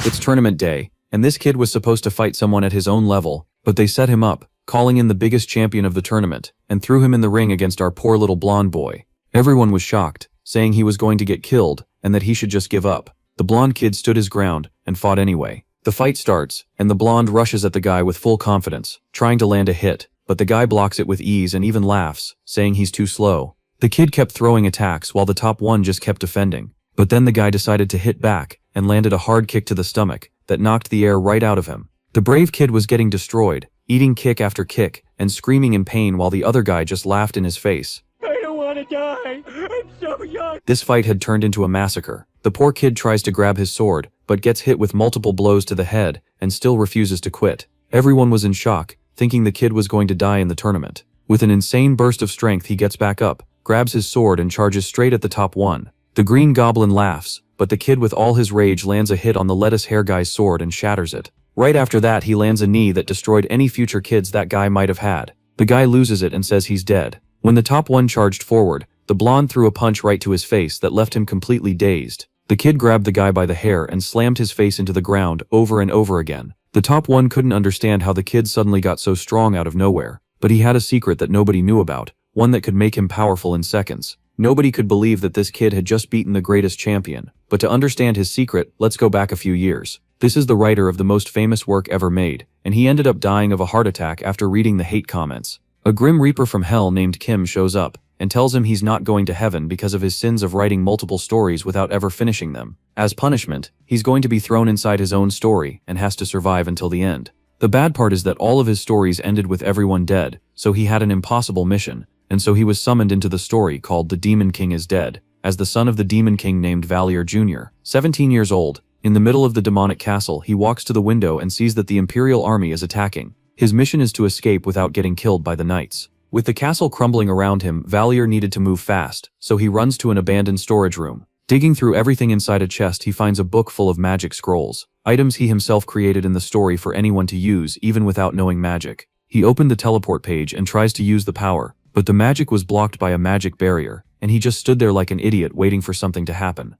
It's tournament day, and this kid was supposed to fight someone at his own level, but they set him up, calling in the biggest champion of the tournament, and threw him in the ring against our poor little blonde boy. Everyone was shocked, saying he was going to get killed, and that he should just give up. The blonde kid stood his ground, and fought anyway. The fight starts, and the blonde rushes at the guy with full confidence, trying to land a hit, but the guy blocks it with ease and even laughs, saying he's too slow. The kid kept throwing attacks while the top one just kept defending. But then the guy decided to hit back, and landed a hard kick to the stomach, that knocked the air right out of him. The brave kid was getting destroyed, eating kick after kick, and screaming in pain while the other guy just laughed in his face. I don't want to die! I'm so young! This fight had turned into a massacre. The poor kid tries to grab his sword, but gets hit with multiple blows to the head, and still refuses to quit. Everyone was in shock, thinking the kid was going to die in the tournament. With an insane burst of strength, he gets back up, grabs his sword and charges straight at the top one. The green goblin laughs, but the kid with all his rage lands a hit on the lettuce hair guy's sword and shatters it. Right after that, he lands a knee that destroyed any future kids that guy might have had. The guy loses it and says he's dead. When the top one charged forward, the blonde threw a punch right to his face that left him completely dazed. The kid grabbed the guy by the hair and slammed his face into the ground over and over again. The top one couldn't understand how the kid suddenly got so strong out of nowhere, but he had a secret that nobody knew about, one that could make him powerful in seconds. Nobody could believe that this kid had just beaten the greatest champion, but to understand his secret, let's go back a few years. This is the writer of the most famous work ever made, and he ended up dying of a heart attack after reading the hate comments. A grim reaper from hell named Kim shows up, and tells him he's not going to heaven because of his sins of writing multiple stories without ever finishing them. As punishment, he's going to be thrown inside his own story and has to survive until the end. The bad part is that all of his stories ended with everyone dead, so he had an impossible mission, and so he was summoned into the story called The Demon King is Dead, as the son of the Demon King named Valier Jr., 17 years old. In the middle of the demonic castle, he walks to the window and sees that the Imperial army is attacking. His mission is to escape without getting killed by the knights. With the castle crumbling around him, Valier needed to move fast, so he runs to an abandoned storage room. Digging through everything inside a chest, he finds a book full of magic scrolls, items he himself created in the story for anyone to use even without knowing magic. He opened the teleport page and tries to use the power, but the magic was blocked by a magic barrier, and he just stood there like an idiot waiting for something to happen.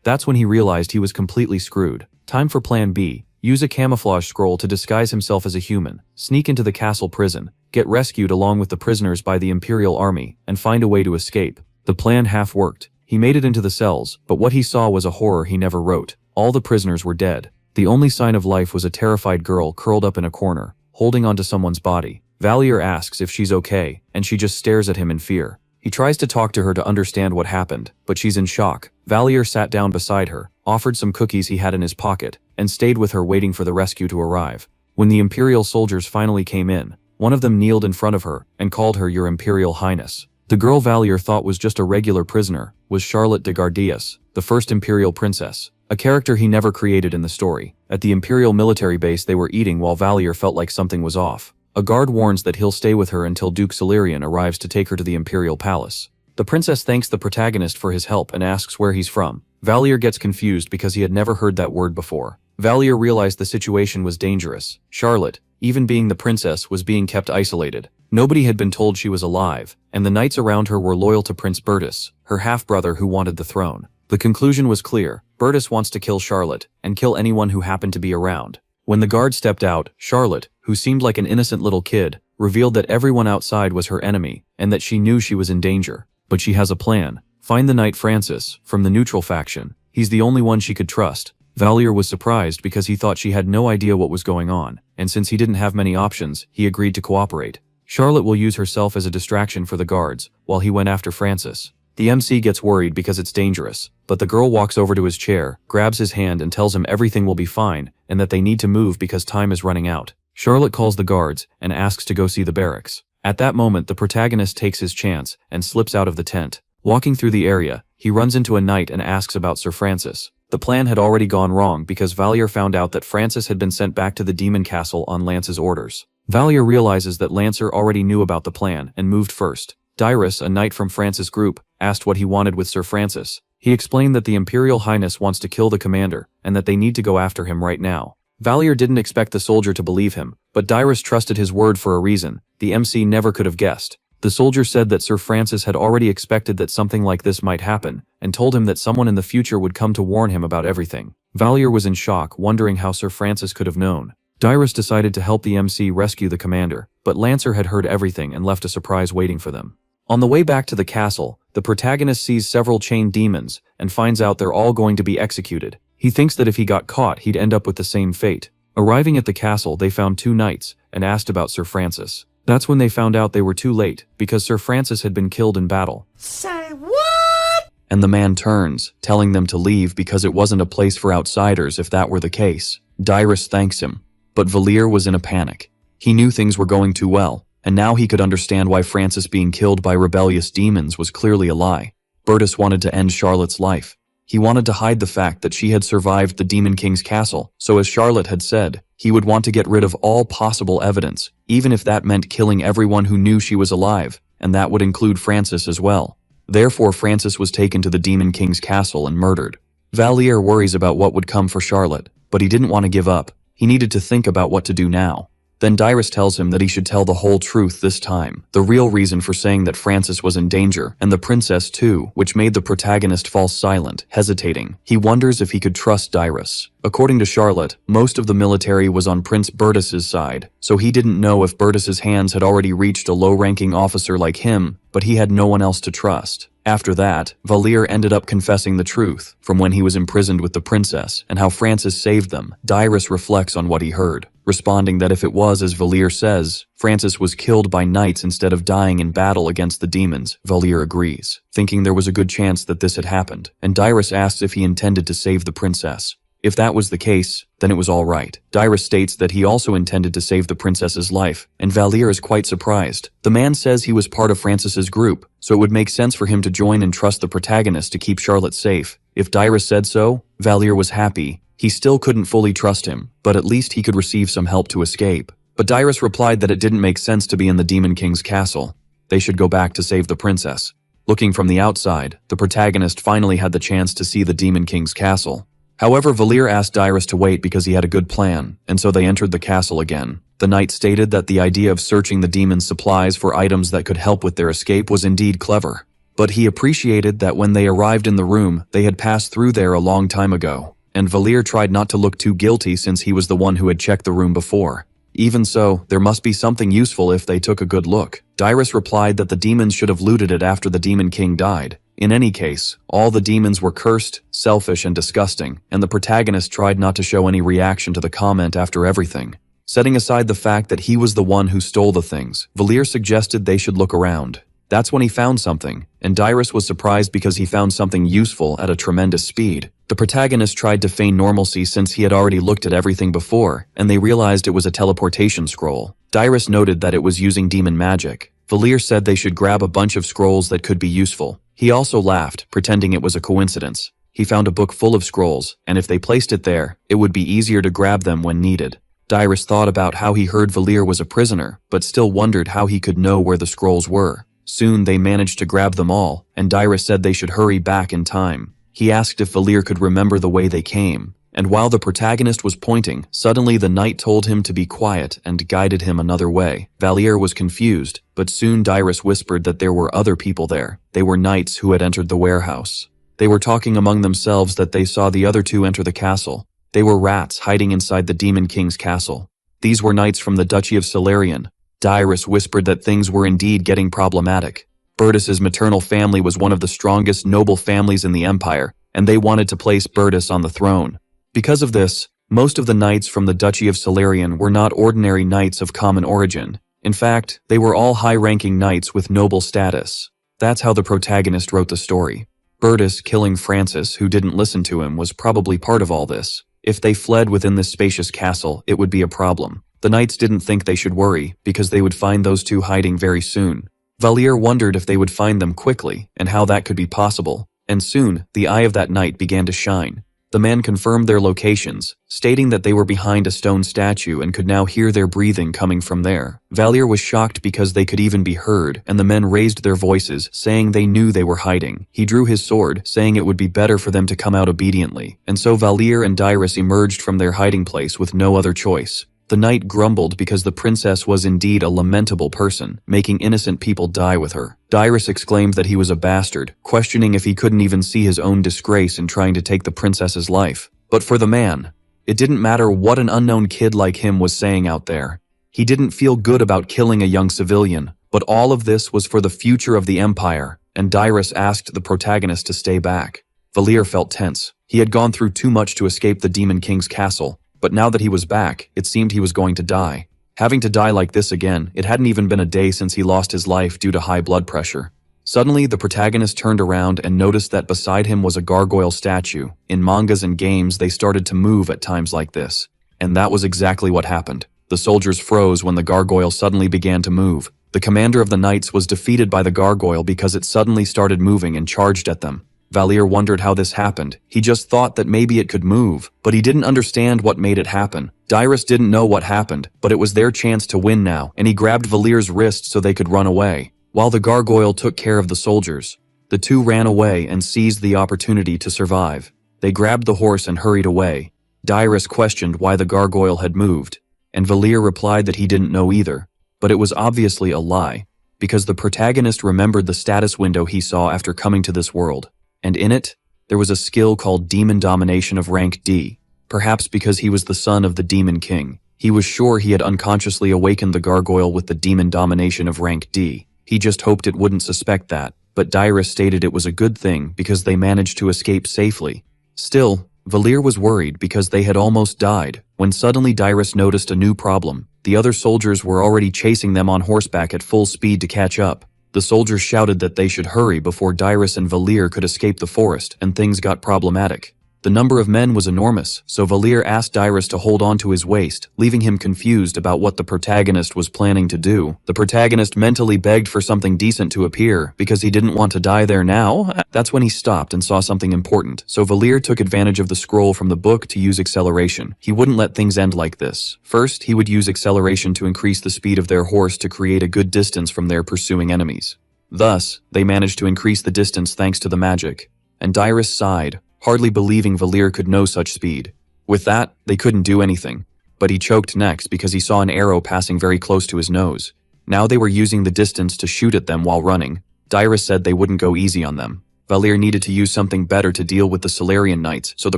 That's when he realized he was completely screwed. Time for plan B. Use a camouflage scroll to disguise himself as a human, sneak into the castle prison, get rescued along with the prisoners by the Imperial army, and find a way to escape. The plan half worked. He made it into the cells, but what he saw was a horror he never wrote. All the prisoners were dead. The only sign of life was a terrified girl curled up in a corner, holding onto someone's body. Valier asks if she's okay, and she just stares at him in fear. He tries to talk to her to understand what happened, but she's in shock. Valier sat down beside her, offered some cookies he had in his pocket, and stayed with her waiting for the rescue to arrive. When the Imperial soldiers finally came in, one of them kneeled in front of her and called her Your Imperial Highness. The girl Valier thought was just a regular prisoner was Charlotte de Gardias, the first Imperial princess, a character he never created in the story. At the Imperial military base, they were eating while Valier felt like something was off. A guard warns that he'll stay with her until Duke Solarian arrives to take her to the Imperial palace. The princess thanks the protagonist for his help and asks where he's from. Valier gets confused because he had never heard that word before. Valier realized the situation was dangerous. Charlotte, even being the princess, was being kept isolated. Nobody had been told she was alive, and the knights around her were loyal to Prince Bertus, her half-brother who wanted the throne. The conclusion was clear. Bertus wants to kill Charlotte, and kill anyone who happened to be around. When the guard stepped out, Charlotte, who seemed like an innocent little kid, revealed that everyone outside was her enemy, and that she knew she was in danger. But she has a plan. Find the knight Francis, from the neutral faction. He's the only one she could trust. Valier was surprised because he thought she had no idea what was going on, and since he didn't have many options, he agreed to cooperate. Charlotte will use herself as a distraction for the guards, while he went after Francis. The MC gets worried because it's dangerous, but the girl walks over to his chair, grabs his hand and tells him everything will be fine, and that they need to move because time is running out. Charlotte calls the guards and asks to go see the barracks. At that moment, the protagonist takes his chance and slips out of the tent. Walking through the area, he runs into a knight and asks about Sir Francis. The plan had already gone wrong because Valier found out that Francis had been sent back to the demon castle on Lance's orders. Valier realizes that Lancer already knew about the plan and moved first. Dyrus, a knight from Francis' group, asked what he wanted with Sir Francis. He explained that the Imperial Highness wants to kill the commander, and that they need to go after him right now. Valier didn't expect the soldier to believe him, but Dyrus trusted his word for a reason. The MC never could have guessed. The soldier said that Sir Francis had already expected that something like this might happen, and told him that someone in the future would come to warn him about everything. Valier was in shock, wondering how Sir Francis could have known. Dyrus decided to help the MC rescue the commander, but Lancer had heard everything and left a surprise waiting for them. On the way back to the castle, the protagonist sees several chained demons and finds out they're all going to be executed. He thinks that if he got caught, he'd end up with the same fate. Arriving at the castle, they found 2 knights and asked about Sir Francis. That's when they found out they were too late, because Sir Francis had been killed in battle. Say what? And the man turns, telling them to leave because it wasn't a place for outsiders if that were the case. Dyrus thanks him, but Valier was in a panic. He knew things were going too well, and now he could understand why Francis being killed by rebellious demons was clearly a lie. Bertus wanted to end Charlotte's life. He wanted to hide the fact that she had survived the Demon King's castle, so as Charlotte had said, he would want to get rid of all possible evidence, even if that meant killing everyone who knew she was alive, and that would include Francis as well. Therefore, Francis was taken to the Demon King's castle and murdered. Valier worries about what would come for Charlotte, but he didn't want to give up. He needed to think about what to do now. Then Dyrus tells him that he should tell the whole truth this time, the real reason for saying that Francis was in danger, and the princess too, which made the protagonist fall silent, hesitating. He wonders if he could trust Dyrus. According to Charlotte, most of the military was on Prince Bertus's side, so he didn't know if Bertus's hands had already reached a low-ranking officer like him, but he had no one else to trust. After that, Valier ended up confessing the truth, from when he was imprisoned with the princess, and how Francis saved them. Dyrus reflects on what he heard, responding that if it was as Valier says, Francis was killed by knights instead of dying in battle against the demons. Valier agrees, thinking there was a good chance that this had happened, and Dyrus asks if he intended to save the princess. If that was the case, then it was all right. Dyrus states that he also intended to save the princess's life, and Valier is quite surprised. The man says he was part of Francis's group, so it would make sense for him to join and trust the protagonist to keep Charlotte safe. If Dyrus said so, Valier was happy. He still couldn't fully trust him, but at least he could receive some help to escape. But Dyrus replied that it didn't make sense to be in the Demon King's castle. They should go back to save the princess. Looking from the outside, the protagonist finally had the chance to see the Demon King's castle. However, Valier asked Dyrus to wait because he had a good plan, and so they entered the castle again. The knight stated that the idea of searching the demon's supplies for items that could help with their escape was indeed clever. But he appreciated that when they arrived in the room, they had passed through there a long time ago, and Valier tried not to look too guilty since he was the one who had checked the room before. Even so, there must be something useful if they took a good look. Dyrus replied that the demons should have looted it after the Demon King died. In any case, all the demons were cursed, selfish, and disgusting, and the protagonist tried not to show any reaction to the comment after everything. Setting aside the fact that he was the one who stole the things, Valier suggested they should look around. That's when he found something, and Dyrus was surprised because he found something useful at a tremendous speed. The protagonist tried to feign normalcy since he had already looked at everything before, and they realized it was a teleportation scroll. Dyrus noted that it was using demon magic. Valier said they should grab a bunch of scrolls that could be useful. He also laughed, pretending it was a coincidence. He found a book full of scrolls, and if they placed it there, it would be easier to grab them when needed. Dyrus thought about how he heard Valier was a prisoner, but still wondered how he could know where the scrolls were. Soon they managed to grab them all, and Dyrus said they should hurry back in time. He asked if Valier could remember the way they came, and while the protagonist was pointing, suddenly the knight told him to be quiet and guided him another way. Valier was confused, but soon Dyrus whispered that there were other people there. They were knights who had entered the warehouse. They were talking among themselves that they saw the other two enter the castle. They were rats hiding inside the Demon King's castle. These were knights from the Duchy of Solarian. Dyrus whispered that things were indeed getting problematic. Bertus's maternal family was one of the strongest noble families in the empire, and they wanted to place Bertus on the throne. Because of this, most of the knights from the Duchy of Solarian were not ordinary knights of common origin. In fact, they were all high-ranking knights with noble status. That's how the protagonist wrote the story. Bertus killing Francis, who didn't listen to him, was probably part of all this. If they fled within this spacious castle, it would be a problem. The knights didn't think they should worry, because they would find those two hiding very soon. Valier wondered if they would find them quickly, and how that could be possible. And soon, the eye of that knight began to shine. The man confirmed their locations, stating that they were behind a stone statue and could now hear their breathing coming from there. Valier was shocked because they could even be heard, and the men raised their voices, saying they knew they were hiding. He drew his sword, saying it would be better for them to come out obediently, and so Valier and Dyrus emerged from their hiding place with no other choice. The knight grumbled because the princess was indeed a lamentable person, making innocent people die with her. Dyrus exclaimed that he was a bastard, questioning if he couldn't even see his own disgrace in trying to take the princess's life. But for the man, it didn't matter what an unknown kid like him was saying out there. He didn't feel good about killing a young civilian, but all of this was for the future of the Empire, and Dyrus asked the protagonist to stay back. Valir felt tense. He had gone through too much to escape the Demon King's castle, but now that he was back, it seemed he was going to die. Having to die like this again, it hadn't even been a day since he lost his life due to high blood pressure. Suddenly, the protagonist turned around and noticed that beside him was a gargoyle statue. In mangas and games, they started to move at times like this. And that was exactly what happened. The soldiers froze when the gargoyle suddenly began to move. The commander of the knights was defeated by the gargoyle because it suddenly started moving and charged at them. Valir wondered how this happened. He just thought that maybe it could move, but he didn't understand what made it happen. Dyrus didn't know what happened, but it was their chance to win now, and he grabbed Valir's wrist so they could run away. While the gargoyle took care of the soldiers, the two ran away and seized the opportunity to survive. They grabbed the horse and hurried away. Dyrus questioned why the gargoyle had moved, and Valir replied that he didn't know either, but it was obviously a lie, because the protagonist remembered the status window he saw after coming to this world, and in it, there was a skill called Demon Domination of rank D. Perhaps because he was the son of the Demon King, he was sure he had unconsciously awakened the gargoyle with the Demon Domination of rank D. He just hoped it wouldn't suspect that, but Dyrus stated it was a good thing because they managed to escape safely. Still, Valir was worried because they had almost died, when suddenly Dyrus noticed a new problem. The other soldiers were already chasing them on horseback at full speed to catch up. The soldiers shouted that they should hurry before Dyrus and Valir could escape the forest, and things got problematic. The number of men was enormous, so Valir asked Dyrus to hold on to his waist, leaving him confused about what the protagonist was planning to do. The protagonist mentally begged for something decent to appear, because he didn't want to die there now. That's when he stopped and saw something important, so Valir took advantage of the scroll from the book to use acceleration. He wouldn't let things end like this. First, he would use acceleration to increase the speed of their horse to create a good distance from their pursuing enemies. Thus, they managed to increase the distance thanks to the magic. And Dyrus sighed, hardly believing Valir could know such speed. With that, they couldn't do anything. But he choked next because he saw an arrow passing very close to his nose. Now they were using the distance to shoot at them while running. Dyrus said they wouldn't go easy on them. Valir needed to use something better to deal with the Solarian Knights, so the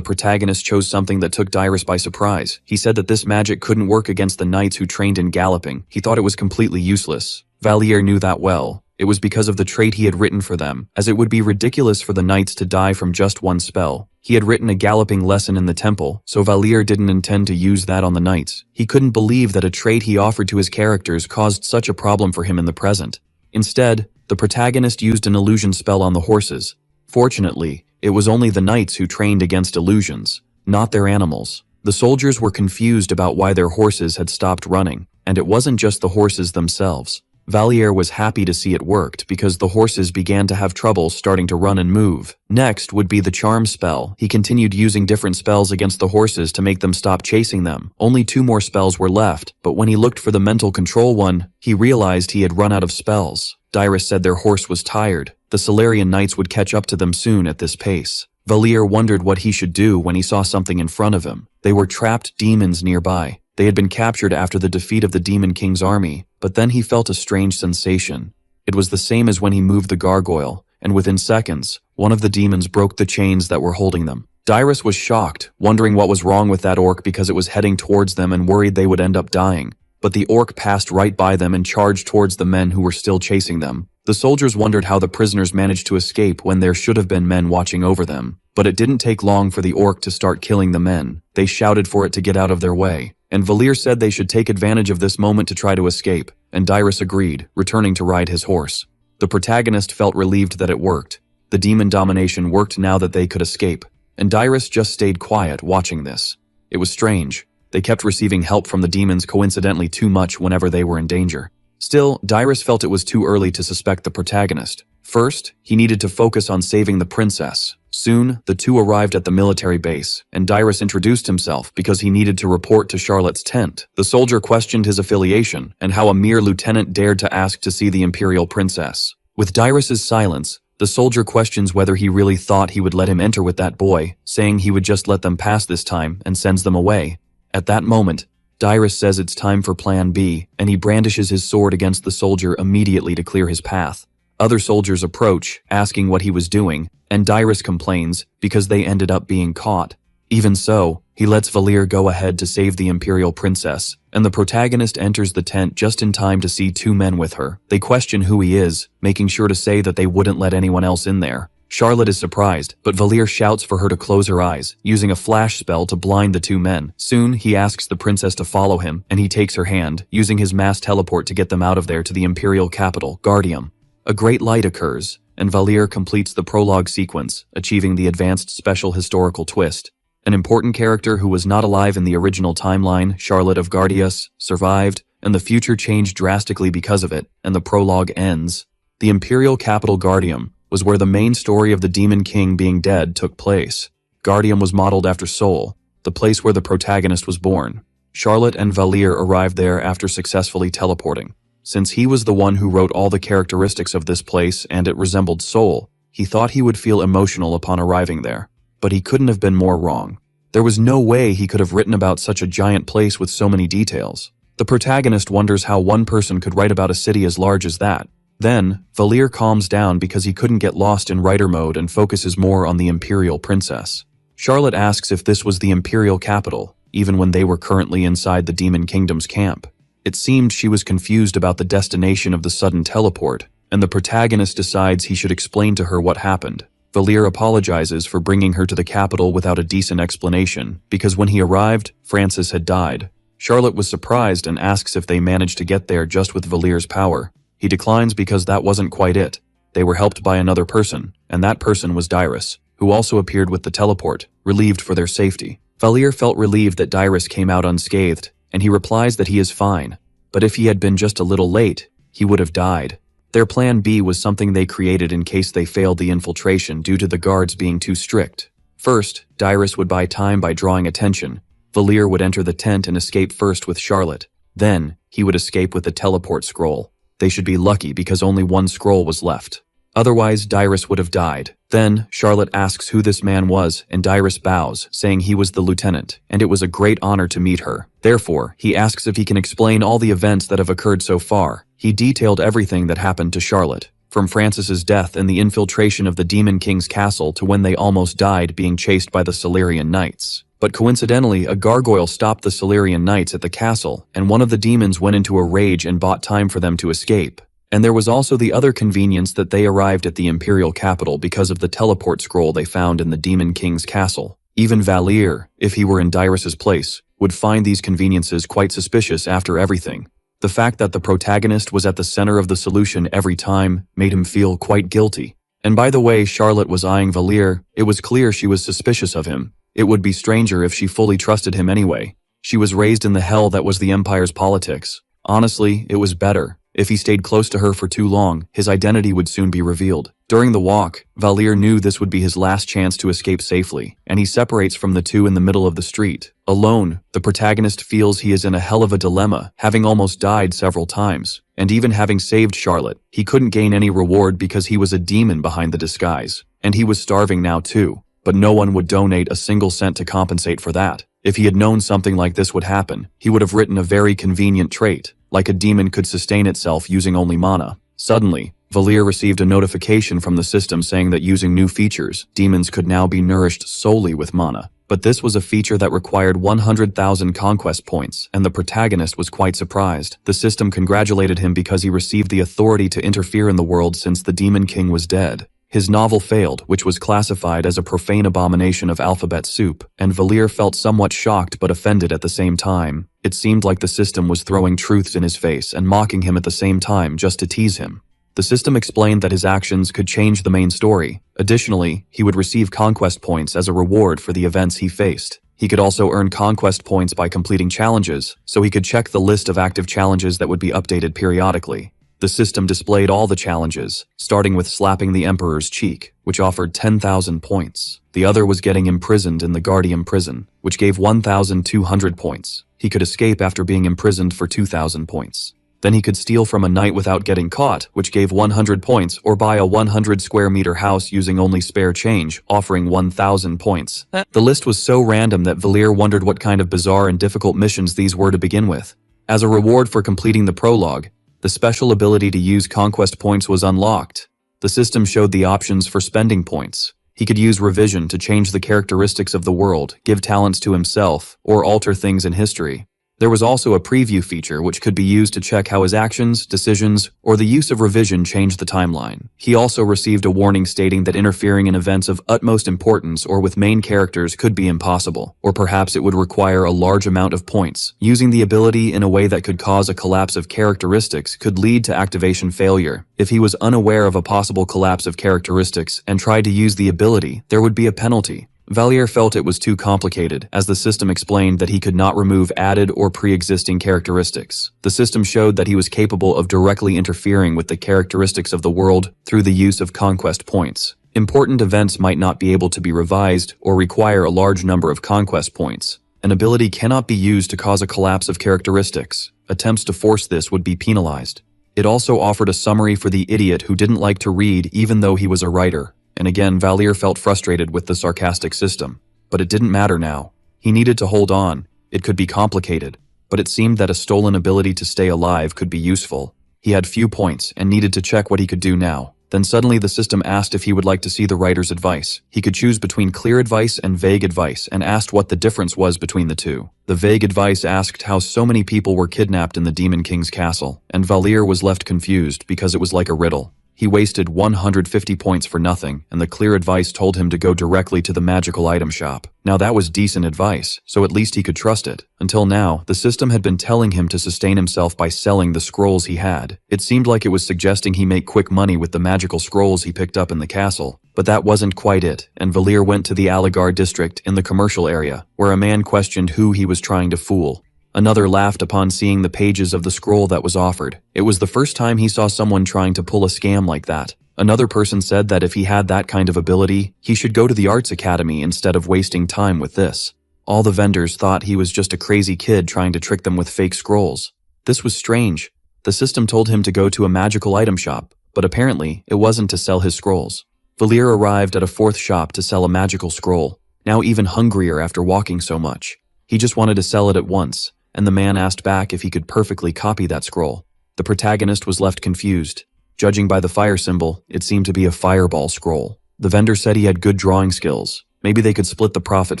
protagonist chose something that took Dyrus by surprise. He said that this magic couldn't work against the knights who trained in galloping. He thought it was completely useless. Valir knew that well. It was because of the trait he had written for them, as it would be ridiculous for the knights to die from just one spell. He had written a galloping lesson in the temple, so Valir didn't intend to use that on the knights. He couldn't believe that a trait he offered to his characters caused such a problem for him in the present. Instead, the protagonist used an illusion spell on the horses. Fortunately, it was only the knights who trained against illusions, not their animals. The soldiers were confused about why their horses had stopped running, and it wasn't just the horses themselves. Valir was happy to see it worked because the horses began to have trouble starting to run and move. Next would be the charm spell. He continued using different spells against the horses to make them stop chasing them. Only 2 more spells were left, but when he looked for the mental control one, he realized he had run out of spells. Dyrus said their horse was tired. The Solarian Knights would catch up to them soon at this pace. Valir wondered what he should do when he saw something in front of him. They were trapped demons nearby. They had been captured after the defeat of the Demon King's army, but then he felt a strange sensation. It was the same as when he moved the gargoyle, and within seconds, one of the demons broke the chains that were holding them. Dyrus was shocked, wondering what was wrong with that orc because it was heading towards them and worried they would end up dying. But the orc passed right by them and charged towards the men who were still chasing them. The soldiers wondered how the prisoners managed to escape when there should have been men watching over them. But it didn't take long for the orc to start killing the men. They shouted for it to get out of their way. And Valir said they should take advantage of this moment to try to escape, and Dyrus agreed, returning to ride his horse. The protagonist felt relieved that it worked. The demon domination worked now that they could escape, and Dyrus just stayed quiet watching this. It was strange. They kept receiving help from the demons coincidentally too much whenever they were in danger. Still, Dyrus felt it was too early to suspect the protagonist. First, he needed to focus on saving the princess. Soon, the two arrived at the military base, and Dyrus introduced himself because he needed to report to Charlotte's tent. The soldier questioned his affiliation and how a mere lieutenant dared to ask to see the imperial princess. With Dyrus's silence, the soldier questions whether he really thought he would let him enter with that boy, saying he would just let them pass this time and sends them away. At that moment, Dyrus says it's time for Plan B, and he brandishes his sword against the soldier immediately to clear his path. Other soldiers approach, asking what he was doing, and Dyrus complains because they ended up being caught. Even so, he lets Valir go ahead to save the Imperial Princess, and the protagonist enters the tent just in time to see two men with her. They question who he is, making sure to say that they wouldn't let anyone else in there. Charlotte is surprised, but Valir shouts for her to close her eyes, using a flash spell to blind the two men. Soon, he asks the princess to follow him, and he takes her hand, using his mass teleport to get them out of there to the Imperial capital, Guardium. A great light occurs, and Valir completes the prologue sequence, achieving the advanced special historical twist. An important character who was not alive in the original timeline, Charlotte of Guardius, survived, and the future changed drastically because of it, and the prologue ends. The Imperial capital Guardium was where the main story of the Demon King being dead took place. Guardium was modeled after Seoul, the place where the protagonist was born. Charlotte and Valir arrived there after successfully teleporting. Since he was the one who wrote all the characteristics of this place and it resembled Seoul, he thought he would feel emotional upon arriving there. But he couldn't have been more wrong. There was no way he could have written about such a giant place with so many details. The protagonist wonders how one person could write about a city as large as that. Then, Valir calms down because he couldn't get lost in writer mode and focuses more on the Imperial Princess. Charlotte asks if this was the Imperial capital, even when they were currently inside the Demon Kingdom's camp. It seemed she was confused about the destination of the sudden teleport, and the protagonist decides he should explain to her what happened. Valir apologizes for bringing her to the capital without a decent explanation, because when he arrived, Francis had died. Charlotte was surprised and asks if they managed to get there just with Valir's power. He declines because that wasn't quite it. They were helped by another person, and that person was Dyrus, who also appeared with the teleport, relieved for their safety. Valir felt relieved that Dyrus came out unscathed, and he replies that he is fine. But if he had been just a little late, he would have died. Their plan B was something they created in case they failed the infiltration due to the guards being too strict. First, Dyrus would buy time by drawing attention. Valir would enter the tent and escape first with Charlotte. Then, he would escape with the teleport scroll. They should be lucky because only one scroll was left. Otherwise, Dyrus would have died. Then, Charlotte asks who this man was, and Dyrus bows, saying he was the lieutenant, and it was a great honor to meet her. Therefore, he asks if he can explain all the events that have occurred so far. He detailed everything that happened to Charlotte, from Francis's death and the infiltration of the Demon King's castle to when they almost died being chased by the Silurian Knights. But coincidentally, a gargoyle stopped the Silurian Knights at the castle, and one of the demons went into a rage and bought time for them to escape. And there was also the other convenience that they arrived at the Imperial capital because of the teleport scroll they found in the Demon King's castle. Even Valir, if he were in Dyrus's place, would find these conveniences quite suspicious after everything. The fact that the protagonist was at the center of the solution every time made him feel quite guilty. And by the way Charlotte was eyeing Valir, it was clear she was suspicious of him. It would be stranger if she fully trusted him anyway. She was raised in the hell that was the Empire's politics. Honestly, it was better. If he stayed close to her for too long, his identity would soon be revealed. During the walk, Valir knew this would be his last chance to escape safely, and he separates from the two in the middle of the street. Alone, the protagonist feels he is in a hell of a dilemma, having almost died several times. And even having saved Charlotte, he couldn't gain any reward because he was a demon behind the disguise. And he was starving now too, but no one would donate a single cent to compensate for that. If he had known something like this would happen, he would have written a very convenient trait, like a demon could sustain itself using only mana. Suddenly, Valir received a notification from the system saying that using new features, demons could now be nourished solely with mana. But this was a feature that required 100,000 conquest points, and the protagonist was quite surprised. The system congratulated him because he received the authority to interfere in the world since the Demon King was dead. His novel failed, which was classified as a profane abomination of alphabet soup, and Valir felt somewhat shocked but offended at the same time. It seemed like the system was throwing truths in his face and mocking him at the same time just to tease him. The system explained that his actions could change the main story. Additionally, he would receive conquest points as a reward for the events he faced. He could also earn conquest points by completing challenges, so he could check the list of active challenges that would be updated periodically. The system displayed all the challenges, starting with slapping the Emperor's cheek, which offered 10,000 points. The other was getting imprisoned in the Guardium prison, which gave 1,200 points. He could escape after being imprisoned for 2,000 points. Then he could steal from a knight without getting caught, which gave 100 points, or buy a 100 square meter house using only spare change, offering 1,000 points. The list was so random that Valir wondered what kind of bizarre and difficult missions these were to begin with. As a reward for completing the prologue, the special ability to use conquest points was unlocked. The system showed the options for spending points. He could use revision to change the characteristics of the world, give talents to himself, or alter things in history. There was also a preview feature which could be used to check how his actions, decisions, or the use of revision changed the timeline. He also received a warning stating that interfering in events of utmost importance or with main characters could be impossible, or perhaps it would require a large amount of points. Using the ability in a way that could cause a collapse of characteristics could lead to activation failure. If he was unaware of a possible collapse of characteristics and tried to use the ability, there would be a penalty. Valier felt it was too complicated, as the system explained that he could not remove added or pre-existing characteristics. The system showed that he was capable of directly interfering with the characteristics of the world through the use of conquest points. Important events might not be able to be revised or require a large number of conquest points. An ability cannot be used to cause a collapse of characteristics. Attempts to force this would be penalized. It also offered a summary for the idiot who didn't like to read even though he was a writer. And again, Valier felt frustrated with the sarcastic system. But it didn't matter now. He needed to hold on. It could be complicated, but it seemed that a stolen ability to stay alive could be useful. He had few points and needed to check what he could do now. Then suddenly the system asked if he would like to see the writer's advice. He could choose between clear advice and vague advice and asked what the difference was between the two. The vague advice asked how so many people were kidnapped in the Demon King's castle, and Valier was left confused because it was like a riddle. He wasted 150 points for nothing, and the clear advice told him to go directly to the magical item shop. Now that was decent advice, so at least he could trust it. Until now, the system had been telling him to sustain himself by selling the scrolls he had. It seemed like it was suggesting he make quick money with the magical scrolls he picked up in the castle. But that wasn't quite it, and Valier went to the Aligar district in the commercial area, where a man questioned who he was trying to fool. Another laughed upon seeing the pages of the scroll that was offered. It was the first time he saw someone trying to pull a scam like that. Another person said that if he had that kind of ability, he should go to the arts academy instead of wasting time with this. All the vendors thought he was just a crazy kid trying to trick them with fake scrolls. This was strange. The system told him to go to a magical item shop, but apparently it wasn't to sell his scrolls. Valier arrived at a fourth shop to sell a magical scroll, now even hungrier after walking so much. He just wanted to sell it at once, and the man asked back if he could perfectly copy that scroll. The protagonist was left confused. Judging by the fire symbol, it seemed to be a fireball scroll. The vendor said he had good drawing skills. Maybe they could split the profit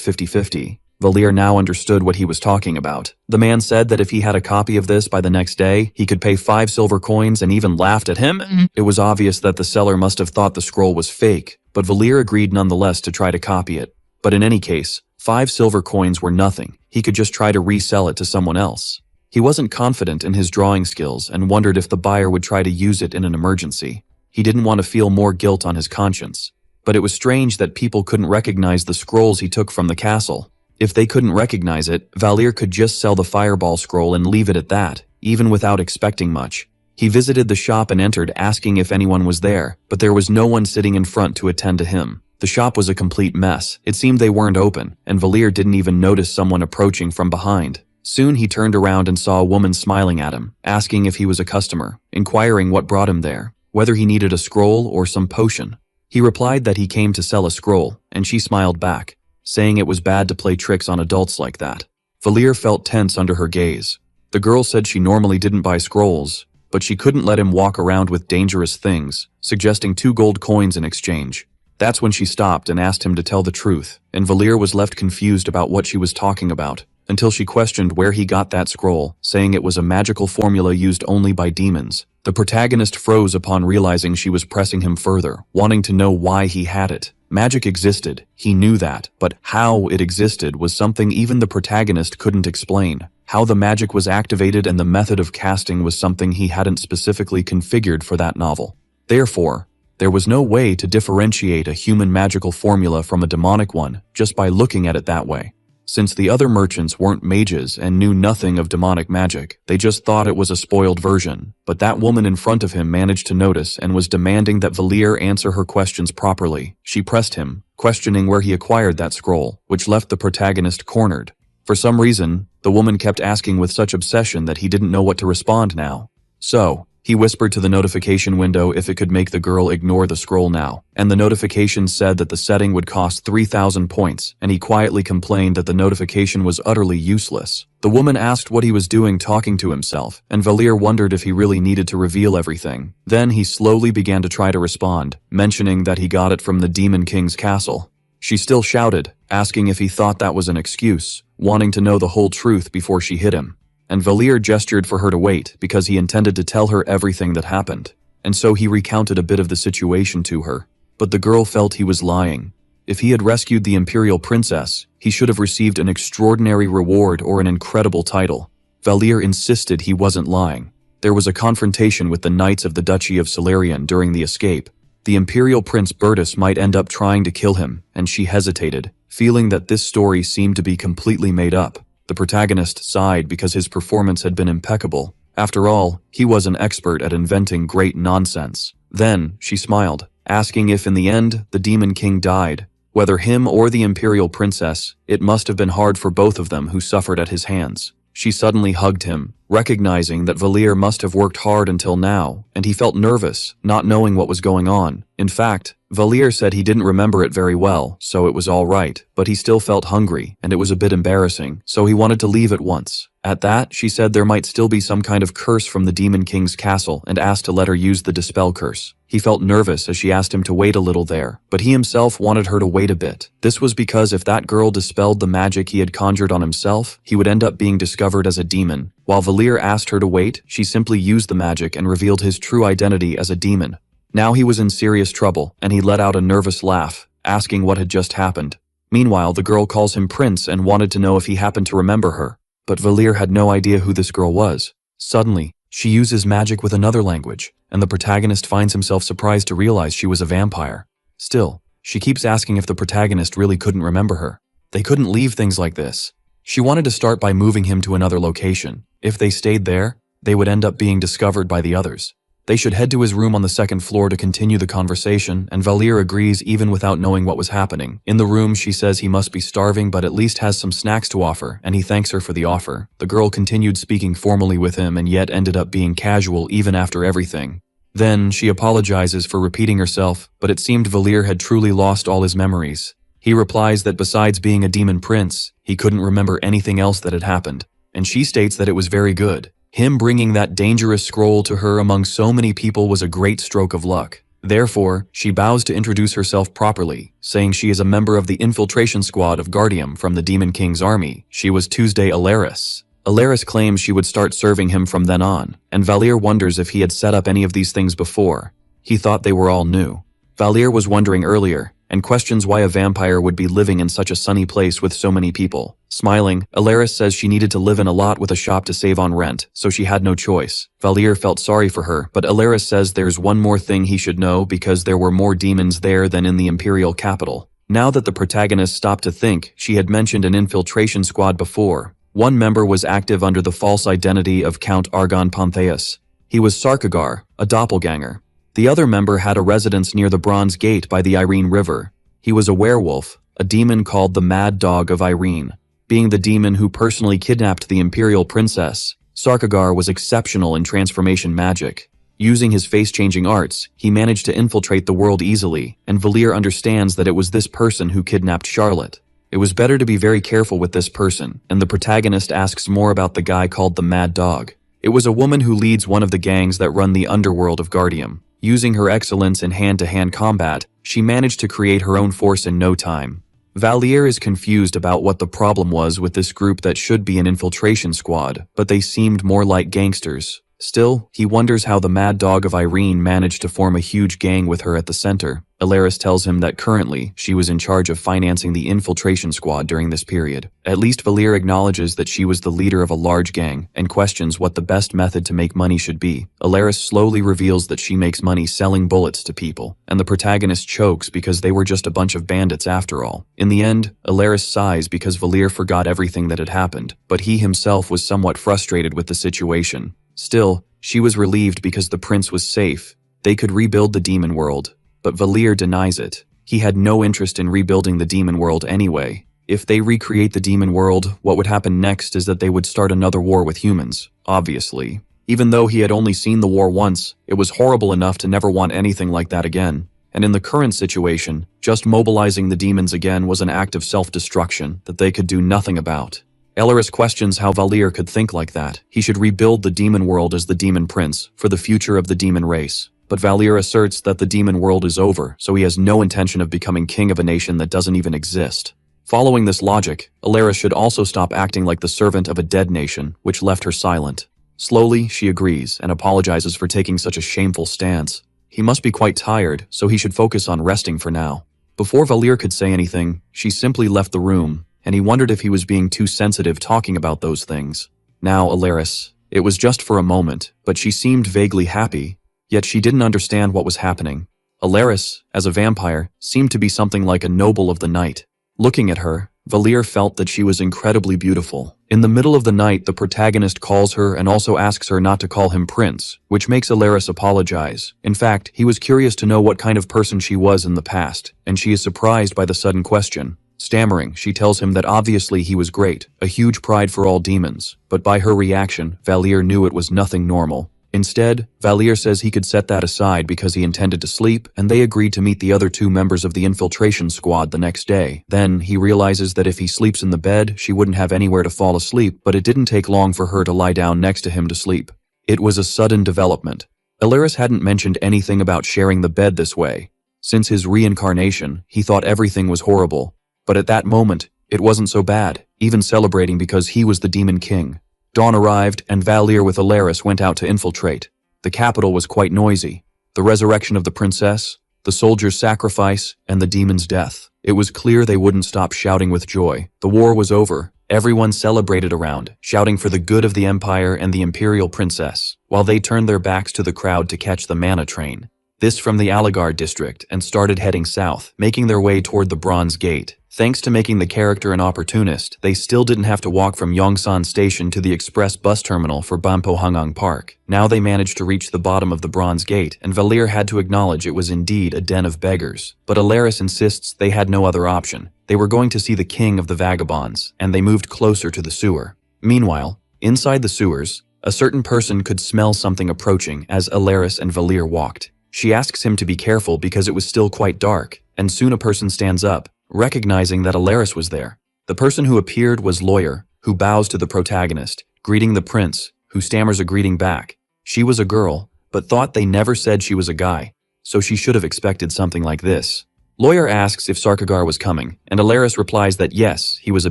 50-50. Valier now understood what he was talking about. The man said that if he had a copy of this by the next day, he could pay 5 silver coins and even laughed at him. It was obvious that the seller must have thought the scroll was fake, but Valier agreed nonetheless to try to copy it. But in any case, 5 silver coins were nothing. He could just try to resell it to someone else. He wasn't confident in his drawing skills and wondered if the buyer would try to use it in an emergency. He didn't want to feel more guilt on his conscience. But it was strange that people couldn't recognize the scrolls he took from the castle. If they couldn't recognize it, Valier could just sell the fireball scroll and leave it at that, even without expecting much. He visited the shop and entered asking if anyone was there, but there was no one sitting in front to attend to him. The shop was a complete mess. It seemed they weren't open, and Valier didn't even notice someone approaching from behind. Soon he turned around and saw a woman smiling at him, asking if he was a customer, inquiring what brought him there, whether he needed a scroll or some potion. He replied that he came to sell a scroll, and she smiled back, saying it was bad to play tricks on adults like that. Valier felt tense under her gaze. The girl said she normally didn't buy scrolls, but she couldn't let him walk around with dangerous things, suggesting 2 gold coins in exchange. That's when she stopped and asked him to tell the truth, and Valier was left confused about what she was talking about, until she questioned where he got that scroll, saying it was a magical formula used only by demons. The protagonist froze upon realizing she was pressing him further, wanting to know why he had it. Magic existed, he knew that, but how it existed was something even the protagonist couldn't explain. How the magic was activated and the method of casting was something he hadn't specifically configured for that novel. Therefore, there was no way to differentiate a human magical formula from a demonic one just by looking at it that way. Since the other merchants weren't mages and knew nothing of demonic magic, they just thought it was a spoiled version. But that woman in front of him managed to notice and was demanding that Valier answer her questions properly. She pressed him, questioning where he acquired that scroll, which left the protagonist cornered. For some reason, the woman kept asking with such obsession that he didn't know what to respond now. So, He whispered to the notification window if it could make the girl ignore the scroll now, and the notification said that the setting would cost 3,000 points, and he quietly complained that the notification was utterly useless. The woman asked what he was doing talking to himself, and Valir wondered if he really needed to reveal everything. Then he slowly began to try to respond, mentioning that he got it from the Demon King's castle. She still shouted, asking if he thought that was an excuse, wanting to know the whole truth before she hit him. And Valir gestured for her to wait because he intended to tell her everything that happened. And so he recounted a bit of the situation to her. But the girl felt he was lying. If he had rescued the Imperial Princess, he should have received an extraordinary reward or an incredible title. Valir insisted he wasn't lying. There was a confrontation with the Knights of the Duchy of Solarian during the escape. The Imperial Prince Bertus might end up trying to kill him, and she hesitated, feeling that this story seemed to be completely made up. The protagonist sighed because his performance had been impeccable. After all, he was an expert at inventing great nonsense. Then, she smiled, asking if in the end, the Demon King died. Whether him or the Imperial Princess, it must have been hard for both of them who suffered at his hands. She suddenly hugged him, recognizing that Valir must have worked hard until now, and he felt nervous, not knowing what was going on. In fact, Valir said he didn't remember it very well, so it was all right, but he still felt hungry, and it was a bit embarrassing, so he wanted to leave at once. At that, she said there might still be some kind of curse from the Demon King's castle and asked to let her use the Dispel curse. He felt nervous as she asked him to wait a little there, but he himself wanted her to wait a bit. This was because if that girl dispelled the magic he had conjured on himself, he would end up being discovered as a demon. While Valir asked her to wait, she simply used the magic and revealed his true identity as a demon. Now he was in serious trouble, and he let out a nervous laugh, asking what had just happened. Meanwhile, the girl calls him Prince and wanted to know if he happened to remember her. But Valir had no idea who this girl was. Suddenly, she uses magic with another language, and the protagonist finds himself surprised to realize she was a vampire. Still, she keeps asking if the protagonist really couldn't remember her. They couldn't leave things like this. She wanted to start by moving him to another location. If they stayed there, they would end up being discovered by the others. They should head to his room on the second floor to continue the conversation, and Valir agrees even without knowing what was happening. In the room, she says he must be starving but at least has some snacks to offer, and he thanks her for the offer. The girl continued speaking formally with him and yet ended up being casual even after everything. Then, she apologizes for repeating herself, but it seemed Valir had truly lost all his memories. He replies that besides being a demon prince, he couldn't remember anything else that had happened, and she states that it was very good. Him bringing that dangerous scroll to her among so many people was a great stroke of luck. Therefore, she bows to introduce herself properly, saying she is a member of the infiltration squad of Guardium from the Demon King's army. She was Tuesday Alaris. Alaris claims she would start serving him from then on, and Valir wonders if he had set up any of these things before. He thought they were all new. Valir was wondering earlier, and questions why a vampire would be living in such a sunny place with so many people. Smiling, Alaris says she needed to live in a lot with a shop to save on rent, so she had no choice. Valir felt sorry for her, but Alaris says there's one more thing he should know because there were more demons there than in the Imperial capital. Now that the protagonist stopped to think, she had mentioned an infiltration squad before. One member was active under the false identity of Count Argon Pantheus. He was Sarkagar, a doppelganger. The other member had a residence near the Bronze Gate by the Irene River. He was a werewolf, a demon called the Mad Dog of Irene. Being the demon who personally kidnapped the Imperial Princess, Sarkagar was exceptional in transformation magic. Using his face-changing arts, he managed to infiltrate the world easily, and Valir understands that it was this person who kidnapped Charlotte. It was better to be very careful with this person, and the protagonist asks more about the guy called the Mad Dog. It was a woman who leads one of the gangs that run the underworld of Guardium. Using her excellence in hand-to-hand combat, she managed to create her own force in no time. Valir is confused about what the problem was with this group that should be an infiltration squad, but they seemed more like gangsters. Still, he wonders how the Mad Dog of Irene managed to form a huge gang with her at the center. Alaris tells him that currently, she was in charge of financing the infiltration squad during this period. At least Valir acknowledges that she was the leader of a large gang, and questions what the best method to make money should be. Alaris slowly reveals that she makes money selling bullets to people, and the protagonist chokes because they were just a bunch of bandits after all. In the end, Alaris sighs because Valir forgot everything that had happened, but he himself was somewhat frustrated with the situation. Still, she was relieved because the prince was safe. They could rebuild the demon world. But Valir denies it. He had no interest in rebuilding the demon world anyway. If they recreate the demon world, what would happen next is that they would start another war with humans, obviously. Even though he had only seen the war once, it was horrible enough to never want anything like that again. And in the current situation, just mobilizing the demons again was an act of self-destruction that they could do nothing about. Elleris questions how Valir could think like that. He should rebuild the demon world as the demon prince, for the future of the demon race. But Valir asserts that the demon world is over, so he has no intention of becoming king of a nation that doesn't even exist. Following this logic, Elleris should also stop acting like the servant of a dead nation, which left her silent. Slowly, she agrees and apologizes for taking such a shameful stance. He must be quite tired, so he should focus on resting for now. Before Valir could say anything, she simply left the room, and he wondered if he was being too sensitive talking about those things. Now, Elleris, it was just for a moment, but she seemed vaguely happy, yet she didn't understand what was happening. Elleris, as a vampire, seemed to be something like a noble of the night. Looking at her, Valir felt that she was incredibly beautiful. In the middle of the night, the protagonist calls her and also asks her not to call him Prince, which makes Elleris apologize. In fact, he was curious to know what kind of person she was in the past, and she is surprised by the sudden question. Stammering, she tells him that obviously he was great, a huge pride for all demons, but by her reaction, Valir knew it was nothing normal. Instead, Valir says he could set that aside because he intended to sleep, and they agreed to meet the other 2 members of the infiltration squad the next day. Then, he realizes that if he sleeps in the bed, she wouldn't have anywhere to fall asleep, but it didn't take long for her to lie down next to him to sleep. It was a sudden development. Elleris hadn't mentioned anything about sharing the bed this way. Since his reincarnation, he thought everything was horrible. But at that moment, it wasn't so bad, even celebrating because he was the Demon King. Dawn arrived, and Valir with Elleris went out to infiltrate. The capital was quite noisy. The resurrection of the princess, the soldier's sacrifice, and the demon's death. It was clear they wouldn't stop shouting with joy. The war was over. Everyone celebrated around, shouting for the good of the empire and the imperial princess, while they turned their backs to the crowd to catch the mana train. This from the Alagard district, and started heading south, making their way toward the Bronze Gate. Thanks to making the character an opportunist, they still didn't have to walk from Yongsan Station to the express bus terminal for Banpo-Hangang Park. Now they managed to reach the bottom of the Bronze Gate, and Valir had to acknowledge it was indeed a den of beggars. But Elleris insists they had no other option. They were going to see the king of the vagabonds, and they moved closer to the sewer. Meanwhile, inside the sewers, a certain person could smell something approaching as Elleris and Valir walked. She asks him to be careful because it was still quite dark, and soon a person stands up, recognizing that Elleris was there. The person who appeared was Lawyer, who bows to the protagonist, greeting the prince, who stammers a greeting back. She was a girl, but thought they never said she was a guy, so she should have expected something like this. Lawyer asks if Sarkagar was coming, and Elleris replies that yes, he was a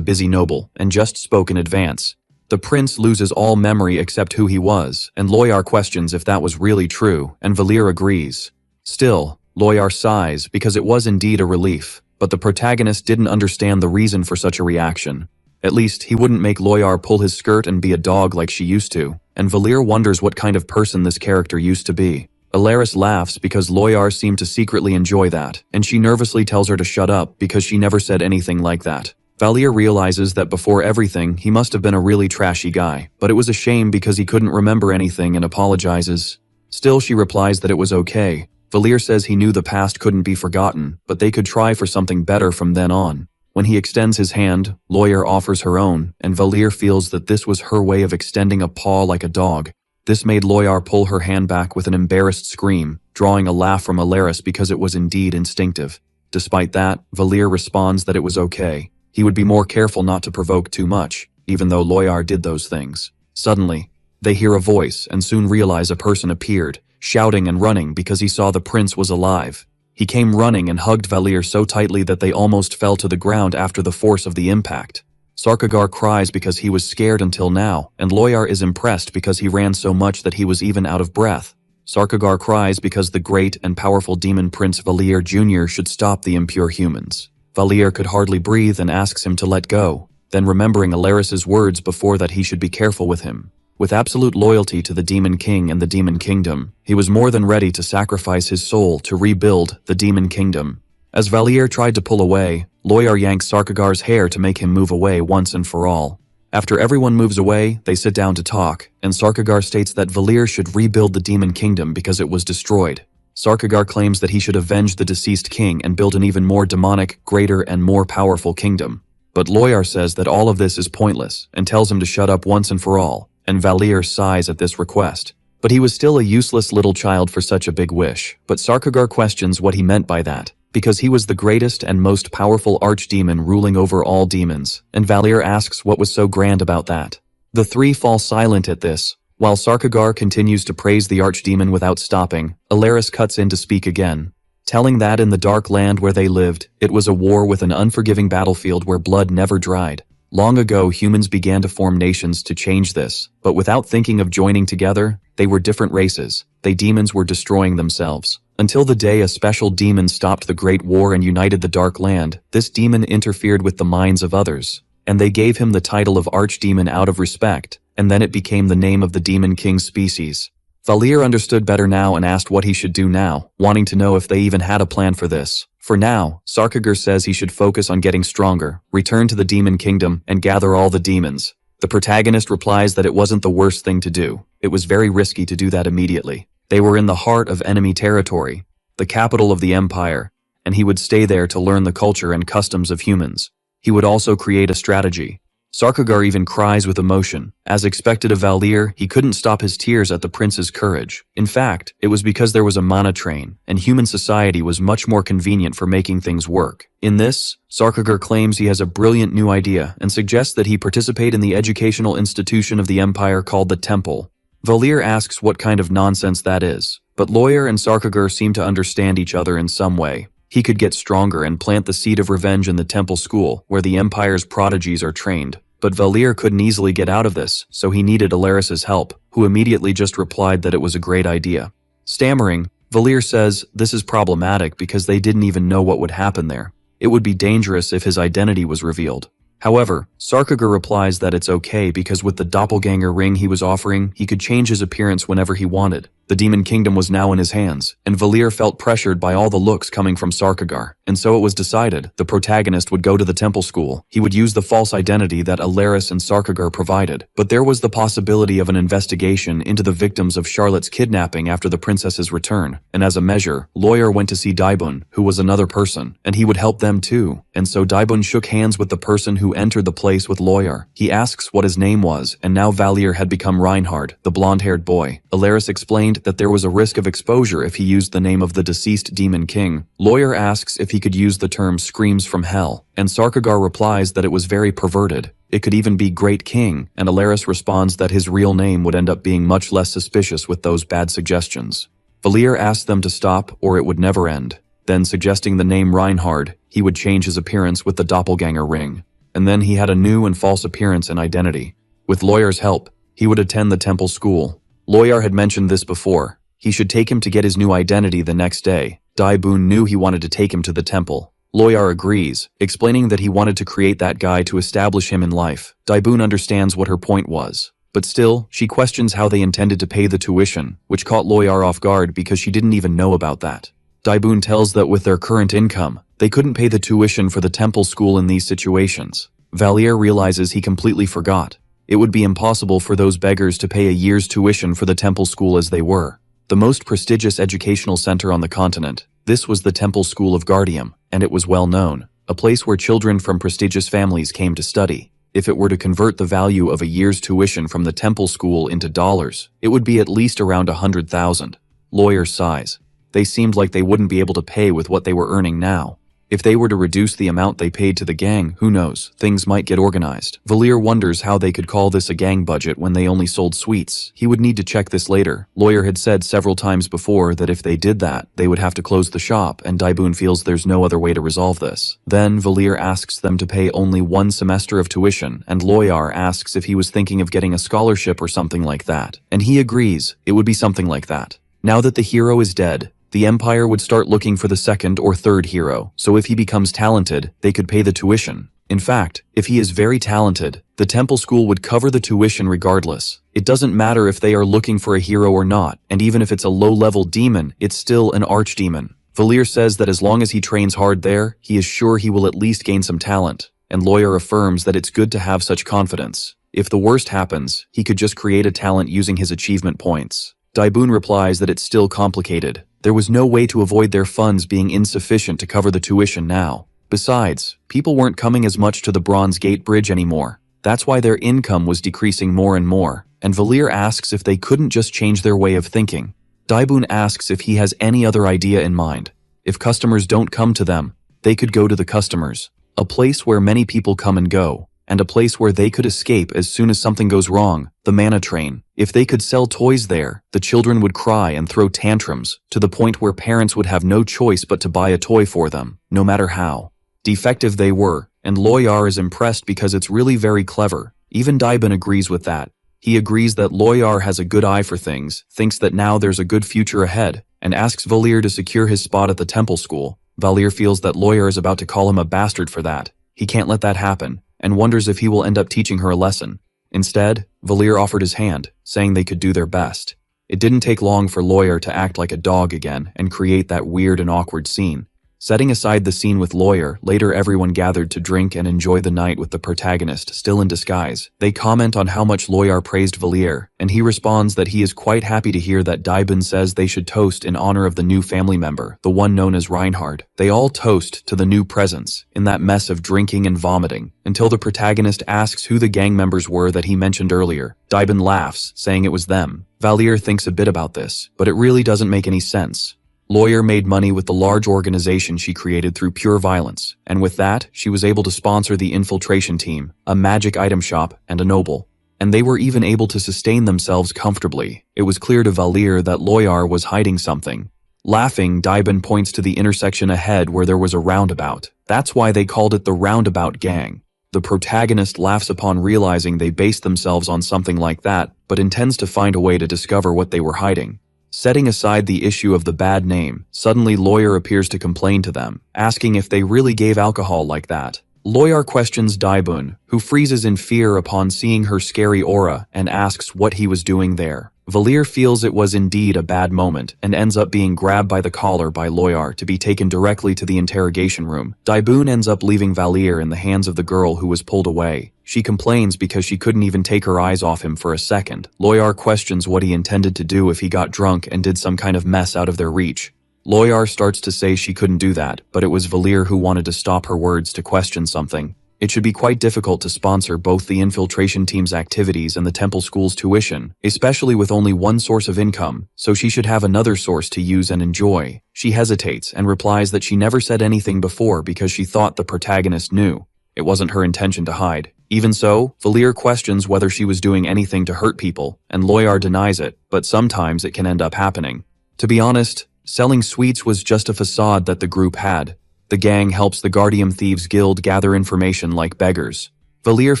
busy noble, and just spoke in advance. The prince loses all memory except who he was, and Loyar questions if that was really true, and Valir agrees. Still, Loyar sighs because it was indeed a relief, but the protagonist didn't understand the reason for such a reaction. At least, he wouldn't make Loyar pull his skirt and be a dog like she used to, and Valir wonders what kind of person this character used to be. Elleris laughs because Loyar seemed to secretly enjoy that, and she nervously tells her to shut up because she never said anything like that. Valir realizes that before everything, he must have been a really trashy guy, but it was a shame because he couldn't remember anything and apologizes. Still, she replies that it was okay. Valir says he knew the past couldn't be forgotten, but they could try for something better from then on. When he extends his hand, Lawyer offers her own, and Valir feels that this was her way of extending a paw like a dog. This made Loyar pull her hand back with an embarrassed scream, drawing a laugh from Elleris because it was indeed instinctive. Despite that, Valir responds that it was okay. He would be more careful not to provoke too much, even though Loyar did those things. Suddenly, they hear a voice and soon realize a person appeared, shouting and running because he saw the prince was alive. He came running and hugged Valir so tightly that they almost fell to the ground after the force of the impact. Sarkagar cries because he was scared until now, and Loyar is impressed because he ran so much that he was even out of breath. Sarkagar cries because the great and powerful demon prince Valir Jr. should stop the impure humans. Valir could hardly breathe and asks him to let go, then remembering Elleris's words before that he should be careful with him. With absolute loyalty to the Demon King and the Demon Kingdom, he was more than ready to sacrifice his soul to rebuild the Demon Kingdom. As Valir tried to pull away, Loyar yanks Sarkagar's hair to make him move away once and for all. After everyone moves away, they sit down to talk, and Sarkagar states that Valir should rebuild the Demon Kingdom because it was destroyed. Sarkagar claims that he should avenge the deceased king and build an even more demonic, greater, and more powerful kingdom. But Loyar says that all of this is pointless and tells him to shut up once and for all, and Valier sighs at this request. But he was still a useless little child for such a big wish. But Sarkagar questions what he meant by that, because he was the greatest and most powerful archdemon ruling over all demons, and Valier asks what was so grand about that. The three fall silent at this. While Sarkagar continues to praise the archdemon without stopping, Alaris cuts in to speak again, telling that in the dark land where they lived, it was a war with an unforgiving battlefield where blood never dried. Long ago, humans began to form nations to change this, but without thinking of joining together, they were different races. Demons were destroying themselves. Until the day a special demon stopped the Great War and united the Dark Land, this demon interfered with the minds of others, and they gave him the title of Archdemon out of respect, and then it became the name of the Demon King species. Valier understood better now and asked what he should do now, wanting to know if they even had a plan for this. For now, Sarkagar says he should focus on getting stronger, return to the Demon Kingdom, and gather all the demons. The protagonist replies that it wasn't the worst thing to do. It was very risky to do that immediately. They were in the heart of enemy territory, the capital of the empire, and he would stay there to learn the culture and customs of humans. He would also create a strategy. Sarkagar even cries with emotion. As expected of Valier, he couldn't stop his tears at the prince's courage. In fact, it was because there was a mana train, and human society was much more convenient for making things work. In this, Sarkagar claims he has a brilliant new idea and suggests that he participate in the educational institution of the empire called the Temple. Valier asks what kind of nonsense that is, but Lawyer and Sarkagar seem to understand each other in some way. He could get stronger and plant the seed of revenge in the temple school, where the Empire's prodigies are trained. But Valier couldn't easily get out of this, so he needed Alaris's help, who immediately just replied that it was a great idea. Stammering, Valier says this is problematic because they didn't even know what would happen there. It would be dangerous if his identity was revealed. However, Sarkagar replies that it's okay because with the doppelganger ring he was offering, he could change his appearance whenever he wanted. The Demon Kingdom was now in his hands, and Valier felt pressured by all the looks coming from Sarkagar, and so it was decided the protagonist would go to the temple school. He would use the false identity that Alaris and Sarkagar provided, but there was the possibility of an investigation into the victims of Charlotte's kidnapping after the princess's return, and as a measure, Lawyer went to see Daibun, who was another person, and he would help them too, and so Daibun shook hands with the person who entered the place with Lawyer. He asks what his name was, and now Valier had become Reinhard, the blonde-haired boy. Alaris explained that there was a risk of exposure if he used the name of the deceased Demon King. Lawyer asks if he could use the term screams from hell, and Sarkagar replies that it was very perverted. It could even be Great King, and Alaris responds that his real name would end up being much less suspicious with those bad suggestions. Valier asked them to stop or it would never end. Then suggesting the name Reinhard, he would change his appearance with the doppelganger ring. And then he had a new and false appearance and identity. With Lawyer's help, he would attend the temple school. Lawyer had mentioned this before. He should take him to get his new identity the next day. Daibun knew he wanted to take him to the temple. Lawyer agrees, explaining that he wanted to create that guy to establish him in life. Daibun understands what her point was. But still, she questions how they intended to pay the tuition, which caught Lawyer off guard because she didn't even know about that. Daibun tells that with their current income, they couldn't pay the tuition for the temple school in these situations. Valier realizes he completely forgot. It would be impossible for those beggars to pay a year's tuition for the temple school as they were. The most prestigious educational center on the continent. This was the Temple School of Guardium, and it was well known, a place where children from prestigious families came to study. If it were to convert the value of a year's tuition from the temple school into dollars, it would be at least around 100,000. Lawyer sighs. They seemed like they wouldn't be able to pay with what they were earning now. If they were to reduce the amount they paid to the gang, who knows, things might get organized. Valier wonders how they could call this a gang budget when they only sold sweets. He would need to check this later. Lawyer had said several times before that if they did that, they would have to close the shop, and Daibun feels there's no other way to resolve this. Then Valier asks them to pay only 1 semester of tuition, and Lawyer asks if he was thinking of getting a scholarship or something like that. And he agrees, it would be something like that. Now that the hero is dead, the Empire would start looking for the second or third hero, so if he becomes talented, they could pay the tuition. In fact, if he is very talented, the temple school would cover the tuition regardless. It doesn't matter if they are looking for a hero or not, and even if it's a low-level demon, it's still an archdemon. Valier says that as long as he trains hard there, he is sure he will at least gain some talent, and Lawyer affirms that it's good to have such confidence. If the worst happens, he could just create a talent using his achievement points. Daibun replies that it's still complicated. There was no way to avoid their funds being insufficient to cover the tuition now. Besides, people weren't coming as much to the Bronze Gate Bridge anymore. That's why their income was decreasing more and more. and Valier asks if they couldn't just change their way of thinking. Daibun asks if he has any other idea in mind. If customers don't come to them, they could go to the customers, a place where many people come and go, and a place where they could escape as soon as something goes wrong, the mana train. If they could sell toys there, the children would cry and throw tantrums, to the point where parents would have no choice but to buy a toy for them, no matter how defective they were, and Loyar is impressed because it's really very clever. Even Daibun agrees with that. He agrees that Loyar has a good eye for things, thinks that now there's a good future ahead, and asks Valier to secure his spot at the temple school. Valier feels that Loyar is about to call him a bastard for that. He can't let that happen, and wonders if he will end up teaching her a lesson. Instead, Valier offered his hand, saying they could do their best. It didn't take long for Loyar to act like a dog again and create that weird and awkward scene. Setting aside the scene with Loyar, later everyone gathered to drink and enjoy the night with the protagonist still in disguise. They comment on how much Loyar praised Valier, and he responds that he is quite happy to hear that Daibun says they should toast in honor of the new family member, the one known as Reinhard. They all toast to the new presence, in that mess of drinking and vomiting, until the protagonist asks who the gang members were that he mentioned earlier. Daibun laughs, saying it was them. Valier thinks a bit about this, but it really doesn't make any sense. Loyar made money with the large organization she created through pure violence, and with that, she was able to sponsor the infiltration team, a magic item shop, and a noble. And they were even able to sustain themselves comfortably. It was clear to Valier that Loyar was hiding something. Laughing, Daibun points to the intersection ahead where there was a roundabout. That's why they called it the Roundabout Gang. The protagonist laughs upon realizing they based themselves on something like that, but intends to find a way to discover what they were hiding. Setting aside the issue of the bad name, suddenly Loyar appears to complain to them, asking if they really gave alcohol like that. Loyar questions Daibun, who freezes in fear upon seeing her scary aura, and asks what he was doing there. Valier feels it was indeed a bad moment, and ends up being grabbed by the collar by Loyar to be taken directly to the interrogation room. Daibun ends up leaving Valier in the hands of the girl who was pulled away. She complains because she couldn't even take her eyes off him for a second. Loyar questions what he intended to do if he got drunk and did some kind of mess out of their reach. Loyar starts to say she couldn't do that, but it was Valier who wanted to stop her words to question something. It should be quite difficult to sponsor both the infiltration team's activities and the temple school's tuition, especially with only one source of income, so she should have another source to use and enjoy. She hesitates and replies that she never said anything before because she thought the protagonist knew. It wasn't her intention to hide. Even so, Valier questions whether she was doing anything to hurt people, and Loyar denies it, but sometimes it can end up happening. To be honest, selling sweets was just a facade that the group had. The gang helps the Guardian Thieves Guild gather information like beggars. Valier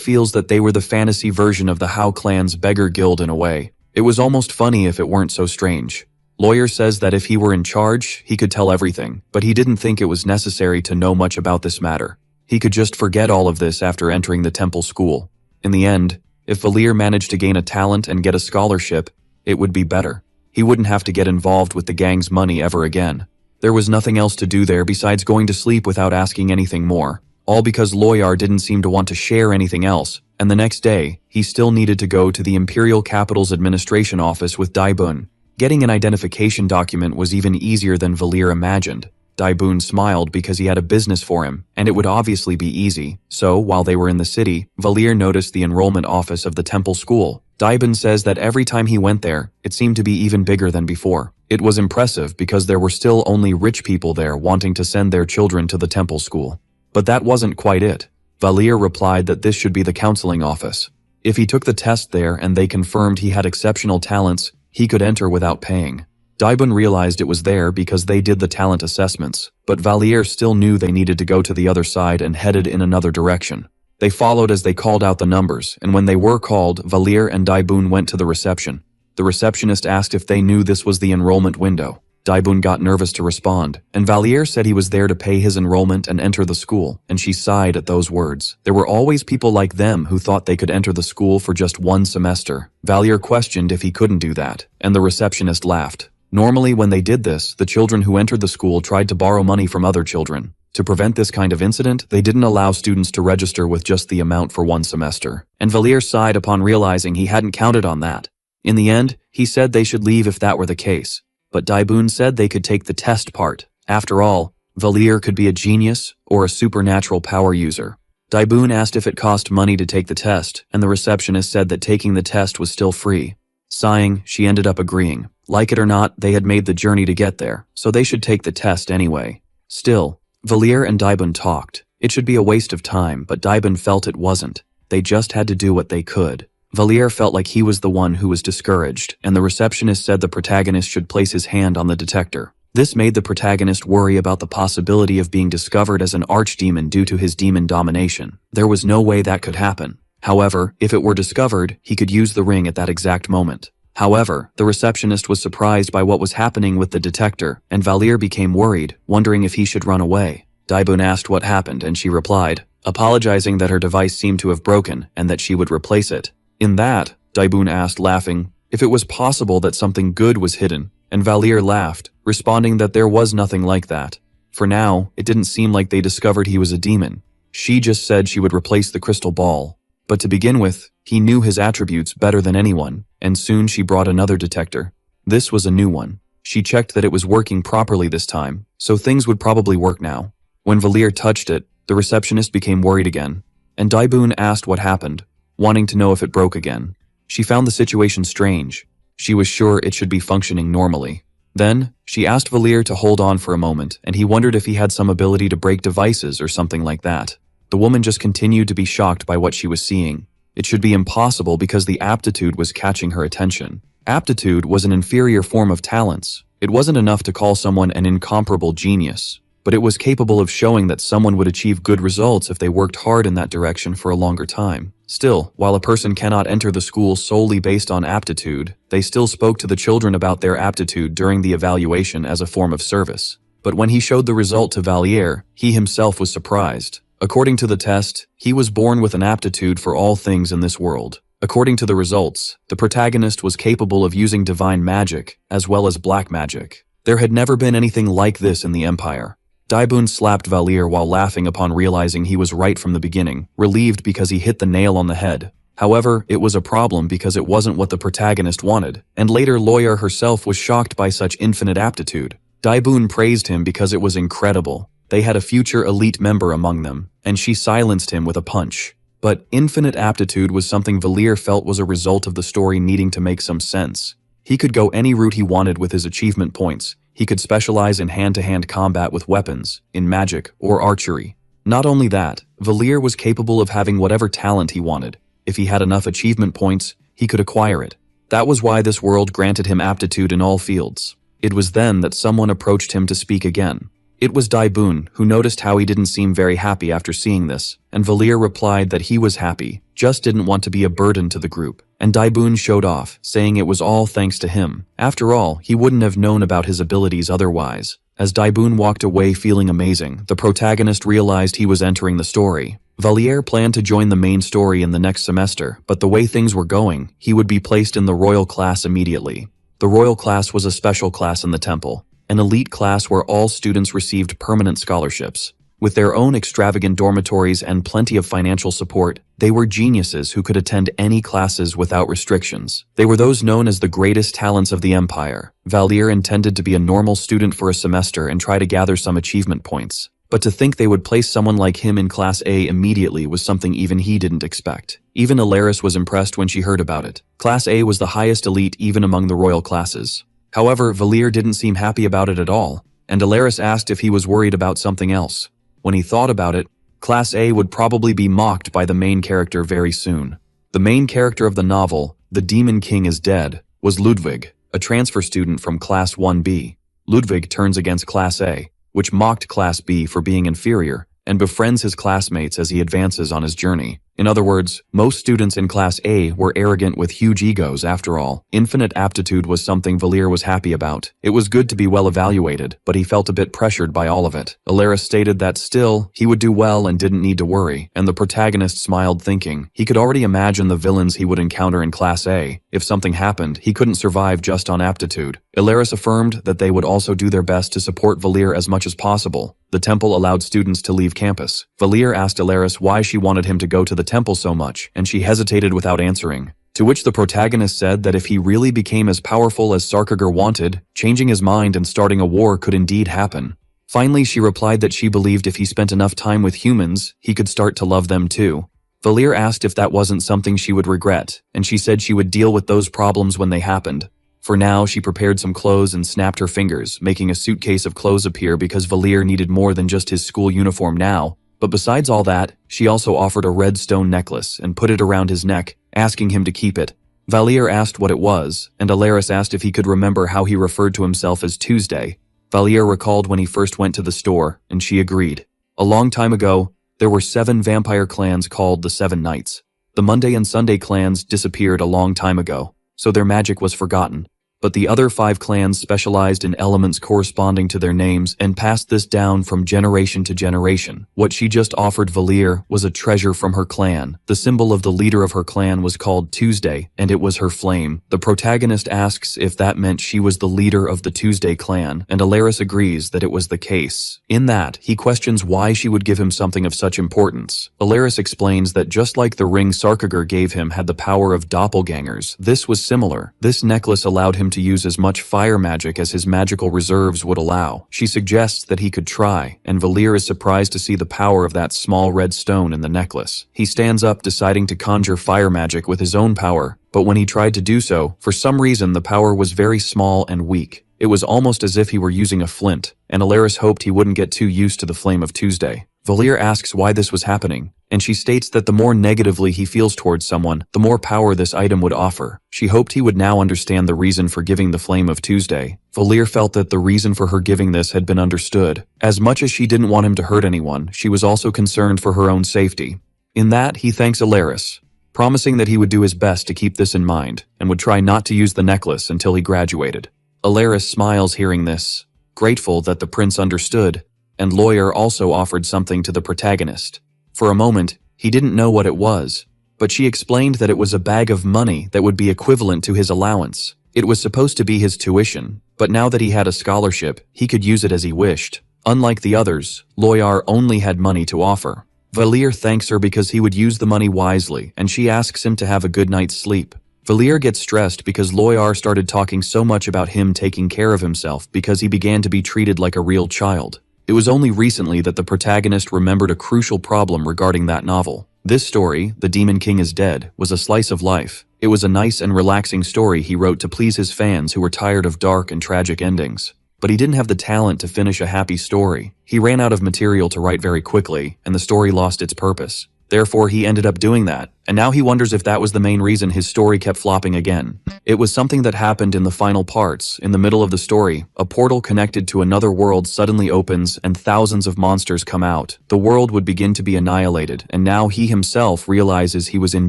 feels that they were the fantasy version of the Hao clan's beggar guild in a way. It was almost funny if it weren't so strange. Loyar says that if he were in charge, he could tell everything, but he didn't think it was necessary to know much about this matter. He could just forget all of this after entering the temple school. In the end, if Valier managed to gain a talent and get a scholarship, it would be better. He wouldn't have to get involved with the gang's money ever again. There was nothing else to do there besides going to sleep without asking anything more, all because Loyar didn't seem to want to share anything else, and the next day, he still needed to go to the Imperial Capital's administration office with Daibun. Getting an identification document was even easier than Valier imagined. Daibun smiled because he had a business for him, and it would obviously be easy. So, while they were in the city, Valier noticed the enrollment office of the temple school. Daibun says that every time he went there, it seemed to be even bigger than before. It was impressive because there were still only rich people there wanting to send their children to the temple school. But that wasn't quite it. Valier replied that this should be the counseling office. If he took the test there and they confirmed he had exceptional talents, he could enter without paying. Daibun realized it was there because they did the talent assessments, but Valier still knew they needed to go to the other side and headed in another direction. They followed as they called out the numbers, and when they were called, Valier and Daibun went to the reception. The receptionist asked if they knew this was the enrollment window. Daibun got nervous to respond, and Valier said he was there to pay his enrollment and enter the school, and she sighed at those words. There were always people like them who thought they could enter the school for just one semester. Valier questioned if he couldn't do that, and the receptionist laughed. Normally when they did this, the children who entered the school tried to borrow money from other children. To prevent this kind of incident, they didn't allow students to register with just the amount for one semester, and Valier sighed upon realizing he hadn't counted on that. In the end, he said they should leave if that were the case, but Daibun said they could take the test part. After all, Valier could be a genius or a supernatural power user. Daibun asked if it cost money to take the test, and the receptionist said that taking the test was still free. Sighing, she ended up agreeing. Like it or not, they had made the journey to get there, so they should take the test anyway. Still, Valier and Daibun talked. It should be a waste of time, but Daibun felt it wasn't. They just had to do what they could. Valier felt like he was the one who was discouraged, and the receptionist said the protagonist should place his hand on the detector. This made the protagonist worry about the possibility of being discovered as an archdemon due to his demon domination. There was no way that could happen. However, if it were discovered, he could use the ring at that exact moment. However, the receptionist was surprised by what was happening with the detector, and Valier became worried, wondering if he should run away. Daibun asked what happened, and she replied, apologizing that her device seemed to have broken and that she would replace it. In that, Daibun asked, laughing, if it was possible that something good was hidden, and Valier laughed, responding that there was nothing like that. For now, it didn't seem like they discovered he was a demon. She just said she would replace the crystal ball. But to begin with, he knew his attributes better than anyone, and soon she brought another detector. This was a new one. She checked that it was working properly this time, so things would probably work now. When Valier touched it, the receptionist became worried again, and Daibun asked what happened, wanting to know if it broke again. She found the situation strange. She was sure it should be functioning normally. Then, she asked Valier to hold on for a moment, and he wondered if he had some ability to break devices or something like that. The woman just continued to be shocked by what she was seeing. It should be impossible because the aptitude was catching her attention. Aptitude was an inferior form of talents. It wasn't enough to call someone an incomparable genius, but it was capable of showing that someone would achieve good results if they worked hard in that direction for a longer time. Still, while a person cannot enter the school solely based on aptitude, they still spoke to the children about their aptitude during the evaluation as a form of service. But when he showed the result to Valier, he himself was surprised. According to the test, he was born with an aptitude for all things in this world. According to the results, the protagonist was capable of using divine magic, as well as black magic. There had never been anything like this in the Empire. Daibun slapped Valier while laughing upon realizing he was right from the beginning, relieved because he hit the nail on the head. However, it was a problem because it wasn't what the protagonist wanted, and later Lawyer herself was shocked by such infinite aptitude. Daibun praised him because it was incredible. They had a future elite member among them, and she silenced him with a punch. But infinite aptitude was something Valier felt was a result of the story needing to make some sense. He could go any route he wanted with his achievement points. He could specialize in hand-to-hand combat with weapons, in magic, or archery. Not only that, Valier was capable of having whatever talent he wanted. If he had enough achievement points, he could acquire it. That was why this world granted him aptitude in all fields. It was then that someone approached him to speak again. It was Daibun, who noticed how he didn't seem very happy after seeing this, and Valier replied that he was happy, just didn't want to be a burden to the group. And Daibun showed off, saying it was all thanks to him. After all, he wouldn't have known about his abilities otherwise. As Daibun walked away feeling amazing, the protagonist realized he was entering the story. Valier planned to join the main story in the next semester, but the way things were going, he would be placed in the royal class immediately. The royal class was a special class in the temple, an elite class where all students received permanent scholarships. With their own extravagant dormitories and plenty of financial support, they were geniuses who could attend any classes without restrictions. They were those known as the greatest talents of the empire. Valier intended to be a normal student for a semester and try to gather some achievement points. But to think they would place someone like him in Class A immediately was something even he didn't expect. Even Alaris was impressed when she heard about it. Class A was the highest elite even among the royal classes. However, Valier didn't seem happy about it at all, and Alaris asked if he was worried about something else. When he thought about it, Class A would probably be mocked by the main character very soon. The main character of the novel, The Demon King is Dead, was Ludwig, a transfer student from Class 1B. Ludwig turns against Class A, which mocked Class B for being inferior, and befriends his classmates as he advances on his journey. In other words, most students in Class A were arrogant with huge egos after all. Infinite aptitude was something Valier was happy about. It was good to be well evaluated, but he felt a bit pressured by all of it. Alaris stated that still, he would do well and didn't need to worry, and the protagonist smiled thinking he could already imagine the villains he would encounter in Class A. If something happened, he couldn't survive just on aptitude. Alaris affirmed that they would also do their best to support Valier as much as possible. The temple allowed students to leave campus. Valier asked Alaris why she wanted him to go to the temple so much, and she hesitated without answering. To which the protagonist said that if he really became as powerful as Sarkagir wanted, changing his mind and starting a war could indeed happen. Finally, she replied that she believed if he spent enough time with humans, he could start to love them too. Valier asked if that wasn't something she would regret, and she said she would deal with those problems when they happened. For now, she prepared some clothes and snapped her fingers, making a suitcase of clothes appear because Valier needed more than just his school uniform now. But besides all that, she also offered a red stone necklace and put it around his neck, asking him to keep it. Valier asked what it was, and Alaris asked if he could remember how he referred to himself as Tuesday. Valier recalled when he first went to the store, and she agreed. A long time ago, there were 7 vampire clans called the Seven Knights. The Monday and Sunday clans disappeared a long time ago, so their magic was forgotten. But the other 5 clans specialized in elements corresponding to their names and passed this down from generation to generation. What she just offered Valier was a treasure from her clan. The symbol of the leader of her clan was called Tuesday, and it was her flame. The protagonist asks if that meant she was the leader of the Tuesday clan, and Alaris agrees that it was the case. In that, he questions why she would give him something of such importance. Alaris explains that just like the ring Sarkager gave him had the power of doppelgangers, this was similar. This necklace allowed him to use as much fire magic as his magical reserves would allow. She suggests that he could try, and Valier is surprised to see the power of that small red stone in the necklace. He stands up, deciding to conjure fire magic with his own power, but when he tried to do so, for some reason the power was very small and weak. It was almost as if he were using a flint, and Alaris hoped he wouldn't get too used to the flame of Tuesday. Valier asks why this was happening, and she states that the more negatively he feels towards someone, the more power this item would offer. She hoped he would now understand the reason for giving the Flame of Tuesday. Valier felt that the reason for her giving this had been understood. As much as she didn't want him to hurt anyone, she was also concerned for her own safety. In that, he thanks Alaris, promising that he would do his best to keep this in mind, and would try not to use the necklace until he graduated. Alaris smiles hearing this, grateful that the prince understood, and Lawyer also offered something to the protagonist. For a moment, he didn't know what it was, but she explained that it was a bag of money that would be equivalent to his allowance. It was supposed to be his tuition, but now that he had a scholarship, he could use it as he wished. Unlike the others, Lawyer only had money to offer. Valier thanks her because he would use the money wisely, and she asks him to have a good night's sleep. Valier gets stressed because Lawyer started talking so much about him taking care of himself because he began to be treated like a real child. It was only recently that the protagonist remembered a crucial problem regarding that novel. This story, The Demon King is Dead, was a slice of life. It was a nice and relaxing story he wrote to please his fans who were tired of dark and tragic endings. But he didn't have the talent to finish a happy story. He ran out of material to write very quickly, and the story lost its purpose. Therefore, he ended up doing that, and now he wonders if that was the main reason his story kept flopping again. It was something that happened in the final parts. In the middle of the story, a portal connected to another world suddenly opens and thousands of monsters come out. The world would begin to be annihilated, and now he himself realizes he was in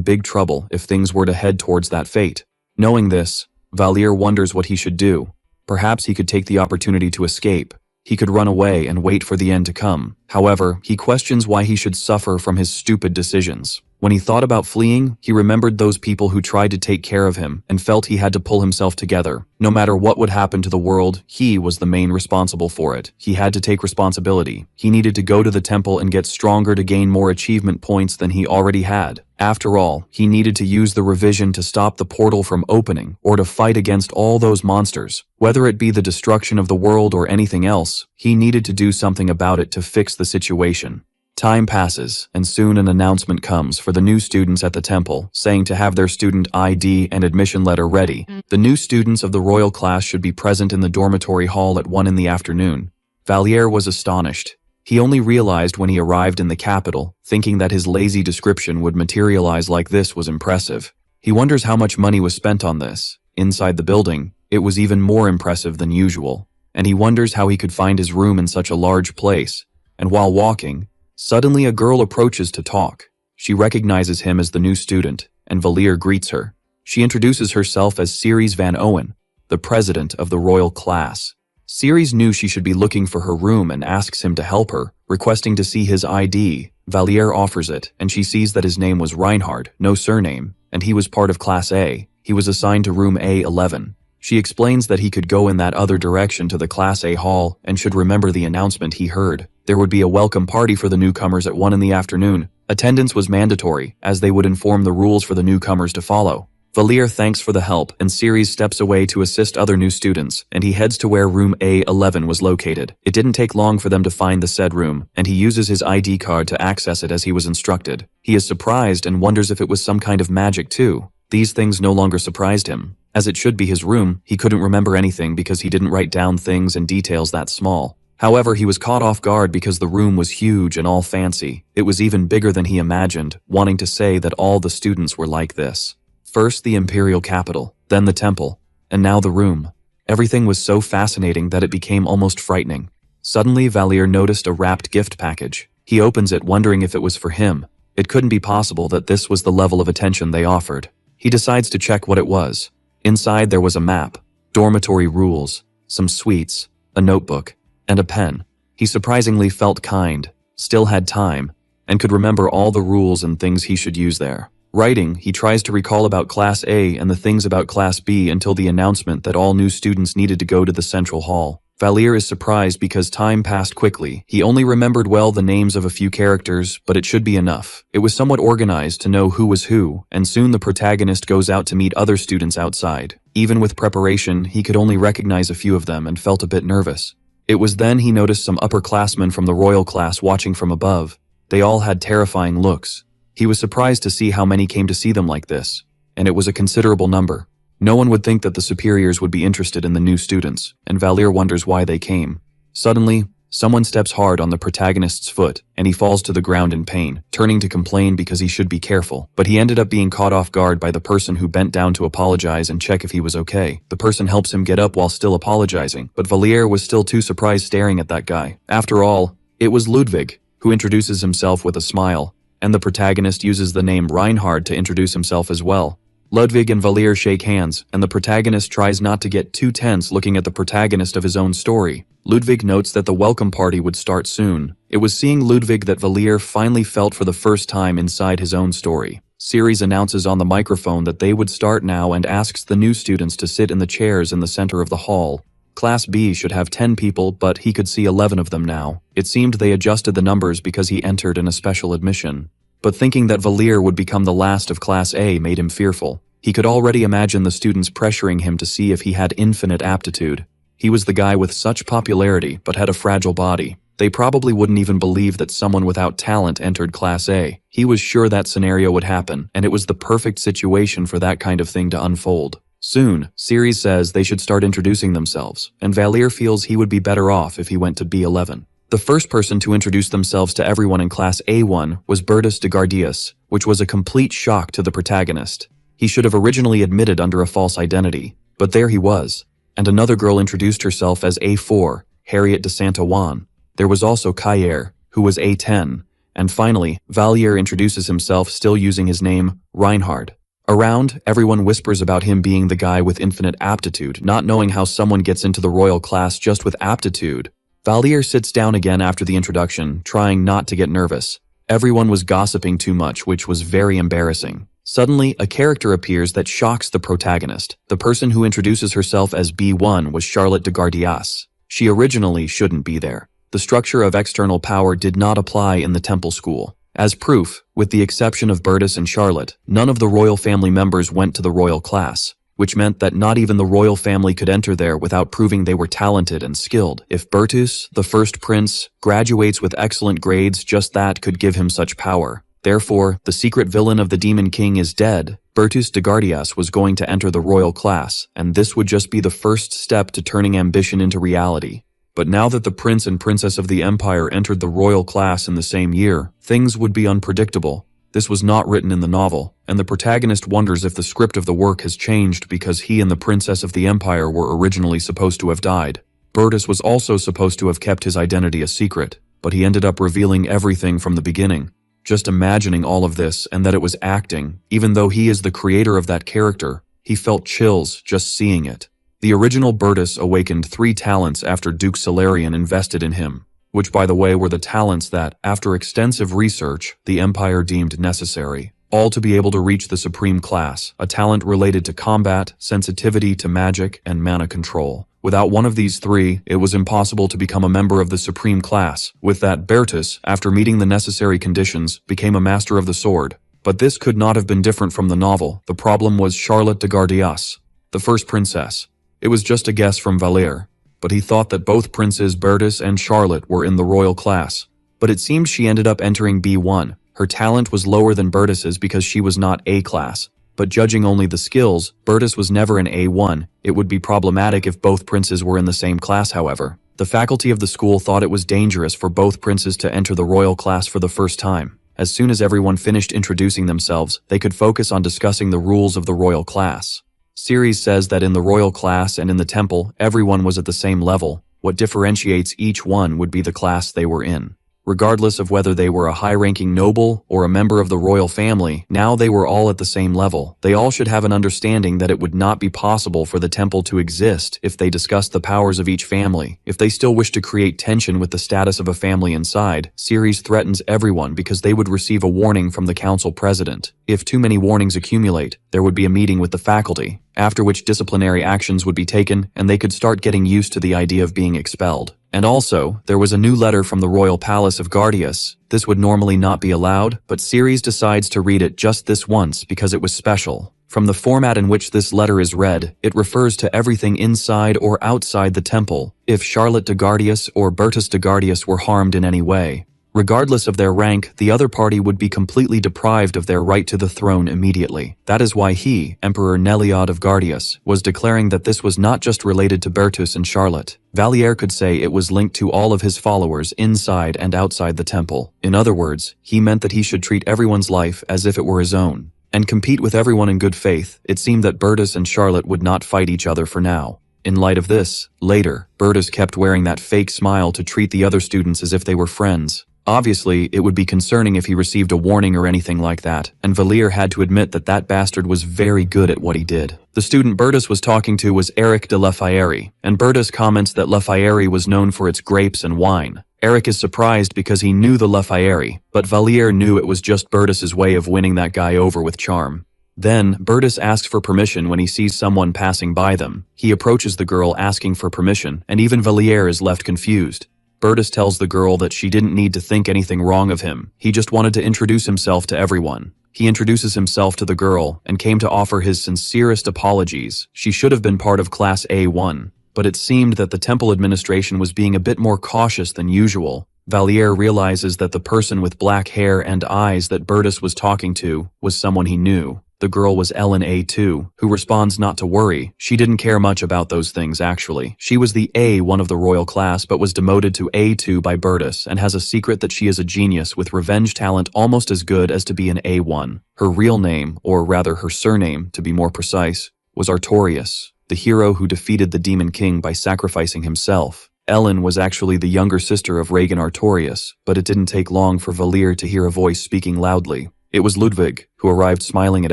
big trouble if things were to head towards that fate. Knowing this, Valier wonders what he should do. Perhaps he could take the opportunity to escape. He could run away and wait for the end to come. However, he questions why he should suffer from his stupid decisions. When he thought about fleeing, he remembered those people who tried to take care of him and felt he had to pull himself together. No matter what would happen to the world, he was the main responsible for it. He had to take responsibility. He needed to go to the temple and get stronger to gain more achievement points than he already had. After all, he needed to use the revision to stop the portal from opening or to fight against all those monsters. Whether it be the destruction of the world or anything else, he needed to do something about it to fix the situation. Time passes, and soon an announcement comes for the new students at the temple, saying to have their student ID and admission letter ready. The new students of the royal class should be present in the dormitory hall at 1 in the afternoon. Valier was astonished. He only realized when he arrived in the capital, thinking that his lazy description would materialize like this was impressive. He wonders how much money was spent on this. Inside the building, it was even more impressive than usual, and he wonders how he could find his room in such a large place. And while walking, suddenly a girl approaches to talk. She recognizes him as the new student, and Valier greets her. She introduces herself as Ceres Van Owen, the president of the royal class. Ceres knew she should be looking for her room and asks him to help her, requesting to see his ID. Valier offers it, and she sees that his name was Reinhard, no surname, and he was part of Class A. He was assigned to room A11. She explains that he could go in that other direction to the Class A hall and should remember the announcement he heard. There would be a welcome party for the newcomers at 1 in the afternoon. Attendance was mandatory, as they would inform the rules for the newcomers to follow. Valier thanks for the help, and Ceres steps away to assist other new students, and he heads to where room A11 was located. It didn't take long for them to find the said room, and he uses his ID card to access it as he was instructed. He is surprised and wonders if it was some kind of magic too. These things no longer surprised him. As it should be his room, he couldn't remember anything because he didn't write down things and details that small. However, he was caught off guard because the room was huge and all fancy. It was even bigger than he imagined, wanting to say that all the students were like this. First the imperial capital, then the temple, and now the room. Everything was so fascinating that it became almost frightening. Suddenly, Valier noticed a wrapped gift package. He opens it, wondering if it was for him. It couldn't be possible that this was the level of attention they offered. He decides to check what it was. Inside there was a map, dormitory rules, some sweets, a notebook, and a pen. He surprisingly felt kind, still had time, and could remember all the rules and things he should use there. Writing, he tries to recall about Class A and the things about Class B until the announcement that all new students needed to go to the central hall. Valier is surprised because time passed quickly. He only remembered well the names of a few characters, but it should be enough. It was somewhat organized to know who was who, and soon the protagonist goes out to meet other students outside. Even with preparation, he could only recognize a few of them and felt a bit nervous. It was then he noticed some upperclassmen from the royal class watching from above. They all had terrifying looks. He was surprised to see how many came to see them like this, and it was a considerable number. No one would think that the superiors would be interested in the new students, and Valier wonders why they came. Suddenly, someone steps hard on the protagonist's foot, and he falls to the ground in pain, turning to complain because he should be careful. But he ended up being caught off guard by the person who bent down to apologize and check if he was okay. The person helps him get up while still apologizing, but Valier was still too surprised staring at that guy. After all, it was Ludwig, who introduces himself with a smile, and the protagonist uses the name Reinhard to introduce himself as well. Ludwig and Valier shake hands, and the protagonist tries not to get too tense looking at the protagonist of his own story. Ludwig notes that the welcome party would start soon. It was seeing Ludwig that Valier finally felt for the first time inside his own story. Ceres announces on the microphone that they would start now and asks the new students to sit in the chairs in the center of the hall. Class B should have 10 people, but he could see 11 of them now. It seemed they adjusted the numbers because he entered in a special admission. But thinking that Valier would become the last of Class A made him fearful. He could already imagine the students pressuring him to see if he had infinite aptitude. He was the guy with such popularity, but had a fragile body. They probably wouldn't even believe that someone without talent entered Class A. He was sure that scenario would happen, and it was the perfect situation for that kind of thing to unfold. Soon, Ceres says they should start introducing themselves, and Valier feels he would be better off if he went to B11. The first person to introduce themselves to everyone in Class A1 was Bertus de Gardius, which was a complete shock to the protagonist. He should have originally admitted under a false identity, but there he was. And another girl introduced herself as A4, Harriet de Santa Juan. There was also Kayer, who was A10, and finally, Valier introduces himself still using his name, Reinhard. Around, everyone whispers about him being the guy with infinite aptitude, not knowing how someone gets into the royal class just with aptitude. Valier sits down again after the introduction, trying not to get nervous. Everyone was gossiping too much, which was very embarrassing. Suddenly, a character appears that shocks the protagonist. The person who introduces herself as B1 was Charlotte de Gardias. She originally shouldn't be there. The structure of external power did not apply in the temple school. As proof, with the exception of Bertus and Charlotte, none of the royal family members went to the royal class, which meant that not even the royal family could enter there without proving they were talented and skilled. If Bertus, the first prince, graduates with excellent grades, just that could give him such power. Therefore, the secret villain of the Demon King is dead. Bertus de Gardias was going to enter the royal class, and this would just be the first step to turning ambition into reality. But now that the prince and princess of the empire entered the royal class in the same year, things would be unpredictable. This was not written in the novel, and the protagonist wonders if the script of the work has changed because he and the princess of the empire were originally supposed to have died. Bertus was also supposed to have kept his identity a secret, but he ended up revealing everything from the beginning. Just imagining all of this and that it was acting, even though he is the creator of that character, he felt chills just seeing it. The original Bertus awakened 3 talents after Duke Solarian invested in him, which by the way were the talents that, after extensive research, the Empire deemed necessary, all to be able to reach the Supreme Class, a talent related to combat, sensitivity to magic, and mana control. Without one of these 3, it was impossible to become a member of the Supreme Class. With that, Bertus, after meeting the necessary conditions, became a master of the sword. But this could not have been different from the novel. The problem was Charlotte de Gardias, the first princess. It was just a guess from Valère, but he thought that both princes Bertus and Charlotte were in the royal class. But it seemed she ended up entering B1. Her talent was lower than Bertus's because she was not A class. But judging only the skills, Bertus was never an A1. It would be problematic if both princes were in the same class, however. The faculty of the school thought it was dangerous for both princes to enter the royal class for the first time. As soon as everyone finished introducing themselves, they could focus on discussing the rules of the royal class. Series says that in the royal class and in the temple, everyone was at the same level. What differentiates each one would be the class they were in. Regardless of whether they were a high-ranking noble or a member of the royal family, now they were all at the same level. They all should have an understanding that it would not be possible for the temple to exist if they discussed the powers of each family. If they still wish to create tension with the status of a family inside, Series threatens everyone because they would receive a warning from the council president. If too many warnings accumulate, there would be a meeting with the faculty, after which disciplinary actions would be taken and they could start getting used to the idea of being expelled. And also, there was a new letter from the royal palace of Gardias. This would normally not be allowed, but Series decides to read it just this once because it was special. From the format in which this letter is read, it refers to everything inside or outside the temple, if Charlotte de Gardias or Bertus de Gardias were harmed in any way. Regardless of their rank, the other party would be completely deprived of their right to the throne immediately. That is why he, Emperor Neliad of Gardias, was declaring that this was not just related to Bertus and Charlotte. Valère could say it was linked to all of his followers inside and outside the temple. In other words, he meant that he should treat everyone's life as if it were his own, and compete with everyone in good faith. It seemed that Bertus and Charlotte would not fight each other for now. In light of this, later, Bertus kept wearing that fake smile to treat the other students as if they were friends. Obviously, it would be concerning if he received a warning or anything like that, and Valère had to admit that that bastard was very good at what he did. The student Bertus was talking to was Eric de Lafayette, and Bertus comments that Lafayette was known for its grapes and wine. Eric is surprised because he knew the Lafayette, but Valère knew it was just Bertus's way of winning that guy over with charm. Then, Bertus asks for permission when he sees someone passing by them. He approaches the girl asking for permission, and even Valère is left confused. Bertus tells the girl that she didn't need to think anything wrong of him. He just wanted to introduce himself to everyone. He introduces himself to the girl and came to offer his sincerest apologies. She should have been part of Class A1, but it seemed that the temple administration was being a bit more cautious than usual. Valère realizes that the person with black hair and eyes that Bertus was talking to was someone he knew. The girl was Ellen A2, who responds not to worry. She didn't care much about those things actually. She was the A1 of the royal class but was demoted to A2 by Bertus and has a secret that she is a genius with revenge talent almost as good as to be an A1. Her real name, or rather her surname to be more precise, was Artorius, the hero who defeated the Demon King by sacrificing himself. Ellen was actually the younger sister of Regan Artorius, but it didn't take long for Valère to hear a voice speaking loudly. It was Ludwig, who arrived smiling at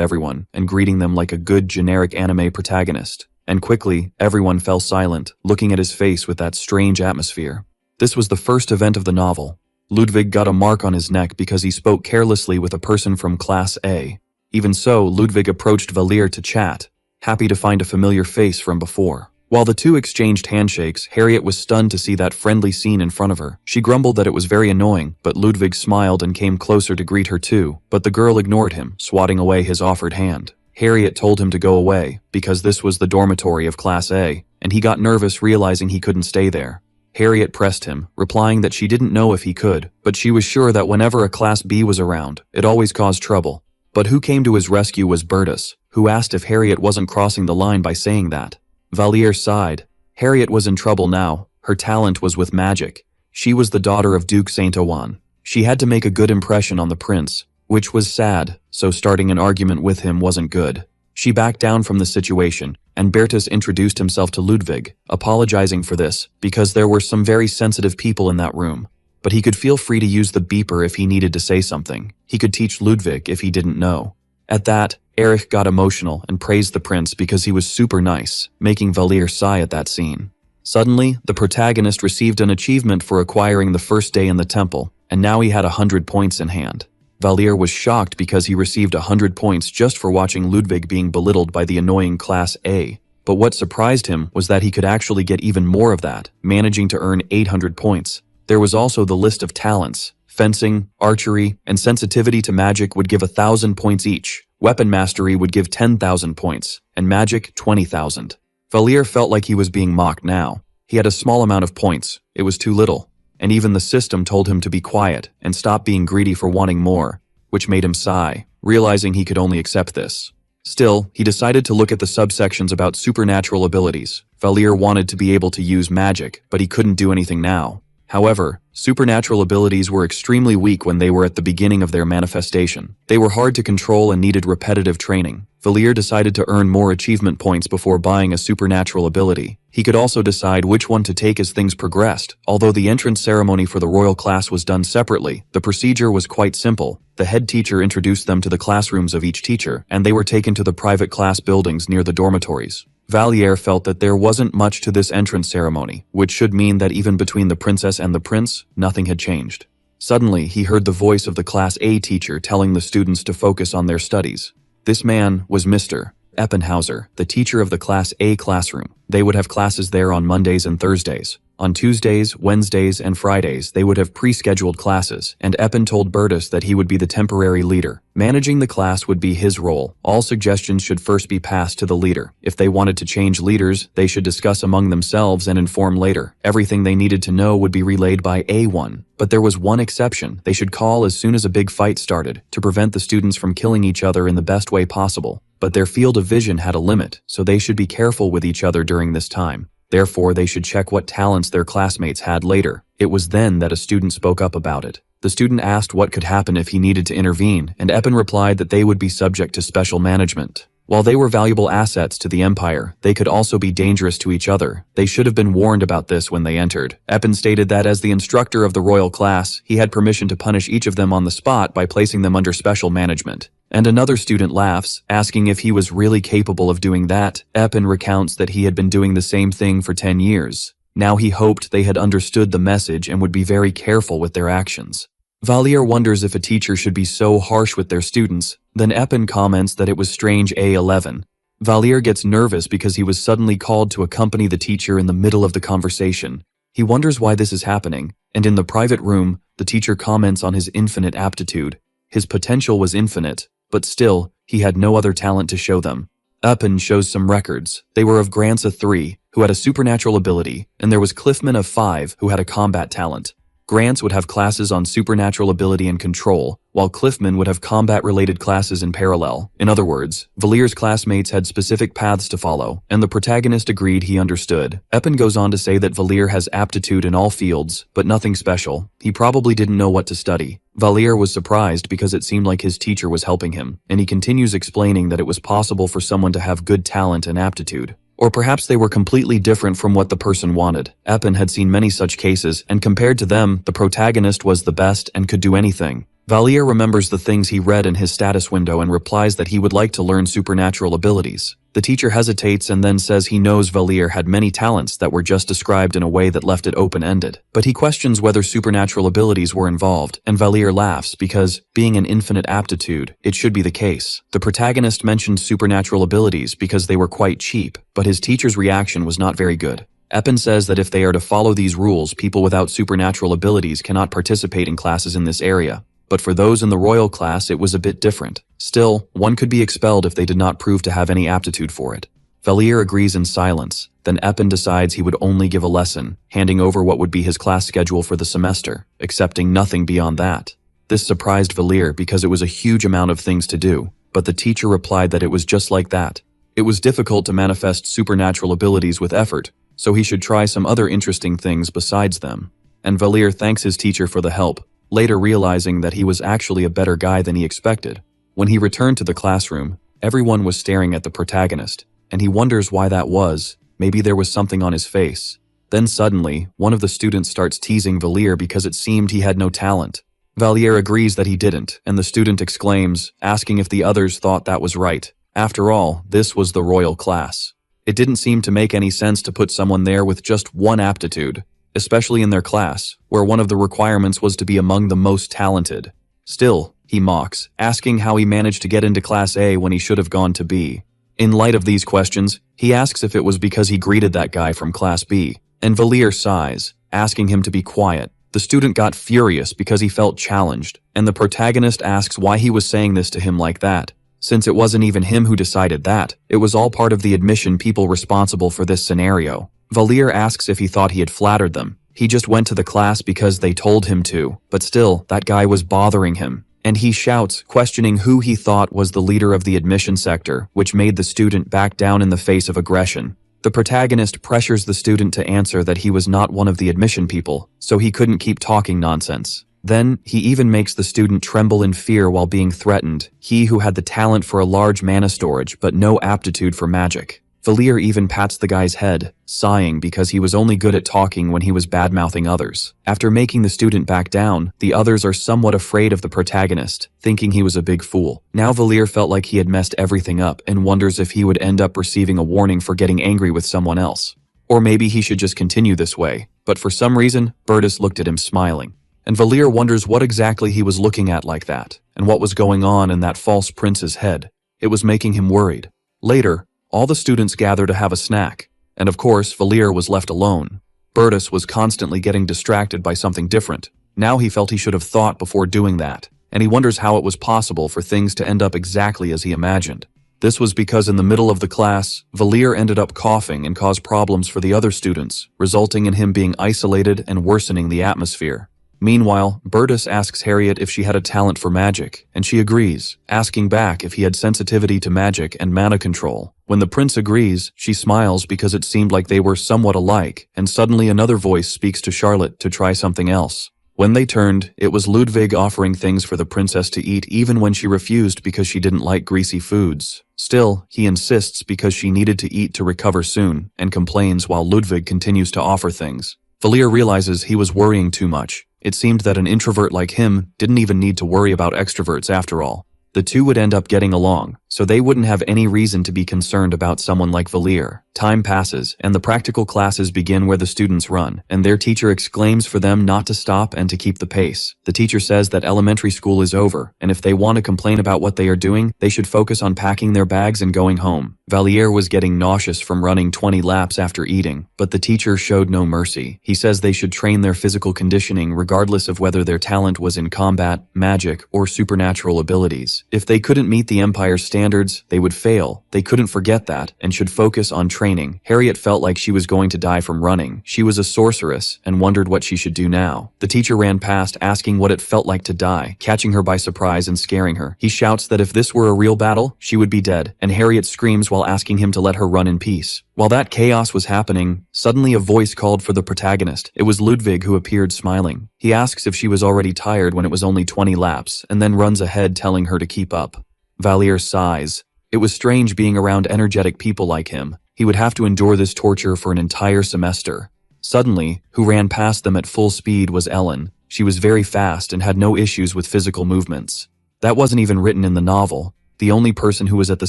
everyone and greeting them like a good generic anime protagonist. And quickly, everyone fell silent, looking at his face with that strange atmosphere. This was the first event of the novel. Ludwig got a mark on his neck because he spoke carelessly with a person from Class A. Even so, Ludwig approached Valère to chat, happy to find a familiar face from before. While the two exchanged handshakes, Harriet was stunned to see that friendly scene in front of her. She grumbled that it was very annoying, but Ludwig smiled and came closer to greet her too, but the girl ignored him, swatting away his offered hand. Harriet told him to go away, because this was the dormitory of Class A, and he got nervous realizing he couldn't stay there. Harriet pressed him, replying that she didn't know if he could, but she was sure that whenever a Class B was around, it always caused trouble. But who came to his rescue was Bertus, who asked if Harriet wasn't crossing the line by saying that. Valère sighed. Harriet was in trouble now. Her talent was with magic. She was the daughter of Duke Saint-Ouen. She had to make a good impression on the prince, which was sad, so starting an argument with him wasn't good. She backed down from the situation, and Bertus introduced himself to Ludwig, apologizing for this, because there were some very sensitive people in that room. But he could feel free to use the beeper if he needed to say something. He could teach Ludwig if he didn't know. At that, Erich got emotional and praised the prince because he was super nice, making Valère sigh at that scene. Suddenly, the protagonist received an achievement for acquiring the first day in the temple, and now he had 100 points in hand. Valère was shocked because he received 100 points just for watching Ludwig being belittled by the annoying Class A. But what surprised him was that he could actually get even more of that, managing to earn 800 points. There was also the list of talents. Fencing, archery, and sensitivity to magic would give 1,000 points each. Weapon mastery would give 10,000 points, and magic 20,000. Valier felt like he was being mocked now. He had a small amount of points. It was too little. And even the system told him to be quiet and stop being greedy for wanting more, which made him sigh, realizing he could only accept this. Still, he decided to look at the subsections about supernatural abilities. Valier wanted to be able to use magic, but he couldn't do anything now. However, supernatural abilities were extremely weak when they were at the beginning of their manifestation. They were hard to control and needed repetitive training. Valier decided to earn more achievement points before buying a supernatural ability. He could also decide which one to take as things progressed. Although the entrance ceremony for the royal class was done separately, the procedure was quite simple. The head teacher introduced them to the classrooms of each teacher, and they were taken to the private class buildings near the dormitories. Valier felt that there wasn't much to this entrance ceremony, which should mean that even between the princess and the prince, nothing had changed. Suddenly, he heard the voice of the Class A teacher telling the students to focus on their studies. This man was Mr. Eppenhauser, the teacher of the Class A classroom. They would have classes there on Mondays and Thursdays. On Tuesdays, Wednesdays, and Fridays, they would have pre-scheduled classes, and Eppen told Bertus that he would be the temporary leader. Managing the class would be his role. All suggestions should first be passed to the leader. If they wanted to change leaders, they should discuss among themselves and inform later. Everything they needed to know would be relayed by A1. But there was one exception. They should call as soon as a big fight started, to prevent the students from killing each other in the best way possible. But their field of vision had a limit, so they should be careful with each other during this time. Therefore, they should check what talents their classmates had later. It was then that a student spoke up about it. The student asked what could happen if he needed to intervene, and Eppen replied that they would be subject to special management. While they were valuable assets to the empire, they could also be dangerous to each other. They should have been warned about this when they entered. Eppen stated that as the instructor of the royal class, he had permission to punish each of them on the spot by placing them under special management. And another student laughs, asking if he was really capable of doing that. Eppen recounts that he had been doing the same thing for 10 years. Now he hoped they had understood the message and would be very careful with their actions. Valier wonders if a teacher should be so harsh with their students. Then Eppen comments that it was strange A11. Valier gets nervous because he was suddenly called to accompany the teacher in the middle of the conversation. He wonders why this is happening, and in the private room, the teacher comments on his infinite aptitude. His potential was infinite, but still, he had no other talent to show them. Eppen shows some records. They were of Grants of 3, who had a supernatural ability, and there was Cliffman of 5, who had a combat talent. Grants would have classes on supernatural ability and control, while Cliffman would have combat-related classes in parallel. In other words, Valier's classmates had specific paths to follow, and the protagonist agreed he understood. Eppen goes on to say that Valier has aptitude in all fields, but nothing special. He probably didn't know what to study. Valier was surprised because it seemed like his teacher was helping him, and he continues explaining that it was possible for someone to have good talent and aptitude. Or perhaps they were completely different from what the person wanted. Eppen had seen many such cases, and compared to them, the protagonist was the best and could do anything. Valier remembers the things he read in his status window and replies that he would like to learn supernatural abilities. The teacher hesitates and then says he knows Valier had many talents that were just described in a way that left it open-ended. But he questions whether supernatural abilities were involved, and Valier laughs because, being an infinite aptitude, it should be the case. The protagonist mentioned supernatural abilities because they were quite cheap, but his teacher's reaction was not very good. Eppen says that if they are to follow these rules, people without supernatural abilities cannot participate in classes in this area. But for those in the royal class, it was a bit different. Still, one could be expelled if they did not prove to have any aptitude for it. Valier agrees in silence. Then Eppen decides he would only give a lesson, handing over what would be his class schedule for the semester, accepting nothing beyond that. This surprised Valier because it was a huge amount of things to do, but the teacher replied that it was just like that. It was difficult to manifest supernatural abilities with effort, so he should try some other interesting things besides them. And Valier thanks his teacher for the help, later realizing that he was actually a better guy than he expected. When he returned to the classroom, everyone was staring at the protagonist, and he wonders why that was. Maybe there was something on his face. Then suddenly, one of the students starts teasing Valier because it seemed he had no talent. Valier agrees that he didn't, and the student exclaims, asking if the others thought that was right. After all, this was the royal class. It didn't seem to make any sense to put someone there with just one aptitude, especially in their class, where one of the requirements was to be among the most talented. Still, he mocks, asking how he managed to get into Class A when he should have gone to B. In light of these questions, he asks if it was because he greeted that guy from Class B, and Valier sighs, asking him to be quiet. The student got furious because he felt challenged, and the protagonist asks why he was saying this to him like that. Since it wasn't even him who decided that, it was all part of the admission people responsible for this scenario. Valir asks if he thought he had flattered them. He just went to the class because they told him to, but still, that guy was bothering him. And he shouts, questioning who he thought was the leader of the admission sector, which made the student back down in the face of aggression. The protagonist pressures the student to answer that he was not one of the admission people, so he couldn't keep talking nonsense. Then, he even makes the student tremble in fear while being threatened, he who had the talent for a large mana storage but no aptitude for magic. Valir even pats the guy's head, sighing because he was only good at talking when he was bad-mouthing others. After making the student back down, the others are somewhat afraid of the protagonist, thinking he was a big fool. Now Valir felt like he had messed everything up and wonders if he would end up receiving a warning for getting angry with someone else. Or maybe he should just continue this way, but for some reason, Bertus looked at him smiling. And Valir wonders what exactly he was looking at like that, and what was going on in that false prince's head. It was making him worried. Later, all the students gather to have a snack, and of course, Valir was left alone. Bertus was constantly getting distracted by something different. Now he felt he should have thought before doing that, and he wonders how it was possible for things to end up exactly as he imagined. This was because in the middle of the class, Valir ended up coughing and caused problems for the other students, resulting in him being isolated and worsening the atmosphere. Meanwhile, Bertus asks Harriet if she had a talent for magic, and she agrees, asking back if he had sensitivity to magic and mana control. When the prince agrees, she smiles because it seemed like they were somewhat alike, and suddenly another voice speaks to Charlotte to try something else. When they turned, it was Ludwig offering things for the princess to eat even when she refused because she didn't like greasy foods. Still, he insists because she needed to eat to recover soon, and complains while Ludwig continues to offer things. Valir realizes he was worrying too much. It seemed that an introvert like him didn't even need to worry about extroverts after all. The two would end up getting along, so they wouldn't have any reason to be concerned about someone like Valir. Time passes, and the practical classes begin where the students run, and their teacher exclaims for them not to stop and to keep the pace. The teacher says that elementary school is over, and if they want to complain about what they are doing, they should focus on packing their bags and going home. Valir was getting nauseous from running 20 laps after eating, but the teacher showed no mercy. He says they should train their physical conditioning regardless of whether their talent was in combat, magic, or supernatural abilities. If they couldn't meet the Empire's standards, they would fail. They couldn't forget that, and should focus on training. Harriet felt like she was going to die from running. She was a sorceress, and wondered what she should do now. The teacher ran past asking what it felt like to die, catching her by surprise and scaring her. He shouts that if this were a real battle, she would be dead, and Harriet screams while asking him to let her run in peace. While that chaos was happening, suddenly a voice called for the protagonist. It was Ludwig who appeared smiling. He asks if she was already tired when it was only 20 laps, and then runs ahead telling her to keep up. Valir sighs. It was strange being around energetic people like him. He would have to endure this torture for an entire semester. Suddenly, who ran past them at full speed was Ellen. She was very fast and had no issues with physical movements. That wasn't even written in the novel. The only person who was at the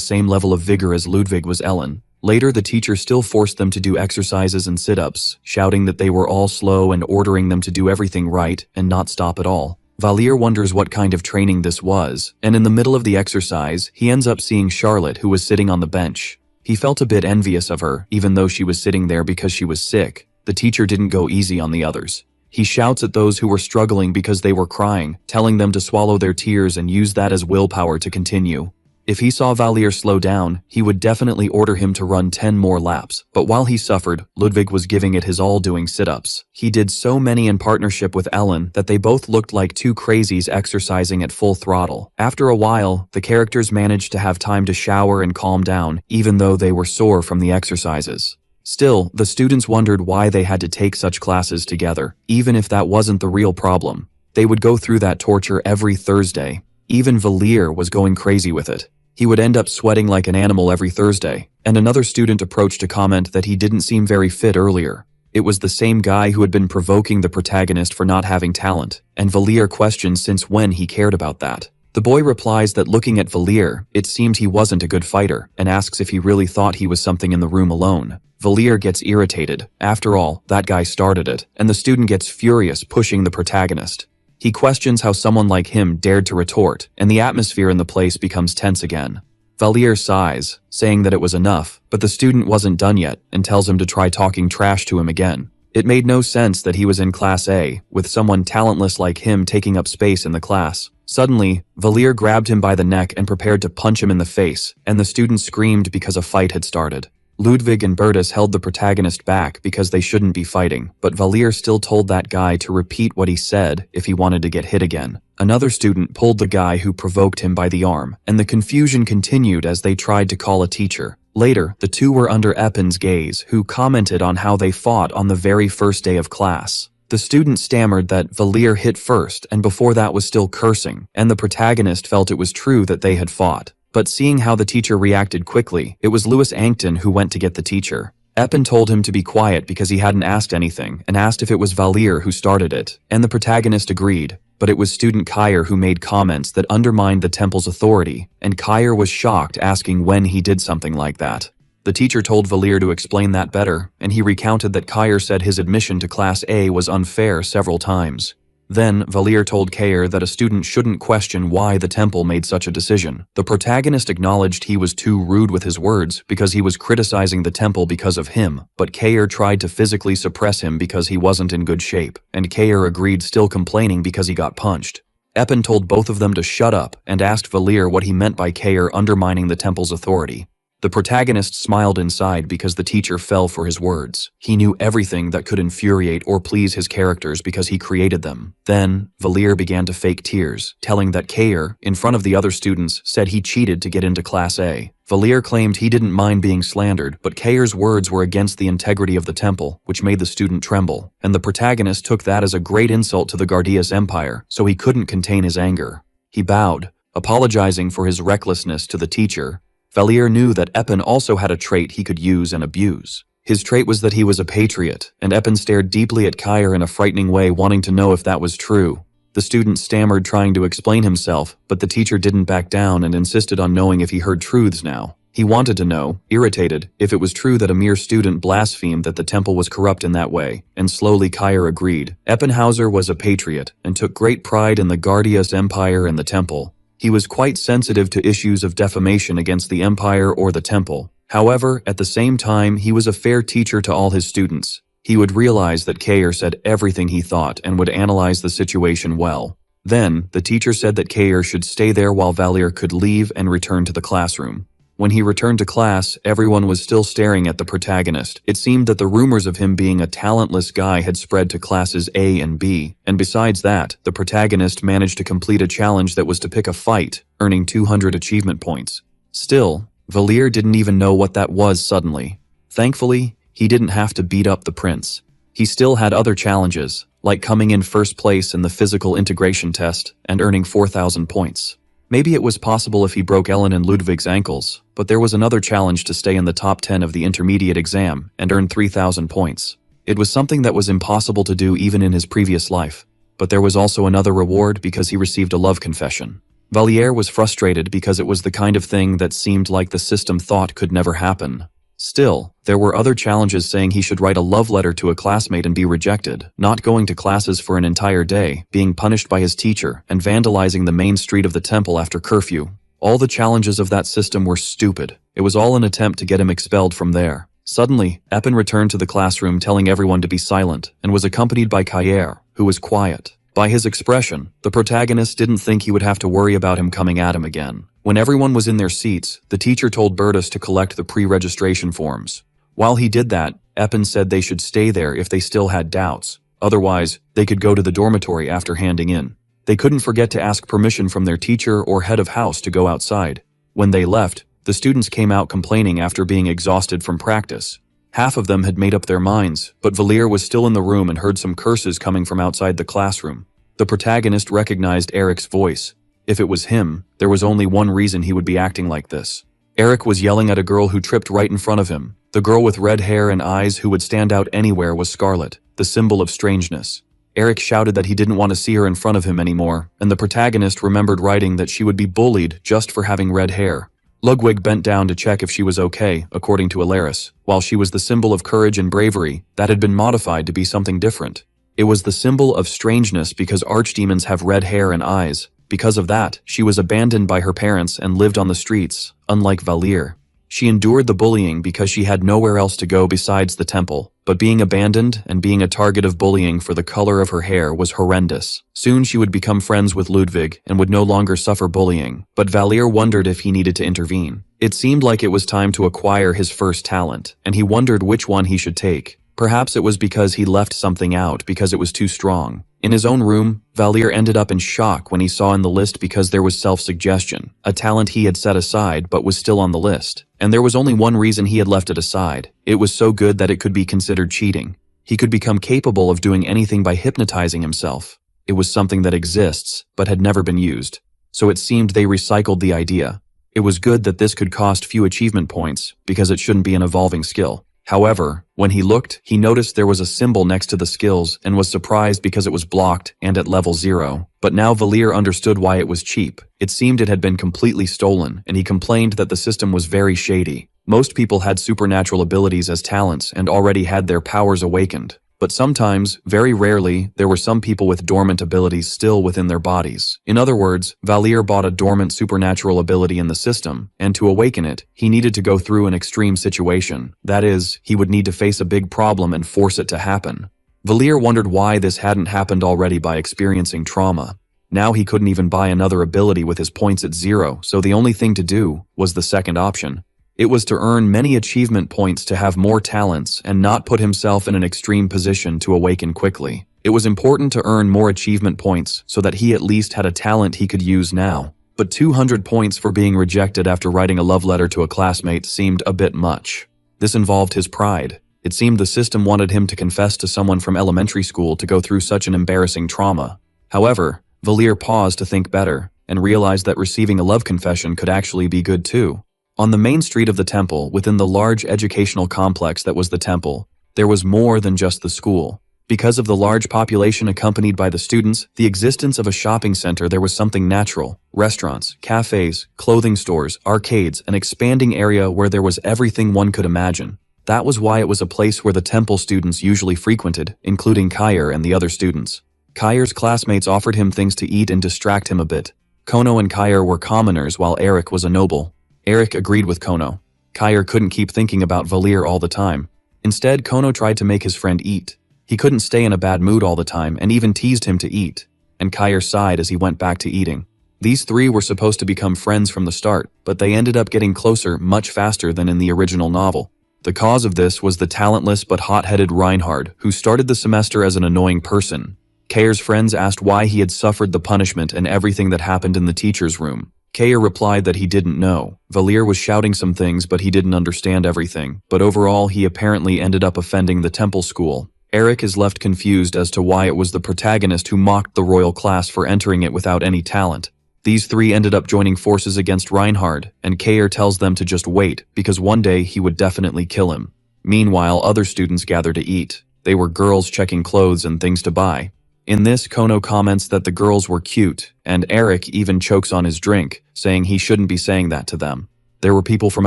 same level of vigor as Ludwig was Ellen. Later, the teacher still forced them to do exercises and sit-ups, shouting that they were all slow and ordering them to do everything right and not stop at all. Valir wonders what kind of training this was, and in the middle of the exercise, he ends up seeing Charlotte, who was sitting on the bench. He felt a bit envious of her, even though she was sitting there because she was sick. The teacher didn't go easy on the others. He shouts at those who were struggling because they were crying, telling them to swallow their tears and use that as willpower to continue. If he saw Valir slow down, he would definitely order him to run 10 more laps. But while he suffered, Ludwig was giving it his all doing sit-ups. He did so many in partnership with Ellen that they both looked like two crazies exercising at full throttle. After a while, the characters managed to have time to shower and calm down, even though they were sore from the exercises. Still, the students wondered why they had to take such classes together, even if that wasn't the real problem. They would go through that torture every Thursday. Even Valir was going crazy with it. He would end up sweating like an animal every Thursday, and another student approached to comment that he didn't seem very fit earlier. It was the same guy who had been provoking the protagonist for not having talent, and Valir questions since when he cared about that. The boy replies that looking at Valir, it seemed he wasn't a good fighter, and asks if he really thought he was something in the room alone. Valir gets irritated. After all, that guy started it, and the student gets furious, pushing the protagonist. He questions how someone like him dared to retort, and the atmosphere in the place becomes tense again. Valir sighs, saying that it was enough, but the student wasn't done yet and tells him to try talking trash to him again. It made no sense that he was in Class A, with someone talentless like him taking up space in the class. Suddenly, Valier grabbed him by the neck and prepared to punch him in the face, and the students screamed because a fight had started. Ludwig and Bertus held the protagonist back because they shouldn't be fighting, but Valier still told that guy to repeat what he said if he wanted to get hit again. Another student pulled the guy who provoked him by the arm, and the confusion continued as they tried to call a teacher. Later, the two were under Epin's gaze, who commented on how they fought on the very first day of class. The student stammered that Valier hit first, and before that was still cursing, and the protagonist felt it was true that they had fought. But seeing how the teacher reacted quickly, it was Louis Ankton who went to get the teacher. Epin told him to be quiet because he hadn't asked anything, and asked if it was Valier who started it, and the protagonist agreed. But it was student Kyer who made comments that undermined the temple's authority, and Kyer was shocked, asking when he did something like that. The teacher told Valier to explain that better, and he recounted that Kyer said his admission to Class A was unfair several times. Then, Valier told Kyer that a student shouldn't question why the temple made such a decision. The protagonist acknowledged he was too rude with his words because he was criticizing the temple because of him, but Kyer tried to physically suppress him because he wasn't in good shape, and Kyer agreed, still complaining because he got punched. Epin told both of them to shut up and asked Valier what he meant by Kyer undermining the temple's authority. The protagonist smiled inside because the teacher fell for his words. He knew everything that could infuriate or please his characters because he created them. Then, Valier began to fake tears, telling that Kyer, in front of the other students, said he cheated to get into Class A. Valier claimed he didn't mind being slandered, but Kyer's words were against the integrity of the temple, which made the student tremble, and the protagonist took that as a great insult to the Gardius Empire, so he couldn't contain his anger. He bowed, apologizing for his recklessness to the teacher. Valier knew that Epin also had a trait he could use and abuse. His trait was that he was a patriot, and Epin stared deeply at Kyer in a frightening way, wanting to know if that was true. The student stammered, trying to explain himself, but the teacher didn't back down and insisted on knowing if he heard truths now. He wanted to know, irritated, if it was true that a mere student blasphemed that the temple was corrupt in that way, and slowly Kyer agreed. Eppinhauser was a patriot, and took great pride in the Gardius Empire and the temple. He was quite sensitive to issues of defamation against the empire or the temple. However, at the same time, he was a fair teacher to all his students. He would realize that Kyer said everything he thought and would analyze the situation well. Then, the teacher said that Kyer should stay there while Valier could leave and return to the classroom. When he returned to class, everyone was still staring at the protagonist. It seemed that the rumors of him being a talentless guy had spread to classes A and B, and besides that, the protagonist managed to complete a challenge that was to pick a fight, earning 200 achievement points. Still, Valier didn't even know what that was suddenly. Thankfully, he didn't have to beat up the prince. He still had other challenges, like coming in first place in the physical integration test and earning 4,000 points. Maybe it was possible if he broke Ellen and Ludwig's ankles, but there was another challenge to stay in the top 10 of the intermediate exam and earn 3,000 points. It was something that was impossible to do even in his previous life, but there was also another reward because he received a love confession. Valier was frustrated because it was the kind of thing that seemed like the system thought could never happen. Still, there were other challenges saying he should write a love letter to a classmate and be rejected, not going to classes for an entire day, being punished by his teacher, and vandalizing the main street of the temple after curfew. All the challenges of that system were stupid. It was all an attempt to get him expelled from there. Suddenly, Epin returned to the classroom telling everyone to be silent, and was accompanied by Kyer, who was quiet. By his expression, the protagonist didn't think he would have to worry about him coming at him again. When everyone was in their seats, the teacher told Bertus to collect the pre-registration forms. While he did that, Epin said they should stay there if they still had doubts. Otherwise, they could go to the dormitory after handing in. They couldn't forget to ask permission from their teacher or head of house to go outside. When they left, the students came out complaining after being exhausted from practice. Half of them had made up their minds, but Valier was still in the room and heard some curses coming from outside the classroom. The protagonist recognized Eric's voice. If it was him, there was only one reason he would be acting like this. Eric was yelling at a girl who tripped right in front of him. The girl with red hair and eyes who would stand out anywhere was Scarlet, the symbol of strangeness. Eric shouted that he didn't want to see her in front of him anymore, and the protagonist remembered writing that she would be bullied just for having red hair. Ludwig bent down to check if she was okay, according to Alaris. While she was the symbol of courage and bravery, that had been modified to be something different. It was the symbol of strangeness because archdemons have red hair and eyes. Because of that, she was abandoned by her parents and lived on the streets, unlike Valier. She endured the bullying because she had nowhere else to go besides the temple, but being abandoned and being a target of bullying for the color of her hair was horrendous. Soon she would become friends with Ludwig and would no longer suffer bullying, but Valier wondered if he needed to intervene. It seemed like it was time to acquire his first talent, and he wondered which one he should take. Perhaps it was because he left something out because it was too strong. In his own room, Valier ended up in shock when he saw in the list because there was self-suggestion, a talent he had set aside but was still on the list. And there was only one reason he had left it aside. It was so good that it could be considered cheating. He could become capable of doing anything by hypnotizing himself. It was something that exists, but had never been used. So it seemed they recycled the idea. It was good that this could cost few achievement points, because it shouldn't be an evolving skill. However, when he looked, he noticed there was a symbol next to the skills and was surprised because it was blocked and at level 0. But now Valier understood why it was cheap. It seemed it had been completely stolen, and he complained that the system was very shady. Most people had supernatural abilities as talents and already had their powers awakened. But sometimes, very rarely, there were some people with dormant abilities still within their bodies. In other words, Valier bought a dormant supernatural ability in the system, and to awaken it, he needed to go through an extreme situation. That is, he would need to face a big problem and force it to happen. Valier wondered why this hadn't happened already by experiencing trauma. Now he couldn't even buy another ability with his points at 0, so the only thing to do was the second option. It was to earn many achievement points to have more talents and not put himself in an extreme position to awaken quickly. It was important to earn more achievement points so that he at least had a talent he could use now. But 200 points for being rejected after writing a love letter to a classmate seemed a bit much. This involved his pride. It seemed the system wanted him to confess to someone from elementary school to go through such an embarrassing trauma. However, Valier paused to think better and realized that receiving a love confession could actually be good too. On the main street of the temple, within the large educational complex that was the temple, there was more than just the school. Because of the large population accompanied by the students, the existence of a shopping center, there was something natural. Restaurants, cafes, clothing stores, arcades, an expanding area where there was everything one could imagine. That was why it was a place where the temple students usually frequented, including Kair and the other students. Kair's classmates offered him things to eat and distract him a bit. Kono and Kair were commoners while Eric was a noble. Eric agreed with Kono. Kair couldn't keep thinking about Valier all the time. Instead, Kono tried to make his friend eat. He couldn't stay in a bad mood all the time and even teased him to eat. And Kair sighed as he went back to eating. These three were supposed to become friends from the start, but they ended up getting closer much faster than in the original novel. The cause of this was the talentless but hot-headed Reinhard, who started the semester as an annoying person. Kair's friends asked why he had suffered the punishment and everything that happened in the teacher's room. Kair replied that he didn't know. Valier was shouting some things, but he didn't understand everything. But overall, he apparently ended up offending the temple school. Eric is left confused as to why it was the protagonist who mocked the royal class for entering it without any talent. These three ended up joining forces against Reinhard, and Kair tells them to just wait, because one day he would definitely kill him. Meanwhile, other students gather to eat. They were girls checking clothes and things to buy. In this, Kono comments that the girls were cute, and Eric even chokes on his drink, saying he shouldn't be saying that to them. There were people from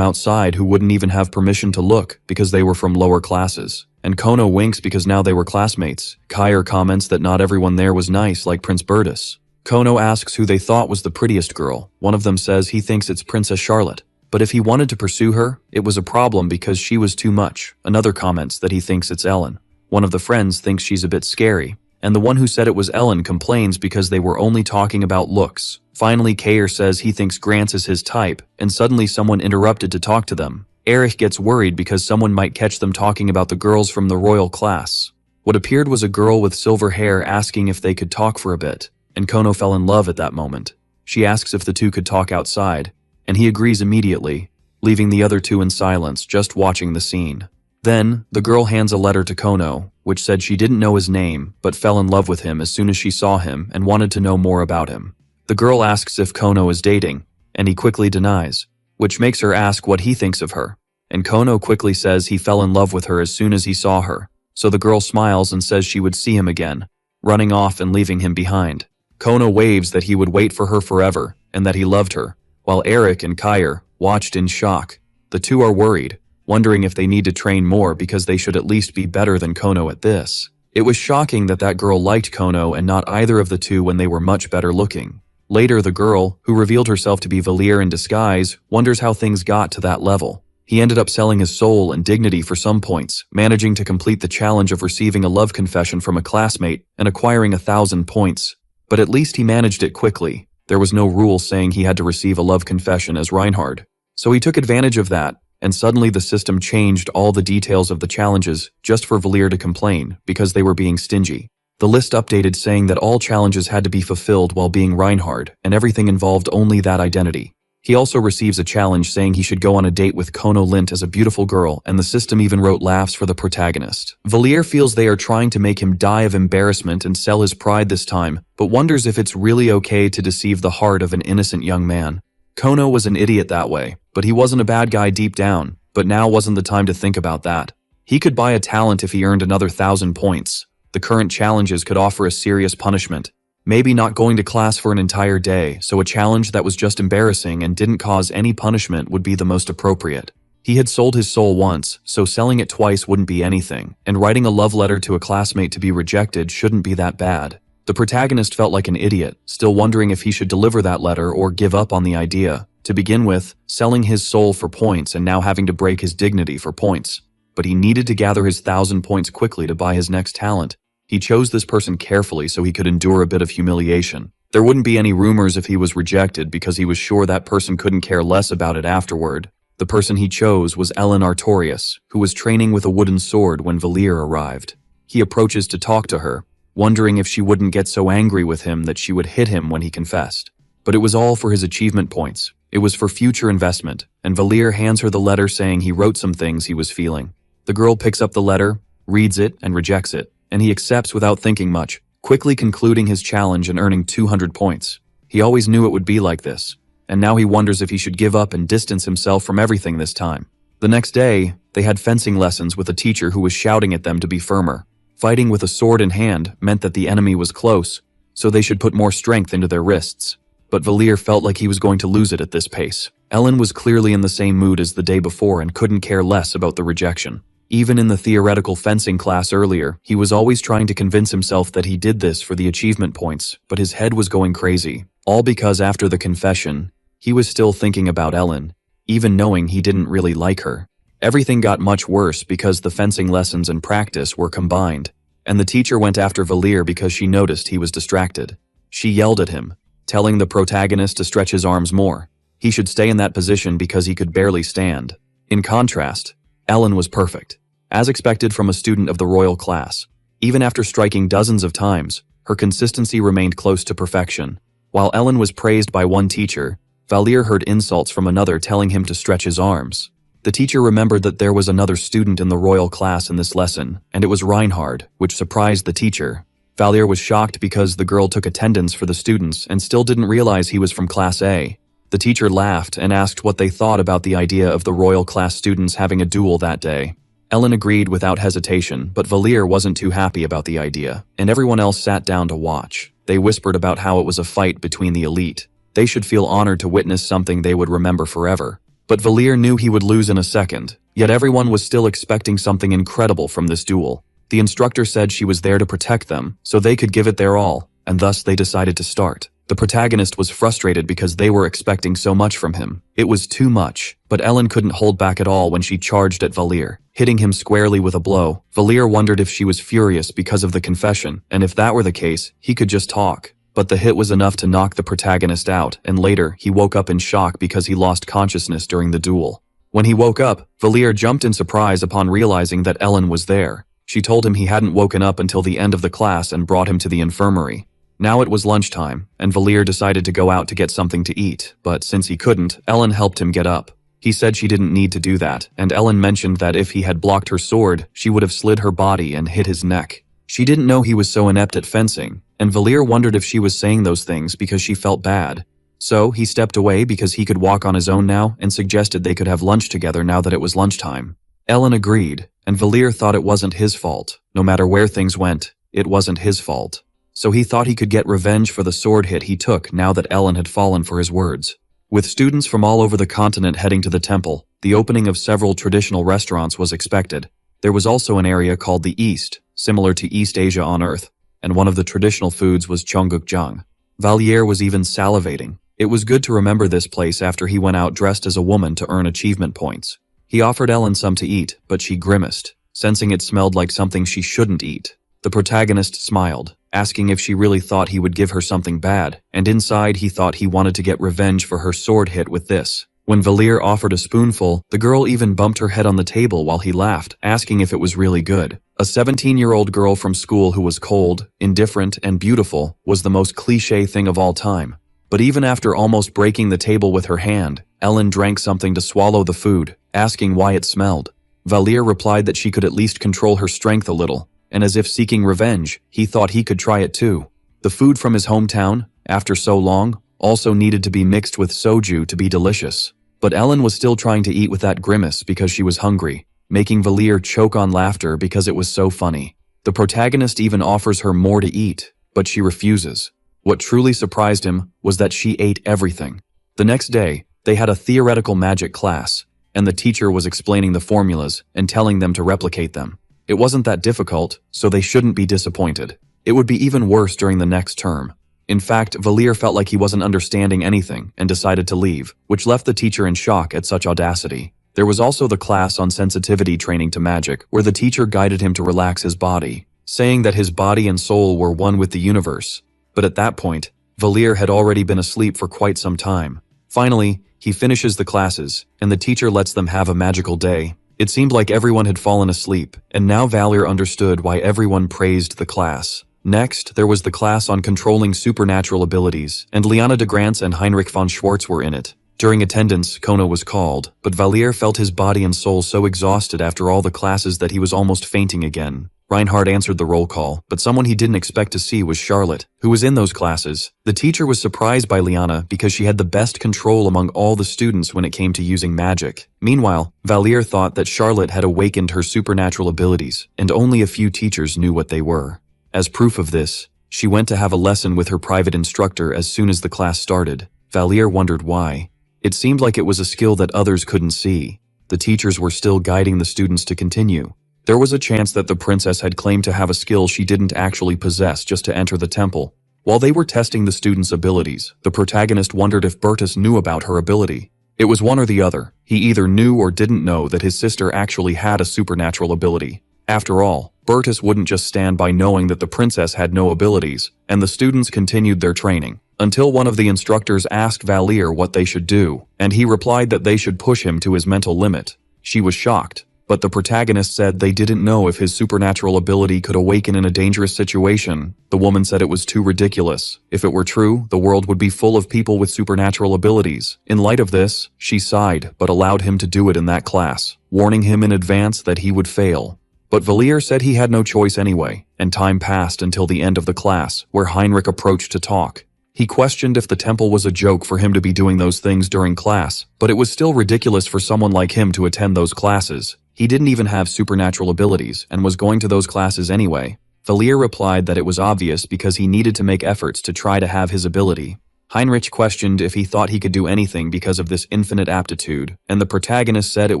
outside who wouldn't even have permission to look because they were from lower classes. And Kono winks because now they were classmates. Kair comments that not everyone there was nice like Prince Bertus. Kono asks who they thought was the prettiest girl. One of them says he thinks it's Princess Charlotte. But if he wanted to pursue her, it was a problem because she was too much. Another comments that he thinks it's Ellen. One of the friends thinks she's a bit scary. And the one who said it was Ellen complains because they were only talking about looks. Finally, Kair says he thinks Grants is his type, and suddenly someone interrupted to talk to them. Eric gets worried because someone might catch them talking about the girls from the royal class. What appeared was a girl with silver hair asking if they could talk for a bit, and Kono fell in love at that moment. She asks if the two could talk outside, and he agrees immediately, leaving the other two in silence, just watching the scene. Then, the girl hands a letter to Kono, which said she didn't know his name, but fell in love with him as soon as she saw him and wanted to know more about him. The girl asks if Kono is dating, and he quickly denies, which makes her ask what he thinks of her. And Kono quickly says he fell in love with her as soon as he saw her, so the girl smiles and says she would see him again, running off and leaving him behind. Kono waves that he would wait for her forever, and that he loved her, while Eric and Kair watched in shock. The two are worried, wondering if they need to train more because they should at least be better than Kono at this. It was shocking that that girl liked Kono and not either of the two when they were much better looking. Later, the girl, who revealed herself to be Valier in disguise, wonders how things got to that level. He ended up selling his soul and dignity for some points, managing to complete the challenge of receiving a love confession from a classmate and acquiring 1,000 points. But at least he managed it quickly. There was no rule saying he had to receive a love confession as Reinhard. So he took advantage of that, and suddenly the system changed all the details of the challenges just for Valir to complain because they were being stingy. The list updated saying that all challenges had to be fulfilled while being Reinhard, and everything involved only that identity. He also receives a challenge saying he should go on a date with Kono Lint as a beautiful girl, and the system even wrote laughs for the protagonist. Valir feels they are trying to make him die of embarrassment and sell his pride this time, but wonders if it's really okay to deceive the heart of an innocent young man. Kono was an idiot that way, but he wasn't a bad guy deep down, but now wasn't the time to think about that. He could buy a talent if he earned another 1,000 points. The current challenges could offer a serious punishment. Maybe not going to class for an entire day, so a challenge that was just embarrassing and didn't cause any punishment would be the most appropriate. He had sold his soul once, so selling it twice wouldn't be anything, and writing a love letter to a classmate to be rejected shouldn't be that bad. The protagonist felt like an idiot, still wondering if he should deliver that letter or give up on the idea. To begin with, selling his soul for points and now having to break his dignity for points. But he needed to gather his 1,000 points quickly to buy his next talent. He chose this person carefully so he could endure a bit of humiliation. There wouldn't be any rumors if he was rejected because he was sure that person couldn't care less about it afterward. The person he chose was Ellen Artorius, who was training with a wooden sword when Valir arrived. He approaches to talk to her, wondering if she wouldn't get so angry with him that she would hit him when he confessed. But it was all for his achievement points. It was for future investment, and Valir hands her the letter saying he wrote some things he was feeling. The girl picks up the letter, reads it, and rejects it, and he accepts without thinking much, quickly concluding his challenge and earning 200 points. He always knew it would be like this, and now he wonders if he should give up and distance himself from everything this time. The next day, they had fencing lessons with a teacher who was shouting at them to be firmer. Fighting with a sword in hand meant that the enemy was close, so they should put more strength into their wrists. But Valir felt like he was going to lose it at this pace. Ellen was clearly in the same mood as the day before and couldn't care less about the rejection. Even in the theoretical fencing class earlier, he was always trying to convince himself that he did this for the achievement points, but his head was going crazy. All because after the confession, he was still thinking about Ellen, even knowing he didn't really like her. Everything got much worse because the fencing lessons and practice were combined, and the teacher went after Valir because she noticed he was distracted. She yelled at him, telling the protagonist to stretch his arms more. He should stay in that position because he could barely stand. In contrast, Ellen was perfect, as expected from a student of the royal class. Even after striking dozens of times, her consistency remained close to perfection. While Ellen was praised by one teacher, Valir heard insults from another telling him to stretch his arms. The teacher remembered that there was another student in the royal class in this lesson, and it was Reinhard, which surprised the teacher. Valir was shocked because the girl took attendance for the students and still didn't realize he was from Class A. The teacher laughed and asked what they thought about the idea of the royal class students having a duel that day. Ellen agreed without hesitation, but Valir wasn't too happy about the idea, and everyone else sat down to watch. They whispered about how it was a fight between the elite. They should feel honored to witness something they would remember forever. But Valir knew he would lose in a second, yet everyone was still expecting something incredible from this duel. The instructor said she was there to protect them, so they could give it their all, and thus they decided to start. The protagonist was frustrated because they were expecting so much from him. It was too much, but Ellen couldn't hold back at all when she charged at Valir, hitting him squarely with a blow. Valir wondered if she was furious because of the confession, and if that were the case, he could just talk. But the hit was enough to knock the protagonist out, and later, he woke up in shock because he lost consciousness during the duel. When he woke up, Valir jumped in surprise upon realizing that Ellen was there. She told him he hadn't woken up until the end of the class and brought him to the infirmary. Now it was lunchtime, and Valir decided to go out to get something to eat, but since he couldn't, Ellen helped him get up. He said she didn't need to do that, and Ellen mentioned that if he had blocked her sword, she would have slid her body and hit his neck. She didn't know he was so inept at fencing, and Valir wondered if she was saying those things because she felt bad. So he stepped away because he could walk on his own now and suggested they could have lunch together now that it was lunchtime. Ellen agreed, and Valir thought it wasn't his fault. No matter where things went, it wasn't his fault. So he thought he could get revenge for the sword hit he took now that Ellen had fallen for his words. With students from all over the continent heading to the temple, the opening of several traditional restaurants was expected. There was also an area called the East, similar to East Asia on Earth, and one of the traditional foods was Cheonggukjang. Valir was even salivating. It was good to remember this place after he went out dressed as a woman to earn achievement points. He offered Ellen some to eat, but she grimaced, sensing it smelled like something she shouldn't eat. The protagonist smiled, asking if she really thought he would give her something bad, and inside he thought he wanted to get revenge for her sword hit with this. When Valir offered a spoonful, the girl even bumped her head on the table while he laughed, asking if it was really good. A 17-year-old girl from school who was cold, indifferent, and beautiful was the most cliché thing of all time. But even after almost breaking the table with her hand, Ellen drank something to swallow the food, asking why it smelled. Valir replied that she could at least control her strength a little, and as if seeking revenge, he thought he could try it too. The food from his hometown, after so long, also needed to be mixed with soju to be delicious. But Ellen was still trying to eat with that grimace because she was hungry, making Valir choke on laughter because it was so funny. The protagonist even offers her more to eat, but she refuses. What truly surprised him was that she ate everything. The next day, they had a theoretical magic class, and the teacher was explaining the formulas and telling them to replicate them. It wasn't that difficult, so they shouldn't be disappointed. It would be even worse during the next term. In fact, Valir felt like he wasn't understanding anything and decided to leave, which left the teacher in shock at such audacity. There was also the class on sensitivity training to magic, where the teacher guided him to relax his body, saying that his body and soul were one with the universe. But at that point, Valir had already been asleep for quite some time. Finally, he finishes the classes, and the teacher lets them have a magical day. It seemed like everyone had fallen asleep, and now Valir understood why everyone praised the class. Next, there was the class on controlling supernatural abilities, and Liana de Grants and Heinrich von Schwartz were in it. During attendance, Kona was called, but Valir felt his body and soul so exhausted after all the classes that he was almost fainting again. Reinhardt answered the roll call, but someone he didn't expect to see was Charlotte, who was in those classes. The teacher was surprised by Liana because she had the best control among all the students when it came to using magic. Meanwhile, Valir thought that Charlotte had awakened her supernatural abilities, and only a few teachers knew what they were. As proof of this, she went to have a lesson with her private instructor as soon as the class started. Valir wondered why. It seemed like it was a skill that others couldn't see. The teachers were still guiding the students to continue. There was a chance that the princess had claimed to have a skill she didn't actually possess just to enter the temple. While they were testing the students' abilities, the protagonist wondered if Bertus knew about her ability. It was one or the other. He either knew or didn't know that his sister actually had a supernatural ability. After all, Bertus wouldn't just stand by knowing that the princess had no abilities, and the students continued their training, until one of the instructors asked Valir what they should do, and he replied that they should push him to his mental limit. She was shocked, but the protagonist said they didn't know if his supernatural ability could awaken in a dangerous situation. The woman said it was too ridiculous. If it were true, the world would be full of people with supernatural abilities. In light of this, she sighed, but allowed him to do it in that class, warning him in advance that he would fail. But Valir said he had no choice anyway, and time passed until the end of the class, where Heinrich approached to talk. He questioned if the temple was a joke for him to be doing those things during class, but it was still ridiculous for someone like him to attend those classes. He didn't even have supernatural abilities and was going to those classes anyway. Valir replied that it was obvious because he needed to make efforts to try to have his ability. Heinrich questioned if he thought he could do anything because of this infinite aptitude, and the protagonist said it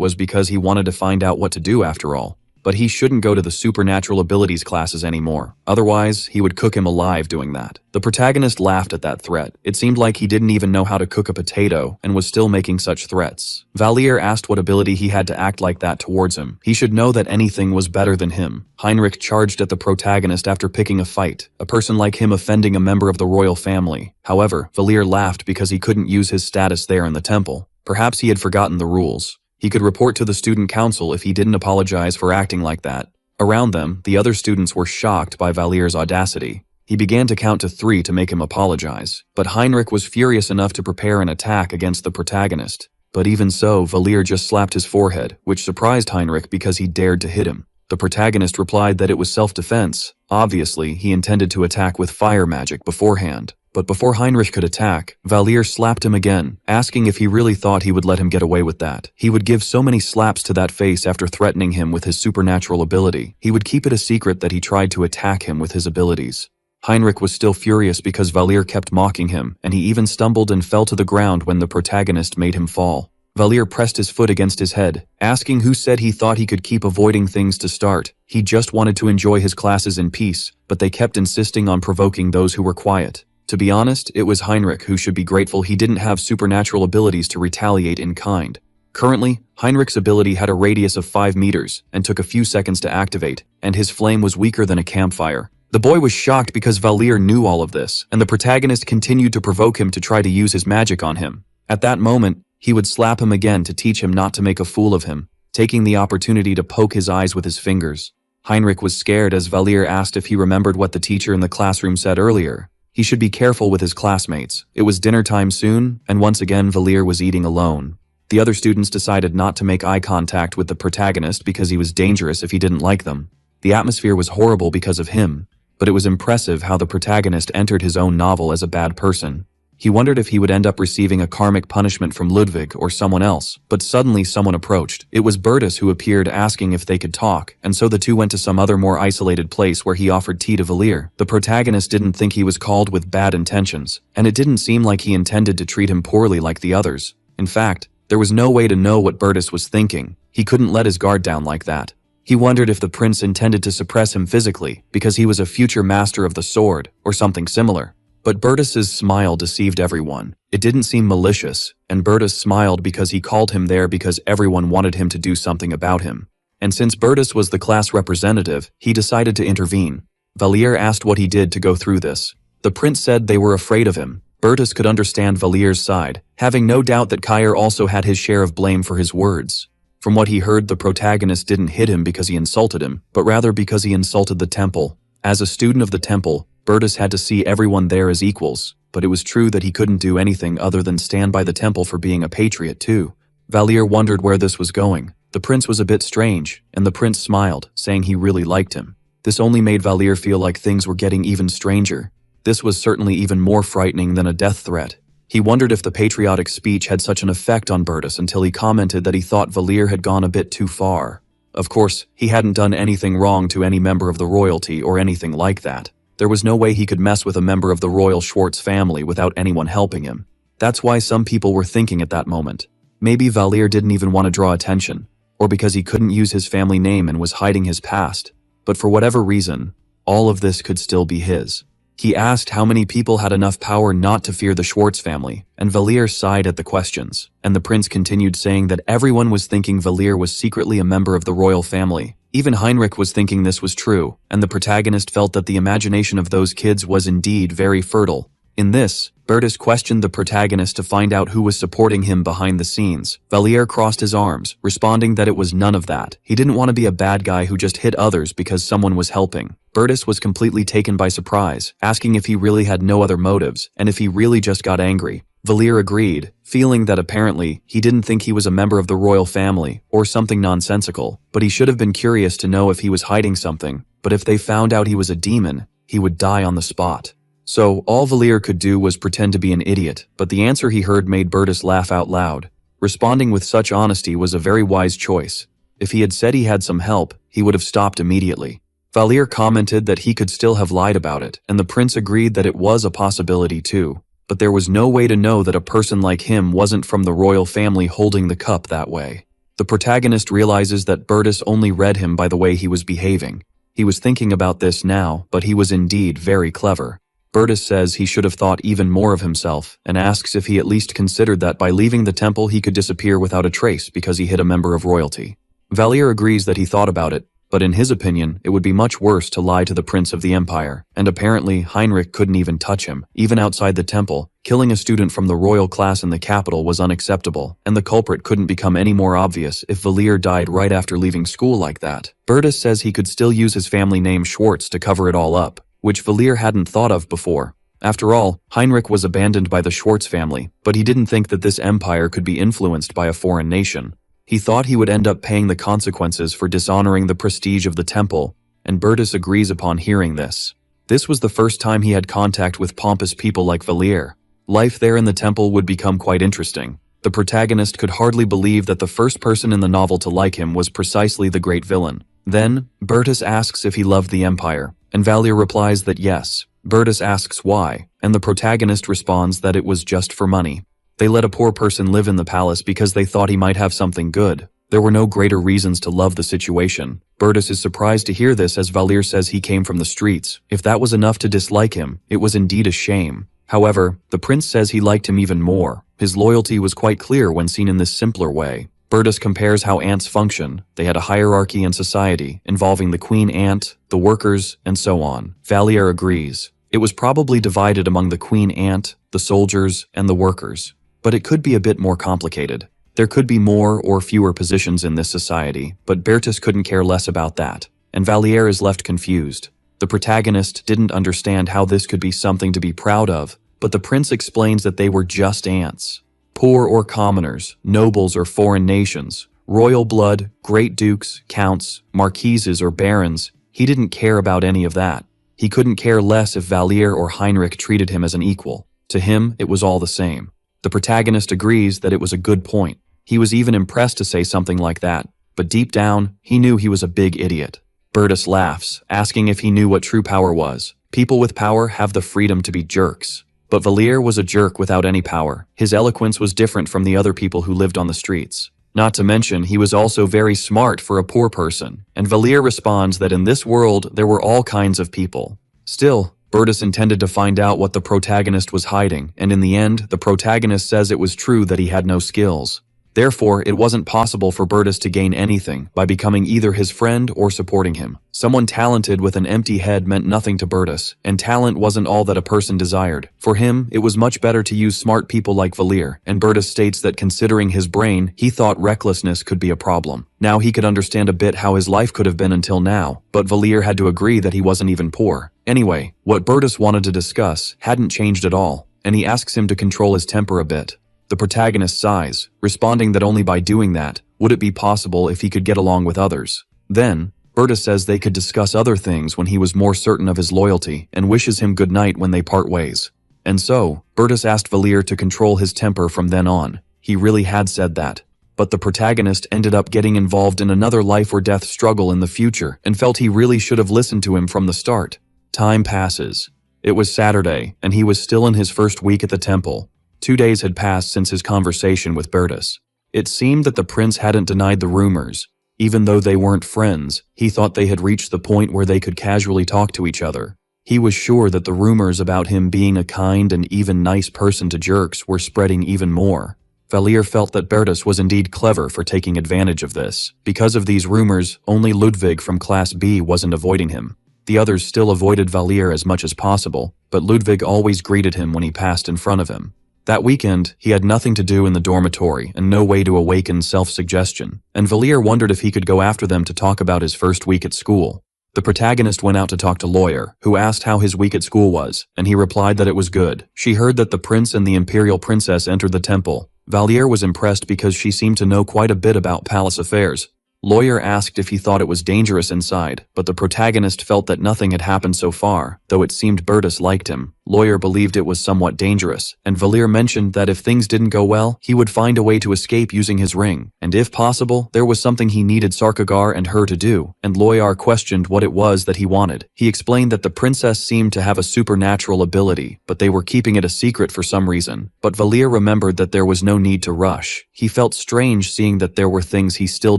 was because he wanted to find out what to do after all. But he shouldn't go to the supernatural abilities classes anymore. Otherwise, he would cook him alive doing that. The protagonist laughed at that threat. It seemed like he didn't even know how to cook a potato and was still making such threats. Valir asked what ability he had to act like that towards him. He should know that anything was better than him. Heinrich charged at the protagonist after picking a fight, a person like him offending a member of the royal family. However, Valir laughed because he couldn't use his status there in the temple. Perhaps he had forgotten the rules. He could report to the student council if he didn't apologize for acting like that. Around them, the other students were shocked by Valir's audacity. He began to count to 3 to make him apologize, but Heinrich was furious enough to prepare an attack against the protagonist. But even so, Valir just slapped his forehead, which surprised Heinrich because he dared to hit him. The protagonist replied that it was self-defense. Obviously, he intended to attack with fire magic beforehand. But before Heinrich could attack, Valir slapped him again, asking if he really thought he would let him get away with that. He would give so many slaps to that face after threatening him with his supernatural ability. He would keep it a secret that he tried to attack him with his abilities. Heinrich was still furious because Valir kept mocking him, and he even stumbled and fell to the ground when the protagonist made him fall. Valir pressed his foot against his head, asking who said he thought he could keep avoiding things to start. He just wanted to enjoy his classes in peace, but they kept insisting on provoking those who were quiet. To be honest, it was Heinrich who should be grateful he didn't have supernatural abilities to retaliate in kind. Currently, Heinrich's ability had a radius of 5 meters and took a few seconds to activate, and his flame was weaker than a campfire. The boy was shocked because Valir knew all of this, and the protagonist continued to provoke him to try to use his magic on him. At that moment, he would slap him again to teach him not to make a fool of him, taking the opportunity to poke his eyes with his fingers. Heinrich was scared as Valir asked if he remembered what the teacher in the classroom said earlier. He should be careful with his classmates. It was dinner time soon, and once again Valir was eating alone. The other students decided not to make eye contact with the protagonist because he was dangerous if he didn't like them. The atmosphere was horrible because of him, but it was impressive how the protagonist entered his own novel as a bad person. He wondered if he would end up receiving a karmic punishment from Ludwig or someone else, but suddenly someone approached. It was Bertus who appeared asking if they could talk, and so the two went to some other more isolated place where he offered tea to Valir. The protagonist didn't think he was called with bad intentions, and it didn't seem like he intended to treat him poorly like the others. In fact, there was no way to know what Bertus was thinking. He couldn't let his guard down like that. He wondered if the prince intended to suppress him physically because he was a future master of the sword or something similar. But Bertus's smile deceived everyone. It didn't seem malicious, and Bertus smiled because he called him there because everyone wanted him to do something about him. And since Bertus was the class representative, he decided to intervene. Valir asked what he did to go through this. The prince said they were afraid of him. Bertus could understand Valir's side, having no doubt that Kair also had his share of blame for his words. From what he heard, the protagonist didn't hit him because he insulted him, but rather because he insulted the temple. As a student of the temple, Bertus had to see everyone there as equals, but it was true that he couldn't do anything other than stand by the temple for being a patriot too. Valir wondered where this was going. The prince was a bit strange, and the prince smiled, saying he really liked him. This only made Valir feel like things were getting even stranger. This was certainly even more frightening than a death threat. He wondered if the patriotic speech had such an effect on Bertus until he commented that he thought Valir had gone a bit too far. Of course, he hadn't done anything wrong to any member of the royalty or anything like that. There was no way he could mess with a member of the royal Schwartz family without anyone helping him. That's why some people were thinking at that moment. Maybe Valir didn't even want to draw attention, or because he couldn't use his family name and was hiding his past. But for whatever reason, all of this could still be his. He asked how many people had enough power not to fear the Schwartz family, and Valir sighed at the questions, and the prince continued saying that everyone was thinking Valir was secretly a member of the royal family. Even Heinrich was thinking this was true, and the protagonist felt that the imagination of those kids was indeed very fertile. In this, Bertus questioned the protagonist to find out who was supporting him behind the scenes. Valir crossed his arms, responding that it was none of that. He didn't want to be a bad guy who just hit others because someone was helping. Bertus was completely taken by surprise, asking if he really had no other motives, and if he really just got angry. Valir agreed, feeling that apparently he didn't think he was a member of the royal family, or something nonsensical, but he should have been curious to know if he was hiding something. But if they found out he was a demon, he would die on the spot. So, all Valir could do was pretend to be an idiot, but the answer he heard made Bertus laugh out loud. Responding with such honesty was a very wise choice. If he had said he had some help, he would have stopped immediately. Valir commented that he could still have lied about it, and the prince agreed that it was a possibility too. But there was no way to know that a person like him wasn't from the royal family holding the cup that way. The protagonist realizes that Bertus only read him by the way he was behaving. He was thinking about this now, but he was indeed very clever. Bertus says he should have thought even more of himself, and asks if he at least considered that by leaving the temple he could disappear without a trace because he hit a member of royalty. Valir agrees that he thought about it, but in his opinion, it would be much worse to lie to the Prince of the Empire, and apparently Heinrich couldn't even touch him, even outside the temple. Killing a student from the royal class in the capital was unacceptable, and the culprit couldn't become any more obvious if Valir died right after leaving school like that. Bertus says he could still use his family name Schwartz to cover it all up, which Valir hadn't thought of before. After all, Heinrich was abandoned by the Schwartz family, but he didn't think that this empire could be influenced by a foreign nation. He thought he would end up paying the consequences for dishonoring the prestige of the temple, and Bertus agrees upon hearing this. This was the first time he had contact with pompous people like Valir. Life there in the temple would become quite interesting. The protagonist could hardly believe that the first person in the novel to like him was precisely the great villain. Then, Bertus asks if he loved the empire, and Valir replies that yes. Bertus asks why, and the protagonist responds that it was just for money. They let a poor person live in the palace because they thought he might have something good. There were no greater reasons to love the situation. Bertus is surprised to hear this as Valir says he came from the streets. If that was enough to dislike him, it was indeed a shame. However, the prince says he liked him even more. His loyalty was quite clear when seen in this simpler way. Bertus compares how ants function. They had a hierarchy in society, involving the queen ant, the workers, and so on. Valier agrees. It was probably divided among the queen ant, the soldiers, and the workers. But it could be a bit more complicated. There could be more or fewer positions in this society, but Bertus couldn't care less about that, and Valier is left confused. The protagonist didn't understand how this could be something to be proud of, but the prince explains that they were just ants. Poor or commoners, nobles or foreign nations, royal blood, great dukes, counts, marquises or barons, he didn't care about any of that. He couldn't care less if Valier or Heinrich treated him as an equal. To him, it was all the same. The protagonist agrees that it was a good point. He was even impressed to say something like that, but deep down, he knew he was a big idiot. Bertus laughs, asking if he knew what true power was. People with power have the freedom to be jerks. But Valier was a jerk without any power. His eloquence was different from the other people who lived on the streets. Not to mention, he was also very smart for a poor person, and Valier responds that in this world there were all kinds of people. Still, Bertus intended to find out what the protagonist was hiding, and in the end, the protagonist says it was true that he had no skills. Therefore, it wasn't possible for Bertus to gain anything by becoming either his friend or supporting him. Someone talented with an empty head meant nothing to Bertus, and talent wasn't all that a person desired. For him, it was much better to use smart people like Valier, and Bertus states that considering his brain, he thought recklessness could be a problem. Now he could understand a bit how his life could have been until now, but Valier had to agree that he wasn't even poor. Anyway, what Bertus wanted to discuss hadn't changed at all, and he asks him to control his temper a bit. The protagonist sighs, responding that only by doing that would it be possible if he could get along with others. Then, Bertus says they could discuss other things when he was more certain of his loyalty and wishes him good night when they part ways. And so, Bertus asked Valier to control his temper from then on. He really had said that. But the protagonist ended up getting involved in another life or death struggle in the future and felt he really should have listened to him from the start. Time passes. It was Saturday, and he was still in his first week at the temple. 2 days had passed since his conversation with Bertus. It seemed that the prince hadn't denied the rumors. Even though they weren't friends, he thought they had reached the point where they could casually talk to each other. He was sure that the rumors about him being a kind and even nice person to jerks were spreading even more. Valier felt that Bertus was indeed clever for taking advantage of this. Because of these rumors, only Ludwig from Class B wasn't avoiding him. The others still avoided Valier as much as possible, but Ludwig always greeted him when he passed in front of him. That weekend, he had nothing to do in the dormitory and no way to awaken self-suggestion, and Valier wondered if he could go after them to talk about his first week at school. The protagonist went out to talk to Lawyer, who asked how his week at school was, and he replied that it was good. She heard that the prince and the imperial princess entered the temple. Valier was impressed because she seemed to know quite a bit about palace affairs. Lawyer asked if he thought it was dangerous inside, but the protagonist felt that nothing had happened so far, though it seemed Bertus liked him. Lawyer believed it was somewhat dangerous, and Valier mentioned that if things didn't go well, he would find a way to escape using his ring, and if possible, there was something he needed Sarkagar and her to do, and Lawyer questioned what it was that he wanted. He explained that the princess seemed to have a supernatural ability, but they were keeping it a secret for some reason. But Valier remembered that there was no need to rush. He felt strange seeing that there were things he still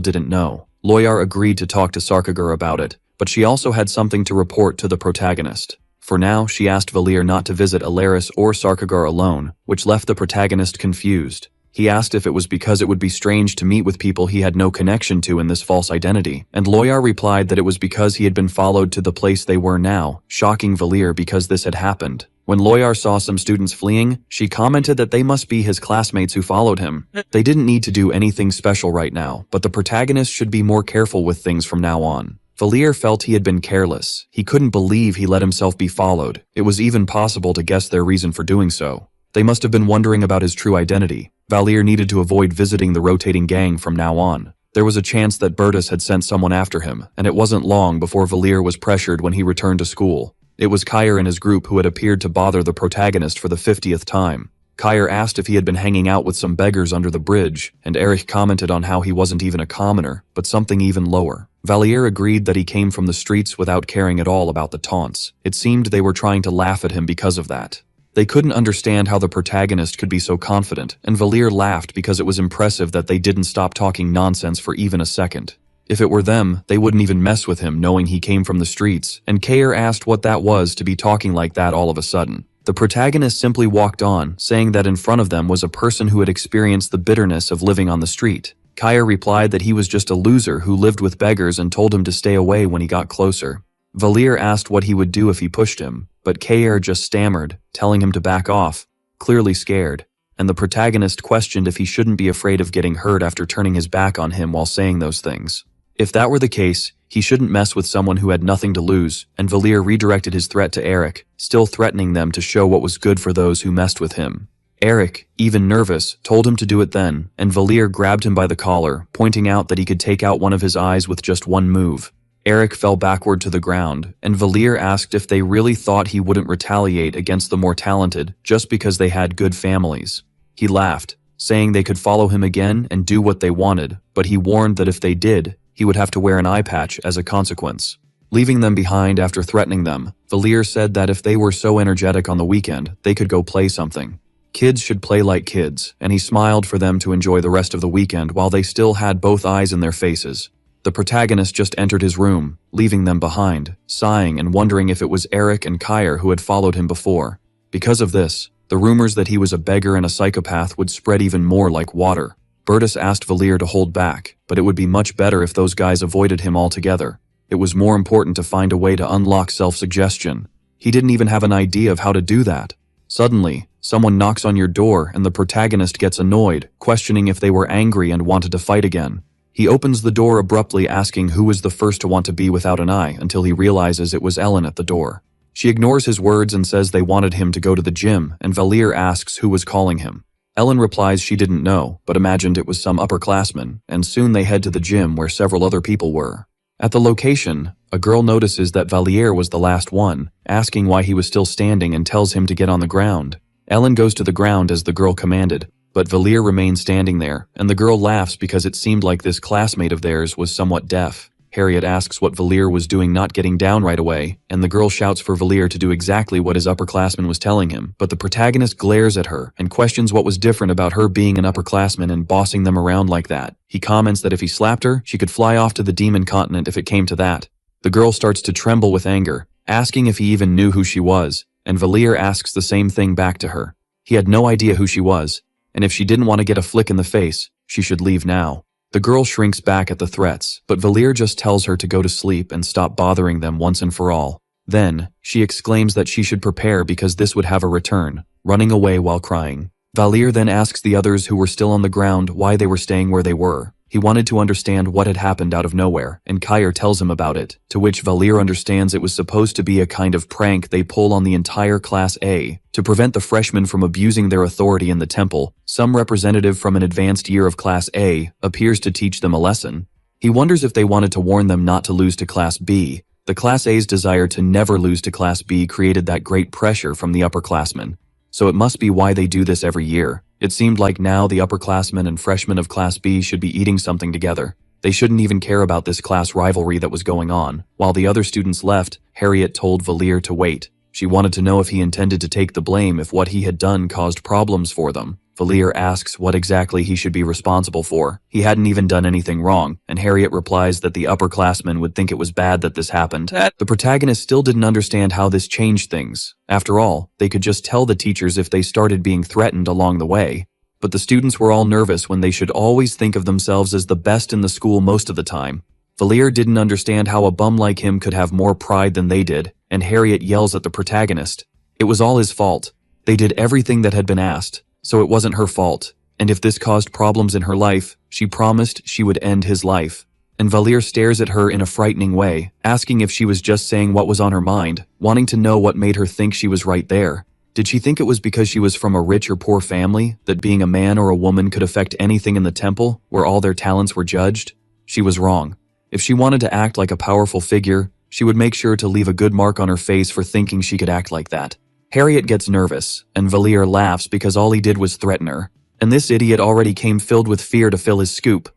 didn't know. Lawyer agreed to talk to Sarkagar about it, but she also had something to report to the protagonist. For now, she asked Valier not to visit Alaris or Sarkagar alone, which left the protagonist confused. He asked if it was because it would be strange to meet with people he had no connection to in this false identity, and Lawyer replied that it was because he had been followed to the place they were now, shocking Valier because this had happened. When Lawyer saw some students fleeing, she commented that they must be his classmates who followed him. They didn't need to do anything special right now, but the protagonist should be more careful with things from now on. Valier felt he had been careless. He couldn't believe he let himself be followed. It was even possible to guess their reason for doing so. They must have been wondering about his true identity. Valier needed to avoid visiting the rotating gang from now on. There was a chance that Bertus had sent someone after him, and it wasn't long before Valier was pressured when he returned to school. It was Kyer and his group who had appeared to bother the protagonist for the 50th time. Kyer asked if he had been hanging out with some beggars under the bridge, and Erich commented on how he wasn't even a commoner, but something even lower. Valier agreed that he came from the streets without caring at all about the taunts. It seemed they were trying to laugh at him because of that. They couldn't understand how the protagonist could be so confident, and Valier laughed because it was impressive that they didn't stop talking nonsense for even a second. If it were them, they wouldn't even mess with him knowing he came from the streets, and Kyer asked what that was to be talking like that all of a sudden. The protagonist simply walked on, saying that in front of them was a person who had experienced the bitterness of living on the street. Kaya replied that he was just a loser who lived with beggars and told him to stay away when he got closer. Valir asked what he would do if he pushed him, but Kaya just stammered, telling him to back off, clearly scared, and the protagonist questioned if he shouldn't be afraid of getting hurt after turning his back on him while saying those things. If that were the case, he shouldn't mess with someone who had nothing to lose, and Valir redirected his threat to Eric, still threatening them to show what was good for those who messed with him. Eric, even nervous, told him to do it then, and Valir grabbed him by the collar, pointing out that he could take out one of his eyes with just one move. Eric fell backward to the ground, and Valir asked if they really thought he wouldn't retaliate against the more talented just because they had good families. He laughed, saying they could follow him again and do what they wanted, but he warned that if they did, he would have to wear an eye patch as a consequence. Leaving them behind after threatening them, Valir said that if they were so energetic on the weekend, they could go play something. Kids should play like kids, and he smiled for them to enjoy the rest of the weekend while they still had both eyes in their faces. The protagonist just entered his room, leaving them behind, sighing and wondering if it was Eric and Kyer who had followed him before. Because of this, the rumors that he was a beggar and a psychopath would spread even more like water. Bertus asked Valir to hold back, but it would be much better if those guys avoided him altogether. It was more important to find a way to unlock self-suggestion. He didn't even have an idea of how to do that. Suddenly, someone knocks on your door and the protagonist gets annoyed, questioning if they were angry and wanted to fight again. He opens the door abruptly, asking who was the first to want to be without an eye, until he realizes it was Ellen at the door. She ignores his words and says they wanted him to go to the gym, and Valir asks who was calling him. Ellen replies she didn't know, but imagined it was some upperclassman, and soon they head to the gym where several other people were. At the location, a girl notices that Valir was the last one, asking why he was still standing and tells him to get on the ground. Ellen goes to the ground as the girl commanded, but Valir remains standing there, and the girl laughs because it seemed like this classmate of theirs was somewhat deaf. Harriet asks what Valir was doing not getting down right away, and the girl shouts for Valir to do exactly what his upperclassman was telling him, but the protagonist glares at her and questions what was different about her being an upperclassman and bossing them around like that. He comments that if he slapped her, she could fly off to the demon continent if it came to that. The girl starts to tremble with anger, asking if he even knew who she was, and Valir asks the same thing back to her. He had no idea who she was, and if she didn't want to get a flick in the face, she should leave now. The girl shrinks back at the threats, but Valir just tells her to go to sleep and stop bothering them once and for all. Then, she exclaims that she should prepare because this would have a return, running away while crying. Valir then asks the others who were still on the ground why they were staying where they were. He wanted to understand what had happened out of nowhere, and Kyer tells him about it, to which Valir understands it was supposed to be a kind of prank they pull on the entire Class A, to prevent the freshmen from abusing their authority in the temple. Some representative from an advanced year of Class A appears to teach them a lesson. He wonders if they wanted to warn them not to lose to Class B. The Class A's desire to never lose to Class B created that great pressure from the upperclassmen. So it must be why they do this every year. It seemed like now the upperclassmen and freshmen of Class B should be eating something together. They shouldn't even care about this class rivalry that was going on. While the other students left, Harriet told Valir to wait. She wanted to know if he intended to take the blame if what he had done caused problems for them. Valir asks what exactly he should be responsible for. He hadn't even done anything wrong, and Harriet replies that the upperclassmen would think it was bad that this happened. The protagonist still didn't understand how this changed things. After all, they could just tell the teachers if they started being threatened along the way. But the students were all nervous when they should always think of themselves as the best in the school most of the time. Valir didn't understand how a bum like him could have more pride than they did, and Harriet yells at the protagonist. It was all his fault. They did everything that had been asked. So it wasn't her fault, and if this caused problems in her life, she promised she would end his life. And Valir stares at her in a frightening way, asking if she was just saying what was on her mind, wanting to know what made her think she was right there. Did she think it was because she was from a rich or poor family, that being a man or a woman could affect anything in the temple, where all their talents were judged? She was wrong. If she wanted to act like a powerful figure, she would make sure to leave a good mark on her face for thinking she could act like that. Harriet gets nervous, and Valir laughs because all he did was threaten her. And this idiot already came filled with fear to fill his scoop.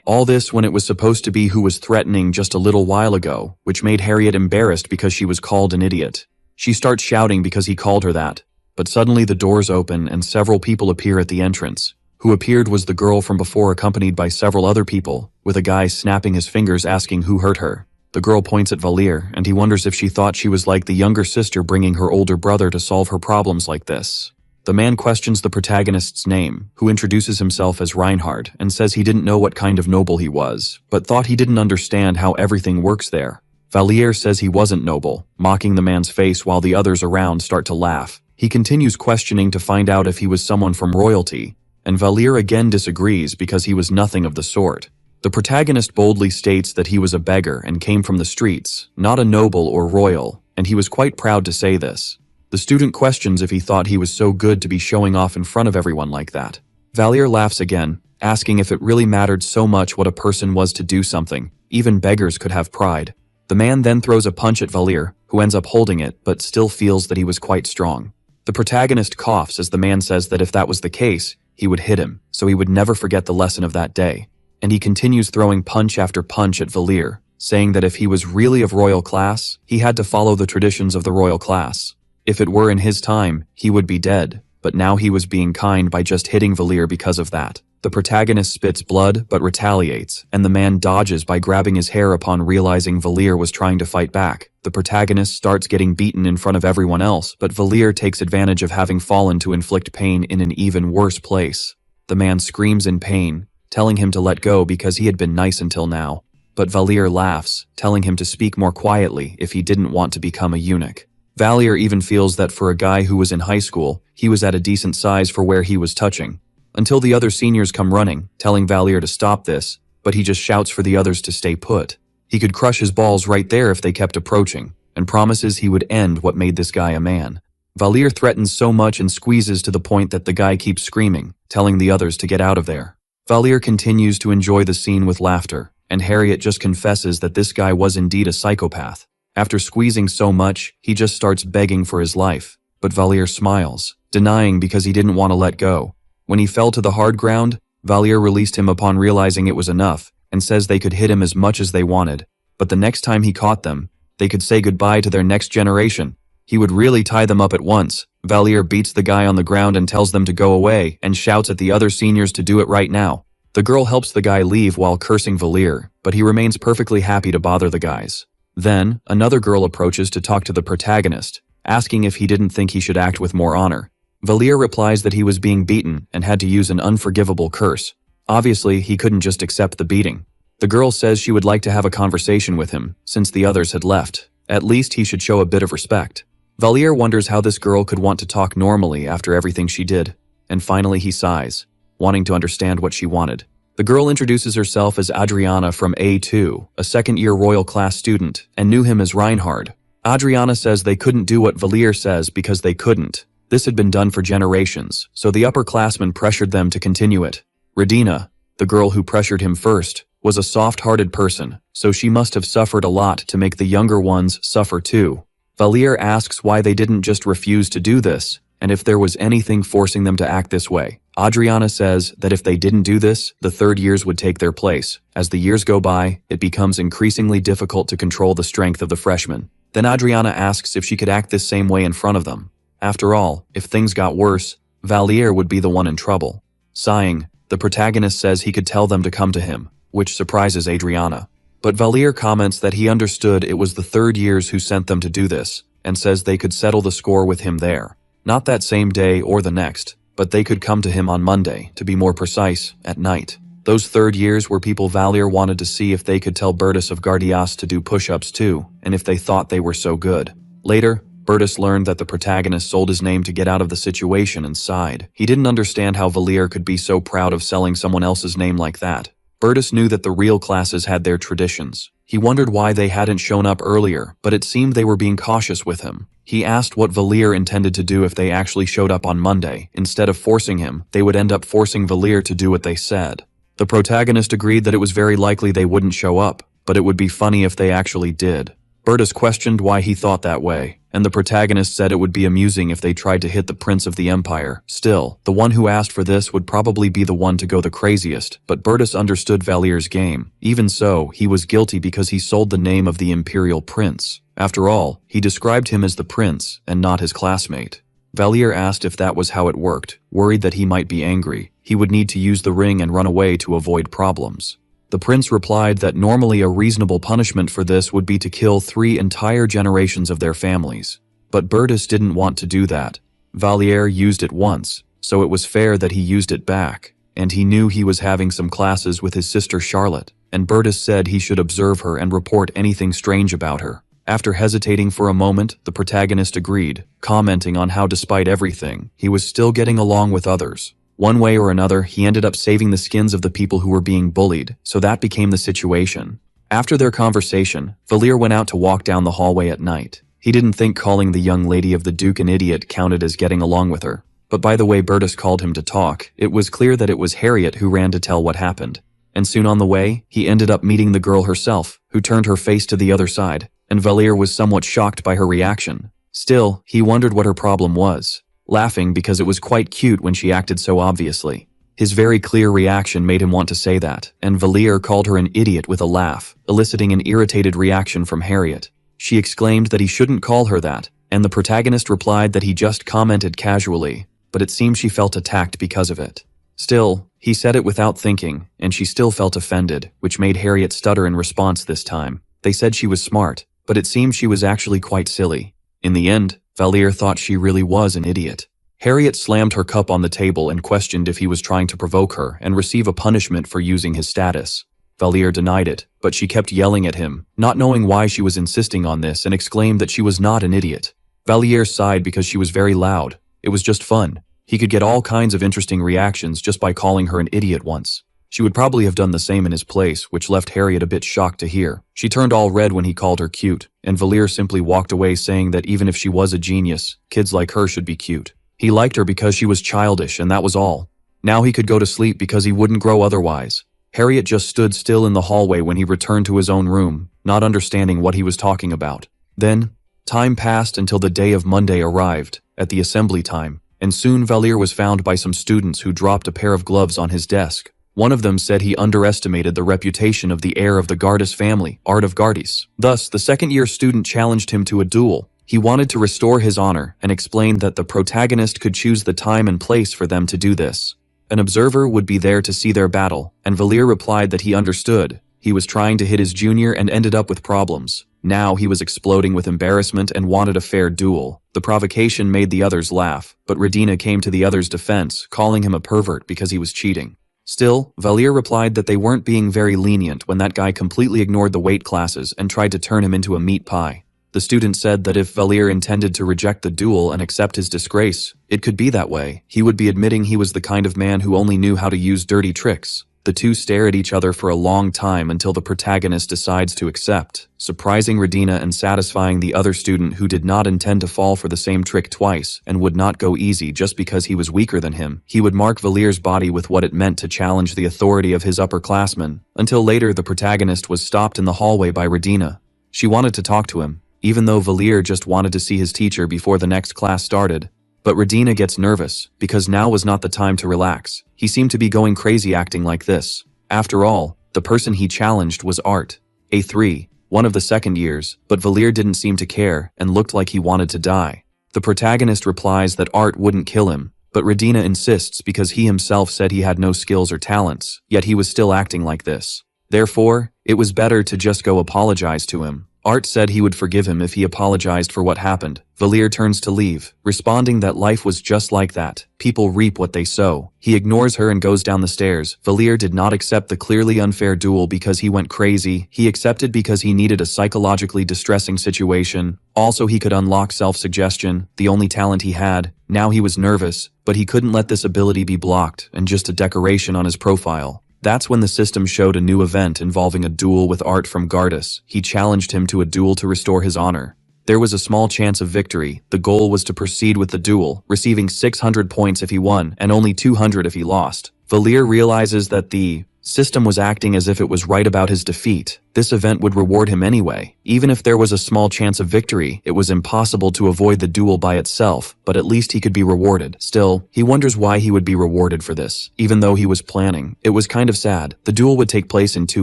All this when it was supposed to be who was threatening just a little while ago, which made Harriet embarrassed because she was called an idiot. She starts shouting because he called her that. But suddenly the doors open and several people appear at the entrance. Who appeared was the girl from before, accompanied by several other people, with a guy snapping his fingers asking who hurt her. The girl points at Valir, and he wonders if she thought she was like the younger sister bringing her older brother to solve her problems like this. The man questions the protagonist's name, who introduces himself as Reinhard and says he didn't know what kind of noble he was, but thought he didn't understand how everything works there. Valier says he wasn't noble, mocking the man's face while the others around start to laugh. He continues questioning to find out if he was someone from royalty, and Valier again disagrees because he was nothing of the sort. The protagonist boldly states that he was a beggar and came from the streets, not a noble or royal, and he was quite proud to say this. The student questions if he thought he was so good to be showing off in front of everyone like that. Valier laughs again, asking if it really mattered so much what a person was to do something. Even beggars could have pride. The man then throws a punch at Valier, who ends up holding it but still feels that he was quite strong. The protagonist coughs as the man says that if that was the case, he would hit him, so he would never forget the lesson of that day. And he continues throwing punch after punch at Valier, saying that if he was really of royal class, he had to follow the traditions of the royal class. If it were in his time, he would be dead, but now he was being kind by just hitting Valier because of that. The protagonist spits blood but retaliates, and the man dodges by grabbing his hair upon realizing Valier was trying to fight back. The protagonist starts getting beaten in front of everyone else, but Valier takes advantage of having fallen to inflict pain in an even worse place. The man screams in pain, telling him to let go because he had been nice until now. But Valier laughs, telling him to speak more quietly if he didn't want to become a eunuch. Valier even feels that for a guy who was in high school, he was at a decent size for where he was touching. Until the other seniors come running, telling Valier to stop this, but he just shouts for the others to stay put. He could crush his balls right there if they kept approaching, and promises he would end what made this guy a man. Valier threatens so much and squeezes to the point that the guy keeps screaming, telling the others to get out of there. Valier continues to enjoy the scene with laughter, and Harriet just confesses that this guy was indeed a psychopath. After squeezing so much, he just starts begging for his life, but Valier smiles, denying because he didn't want to let go. When he fell to the hard ground, Valier released him upon realizing it was enough, and says they could hit him as much as they wanted, but the next time he caught them, they could say goodbye to their next generation. He would really tie them up at once. Valier beats the guy on the ground and tells them to go away, and shouts at the other seniors to do it right now. The girl helps the guy leave while cursing Valier, but he remains perfectly happy to bother the guys. Then, another girl approaches to talk to the protagonist, asking if he didn't think he should act with more honor. Valier replies that he was being beaten and had to use an unforgivable curse. Obviously, he couldn't just accept the beating. The girl says she would like to have a conversation with him, since the others had left. At least he should show a bit of respect. Valier wonders how this girl could want to talk normally after everything she did, and finally he sighs, wanting to understand what she wanted. The girl introduces herself as Adriana from A2, a second-year royal class student, and knew him as Reinhard. Adriana says they couldn't do what Valier says because they couldn't. This had been done for generations, so the upperclassmen pressured them to continue it. Radina, the girl who pressured him first, was a soft-hearted person, so she must have suffered a lot to make the younger ones suffer too. Valier asks why they didn't just refuse to do this, and if there was anything forcing them to act this way. Adriana says that if they didn't do this, the third years would take their place. As the years go by, it becomes increasingly difficult to control the strength of the freshmen. Then Adriana asks if she could act this same way in front of them. After all, if things got worse, Valier would be the one in trouble. Sighing, the protagonist says he could tell them to come to him, which surprises Adriana. But Valier comments that he understood it was the third years who sent them to do this, and says they could settle the score with him there. Not that same day or the next, but they could come to him on Monday, to be more precise, at night. Those third years were people Valier wanted to see if they could tell Bertus of Gardias to do push-ups too, and if they thought they were so good. Later, Bertus learned that the protagonist sold his name to get out of the situation and sighed. He didn't understand how Valier could be so proud of selling someone else's name like that. Bertus knew that the real classes had their traditions. He wondered why they hadn't shown up earlier, but it seemed they were being cautious with him. He asked what Valier intended to do if they actually showed up on Monday. Instead of forcing him, they would end up forcing Valier to do what they said. The protagonist agreed that it was very likely they wouldn't show up, but it would be funny if they actually did. Bertus questioned why he thought that way, and the protagonist said it would be amusing if they tried to hit the Prince of the Empire. Still, the one who asked for this would probably be the one to go the craziest, but Bertus understood Valier's game. Even so, he was guilty because he sold the name of the Imperial Prince. After all, he described him as the prince and not his classmate. Valier asked if that was how it worked, worried that he might be angry. He would need to use the ring and run away to avoid problems. The prince replied that normally a reasonable punishment for this would be to kill 3 entire generations of their families. But Bertus didn't want to do that. Valier used it once, so it was fair that he used it back, and he knew he was having some classes with his sister Charlotte, and Bertus said he should observe her and report anything strange about her. After hesitating for a moment, the protagonist agreed, commenting on how despite everything, he was still getting along with others. One way or another, he ended up saving the skins of the people who were being bullied, so that became the situation. After their conversation, Valier went out to walk down the hallway at night. He didn't think calling the young lady of the Duke an idiot counted as getting along with her. But by the way Bertus called him to talk, it was clear that it was Harriet who ran to tell what happened. And soon on the way, he ended up meeting the girl herself, who turned her face to the other side, and Valier was somewhat shocked by her reaction. Still, he wondered what her problem was, laughing because it was quite cute when she acted so obviously. His very clear reaction made him want to say that, and Valier called her an idiot with a laugh, eliciting an irritated reaction from Harriet. She exclaimed that he shouldn't call her that, and the protagonist replied that he just commented casually, but it seemed she felt attacked because of it. Still, he said it without thinking, and she still felt offended, which made Harriet stutter in response this time. They said she was smart, but it seemed she was actually quite silly. In the end, Valier thought she really was an idiot. Harriet slammed her cup on the table and questioned if he was trying to provoke her and receive a punishment for using his status. Valier denied it, but she kept yelling at him, not knowing why she was insisting on this, and exclaimed that she was not an idiot. Valier sighed because she was very loud. It was just fun. He could get all kinds of interesting reactions just by calling her an idiot once. She would probably have done the same in his place, which left Harriet a bit shocked to hear. She turned all red when he called her cute, and Valier simply walked away saying that even if she was a genius, kids like her should be cute. He liked her because she was childish, and that was all. Now he could go to sleep because he wouldn't grow otherwise. Harriet just stood still in the hallway when he returned to his own room, not understanding what he was talking about. Then, time passed until the day of Monday arrived, at the assembly time, and soon Valier was found by some students who dropped a pair of gloves on his desk. One of them said he underestimated the reputation of the heir of the Gardis family, Art of Gardis. Thus, the second-year student challenged him to a duel. He wanted to restore his honor and explained that the protagonist could choose the time and place for them to do this. An observer would be there to see their battle, and Valier replied that he understood. He was trying to hit his junior and ended up with problems. Now he was exploding with embarrassment and wanted a fair duel. The provocation made the others laugh, but Radina came to the others' defense, calling him a pervert because he was cheating. Still, Valier replied that they weren't being very lenient when that guy completely ignored the weight classes and tried to turn him into a meat pie. The student said that if Valier intended to reject the duel and accept his disgrace, it could be that way. He would be admitting he was the kind of man who only knew how to use dirty tricks. The two stare at each other for a long time until the protagonist decides to accept, surprising Radina and satisfying the other student who did not intend to fall for the same trick twice and would not go easy just because he was weaker than him. He would mark Valier's body with what it meant to challenge the authority of his upperclassmen, until later the protagonist was stopped in the hallway by Radina. She wanted to talk to him, even though Valier just wanted to see his teacher before the next class started. But Radina gets nervous, because now was not the time to relax. He seemed to be going crazy acting like this. After all, the person he challenged was Art, A3, one of the second years, but Valier didn't seem to care and looked like he wanted to die. The protagonist replies that Art wouldn't kill him, but Radina insists because he himself said he had no skills or talents, yet he was still acting like this. Therefore, it was better to just go apologize to him. Art said he would forgive him if he apologized for what happened. Valier turns to leave, responding that life was just like that. People reap what they sow. He ignores her and goes down the stairs. Valier did not accept the clearly unfair duel because he went crazy. He accepted because he needed a psychologically distressing situation. Also, he could unlock self-suggestion, the only talent he had. Now he was nervous, but he couldn't let this ability be blocked and just a decoration on his profile. That's when the system showed a new event involving a duel with Art from Gardis. He challenged him to a duel to restore his honor. There was a small chance of victory. The goal was to proceed with the duel, receiving 600 points if he won and only 200 if he lost. Valier realizes that the system was acting as if it was right about his defeat. This event would reward him anyway. Even if there was a small chance of victory, it was impossible to avoid the duel by itself, but at least he could be rewarded. Still, he wonders why he would be rewarded for this, even though he was planning. It was kind of sad. The duel would take place in 2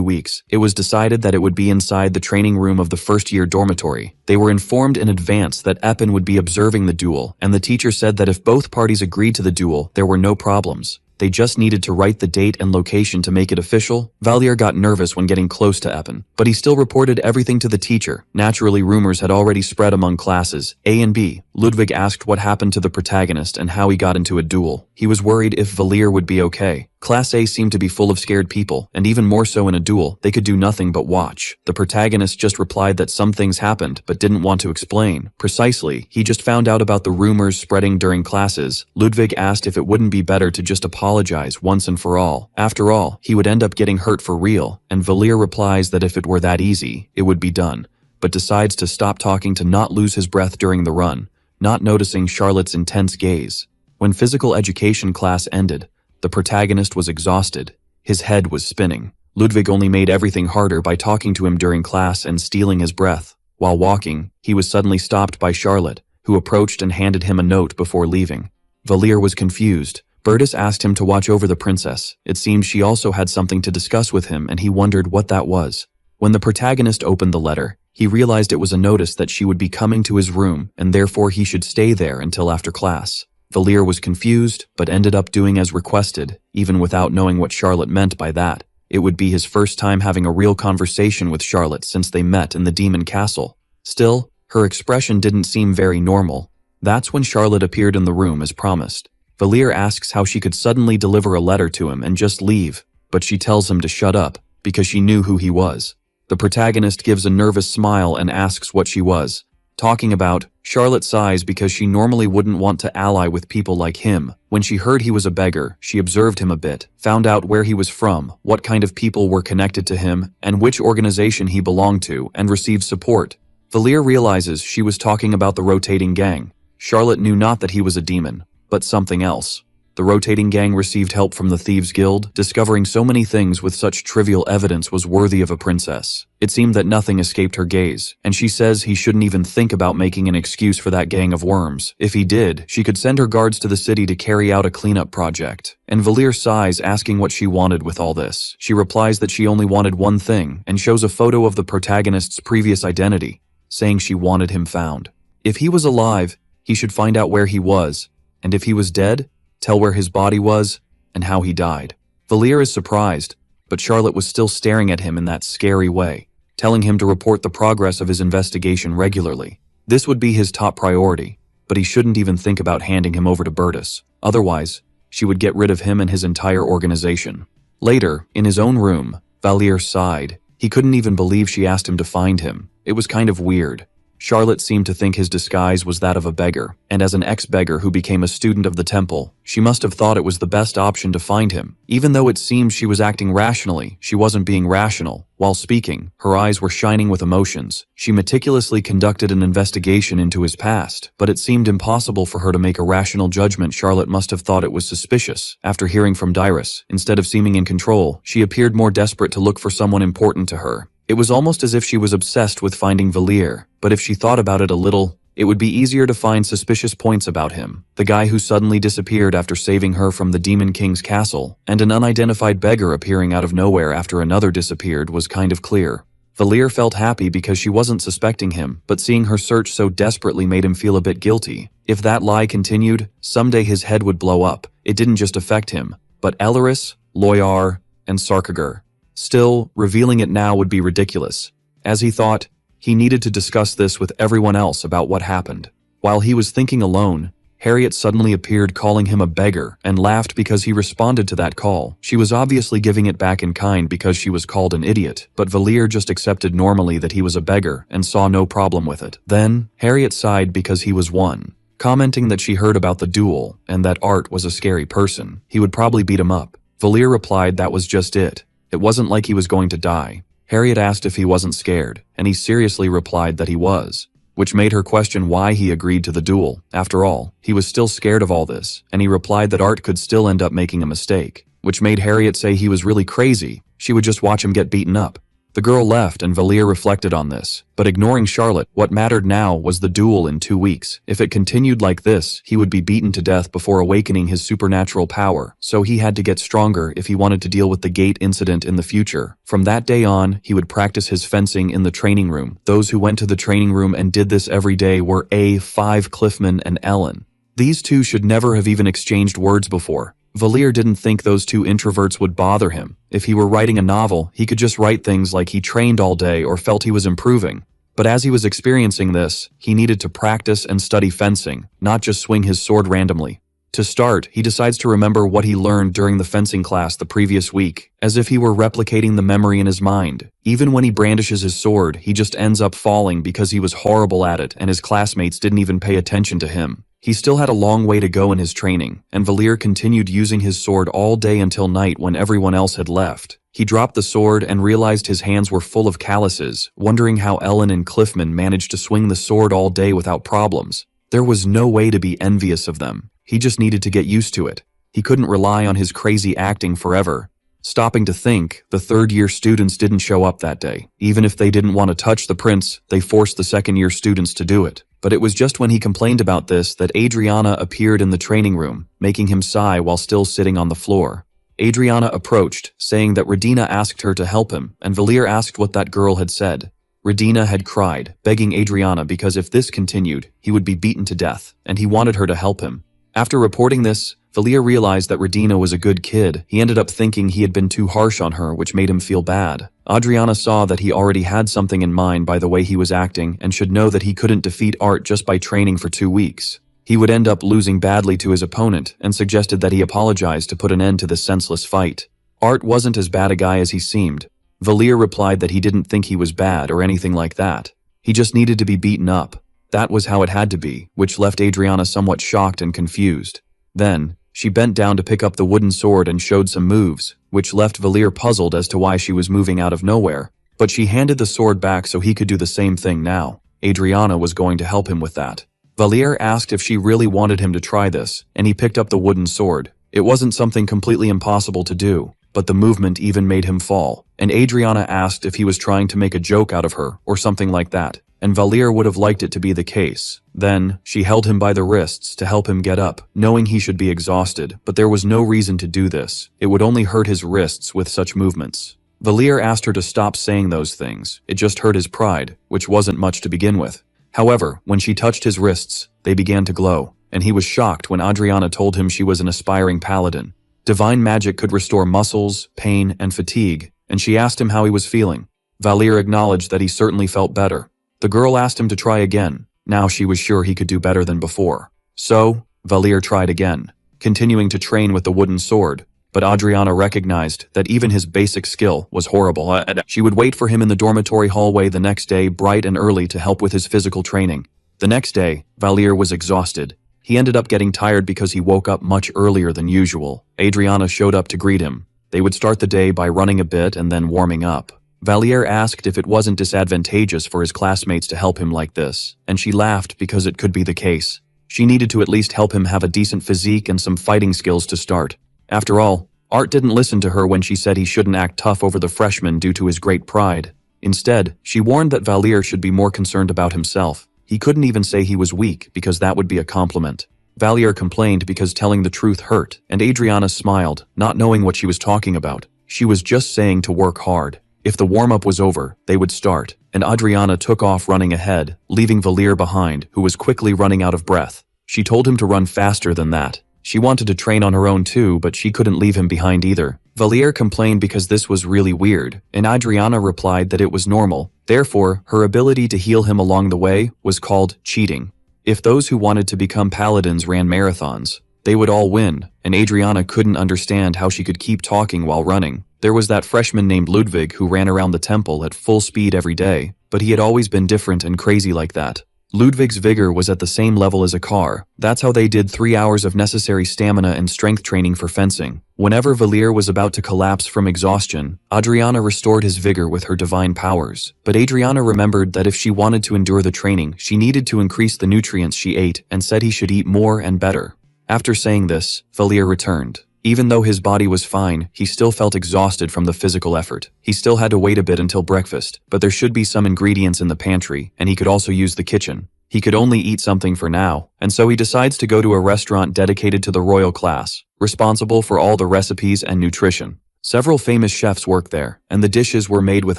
weeks. It was decided that it would be inside the training room of the first-year dormitory. They were informed in advance that Eppin would be observing the duel, and the teacher said that if both parties agreed to the duel, there were no problems. They just needed to write the date and location to make it official. Valier got nervous when getting close to Eppin, but he still reported everything to the teacher. Naturally, rumors had already spread among classes A and B, Ludwig asked what happened to the protagonist and how he got into a duel. He was worried if Valir would be okay. Class A seemed to be full of scared people, and even more so in a duel, they could do nothing but watch. The protagonist just replied that some things happened, but didn't want to explain. Precisely, he just found out about the rumors spreading during classes. Ludwig asked if it wouldn't be better to just apologize once and for all. After all, he would end up getting hurt for real, and Valir replies that if it were that easy, it would be done, but decides to stop talking to not lose his breath during the run, not noticing Charlotte's intense gaze. When physical education class ended, the protagonist was exhausted. His head was spinning. Ludwig only made everything harder by talking to him during class and stealing his breath. While walking, he was suddenly stopped by Charlotte, who approached and handed him a note before leaving. Valir was confused. Bertus asked him to watch over the princess. It seemed she also had something to discuss with him, and he wondered what that was. When the protagonist opened the letter, he realized it was a notice that she would be coming to his room, and therefore he should stay there until after class. Valir was confused, but ended up doing as requested, even without knowing what Charlotte meant by that. It would be his first time having a real conversation with Charlotte since they met in the demon castle. Still, her expression didn't seem very normal. That's when Charlotte appeared in the room as promised. Valir asks how she could suddenly deliver a letter to him and just leave, but she tells him to shut up, because she knew who he was. The protagonist gives a nervous smile and asks what she was talking about. Charlotte sighs because she normally wouldn't want to ally with people like him. When she heard he was a beggar, she observed him a bit, found out where he was from, what kind of people were connected to him, and which organization he belonged to, and received support. Valir realizes she was talking about the rotating gang. Charlotte knew not that he was a demon, but something else. The rotating gang received help from the Thieves' Guild. Discovering so many things with such trivial evidence was worthy of a princess. It seemed that nothing escaped her gaze, and she says he shouldn't even think about making an excuse for that gang of worms. If he did, she could send her guards to the city to carry out a cleanup project. And Valir sighs, asking what she wanted with all this. She replies that she only wanted one thing, and shows a photo of the protagonist's previous identity, saying she wanted him found. If he was alive, he should find out where he was, and if he was dead, tell where his body was, and how he died. Valir is surprised, but Charlotte was still staring at him in that scary way, telling him to report the progress of his investigation regularly. This would be his top priority, but he shouldn't even think about handing him over to Bertus. Otherwise, she would get rid of him and his entire organization. Later, in his own room, Valir sighed. He couldn't even believe she asked him to find him. It was kind of weird. Charlotte seemed to think his disguise was that of a beggar, and as an ex-beggar who became a student of the temple, she must have thought it was the best option to find him. Even though it seemed she was acting rationally, she wasn't being rational. While speaking, her eyes were shining with emotions. She meticulously conducted an investigation into his past, but it seemed impossible for her to make a rational judgment. Charlotte must have thought it was suspicious. After hearing from Dyrus, instead of seeming in control, she appeared more desperate to look for someone important to her. It was almost as if she was obsessed with finding Valir, but if she thought about it a little, it would be easier to find suspicious points about him. The guy who suddenly disappeared after saving her from the Demon King's castle, and an unidentified beggar appearing out of nowhere after another disappeared was kind of clear. Valir felt happy because she wasn't suspecting him, but seeing her search so desperately made him feel a bit guilty. If that lie continued, someday his head would blow up. It didn't just affect him, but Elleris, Loyar, and Sarkagur. Still, revealing it now would be ridiculous. As he thought, he needed to discuss this with everyone else about what happened. While he was thinking alone, Harriet suddenly appeared, calling him a beggar, and laughed because he responded to that call. She was obviously giving it back in kind because she was called an idiot, but Valir just accepted normally that he was a beggar and saw no problem with it. Then, Harriet sighed because he was won, commenting that she heard about the duel and that Art was a scary person. He would probably beat him up. Valir replied that was just it. It wasn't like he was going to die. Harriet asked if he wasn't scared, and he seriously replied that he was, which made her question why he agreed to the duel. After all, he was still scared of all this, and he replied that Art could still end up making a mistake, which made Harriet say he was really crazy. She would just watch him get beaten up. The girl left and Valir reflected on this, but ignoring Charlotte, what mattered now was the duel in 2 weeks. If it continued like this, he would be beaten to death before awakening his supernatural power, so he had to get stronger if he wanted to deal with the gate incident in the future. From that day on, he would practice his fencing in the training room. Those who went to the training room and did this every day were A5 Cliffman and Ellen. These two should never have even exchanged words before. Valir didn't think those two introverts would bother him. If he were writing a novel, he could just write things like he trained all day or felt he was improving. But as he was experiencing this, he needed to practice and study fencing, not just swing his sword randomly. To start, he decides to remember what he learned during the fencing class the previous week, as if he were replicating the memory in his mind. Even when he brandishes his sword, he just ends up falling because he was horrible at it and his classmates didn't even pay attention to him. He still had a long way to go in his training, and Valir continued using his sword all day until night when everyone else had left. He dropped the sword and realized his hands were full of calluses, wondering how Ellen and Cliffman managed to swing the sword all day without problems. There was no way to be envious of them. He just needed to get used to it. He couldn't rely on his crazy acting forever. Stopping to think, the third-year students didn't show up that day. Even if they didn't want to touch the prince, they forced the second-year students to do it. But it was just when he complained about this that Adriana appeared in the training room, making him sigh while still sitting on the floor. Adriana approached, saying that Radina asked her to help him, and Valir asked what that girl had said. Radina had cried, begging Adriana because if this continued, he would be beaten to death, and he wanted her to help him. After reporting this, Valir realized that Radina was a good kid. He ended up thinking he had been too harsh on her, which made him feel bad. Adriana saw that he already had something in mind by the way he was acting and should know that he couldn't defeat Art just by training for 2 weeks. He would end up losing badly to his opponent and suggested that he apologize to put an end to the senseless fight. Art wasn't as bad a guy as he seemed. Valir replied that he didn't think he was bad or anything like that. He just needed to be beaten up. That was how it had to be, which left Adriana somewhat shocked and confused. Then, she bent down to pick up the wooden sword and showed some moves, which left Valir puzzled as to why she was moving out of nowhere. But she handed the sword back so he could do the same thing now. Adriana was going to help him with that. Valir asked if she really wanted him to try this, and he picked up the wooden sword. It wasn't something completely impossible to do, but the movement even made him fall, and Adriana asked if he was trying to make a joke out of her, or something like that. And Valir would have liked it to be the case. Then, she held him by the wrists to help him get up, knowing he should be exhausted, but there was no reason to do this. It would only hurt his wrists with such movements. Valir asked her to stop saying those things. It just hurt his pride, which wasn't much to begin with. However, when she touched his wrists, they began to glow, and he was shocked when Adriana told him she was an aspiring paladin. Divine magic could restore muscles, pain, and fatigue, and she asked him how he was feeling. Valir acknowledged that he certainly felt better. The girl asked him to try again. Now she was sure he could do better than before. So, Valir tried again, continuing to train with the wooden sword, but Adriana recognized that even his basic skill was horrible. She would wait for him in the dormitory hallway the next day bright and early to help with his physical training. The next day, Valir was exhausted. He ended up getting tired because he woke up much earlier than usual. Adriana showed up to greet him. They would start the day by running a bit and then warming up. Valir asked if it wasn't disadvantageous for his classmates to help him like this, and she laughed because it could be the case. She needed to at least help him have a decent physique and some fighting skills to start. After all, Art didn't listen to her when she said he shouldn't act tough over the freshmen due to his great pride. Instead, she warned that Valir should be more concerned about himself. He couldn't even say he was weak because that would be a compliment. Valir complained because telling the truth hurt, and Adriana smiled, not knowing what she was talking about. She was just saying to work hard. If the warm-up was over, they would start, and Adriana took off running ahead, leaving Valir behind, who was quickly running out of breath. She told him to run faster than that. She wanted to train on her own too, but she couldn't leave him behind either. Valir complained because this was really weird, and Adriana replied that it was normal. Therefore, her ability to heal him along the way was called cheating. If those who wanted to become paladins ran marathons, they would all win, and Adriana couldn't understand how she could keep talking while running. There was that freshman named Ludwig who ran around the temple at full speed every day, but he had always been different and crazy like that. Ludwig's vigor was at the same level as a car. That's how they did 3 hours of necessary stamina and strength training for fencing. Whenever Valir was about to collapse from exhaustion, Adriana restored his vigor with her divine powers. But Adriana remembered that if she wanted to endure the training, she needed to increase the nutrients she ate and said he should eat more and better. After saying this, Valir returned. Even though his body was fine, he still felt exhausted from the physical effort. He still had to wait a bit until breakfast, but there should be some ingredients in the pantry, and he could also use the kitchen. He could only eat something for now, and so he decides to go to a restaurant dedicated to the royal class, responsible for all the recipes and nutrition. Several famous chefs work there, and the dishes were made with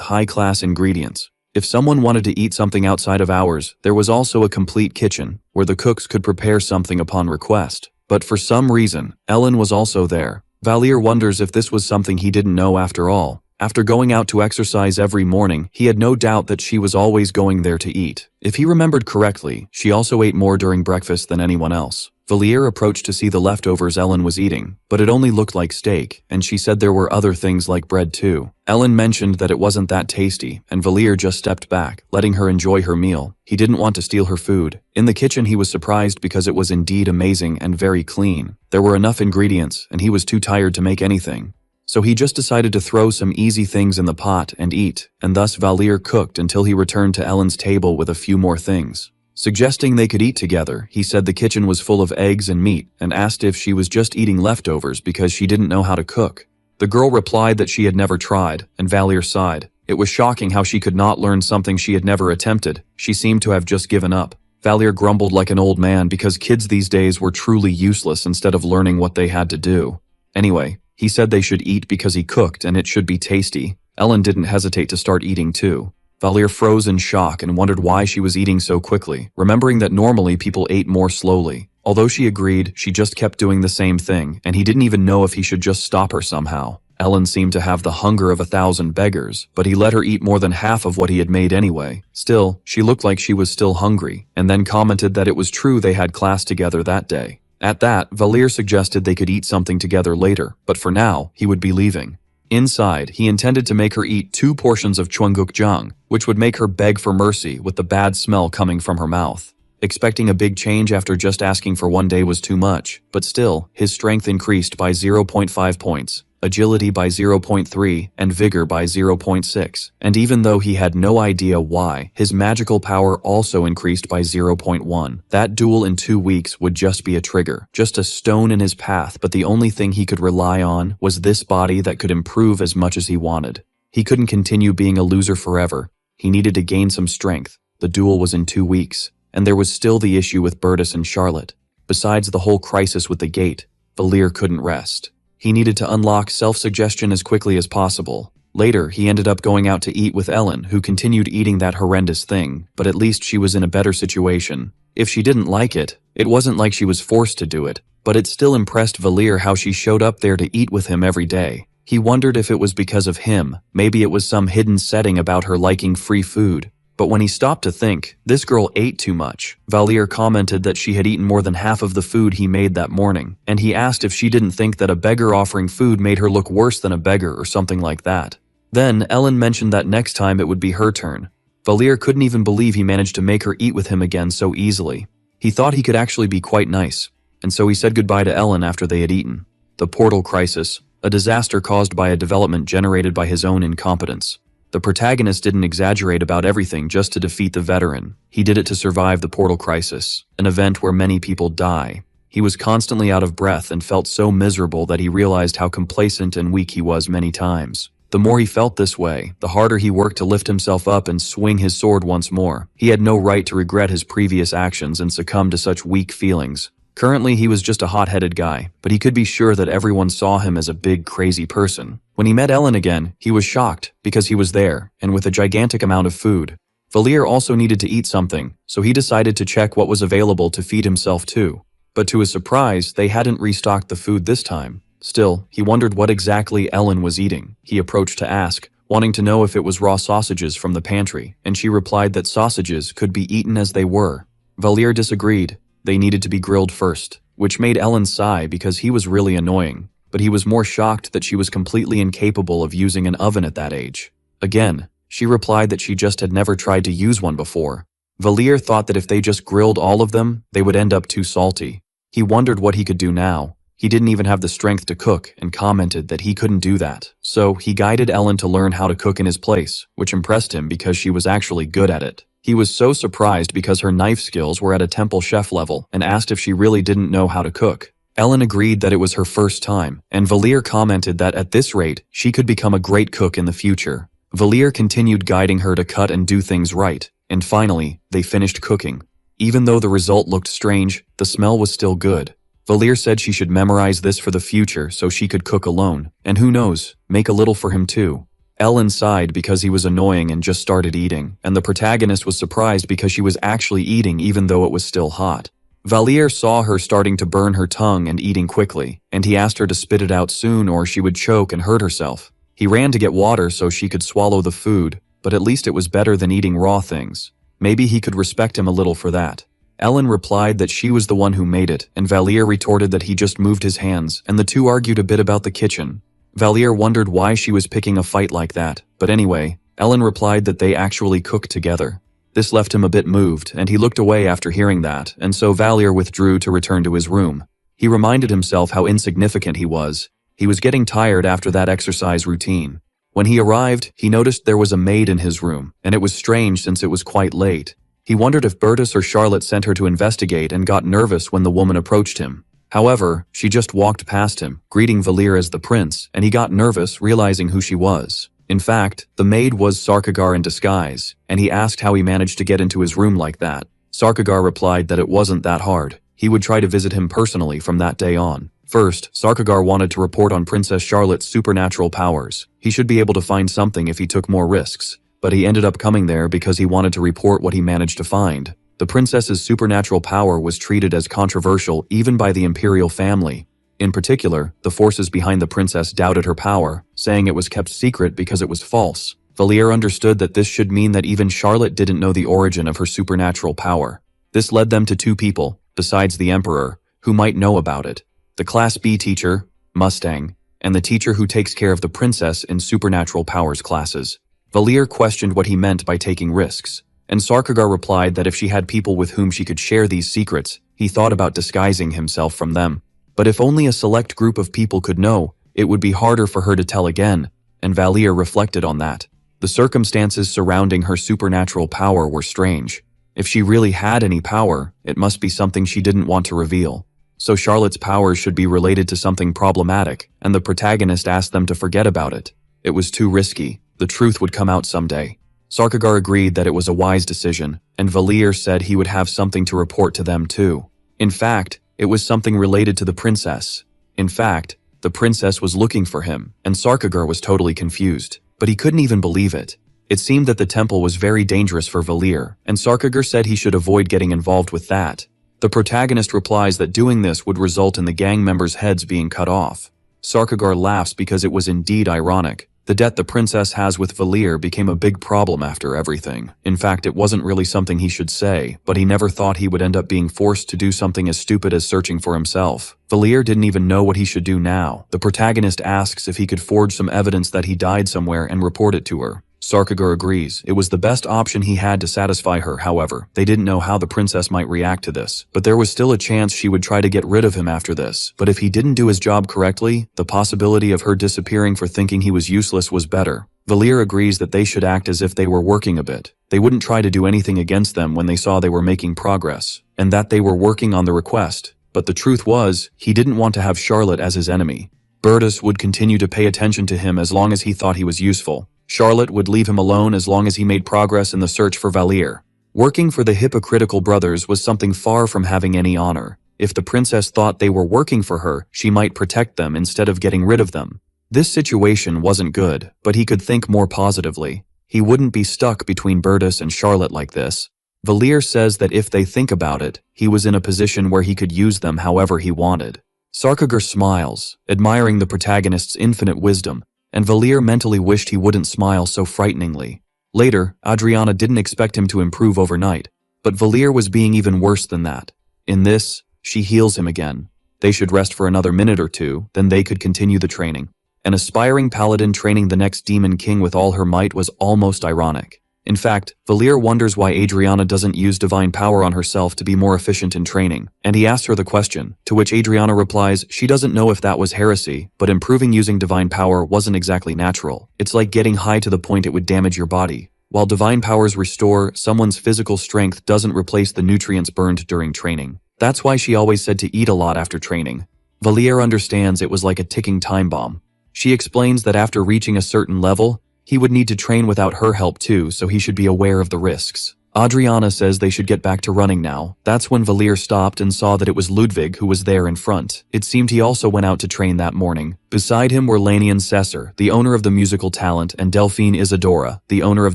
high-class ingredients. If someone wanted to eat something outside of hours, there was also a complete kitchen, where the cooks could prepare something upon request. But for some reason, Ellen was also there. Valir wonders if this was something he didn't know after all. After going out to exercise every morning, he had no doubt that she was always going there to eat. If he remembered correctly, she also ate more during breakfast than anyone else. Valier approached to see the leftovers Ellen was eating, but it only looked like steak, and she said there were other things like bread too. Ellen mentioned that it wasn't that tasty, and Valier just stepped back, letting her enjoy her meal. He didn't want to steal her food. In the kitchen, he was surprised because it was indeed amazing and very clean. There were enough ingredients, and he was too tired to make anything. So he just decided to throw some easy things in the pot and eat, and thus Valier cooked until he returned to Ellen's table with a few more things. Suggesting they could eat together, he said the kitchen was full of eggs and meat and asked if she was just eating leftovers because she didn't know how to cook. The girl replied that she had never tried, and Valier sighed. It was shocking how she could not learn something she had never attempted. She seemed to have just given up. Valier grumbled like an old man because kids these days were truly useless instead of learning what they had to do. Anyway, he said they should eat because he cooked and it should be tasty. Ellen didn't hesitate to start eating too. Valier froze in shock and wondered why she was eating so quickly, remembering that normally people ate more slowly. Although she agreed, she just kept doing the same thing, and he didn't even know if he should just stop her somehow. Ellen seemed to have the hunger of 1,000 beggars, but he let her eat more than half of what he had made anyway. Still, she looked like she was still hungry, and then commented that it was true they had class together that day. At that, Valier suggested they could eat something together later, but for now, he would be leaving. Inside, he intended to make her eat 2 portions of chunggukjang, which would make her beg for mercy with the bad smell coming from her mouth. Expecting a big change after just asking for 1 day was too much, but still, his strength increased by 0.5 points, agility by 0.3, and vigor by 0.6. And even though he had no idea why, his magical power also increased by 0.1. That duel in 2 weeks would just be a trigger, just a stone in his path, but the only thing he could rely on was this body that could improve as much as he wanted. He couldn't continue being a loser forever. He needed to gain some strength. The duel was in 2 weeks, and there was still the issue with Bertus and Charlotte. Besides the whole crisis with the gate, Valier couldn't rest. He needed to unlock self-suggestion as quickly as possible. Later, he ended up going out to eat with Ellen, who continued eating that horrendous thing, but at least she was in a better situation. If she didn't like it, it wasn't like she was forced to do it, but it still impressed Valier how she showed up there to eat with him every day. He wondered if it was because of him, maybe it was some hidden setting about her liking free food. But when he stopped to think, this girl ate too much. Valier commented that she had eaten more than half of the food he made that morning, and he asked if she didn't think that a beggar offering food made her look worse than a beggar or something like that. Then, Ellen mentioned that next time it would be her turn. Valier couldn't even believe he managed to make her eat with him again so easily. He thought he could actually be quite nice, and so he said goodbye to Ellen after they had eaten. The portal crisis, a disaster caused by a development generated by his own incompetence. The protagonist didn't exaggerate about everything just to defeat the veteran. He did it to survive the portal crisis, an event where many people die. He was constantly out of breath and felt so miserable that he realized how complacent and weak he was many times. The more he felt this way, the harder he worked to lift himself up and swing his sword once more. He had no right to regret his previous actions and succumb to such weak feelings. Currently, he was just a hot-headed guy, but he could be sure that everyone saw him as a big, crazy person. When he met Ellen again, he was shocked because he was there, and with a gigantic amount of food. Valier also needed to eat something, so he decided to check what was available to feed himself too. But to his surprise, they hadn't restocked the food this time. Still, he wondered what exactly Ellen was eating. He approached to ask, wanting to know if it was raw sausages from the pantry, and she replied that sausages could be eaten as they were. Valier disagreed. They needed to be grilled first, which made Ellen sigh because he was really annoying, but he was more shocked that she was completely incapable of using an oven at that age. Again, she replied that she just had never tried to use one before. Valier thought that if they just grilled all of them, they would end up too salty. He wondered what he could do now. He didn't even have the strength to cook and commented that he couldn't do that. So he guided Ellen to learn how to cook in his place, which impressed him because she was actually good at it. He was so surprised because her knife skills were at a temple chef level and asked if she really didn't know how to cook. Ellen agreed that it was her first time, and Valier commented that at this rate, she could become a great cook in the future. Valier continued guiding her to cut and do things right, and finally, they finished cooking. Even though the result looked strange, the smell was still good. Valier said she should memorize this for the future so she could cook alone, and who knows, make a little for him too. Ellen sighed because he was annoying and just started eating, and the protagonist was surprised because she was actually eating even though it was still hot. Valier saw her starting to burn her tongue and eating quickly, and he asked her to spit it out soon or she would choke and hurt herself. He ran to get water so she could swallow the food, but at least it was better than eating raw things. Maybe he could respect him a little for that. Ellen replied that she was the one who made it, and Valier retorted that he just moved his hands, and the two argued a bit about the kitchen. Valier wondered why she was picking a fight like that, but anyway, Ellen replied that they actually cooked together. This left him a bit moved, and he looked away after hearing that, and so Valier withdrew to return to his room. He reminded himself how insignificant he was. He was getting tired after that exercise routine. When he arrived, he noticed there was a maid in his room, and it was strange since it was quite late. He wondered if Bertus or Charlotte sent her to investigate and got nervous when the woman approached him. However, she just walked past him, greeting Valier as the prince, and he got nervous realizing who she was. In fact, the maid was Sarkagar in disguise, and he asked how he managed to get into his room like that. Sarkagar replied that it wasn't that hard. He would try to visit him personally from that day on. First, Sarkagar wanted to report on Princess Charlotte's supernatural powers. He should be able to find something if he took more risks. But he ended up coming there because he wanted to report what he managed to find. The princess's supernatural power was treated as controversial even by the imperial family. In particular, the forces behind the princess doubted her power, saying it was kept secret because it was false. Valier understood that this should mean that even Charlotte didn't know the origin of her supernatural power. This led them to two people, besides the emperor, who might know about it. The Class B teacher, Mustang, and the teacher who takes care of the princess in supernatural powers classes. Valier questioned what he meant by taking risks, and Sarkagar replied that if she had people with whom she could share these secrets, he thought about disguising himself from them. But if only a select group of people could know, it would be harder for her to tell again, and Valier reflected on that. The circumstances surrounding her supernatural power were strange. If she really had any power, it must be something she didn't want to reveal. So Charlotte's powers should be related to something problematic, and the protagonist asked them to forget about it. It was too risky. The truth would come out someday. Sarkagar agreed that it was a wise decision, and Valier said he would have something to report to them too. In fact, it was something related to the princess. In fact, the princess was looking for him, and Sarkagar was totally confused. But he couldn't even believe it. It seemed that the temple was very dangerous for Valier, and Sarkagar said he should avoid getting involved with that. The protagonist replies that doing this would result in the gang members' heads being cut off. Sarkagar laughs because it was indeed ironic. The debt the princess has with Valier became a big problem after everything. In fact, it wasn't really something he should say, but he never thought he would end up being forced to do something as stupid as searching for himself. Valier didn't even know what he should do now. The protagonist asks if he could forge some evidence that he died somewhere and report it to her. Sarkagar agrees. It was the best option he had to satisfy her, however. They didn't know how the princess might react to this, but there was still a chance she would try to get rid of him after this. But if he didn't do his job correctly, the possibility of her disappearing for thinking he was useless was better. Valier agrees that they should act as if they were working a bit. They wouldn't try to do anything against them when they saw they were making progress, and that they were working on the request. But the truth was, he didn't want to have Charlotte as his enemy. Bertus would continue to pay attention to him as long as he thought he was useful. Charlotte would leave him alone as long as he made progress in the search for Valier. Working for the hypocritical brothers was something far from having any honor. If the princess thought they were working for her, she might protect them instead of getting rid of them. This situation wasn't good, but he could think more positively. He wouldn't be stuck between Bertus and Charlotte like this. Valier says that if they think about it, he was in a position where he could use them however he wanted. Sarkagar smiles, admiring the protagonist's infinite wisdom, and Valier mentally wished he wouldn't smile so frighteningly. Later, Adriana didn't expect him to improve overnight, but Valier was being even worse than that. In this, she heals him again. They should rest for another minute or two, then they could continue the training. An aspiring paladin training the next demon king with all her might was almost ironic. In fact, Valier wonders why Adriana doesn't use divine power on herself to be more efficient in training, and he asks her the question, to which Adriana replies she doesn't know if that was heresy, but improving using divine power wasn't exactly natural. It's like getting high to the point it would damage your body. While divine powers restore, someone's physical strength doesn't replace the nutrients burned during training. That's why she always said to eat a lot after training. Valier understands it was like a ticking time bomb. She explains that after reaching a certain level, he would need to train without her help too, so he should be aware of the risks. Adriana says they should get back to running now. That's when Valier stopped and saw that it was Ludwig who was there in front. It seemed he also went out to train that morning. Beside him were Lanian Cesar, the owner of the musical talent, and Delphine Isadora, the owner of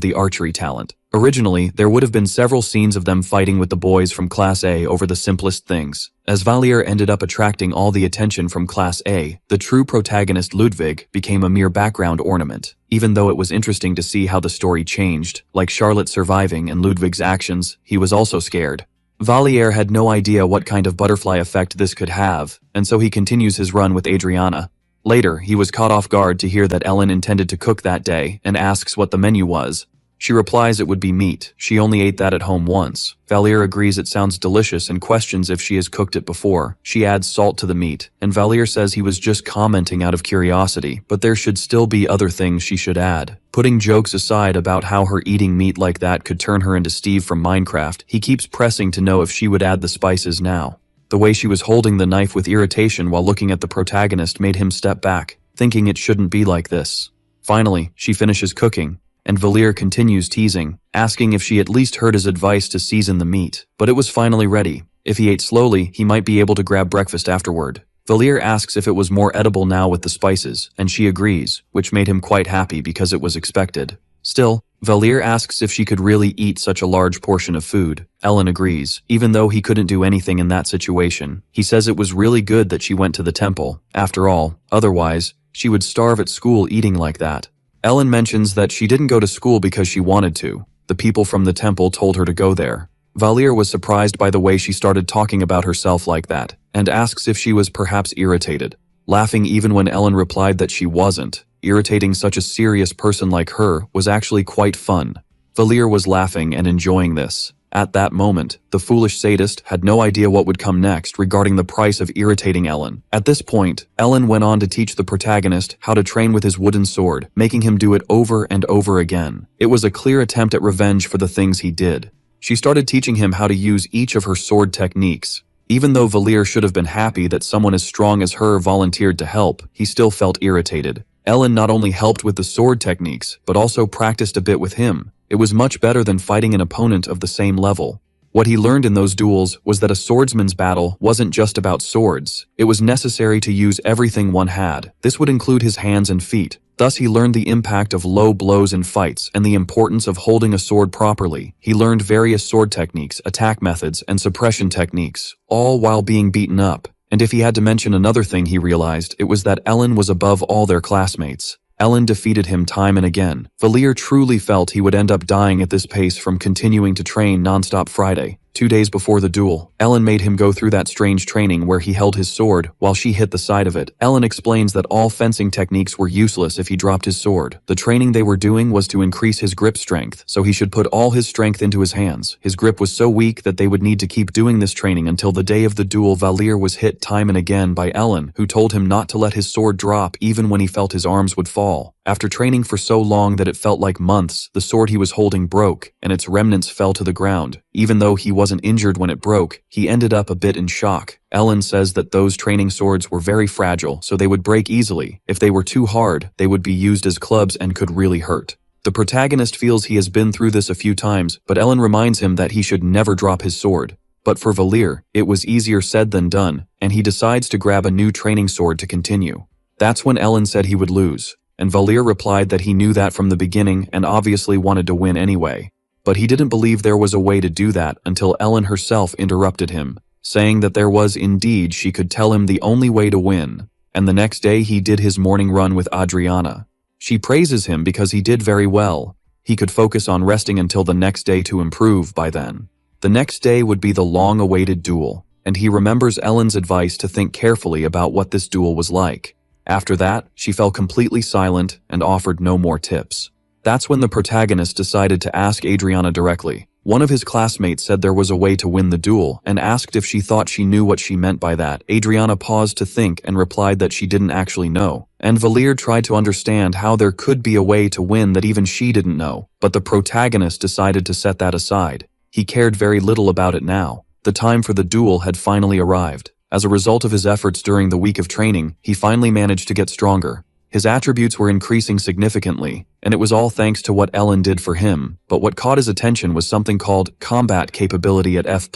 the archery talent. Originally, there would have been several scenes of them fighting with the boys from Class A over the simplest things. As Valier ended up attracting all the attention from Class A, the true protagonist Ludwig became a mere background ornament. Even though it was interesting to see how the story changed, like Charlotte surviving and Ludwig's actions, he was also scared. Valier had no idea what kind of butterfly effect this could have, and so he continues his run with Adriana. Later, he was caught off guard to hear that Ellen intended to cook that day and asks what the menu was. She replies it would be meat. She only ate that at home once. Valier agrees it sounds delicious and questions if she has cooked it before. She adds salt to the meat, and Valier says he was just commenting out of curiosity, but there should still be other things she should add. Putting jokes aside about how her eating meat like that could turn her into Steve from Minecraft, he keeps pressing to know if she would add the spices now. The way she was holding the knife with irritation while looking at the protagonist made him step back, thinking it shouldn't be like this. Finally, she finishes cooking, and Valier continues teasing, asking if she at least heard his advice to season the meat, but it was finally ready. If he ate slowly, he might be able to grab breakfast afterward. Valier asks if it was more edible now with the spices, and she agrees, which made him quite happy because it was expected. Still, Valier asks if she could really eat such a large portion of food. Ellen agrees, even though he couldn't do anything in that situation. He says it was really good that she went to the temple. After all, otherwise, she would starve at school eating like that. Ellen mentions that she didn't go to school because she wanted to. The people from the temple told her to go there. Valier was surprised by the way she started talking about herself like that, and asks if she was perhaps irritated, laughing even when Ellen replied that she wasn't. Irritating such a serious person like her was actually quite fun. Valier was laughing and enjoying this. At that moment, the foolish sadist had no idea what would come next regarding the price of irritating Ellen. At this point, Ellen went on to teach the protagonist how to train with his wooden sword, making him do it over and over again. It was a clear attempt at revenge for the things he did. She started teaching him how to use each of her sword techniques. Even though Valier should have been happy that someone as strong as her volunteered to help, he still felt irritated. Ellen not only helped with the sword techniques, but also practiced a bit with him. It was much better than fighting an opponent of the same level. What he learned in those duels was that a swordsman's battle wasn't just about swords. It was necessary to use everything one had. This would include his hands and feet. Thus he learned the impact of low blows in fights and the importance of holding a sword properly. He learned various sword techniques, attack methods, and suppression techniques, all while being beaten up. And if he had to mention another thing he realized, it was that Ellen was above all their classmates. Ellen defeated him time and again. Valier truly felt he would end up dying at this pace from continuing to train non-stop Friday. 2 days before the duel, Ellen made him go through that strange training where he held his sword while she hit the side of it. Ellen explains that all fencing techniques were useless if he dropped his sword. The training they were doing was to increase his grip strength, so he should put all his strength into his hands. His grip was so weak that they would need to keep doing this training until the day of the duel. Valier was hit time and again by Ellen, who told him not to let his sword drop even when he felt his arms would fall. After training for so long that it felt like months, the sword he was holding broke, and its remnants fell to the ground. Even though he wasn't injured when it broke, he ended up a bit in shock. Ellen says that those training swords were very fragile, so they would break easily. If they were too hard, they would be used as clubs and could really hurt. The protagonist feels he has been through this a few times, but Ellen reminds him that he should never drop his sword. But for Valier, it was easier said than done, and he decides to grab a new training sword to continue. That's when Ellen said he would lose. And Valier replied that he knew that from the beginning and obviously wanted to win anyway. But he didn't believe there was a way to do that until Ellen herself interrupted him, saying that there was indeed. She could tell him the only way to win. And the next day he did his morning run with Adriana. She praises him because he did very well. He could focus on resting until the next day to improve by then. The next day would be the long-awaited duel, and he remembers Ellen's advice to think carefully about what this duel was like. After that, she fell completely silent and offered no more tips. That's when the protagonist decided to ask Adriana directly. One of his classmates said there was a way to win the duel and asked if she thought she knew what she meant by that. Adriana paused to think and replied that she didn't actually know. And Valier tried to understand how there could be a way to win that even she didn't know. But the protagonist decided to set that aside. He cared very little about it now. The time for the duel had finally arrived. As a result of his efforts during the week of training, he finally managed to get stronger. His attributes were increasing significantly, and it was all thanks to what Ellen did for him. But what caught his attention was something called combat capability at F+.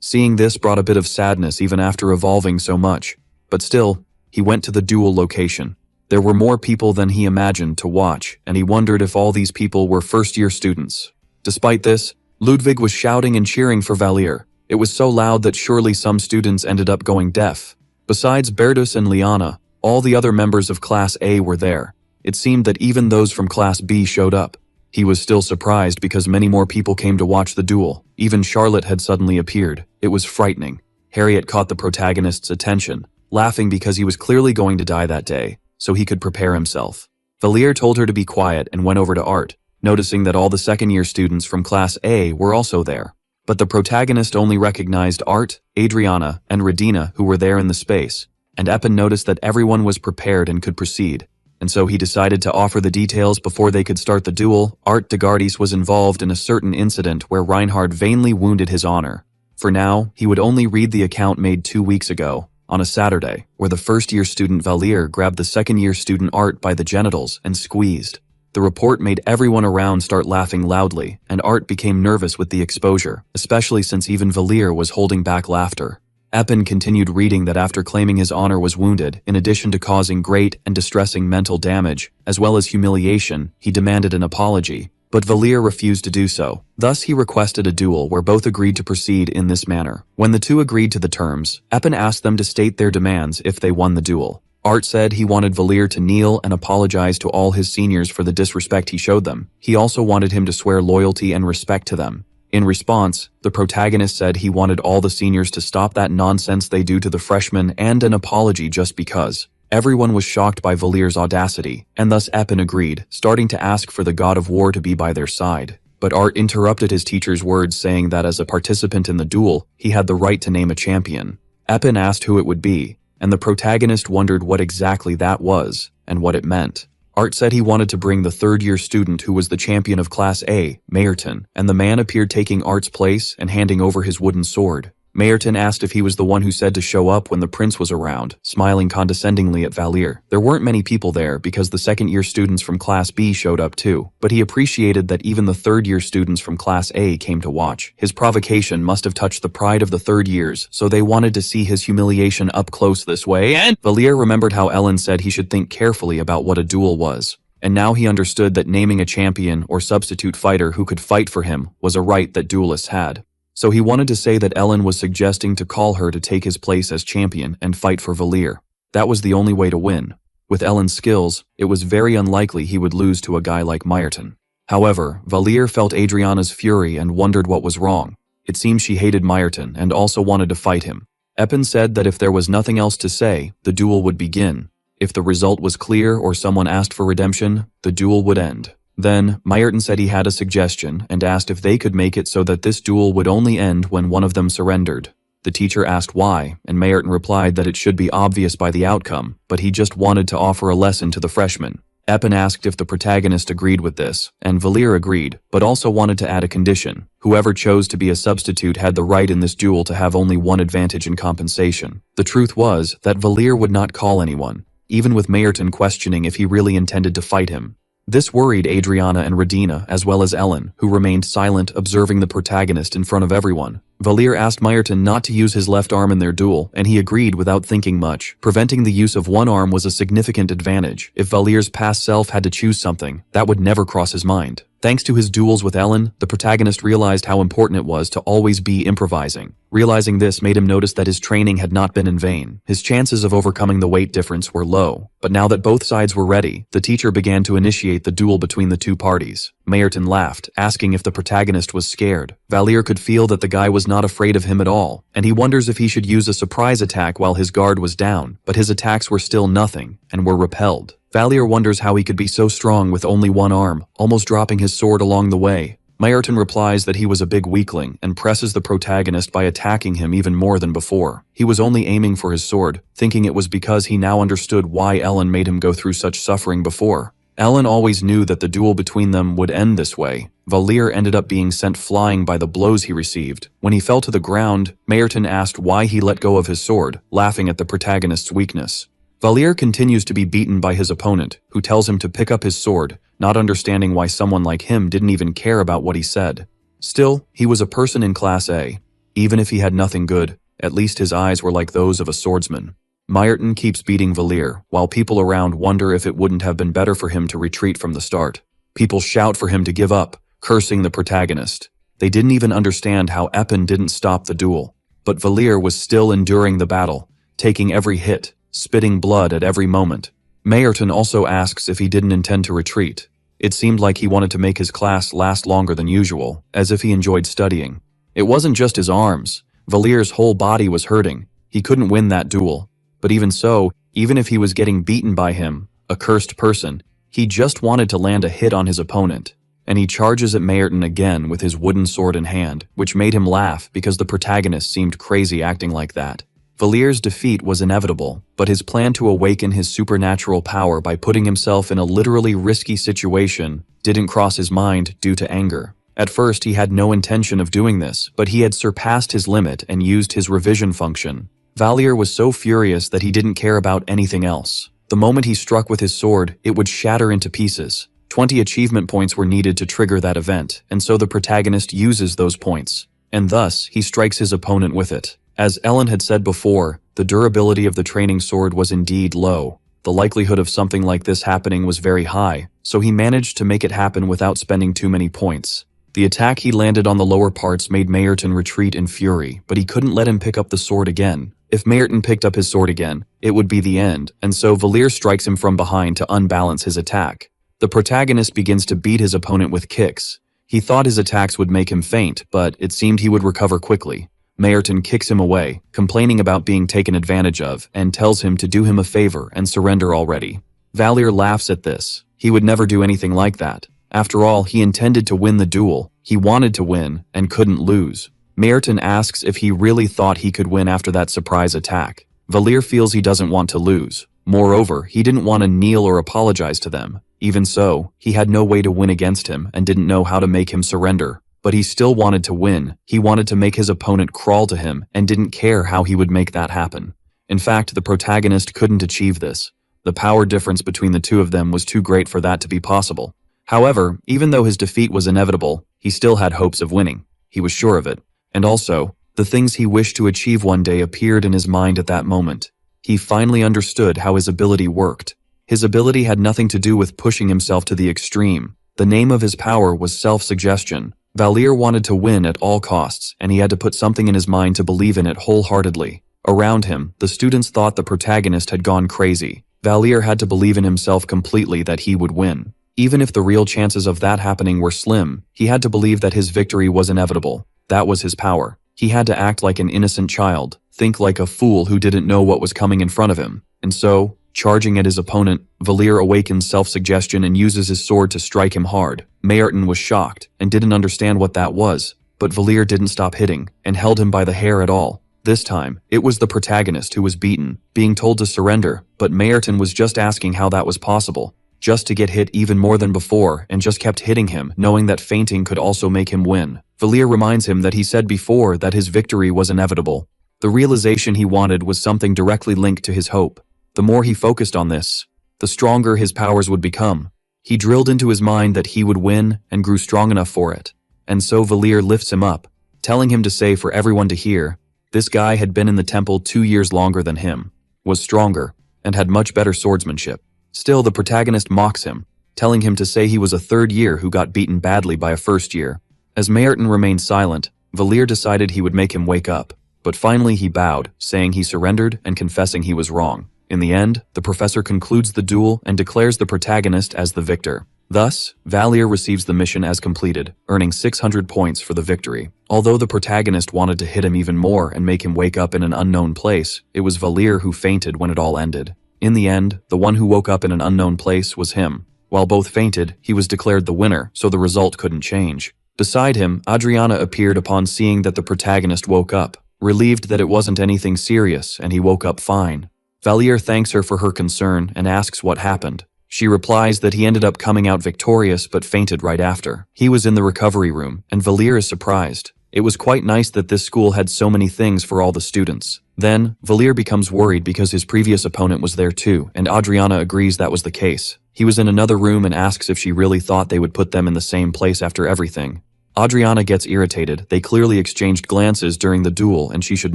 Seeing this brought a bit of sadness even after evolving so much. But still, he went to the duel location. There were more people than he imagined to watch, and he wondered if all these people were first-year students. Despite this, Ludwig was shouting and cheering for Valier. It was so loud that surely some students ended up going deaf. Besides Bertus and Liana, all the other members of Class A were there. It seemed that even those from Class B showed up. He was still surprised because many more people came to watch the duel. Even Charlotte had suddenly appeared. It was frightening. Harriet caught the protagonist's attention, laughing because he was clearly going to die that day, so he could prepare himself. Valier told her to be quiet and went over to Art, noticing that all the second-year students from Class A were also there. But the protagonist only recognized Art, Adriana, and Radina, who were there in the space, and Eppin noticed that everyone was prepared and could proceed. And so he decided to offer the details before they could start the duel. Art de Gardis was involved in a certain incident where Reinhard vainly wounded his honor. For now, he would only read the account made 2 weeks ago, on a Saturday, where the first-year student Valier grabbed the second-year student Art by the genitals and squeezed. The report made everyone around start laughing loudly, and Art became nervous with the exposure, especially since even Valier was holding back laughter. Eppin continued reading that after claiming his honor was wounded, in addition to causing great and distressing mental damage, as well as humiliation, he demanded an apology. But Valier refused to do so. Thus he requested a duel where both agreed to proceed in this manner. When the two agreed to the terms, Eppin asked them to state their demands if they won the duel. Art said he wanted Valier to kneel and apologize to all his seniors for the disrespect he showed them. He also wanted him to swear loyalty and respect to them. In response, the protagonist said he wanted all the seniors to stop that nonsense they do to the freshmen and an apology just because. Everyone was shocked by Valier's audacity, and thus Eppin agreed, starting to ask for the god of war to be by their side. But Art interrupted his teacher's words, saying that as a participant in the duel, he had the right to name a champion. Eppin asked who it would be, and the protagonist wondered what exactly that was, and what it meant. Art said he wanted to bring the third-year student who was the champion of Class A, Mayerton, and the man appeared taking Art's place and handing over his wooden sword. Mayerton asked if he was the one who said to show up when the prince was around, smiling condescendingly at Valier. There weren't many people there because the second-year students from Class B showed up too, but he appreciated that even the third-year students from Class A came to watch. His provocation must have touched the pride of the third years, so they wanted to see his humiliation up close this way, and Valier remembered how Ellen said he should think carefully about what a duel was. And now he understood that naming a champion or substitute fighter who could fight for him was a right that duelists had. So he wanted to say that Ellen was suggesting to call her to take his place as champion and fight for Valier. That was the only way to win. With Ellen's skills, it was very unlikely he would lose to a guy like Mayerton. However, Valier felt Adriana's fury and wondered what was wrong. It seemed she hated Mayerton and also wanted to fight him. Eppin said that if there was nothing else to say, the duel would begin. If the result was clear or someone asked for redemption, the duel would end. Then, Mayerton said he had a suggestion and asked if they could make it so that this duel would only end when one of them surrendered. The teacher asked why, and Mayerton replied that it should be obvious by the outcome, but he just wanted to offer a lesson to the freshmen. Eppin asked if the protagonist agreed with this, and Valier agreed, but also wanted to add a condition. Whoever chose to be a substitute had the right in this duel to have only one advantage in compensation. The truth was that Valier would not call anyone, even with Mayerton questioning if he really intended to fight him. This worried Adriana and Radina, as well as Ellen, who remained silent, observing the protagonist in front of everyone. Valier asked Mayerton not to use his left arm in their duel, and he agreed without thinking much. Preventing the use of one arm was a significant advantage. If Valier's past self had to choose something, that would never cross his mind. Thanks to his duels with Ellen, the protagonist realized how important it was to always be improvising. Realizing this made him notice that his training had not been in vain. His chances of overcoming the weight difference were low. But now that both sides were ready, the teacher began to initiate the duel between the two parties. Mayerton laughed, asking if the protagonist was scared. Valier could feel that the guy was not afraid of him at all, and he wonders if he should use a surprise attack while his guard was down, but his attacks were still nothing, and were repelled. Valier wonders how he could be so strong with only one arm, almost dropping his sword along the way. Mayerton replies that he was a big weakling and presses the protagonist by attacking him even more than before. He was only aiming for his sword, thinking it was because he now understood why Ellen made him go through such suffering before. Ellen always knew that the duel between them would end this way. Valier ended up being sent flying by the blows he received. When he fell to the ground, Mayerton asked why he let go of his sword, laughing at the protagonist's weakness. Valier continues to be beaten by his opponent, who tells him to pick up his sword, not understanding why someone like him didn't even care about what he said. Still, he was a person in Class A. Even if he had nothing good, at least his eyes were like those of a swordsman. Mayerton keeps beating Valier, while people around wonder if it wouldn't have been better for him to retreat from the start. People shout for him to give up, cursing the protagonist. They didn't even understand how Eppin didn't stop the duel. But Valir was still enduring the battle, taking every hit, spitting blood at every moment. Mayerton also asks if he didn't intend to retreat. It seemed like he wanted to make his class last longer than usual, as if he enjoyed studying. It wasn't just his arms. Valir's whole body was hurting. He couldn't win that duel. But even so, even if he was getting beaten by him, a cursed person, he just wanted to land a hit on his opponent. And he charges at Mayerton again with his wooden sword in hand, which made him laugh because the protagonist seemed crazy acting like that. Valir's defeat was inevitable, but his plan to awaken his supernatural power by putting himself in a literally risky situation didn't cross his mind due to anger. At first, he had no intention of doing this, but he had surpassed his limit and used his revision function. Valir was so furious that he didn't care about anything else. The moment he struck with his sword, it would shatter into pieces. 20 achievement points were needed to trigger that event, and so the protagonist uses those points. And thus, he strikes his opponent with it. As Ellen had said before, the durability of the training sword was indeed low. The likelihood of something like this happening was very high, so he managed to make it happen without spending too many points. The attack he landed on the lower parts made Mayerton retreat in fury, but he couldn't let him pick up the sword again. If Mayerton picked up his sword again, it would be the end, and so Valir strikes him from behind to unbalance his attack. The protagonist begins to beat his opponent with kicks. He thought his attacks would make him faint, but it seemed he would recover quickly. Mayerton kicks him away, complaining about being taken advantage of, and tells him to do him a favor and surrender already. Valir laughs at this. He would never do anything like that. After all, he intended to win the duel. He wanted to win, and couldn't lose. Mayerton asks if he really thought he could win after that surprise attack. Valir feels he doesn't want to lose. Moreover, he didn't want to kneel or apologize to them. Even so, he had no way to win against him and didn't know how to make him surrender. But he still wanted to win. He wanted to make his opponent crawl to him and didn't care how he would make that happen. In fact, the protagonist couldn't achieve this. The power difference between the two of them was too great for that to be possible. However, even though his defeat was inevitable, he still had hopes of winning. He was sure of it. And also, the things he wished to achieve one day appeared in his mind at that moment. He finally understood how his ability worked. His ability had nothing to do with pushing himself to the extreme. The name of his power was self-suggestion. Valir wanted to win at all costs, and he had to put something in his mind to believe in it wholeheartedly. Around him, the students thought the protagonist had gone crazy. Valir had to believe in himself completely that he would win. Even if the real chances of that happening were slim, he had to believe that his victory was inevitable. That was his power. He had to act like an innocent child, think like a fool who didn't know what was coming in front of him. And so, charging at his opponent, Valir awakens self-suggestion and uses his sword to strike him hard. Mayerton was shocked and didn't understand what that was, but Valir didn't stop hitting and held him by the hair at all. This time, it was the protagonist who was beaten, being told to surrender, but Mayerton was just asking how that was possible. Just to get hit even more than before and just kept hitting him, knowing that fainting could also make him win. Valir reminds him that he said before that his victory was inevitable. The realization he wanted was something directly linked to his hope. The more he focused on this, the stronger his powers would become. He drilled into his mind that he would win and grew strong enough for it. And so Valir lifts him up, telling him to say for everyone to hear, this guy had been in the temple 2 years longer than him, was stronger, and had much better swordsmanship. Still, the protagonist mocks him, telling him to say he was a third year who got beaten badly by a first year. As Mayerton remained silent, Valir decided he would make him wake up. But finally he bowed, saying he surrendered and confessing he was wrong. In the end, the professor concludes the duel and declares the protagonist as the victor. Thus, Valir receives the mission as completed, earning 600 points for the victory. Although the protagonist wanted to hit him even more and make him wake up in an unknown place, it was Valir who fainted when it all ended. In the end, the one who woke up in an unknown place was him. While both fainted, he was declared the winner, so the result couldn't change. Beside him, Adriana appeared upon seeing that the protagonist woke up, relieved that it wasn't anything serious and he woke up fine. Valir thanks her for her concern and asks what happened. She replies that he ended up coming out victorious but fainted right after. He was in the recovery room, and Valir is surprised. It was quite nice that this school had so many things for all the students. Then, Valir becomes worried because his previous opponent was there too, and Adriana agrees that was the case. He was in another room and asks if she really thought they would put them in the same place after everything. Adriana gets irritated. They clearly exchanged glances during the duel and she should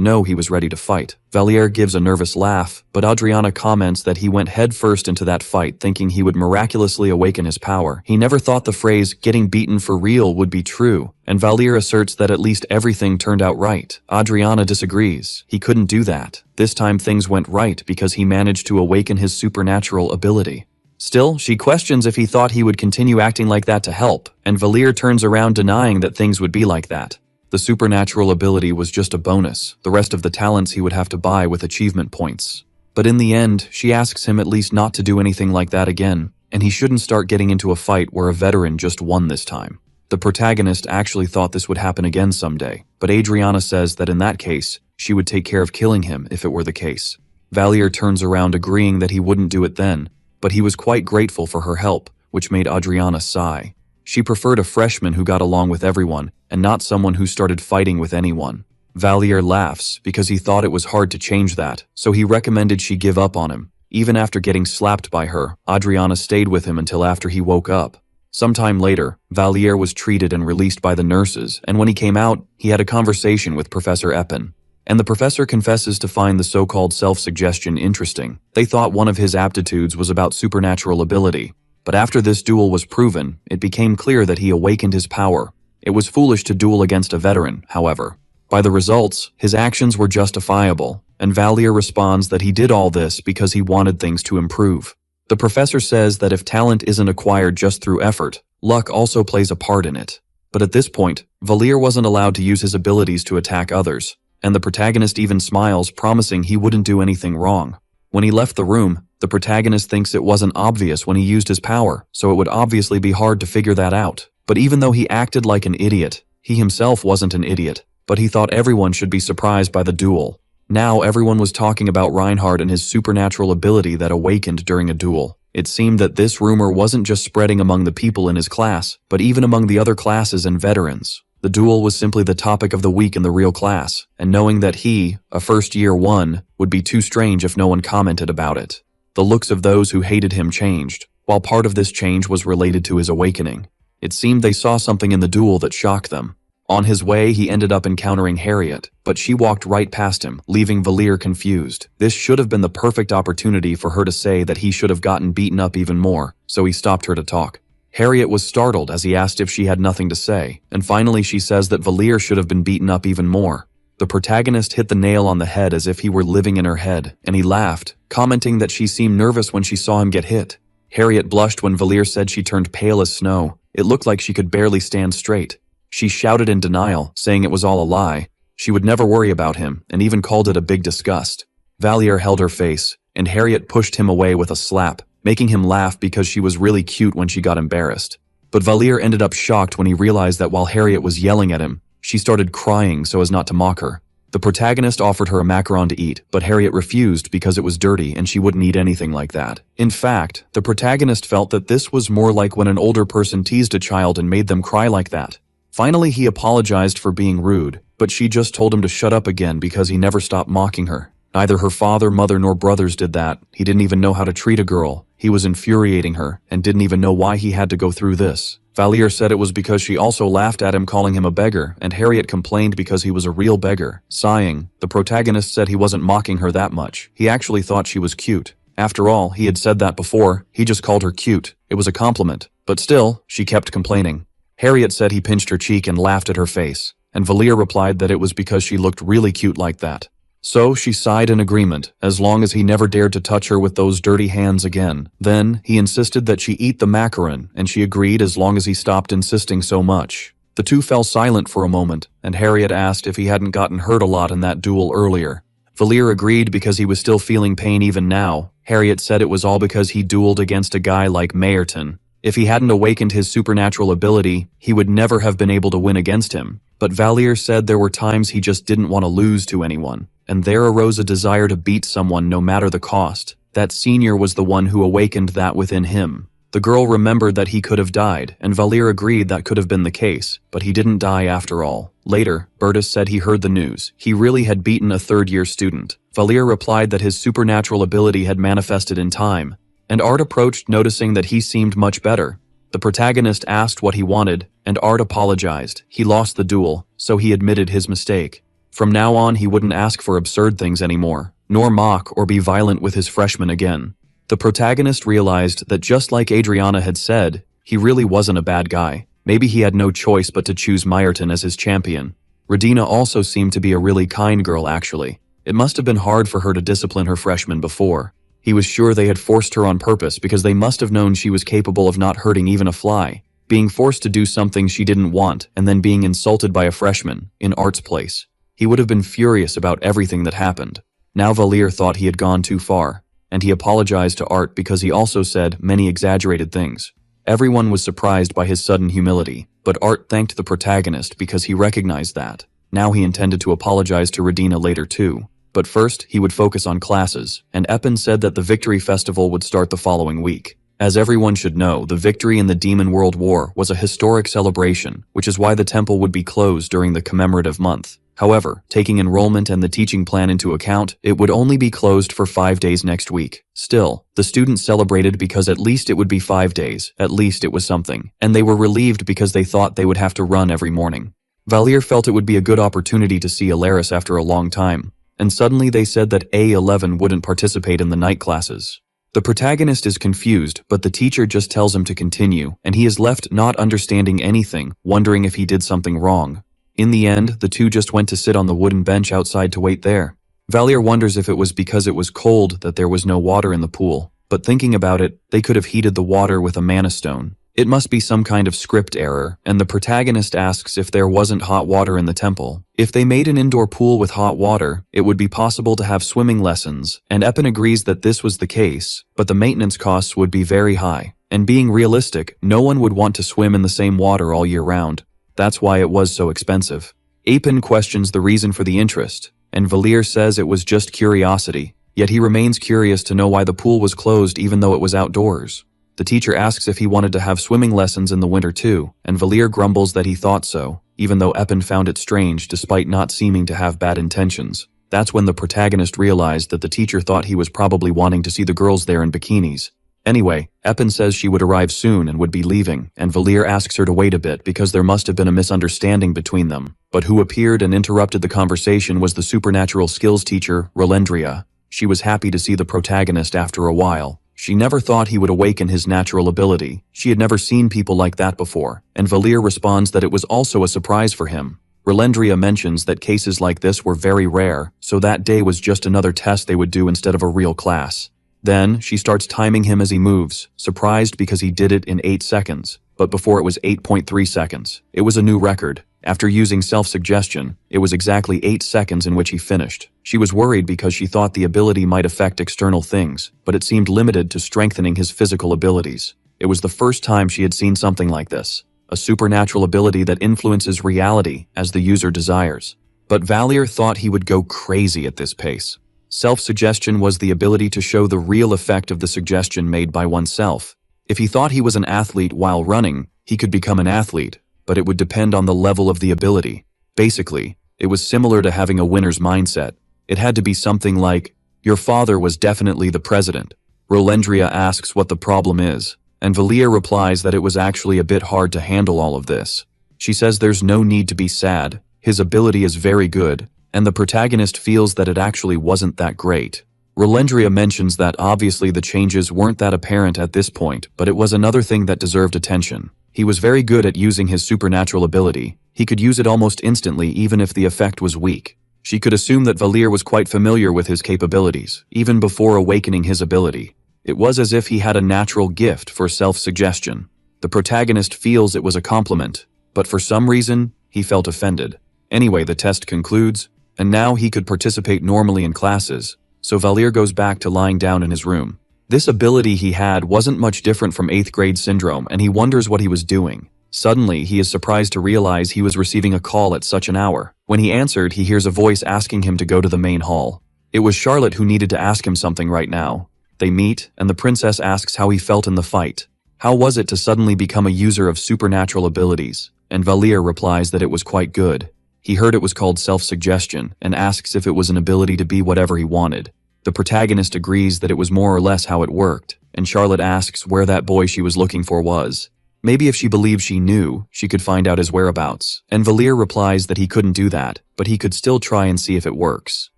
know he was ready to fight. Valier gives a nervous laugh, but Adriana comments that he went headfirst into that fight thinking he would miraculously awaken his power. He never thought the phrase "getting beaten for real" would be true, and Valier asserts that at least everything turned out right. Adriana disagrees. He couldn't do that. This time things went right because he managed to awaken his supernatural ability. Still, she questions if he thought he would continue acting like that to help, and Valier turns around denying that things would be like that. The supernatural ability was just a bonus. The rest of the talents he would have to buy with achievement points. But in the end, she asks him at least not to do anything like that again, and he shouldn't start getting into a fight where a veteran just won this time. The protagonist actually thought this would happen again someday, but Adriana says that in that case, she would take care of killing him if it were the case. Valier turns around agreeing that he wouldn't do it then, but he was quite grateful for her help, which made Adriana sigh. She preferred a freshman who got along with everyone, and not someone who started fighting with anyone. Valier laughs because he thought it was hard to change that, so he recommended she give up on him. Even after getting slapped by her, Adriana stayed with him until after he woke up. Sometime later, Valier was treated and released by the nurses, and when he came out, he had a conversation with Professor Eppen. And the professor confesses to find the so-called self-suggestion interesting. They thought one of his aptitudes was about supernatural ability. But after this duel was proven, it became clear that he awakened his power. It was foolish to duel against a veteran, however. By the results, his actions were justifiable, and Valier responds that he did all this because he wanted things to improve. The professor says that if talent isn't acquired just through effort, luck also plays a part in it. But at this point, Valier wasn't allowed to use his abilities to attack others, and the protagonist even smiles, promising he wouldn't do anything wrong. When he left the room, the protagonist thinks it wasn't obvious when he used his power, so it would obviously be hard to figure that out. But even though he acted like an idiot, he himself wasn't an idiot, but he thought everyone should be surprised by the duel. Now everyone was talking about Reinhardt and his supernatural ability that awakened during a duel. It seemed that this rumor wasn't just spreading among the people in his class, but even among the other classes and veterans. The duel was simply the topic of the week in the real class, and knowing that he, a first-year one, would be too strange if no one commented about it. The looks of those who hated him changed, while part of this change was related to his awakening. It seemed they saw something in the duel that shocked them. On his way, he ended up encountering Harriet, but she walked right past him, leaving Valier confused. This should have been the perfect opportunity for her to say that he should have gotten beaten up even more, so he stopped her to talk. Harriet was startled as he asked if she had nothing to say, and finally she says that Valier should have been beaten up even more. The protagonist hit the nail on the head as if he were living in her head, and he laughed, commenting that she seemed nervous when she saw him get hit. Harriet blushed when Valier said she turned pale as snow. It looked like she could barely stand straight. She shouted in denial, saying it was all a lie. She would never worry about him, and even called it a big disgust. Valier held her face, and Harriet pushed him away with a slap, making him laugh because she was really cute when she got embarrassed. But Valier ended up shocked when he realized that while Harriet was yelling at him, she started crying so as not to mock her. The protagonist offered her a macaron to eat, but Harriet refused because it was dirty and she wouldn't eat anything like that. In fact, the protagonist felt that this was more like when an older person teased a child and made them cry like that. Finally, he apologized for being rude, but she just told him to shut up again because he never stopped mocking her. Neither her father, mother, nor brothers did that. He didn't even know how to treat a girl. He was infuriating her, and didn't even know why he had to go through this. Valier said it was because she also laughed at him calling him a beggar, and Harriet complained because he was a real beggar. Sighing, the protagonist said he wasn't mocking her that much. He actually thought she was cute. After all, he had said that before. He just called her cute. It was a compliment. But still, she kept complaining. Harriet said he pinched her cheek and laughed at her face, and Valier replied that it was because she looked really cute like that. So she sighed in agreement, as long as he never dared to touch her with those dirty hands again. Then, he insisted that she eat the macaron, and she agreed as long as he stopped insisting so much. The two fell silent for a moment, and Harriet asked if he hadn't gotten hurt a lot in that duel earlier. Valier agreed because he was still feeling pain even now. Harriet said it was all because he dueled against a guy like Mayerton. If he hadn't awakened his supernatural ability, he would never have been able to win against him. But Valier said there were times he just didn't want to lose to anyone. And there arose a desire to beat someone no matter the cost. That senior was the one who awakened that within him. The girl remembered that he could have died, and Valier agreed that could have been the case, but he didn't die after all. Later, Bertus said he heard the news. He really had beaten a third-year student. Valier replied that his supernatural ability had manifested in time, and Art approached noticing that he seemed much better. The protagonist asked what he wanted, and Art apologized. He lost the duel, so he admitted his mistake. From now on, he wouldn't ask for absurd things anymore, nor mock or be violent with his freshmen again. The protagonist realized that just like Adriana had said, he really wasn't a bad guy. Maybe he had no choice but to choose Meyerton as his champion. Radina also seemed to be a really kind girl actually. It must have been hard for her to discipline her freshmen before. He was sure they had forced her on purpose because they must have known she was capable of not hurting even a fly. Being forced to do something she didn't want and then being insulted by a freshman, in Art's place. He would have been furious about everything that happened. Now Valir thought he had gone too far, and he apologized to Art because he also said many exaggerated things. Everyone was surprised by his sudden humility, but Art thanked the protagonist because he recognized that. Now he intended to apologize to Radina later too. But first, he would focus on classes, and Eppen said that the Victory Festival would start the following week. As everyone should know, the victory in the Demon World War was a historic celebration, which is why the temple would be closed during the commemorative month. However, taking enrollment and the teaching plan into account, it would only be closed for 5 days next week. Still, the students celebrated because at least it would be 5 days, at least it was something, and they were relieved because they thought they would have to run every morning. Valir felt it would be a good opportunity to see Alaris after a long time, and suddenly they said that A11 wouldn't participate in the night classes. The protagonist is confused, but the teacher just tells him to continue, and he is left not understanding anything, wondering if he did something wrong. In the end, the two just went to sit on the wooden bench outside to wait there. Valir wonders if it was because it was cold that there was no water in the pool, but thinking about it, they could have heated the water with a mana stone. It must be some kind of script error, and the protagonist asks if there wasn't hot water in the temple. If they made an indoor pool with hot water, it would be possible to have swimming lessons, and Eppen agrees that this was the case, but the maintenance costs would be very high. And being realistic, no one would want to swim in the same water all year round. That's why it was so expensive. Apen questions the reason for the interest, and Valir says it was just curiosity, yet he remains curious to know why the pool was closed even though it was outdoors. The teacher asks if he wanted to have swimming lessons in the winter too, and Valir grumbles that he thought so, even though Eppen found it strange despite not seeming to have bad intentions. That's when the protagonist realized that the teacher thought he was probably wanting to see the girls there in bikinis. Anyway, Eppen says she would arrive soon and would be leaving, and Valir asks her to wait a bit because there must have been a misunderstanding between them. But who appeared and interrupted the conversation was the supernatural skills teacher, Rolendria. She was happy to see the protagonist after a while. She never thought he would awaken his natural ability. She had never seen people like that before, and Valir responds that it was also a surprise for him. Rolendria mentions that cases like this were very rare, so that day was just another test they would do instead of a real class. Then, she starts timing him as he moves, surprised because he did it in 8 seconds, but before it was 8.3 seconds. It was a new record. After using self-suggestion, it was exactly 8 seconds in which he finished. She was worried because she thought the ability might affect external things, but it seemed limited to strengthening his physical abilities. It was the first time she had seen something like this, a supernatural ability that influences reality as the user desires. But Valir thought he would go crazy at this pace. Self-suggestion was the ability to show the real effect of the suggestion made by oneself. If he thought he was an athlete while running, he could become an athlete, but it would depend on the level of the ability. Basically, it was similar to having a winner's mindset. It had to be something like, "Your father was definitely the president." Rolendria asks what the problem is, and Valir replies that it was actually a bit hard to handle all of this. She says there's no need to be sad, his ability is very good, and the protagonist feels that it actually wasn't that great. Rolendria mentions that obviously the changes weren't that apparent at this point, but it was another thing that deserved attention. He was very good at using his supernatural ability. He could use it almost instantly even if the effect was weak. She could assume that Valir was quite familiar with his capabilities, even before awakening his ability. It was as if he had a natural gift for self-suggestion. The protagonist feels it was a compliment, but for some reason, he felt offended. Anyway, the test concludes, and now he could participate normally in classes, so Valir goes back to lying down in his room. This ability he had wasn't much different from 8th grade syndrome, and he wonders what he was doing. Suddenly, he is surprised to realize he was receiving a call at such an hour. When he answered, he hears a voice asking him to go to the main hall. It was Charlotte who needed to ask him something right now. They meet, and the princess asks how he felt in the fight. How was it to suddenly become a user of supernatural abilities? And Valir replies that it was quite good. He heard it was called self-suggestion, and asks if it was an ability to be whatever he wanted. The protagonist agrees that it was more or less how it worked, and Charlotte asks where that boy she was looking for was. Maybe if she believed she knew, she could find out his whereabouts. And Valir replies that he couldn't do that, but he could still try and see if it works.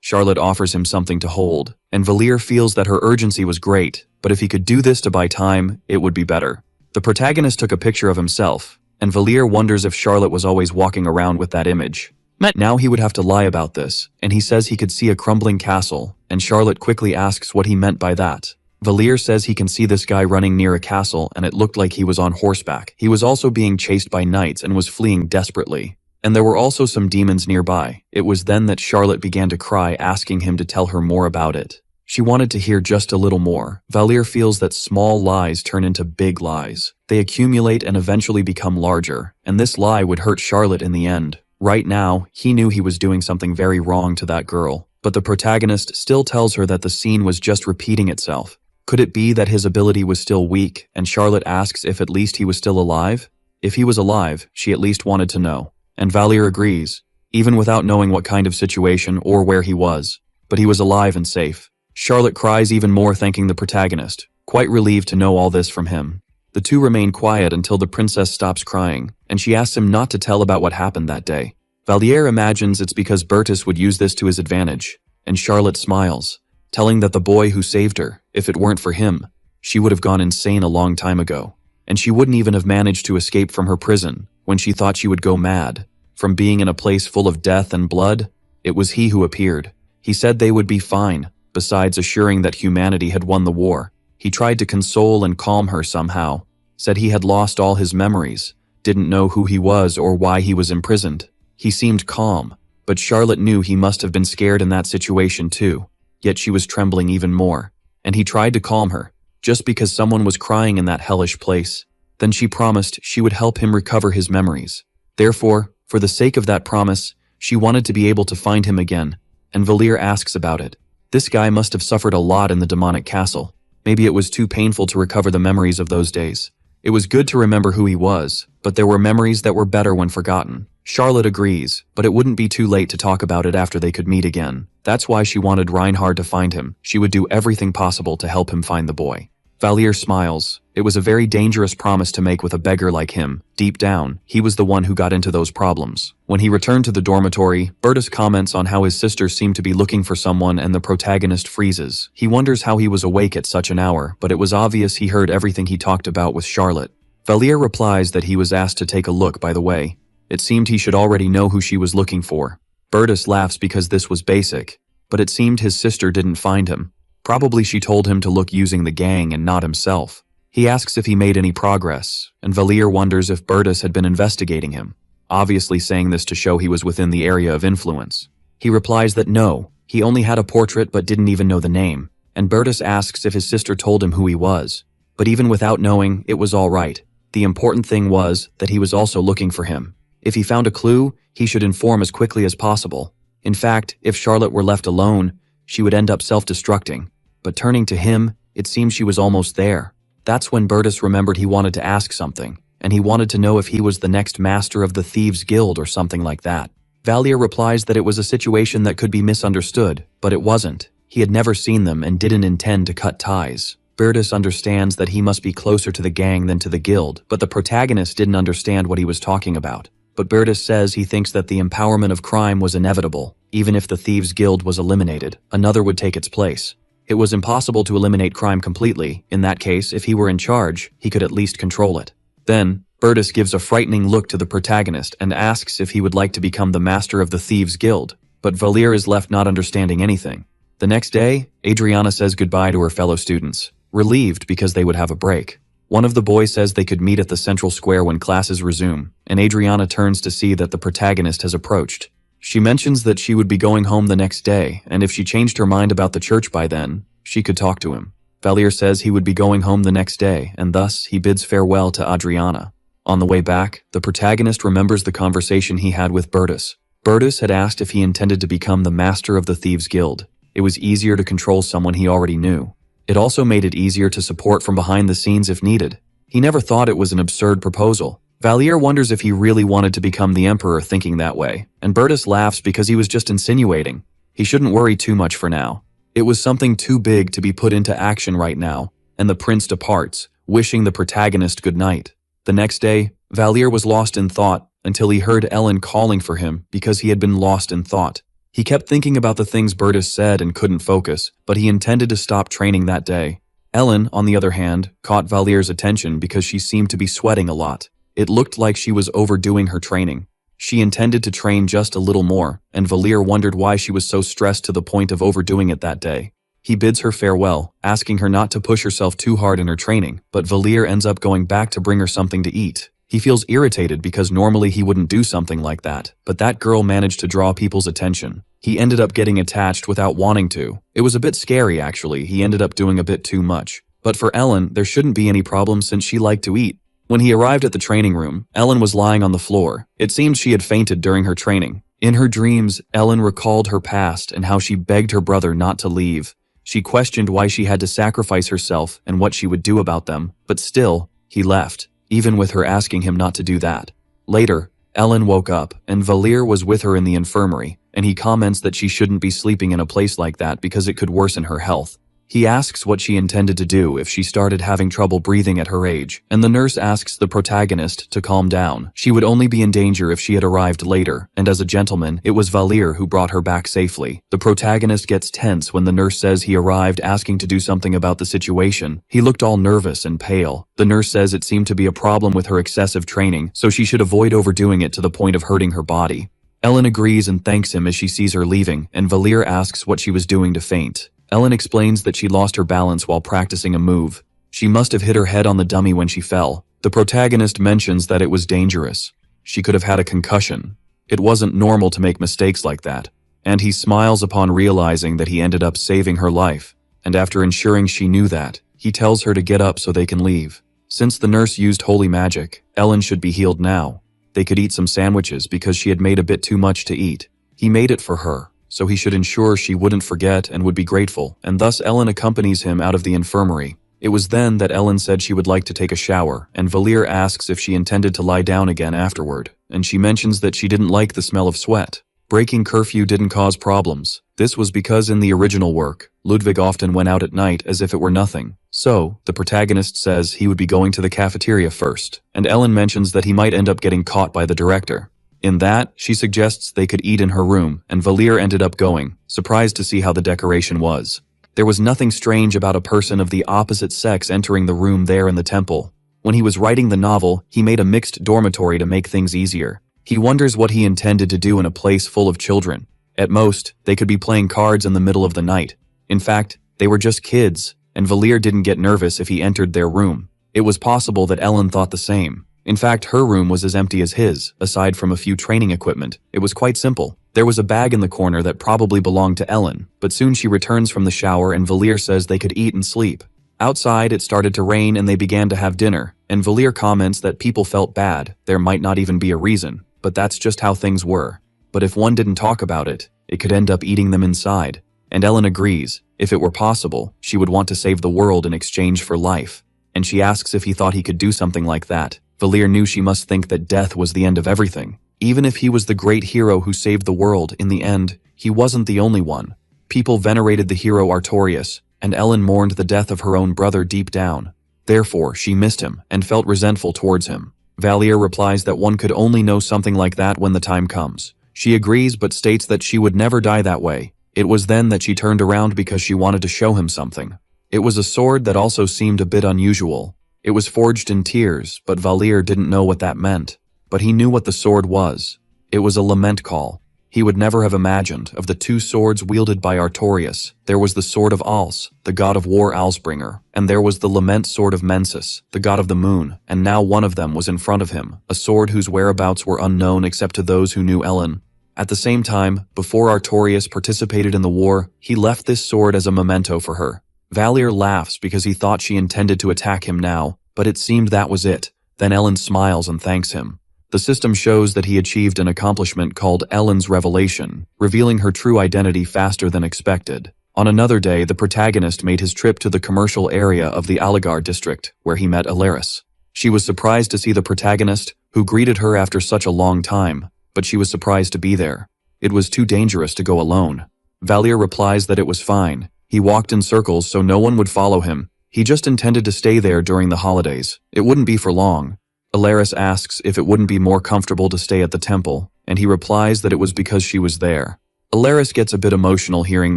Charlotte offers him something to hold, and Valir feels that her urgency was great, but if he could do this to buy time, it would be better. The protagonist took a picture of himself, and Valir wonders if Charlotte was always walking around with that image. Now he would have to lie about this, and he says he could see a crumbling castle, and Charlotte quickly asks what he meant by that. Valir says he can see this guy running near a castle, and it looked like he was on horseback. He was also being chased by knights and was fleeing desperately. And there were also some demons nearby. It was then that Charlotte began to cry, asking him to tell her more about it. She wanted to hear just a little more. Valir feels that small lies turn into big lies. They accumulate and eventually become larger, and this lie would hurt Charlotte in the end. Right now, he knew he was doing something very wrong to that girl, but the protagonist still tells her that the scene was just repeating itself. Could it be that his ability was still weak, and Charlotte asks if at least he was still alive? If he was alive, she at least wanted to know. And Valir agrees, even without knowing what kind of situation or where he was. But he was alive and safe. Charlotte cries even more, thanking the protagonist, quite relieved to know all this from him. The two remain quiet until the princess stops crying, and she asks him not to tell about what happened that day. Valir imagines it's because Bertus would use this to his advantage, and Charlotte smiles, telling that the boy who saved her, if it weren't for him, she would have gone insane a long time ago, and she wouldn't even have managed to escape from her prison when she thought she would go mad. From being in a place full of death and blood, it was he who appeared. He said they would be fine, besides assuring that humanity had won the war. He tried to console and calm her somehow, said he had lost all his memories, didn't know who he was or why he was imprisoned. He seemed calm, but Charlotte knew he must have been scared in that situation too, yet she was trembling even more. And he tried to calm her, just because someone was crying in that hellish place. Then she promised she would help him recover his memories. Therefore, for the sake of that promise, she wanted to be able to find him again, and Valir asks about it. This guy must have suffered a lot in the demonic castle. Maybe it was too painful to recover the memories of those days. It was good to remember who he was, but there were memories that were better when forgotten. Charlotte agrees, but it wouldn't be too late to talk about it after they could meet again. That's why she wanted Reinhard to find him. She would do everything possible to help him find the boy. Valir smiles. It was a very dangerous promise to make with a beggar like him. Deep down, he was the one who got into those problems. When he returned to the dormitory, Bertus comments on how his sister seemed to be looking for someone, and the protagonist freezes. He wonders how he was awake at such an hour, but it was obvious he heard everything he talked about with Charlotte. Valir replies that he was asked to take a look, by the way. It seemed he should already know who she was looking for. Bertus laughs because this was basic, but it seemed his sister didn't find him. Probably she told him to look using the gang and not himself. He asks if he made any progress, and Valir wonders if Bertus had been investigating him, obviously saying this to show he was within the area of influence. He replies that no, he only had a portrait but didn't even know the name, and Bertus asks if his sister told him who he was. But even without knowing, it was all right. The important thing was that he was also looking for him. If he found a clue, he should inform as quickly as possible. In fact, if Charlotte were left alone, she would end up self-destructing. But turning to him, it seemed she was almost there. That's when Bertus remembered he wanted to ask something, and he wanted to know if he was the next master of the Thieves' Guild or something like that. Valir replies that it was a situation that could be misunderstood, but it wasn't. He had never seen them and didn't intend to cut ties. Bertus understands that he must be closer to the gang than to the guild, but the protagonist didn't understand what he was talking about. But Bertus says he thinks that the empowerment of crime was inevitable. Even if the Thieves' Guild was eliminated, another would take its place. It was impossible to eliminate crime completely. In that case, if he were in charge, he could at least control it. Then, Bertus gives a frightening look to the protagonist and asks if he would like to become the master of the Thieves' Guild, but Valir is left not understanding anything. The next day, Adriana says goodbye to her fellow students, relieved because they would have a break. One of the boys says they could meet at the central square when classes resume, and Adriana turns to see that the protagonist has approached. She mentions that she would be going home the next day, and if she changed her mind about the church by then, she could talk to him. Valir says he would be going home the next day, and thus he bids farewell to Adriana. On the way back, the protagonist remembers the conversation he had with Bertus. Bertus had asked if he intended to become the master of the Thieves' Guild. It was easier to control someone he already knew. It also made it easier to support from behind the scenes if needed. He never thought it was an absurd proposal. Valir wonders if he really wanted to become the emperor thinking that way, and Bertus laughs because he was just insinuating. He shouldn't worry too much for now. It was something too big to be put into action right now, and the prince departs, wishing the protagonist good night. The next day, Valier was lost in thought until he heard Ellen calling for him because he had been lost in thought. He kept thinking about the things Bertus said and couldn't focus, but he intended to stop training that day. Ellen, on the other hand, caught Valier's attention because she seemed to be sweating a lot. It looked like she was overdoing her training. She intended to train just a little more, and Valier wondered why she was so stressed to the point of overdoing it that day. He bids her farewell, asking her not to push herself too hard in her training, but Valier ends up going back to bring her something to eat. He feels irritated because normally he wouldn't do something like that, but that girl managed to draw people's attention. He ended up getting attached without wanting to. It was a bit scary actually, he ended up doing a bit too much. But for Ellen, there shouldn't be any problem since she liked to eat. When he arrived at the training room, Ellen was lying on the floor. It seemed she had fainted during her training. In her dreams, Ellen recalled her past and how she begged her brother not to leave. She questioned why she had to sacrifice herself and what she would do about them, but still, he left, even with her asking him not to do that. Later, Ellen woke up, and Valier was with her in the infirmary, and he comments that she shouldn't be sleeping in a place like that because it could worsen her health. He asks what she intended to do if she started having trouble breathing at her age, and the nurse asks the protagonist to calm down. She would only be in danger if she had arrived later, and as a gentleman, it was Valier who brought her back safely. The protagonist gets tense when the nurse says he arrived asking to do something about the situation. He looked all nervous and pale. The nurse says it seemed to be a problem with her excessive training, so she should avoid overdoing it to the point of hurting her body. Ellen agrees and thanks him as she sees her leaving, and Valier asks what she was doing to faint. Ellen explains that she lost her balance while practicing a move. She must have hit her head on the dummy when she fell. The protagonist mentions that it was dangerous. She could have had a concussion. It wasn't normal to make mistakes like that. And he smiles upon realizing that he ended up saving her life. And after ensuring she knew that, he tells her to get up so they can leave. Since the nurse used holy magic, Ellen should be healed now. They could eat some sandwiches because she had made a bit too much to eat. He made it for her, so he should ensure she wouldn't forget and would be grateful, and thus Ellen accompanies him out of the infirmary. It was then that Ellen said she would like to take a shower, and Valier asks if she intended to lie down again afterward, and she mentions that she didn't like the smell of sweat. Breaking curfew didn't cause problems. This was because in the original work, Ludwig often went out at night as if it were nothing. So, the protagonist says he would be going to the cafeteria first, and Ellen mentions that he might end up getting caught by the director. In that, she suggests they could eat in her room, and Valier ended up going, surprised to see how the decoration was. There was nothing strange about a person of the opposite sex entering the room there in the temple. When he was writing the novel, he made a mixed dormitory to make things easier. He wonders what he intended to do in a place full of children. At most, they could be playing cards in the middle of the night. In fact, they were just kids, and Valier didn't get nervous if he entered their room. It was possible that Ellen thought the same. In fact, her room was as empty as his, aside from a few training equipment. It was quite simple. There was a bag in the corner that probably belonged to Ellen, but soon she returns from the shower and Valier says they could eat and sleep. Outside, it started to rain and they began to have dinner, and Valier comments that people felt bad. There might not even be a reason, but that's just how things were. But if one didn't talk about it, it could end up eating them inside. And Ellen agrees. If it were possible, she would want to save the world in exchange for life. And she asks if he thought he could do something like that. Valier knew she must think that death was the end of everything. Even if he was the great hero who saved the world, in the end, he wasn't the only one. People venerated the hero Artorias, and Ellen mourned the death of her own brother deep down. Therefore, she missed him and felt resentful towards him. Valier replies that one could only know something like that when the time comes. She agrees but states that she would never die that way. It was then that she turned around because she wanted to show him something. It was a sword that also seemed a bit unusual. It was forged in tears, but Valier didn't know what that meant. But he knew what the sword was. It was a lament call. He would never have imagined, of the two swords wielded by Artorias, there was the sword of Als, the god of war Alsbringer, and there was the lament sword of Mensis, the god of the moon, and now one of them was in front of him, a sword whose whereabouts were unknown except to those who knew Ellen. At the same time, before Artorias participated in the war, he left this sword as a memento for her. Valier laughs because he thought she intended to attack him now, but it seemed that was it. Then Ellen smiles and thanks him. The system shows that he achieved an accomplishment called Ellen's Revelation, revealing her true identity faster than expected. On another day, the protagonist made his trip to the commercial area of the Aligar district, where he met Alaris. She was surprised to see the protagonist, who greeted her after such a long time, but she was surprised to be there. It was too dangerous to go alone. Valier replies that it was fine. He walked in circles so no one would follow him. He just intended to stay there during the holidays. It wouldn't be for long. Alaris asks if it wouldn't be more comfortable to stay at the temple, and he replies that it was because she was there. Alaris gets a bit emotional hearing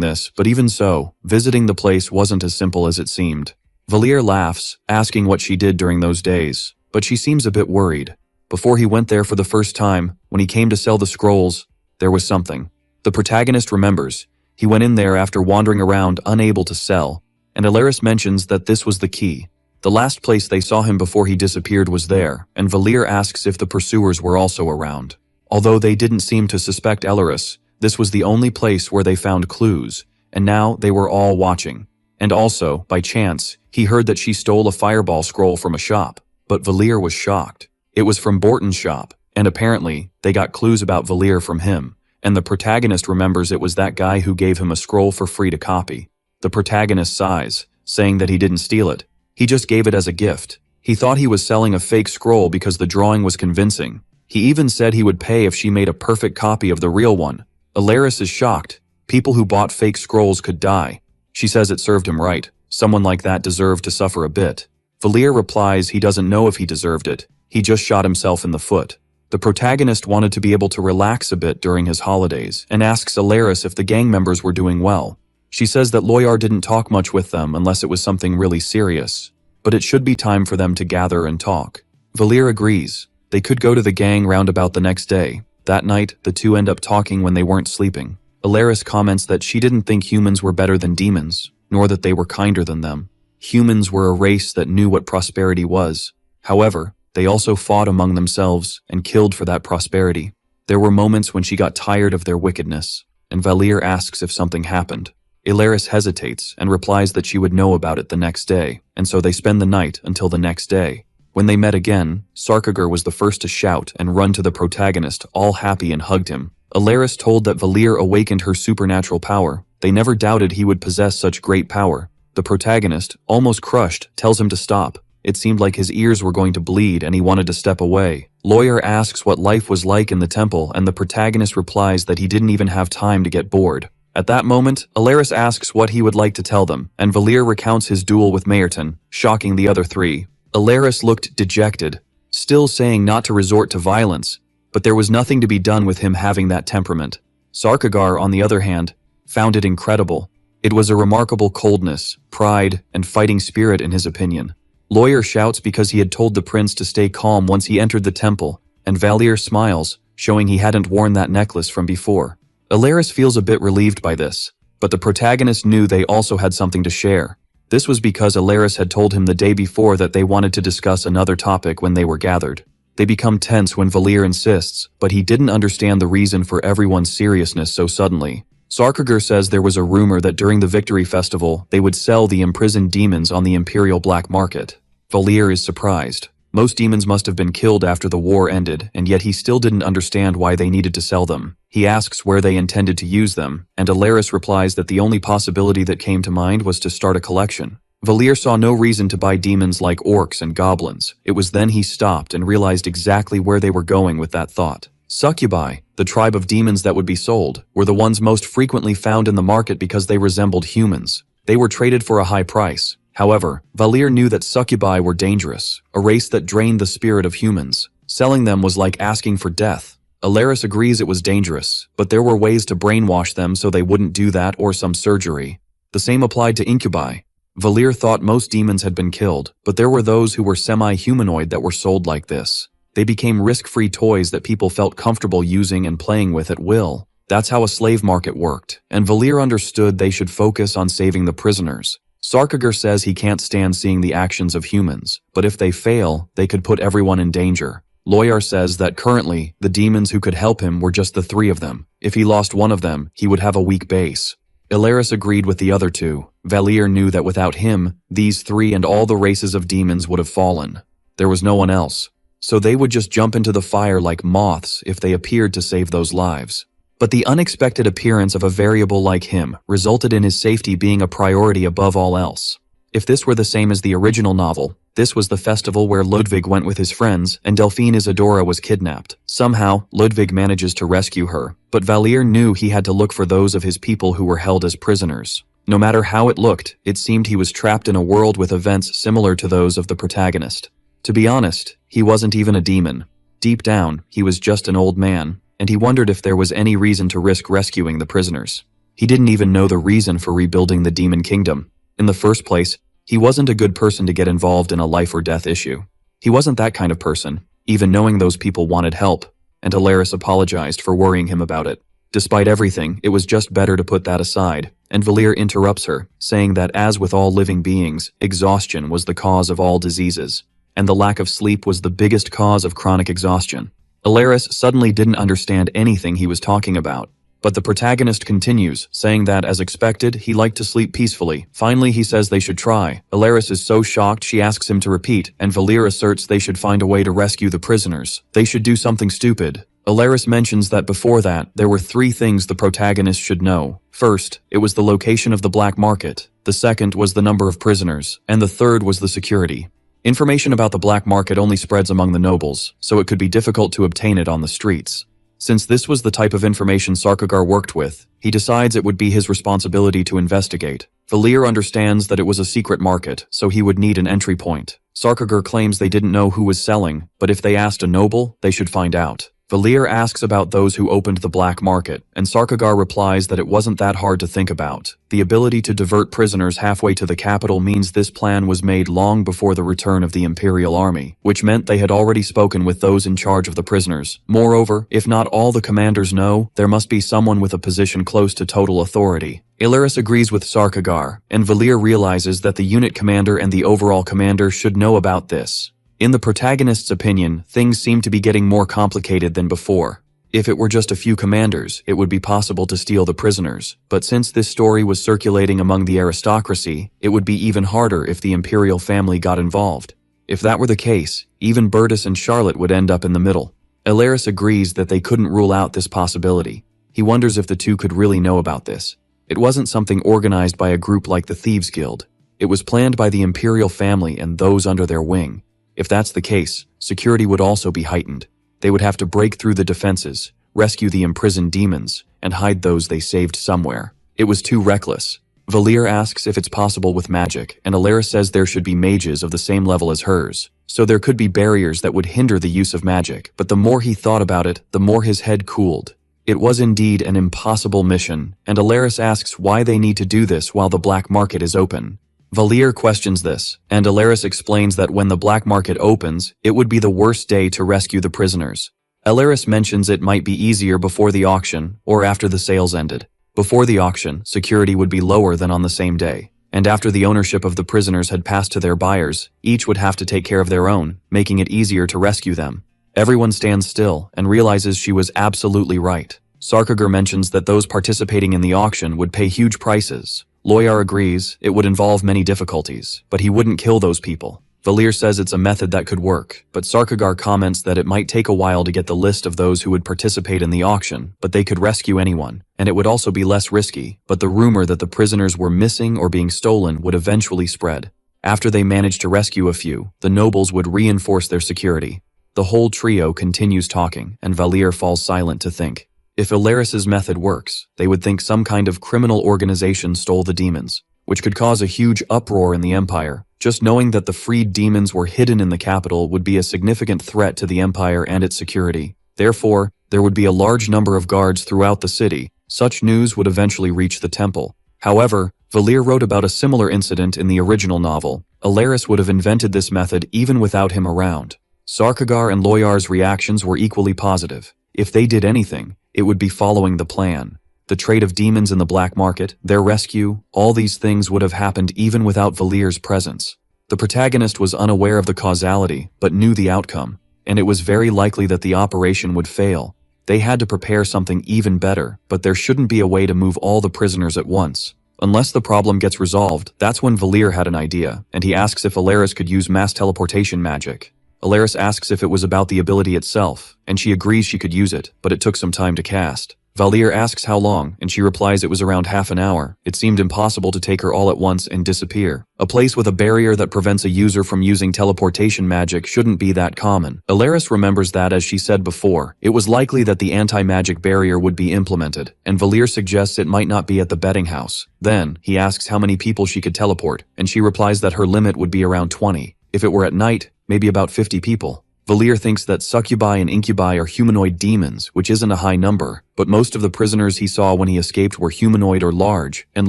this, but even so, visiting the place wasn't as simple as it seemed. Valir laughs, asking what she did during those days, but she seems a bit worried. Before he went there for the first time, when he came to sell the scrolls, there was something. The protagonist remembers. He went in there after wandering around unable to sell, and Alaris mentions that this was the key. The last place they saw him before he disappeared was there, and Valir asks if the pursuers were also around. Although they didn't seem to suspect Alaris, this was the only place where they found clues, and now they were all watching. And also, by chance, he heard that she stole a fireball scroll from a shop, but Valir was shocked. It was from Borton's shop, and apparently, they got clues about Valir from him, and the protagonist remembers it was that guy who gave him a scroll for free to copy. The protagonist sighs, saying that he didn't steal it. He just gave it as a gift. He thought he was selling a fake scroll because the drawing was convincing. He even said he would pay if she made a perfect copy of the real one. Alaris is shocked. People who bought fake scrolls could die. She says it served him right. Someone like that deserved to suffer a bit. Valir replies he doesn't know if he deserved it. He just shot himself in the foot. The protagonist wanted to be able to relax a bit during his holidays and asks Alaris if the gang members were doing well. She says that Loyar didn't talk much with them unless it was something really serious, but it should be time for them to gather and talk. Valir agrees. They could go to the gang roundabout the next day. That night, the two end up talking when they weren't sleeping. Alaris comments that she didn't think humans were better than demons, nor that they were kinder than them. Humans were a race that knew what prosperity was. However, they also fought among themselves and killed for that prosperity. There were moments when she got tired of their wickedness, and Valir asks if something happened. Alaris hesitates and replies that she would know about it the next day, and so they spend the night until the next day. When they met again, Sarkagir was the first to shout and run to the protagonist, all happy, and hugged him. Alaris told that Valir awakened her supernatural power. They never doubted he would possess such great power. The protagonist, almost crushed, tells him to stop. It seemed like his ears were going to bleed and he wanted to step away. Loyar asks what life was like in the temple, and the protagonist replies that he didn't even have time to get bored. At that moment, Alaris asks what he would like to tell them, and Valir recounts his duel with Maerton, shocking the other three. Alaris looked dejected, still saying not to resort to violence, but there was nothing to be done with him having that temperament. Sarkagir, on the other hand, found it incredible. It was a remarkable coldness, pride, and fighting spirit in his opinion. Loyar shouts because he had told the prince to stay calm once he entered the temple, and Valir smiles, showing he hadn't worn that necklace from before. Alaris feels a bit relieved by this, but the protagonist knew they also had something to share. This was because Alaris had told him the day before that they wanted to discuss another topic when they were gathered. They become tense when Valir insists, but he didn't understand the reason for everyone's seriousness so suddenly. Sarkagir says there was a rumor that during the Victory Festival, they would sell the imprisoned demons on the Imperial black market. Valir is surprised. Most demons must have been killed after the war ended, and yet he still didn't understand why they needed to sell them. He asks where they intended to use them, and Alaris replies that the only possibility that came to mind was to start a collection. Valir saw no reason to buy demons like orcs and goblins. It was then he stopped and realized exactly where they were going with that thought. Succubi, the tribe of demons that would be sold, were the ones most frequently found in the market because they resembled humans. They were traded for a high price. However, Valir knew that succubi were dangerous, a race that drained the spirit of humans. Selling them was like asking for death. Alaris agrees it was dangerous, but there were ways to brainwash them so they wouldn't do that, or some surgery. The same applied to incubi. Valir thought most demons had been killed, but there were those who were semi-humanoid that were sold like this. They became risk-free toys that people felt comfortable using and playing with at will. That's how a slave market worked, and Valir understood they should focus on saving the prisoners. Sarkagir says he can't stand seeing the actions of humans, but if they fail, they could put everyone in danger. Loyar says that currently, the demons who could help him were just the three of them. If he lost one of them, he would have a weak base. Alaris agreed with the other two. Valir knew that without him, these three and all the races of demons would have fallen. There was no one else. So they would just jump into the fire like moths if they appeared to save those lives. But the unexpected appearance of a variable like him resulted in his safety being a priority above all else. If this were the same as the original novel, this was the festival where Ludwig went with his friends and Delphine Isadora was kidnapped. Somehow, Ludwig manages to rescue her, but Valir knew he had to look for those of his people who were held as prisoners. No matter how it looked, it seemed he was trapped in a world with events similar to those of the protagonist. To be honest, he wasn't even a demon. Deep down, he was just an old man, and he wondered if there was any reason to risk rescuing the prisoners. He didn't even know the reason for rebuilding the demon kingdom. In the first place, he wasn't a good person to get involved in a life or death issue. He wasn't that kind of person, even knowing those people wanted help, and Alaris apologized for worrying him about it. Despite everything, it was just better to put that aside, and Valir interrupts her, saying that as with all living beings, exhaustion was the cause of all diseases, and the lack of sleep was the biggest cause of chronic exhaustion. Alaris suddenly didn't understand anything he was talking about, but the protagonist continues, saying that, as expected, he liked to sleep peacefully. Finally, he says they should try. Alaris is so shocked she asks him to repeat, and Valir asserts they should find a way to rescue the prisoners. They should do something stupid. Alaris mentions that before that, there were 3 things the protagonist should know. First, it was the location of the black market. The second was the number of prisoners, and the third was the security. Information about the black market only spreads among the nobles, so it could be difficult to obtain it on the streets. Since this was the type of information Sarkagar worked with, he decides it would be his responsibility to investigate. Valir understands that it was a secret market, so he would need an entry point. Sarkagar claims they didn't know who was selling, but if they asked a noble, they should find out. Valir asks about those who opened the black market, and Sarkagar replies that it wasn't that hard to think about. The ability to divert prisoners halfway to the capital means this plan was made long before the return of the Imperial Army, which meant they had already spoken with those in charge of the prisoners. Moreover, if not all the commanders know, there must be someone with a position close to total authority. Ilaris agrees with Sarkagar, and Valir realizes that the unit commander and the overall commander should know about this. In the protagonist's opinion, things seem to be getting more complicated than before. If it were just a few commanders, it would be possible to steal the prisoners, but since this story was circulating among the aristocracy, it would be even harder if the imperial family got involved. If that were the case, even Bertus and Charlotte would end up in the middle. Alaris agrees that they couldn't rule out this possibility. He wonders if the two could really know about this. It wasn't something organized by a group like the Thieves Guild. It was planned by the imperial family and those under their wing. If that's the case, security would also be heightened. They would have to break through the defenses, rescue the imprisoned demons, and hide those they saved somewhere. It was too reckless. Valir asks if it's possible with magic, and Alaris says there should be mages of the same level as hers. So there could be barriers that would hinder the use of magic, but the more he thought about it, the more his head cooled. It was indeed an impossible mission, and Alaris asks why they need to do this while the black market is open. Valir questions this, and Alaris explains that when the black market opens, it would be the worst day to rescue the prisoners. Alaris mentions it might be easier before the auction, or after the sales ended. Before the auction, security would be lower than on the same day, and after the ownership of the prisoners had passed to their buyers, each would have to take care of their own, making it easier to rescue them. Everyone stands still, and realizes she was absolutely right. Sarkagar mentions that those participating in the auction would pay huge prices. Loyar agrees it would involve many difficulties, but he wouldn't kill those people. Valir says it's a method that could work, but Sarkagar comments that it might take a while to get the list of those who would participate in the auction, but they could rescue anyone, and it would also be less risky, but the rumor that the prisoners were missing or being stolen would eventually spread. After they managed to rescue a few, the nobles would reinforce their security. The whole trio continues talking, and Valir falls silent to think. If Alaris's method works, they would think some kind of criminal organization stole the demons, which could cause a huge uproar in the Empire. Just knowing that the freed demons were hidden in the capital would be a significant threat to the Empire and its security. Therefore, there would be a large number of guards throughout the city. Such news would eventually reach the temple. However, Valir wrote about a similar incident in the original novel. Alaris would have invented this method even without him around. Sarkagar and Loyar's reactions were equally positive. If they did anything, it would be following the plan. The trade of demons in the black market, their rescue, all these things would have happened even without Valir's presence. The protagonist was unaware of the causality, but knew the outcome, and it was very likely that the operation would fail. They had to prepare something even better, but there shouldn't be a way to move all the prisoners at once. Unless the problem gets resolved, that's when Valir had an idea, and he asks if Alaris could use mass teleportation magic. Alaris asks if it was about the ability itself, and she agrees she could use it, but it took some time to cast. Valir asks how long, and she replies it was around half an hour. It seemed impossible to take her all at once and disappear. A place with a barrier that prevents a user from using teleportation magic shouldn't be that common. Alaris remembers that, as she said before, it was likely that the anti-magic barrier would be implemented, and Valir suggests it might not be at the betting house. Then, he asks how many people she could teleport, and she replies that her limit would be around 20. If it were at night, maybe about 50 people. Valir thinks that succubi and incubi are humanoid demons, which isn't a high number, but most of the prisoners he saw when he escaped were humanoid or large, and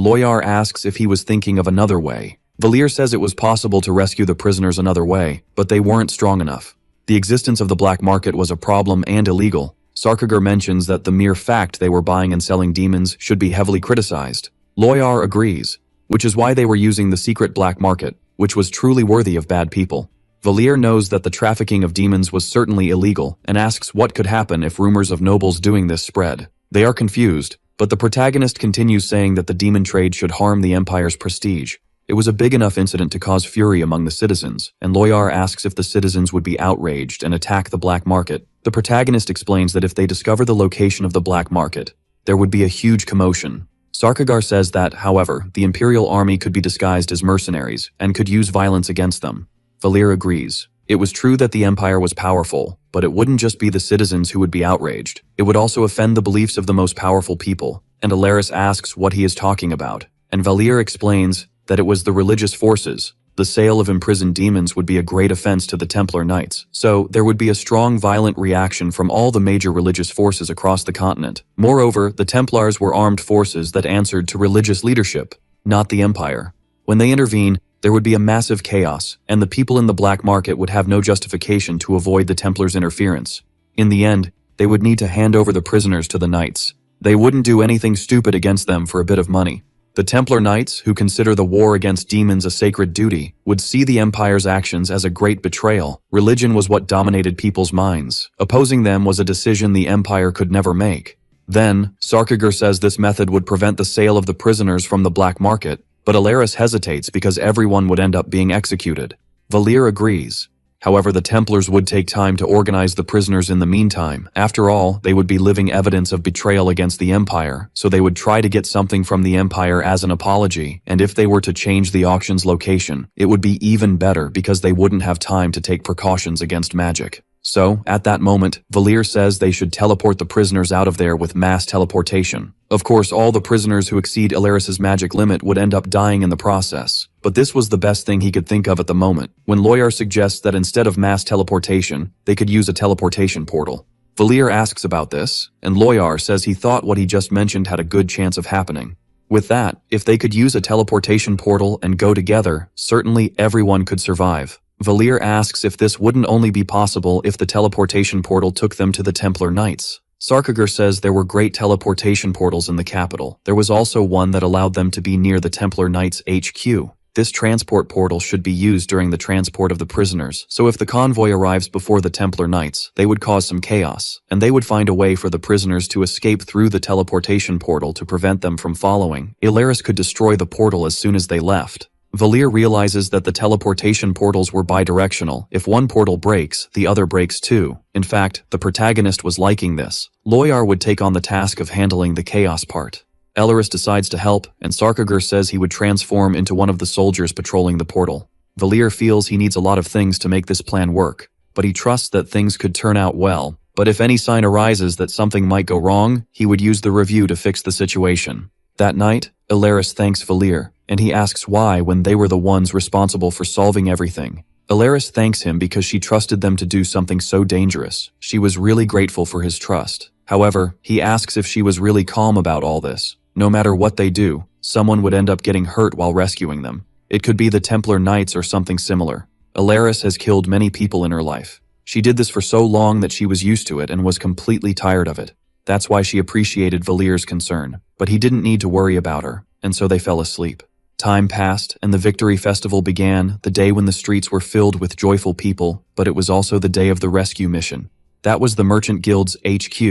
Loyar asks if he was thinking of another way. Valir says it was possible to rescue the prisoners another way, but they weren't strong enough. The existence of the black market was a problem and illegal. Sarkagar mentions that the mere fact they were buying and selling demons should be heavily criticized. Loyar agrees, which is why they were using the secret black market, which was truly worthy of bad people. Valir knows that the trafficking of demons was certainly illegal and asks what could happen if rumors of nobles doing this spread. They are confused, but the protagonist continues saying that the demon trade should harm the Empire's prestige. It was a big enough incident to cause fury among the citizens, and Loyar asks if the citizens would be outraged and attack the black market. The protagonist explains that if they discover the location of the black market, there would be a huge commotion. Sarkagar says that, however, the Imperial army could be disguised as mercenaries and could use violence against them. Valir agrees. It was true that the Empire was powerful, but it wouldn't just be the citizens who would be outraged. It would also offend the beliefs of the most powerful people, and Alaris asks what he is talking about, and Valir explains that it was the religious forces. The sale of imprisoned demons would be a great offense to the Templar Knights, so there would be a strong violent reaction from all the major religious forces across the continent. Moreover, the Templars were armed forces that answered to religious leadership, not the Empire. When they intervene, there would be a massive chaos, and the people in the black market would have no justification to avoid the Templars' interference. In the end, they would need to hand over the prisoners to the Knights. They wouldn't do anything stupid against them for a bit of money. The Templar Knights, who consider the war against demons a sacred duty, would see the Empire's actions as a great betrayal. Religion was what dominated people's minds. Opposing them was a decision the Empire could never make. Then, Sarkagar says this method would prevent the sale of the prisoners from the black market, but Alaris hesitates because everyone would end up being executed. Valir agrees. However, the Templars would take time to organize the prisoners in the meantime. After all, they would be living evidence of betrayal against the Empire, so they would try to get something from the Empire as an apology, and if they were to change the auction's location, it would be even better because they wouldn't have time to take precautions against magic. So, at that moment, Valir says they should teleport the prisoners out of there with mass teleportation. Of course, all the prisoners who exceed Alaris's magic limit would end up dying in the process. But this was the best thing he could think of at the moment, when Loyar suggests that instead of mass teleportation, they could use a teleportation portal. Valir asks about this, and Loyar says he thought what he just mentioned had a good chance of happening. With that, if they could use a teleportation portal and go together, certainly everyone could survive. Valir asks if this wouldn't only be possible if the teleportation portal took them to the Templar Knights. Sarkagar says there were great teleportation portals in the capital. There was also one that allowed them to be near the Templar Knights HQ. This transport portal should be used during the transport of the prisoners, so if the convoy arrives before the Templar Knights, they would cause some chaos, and they would find a way for the prisoners to escape through the teleportation portal to prevent them from following. Alaris could destroy the portal as soon as they left. Valir realizes that the teleportation portals were bidirectional. If one portal breaks, the other breaks too. In fact, the protagonist was liking this. Loyar would take on the task of handling the chaos part. Alaris decides to help, and Sarkagar says he would transform into one of the soldiers patrolling the portal. Valir feels he needs a lot of things to make this plan work, but he trusts that things could turn out well. But if any sign arises that something might go wrong, he would use the review to fix the situation. That night, Alaris thanks Valir, and he asks why when they were the ones responsible for solving everything. Alaris thanks him because she trusted them to do something so dangerous. She was really grateful for his trust. However, he asks if she was really calm about all this. No matter what they do, someone would end up getting hurt while rescuing them. It could be the Templar Knights or something similar. Alaris has killed many people in her life. She did this for so long that she was used to it and was completely tired of it. That's why she appreciated Valir's concern, but he didn't need to worry about her, and so they fell asleep. Time passed, and the Victory Festival began, the day when the streets were filled with joyful people, but it was also the day of the rescue mission. That was the Merchant Guild's HQ,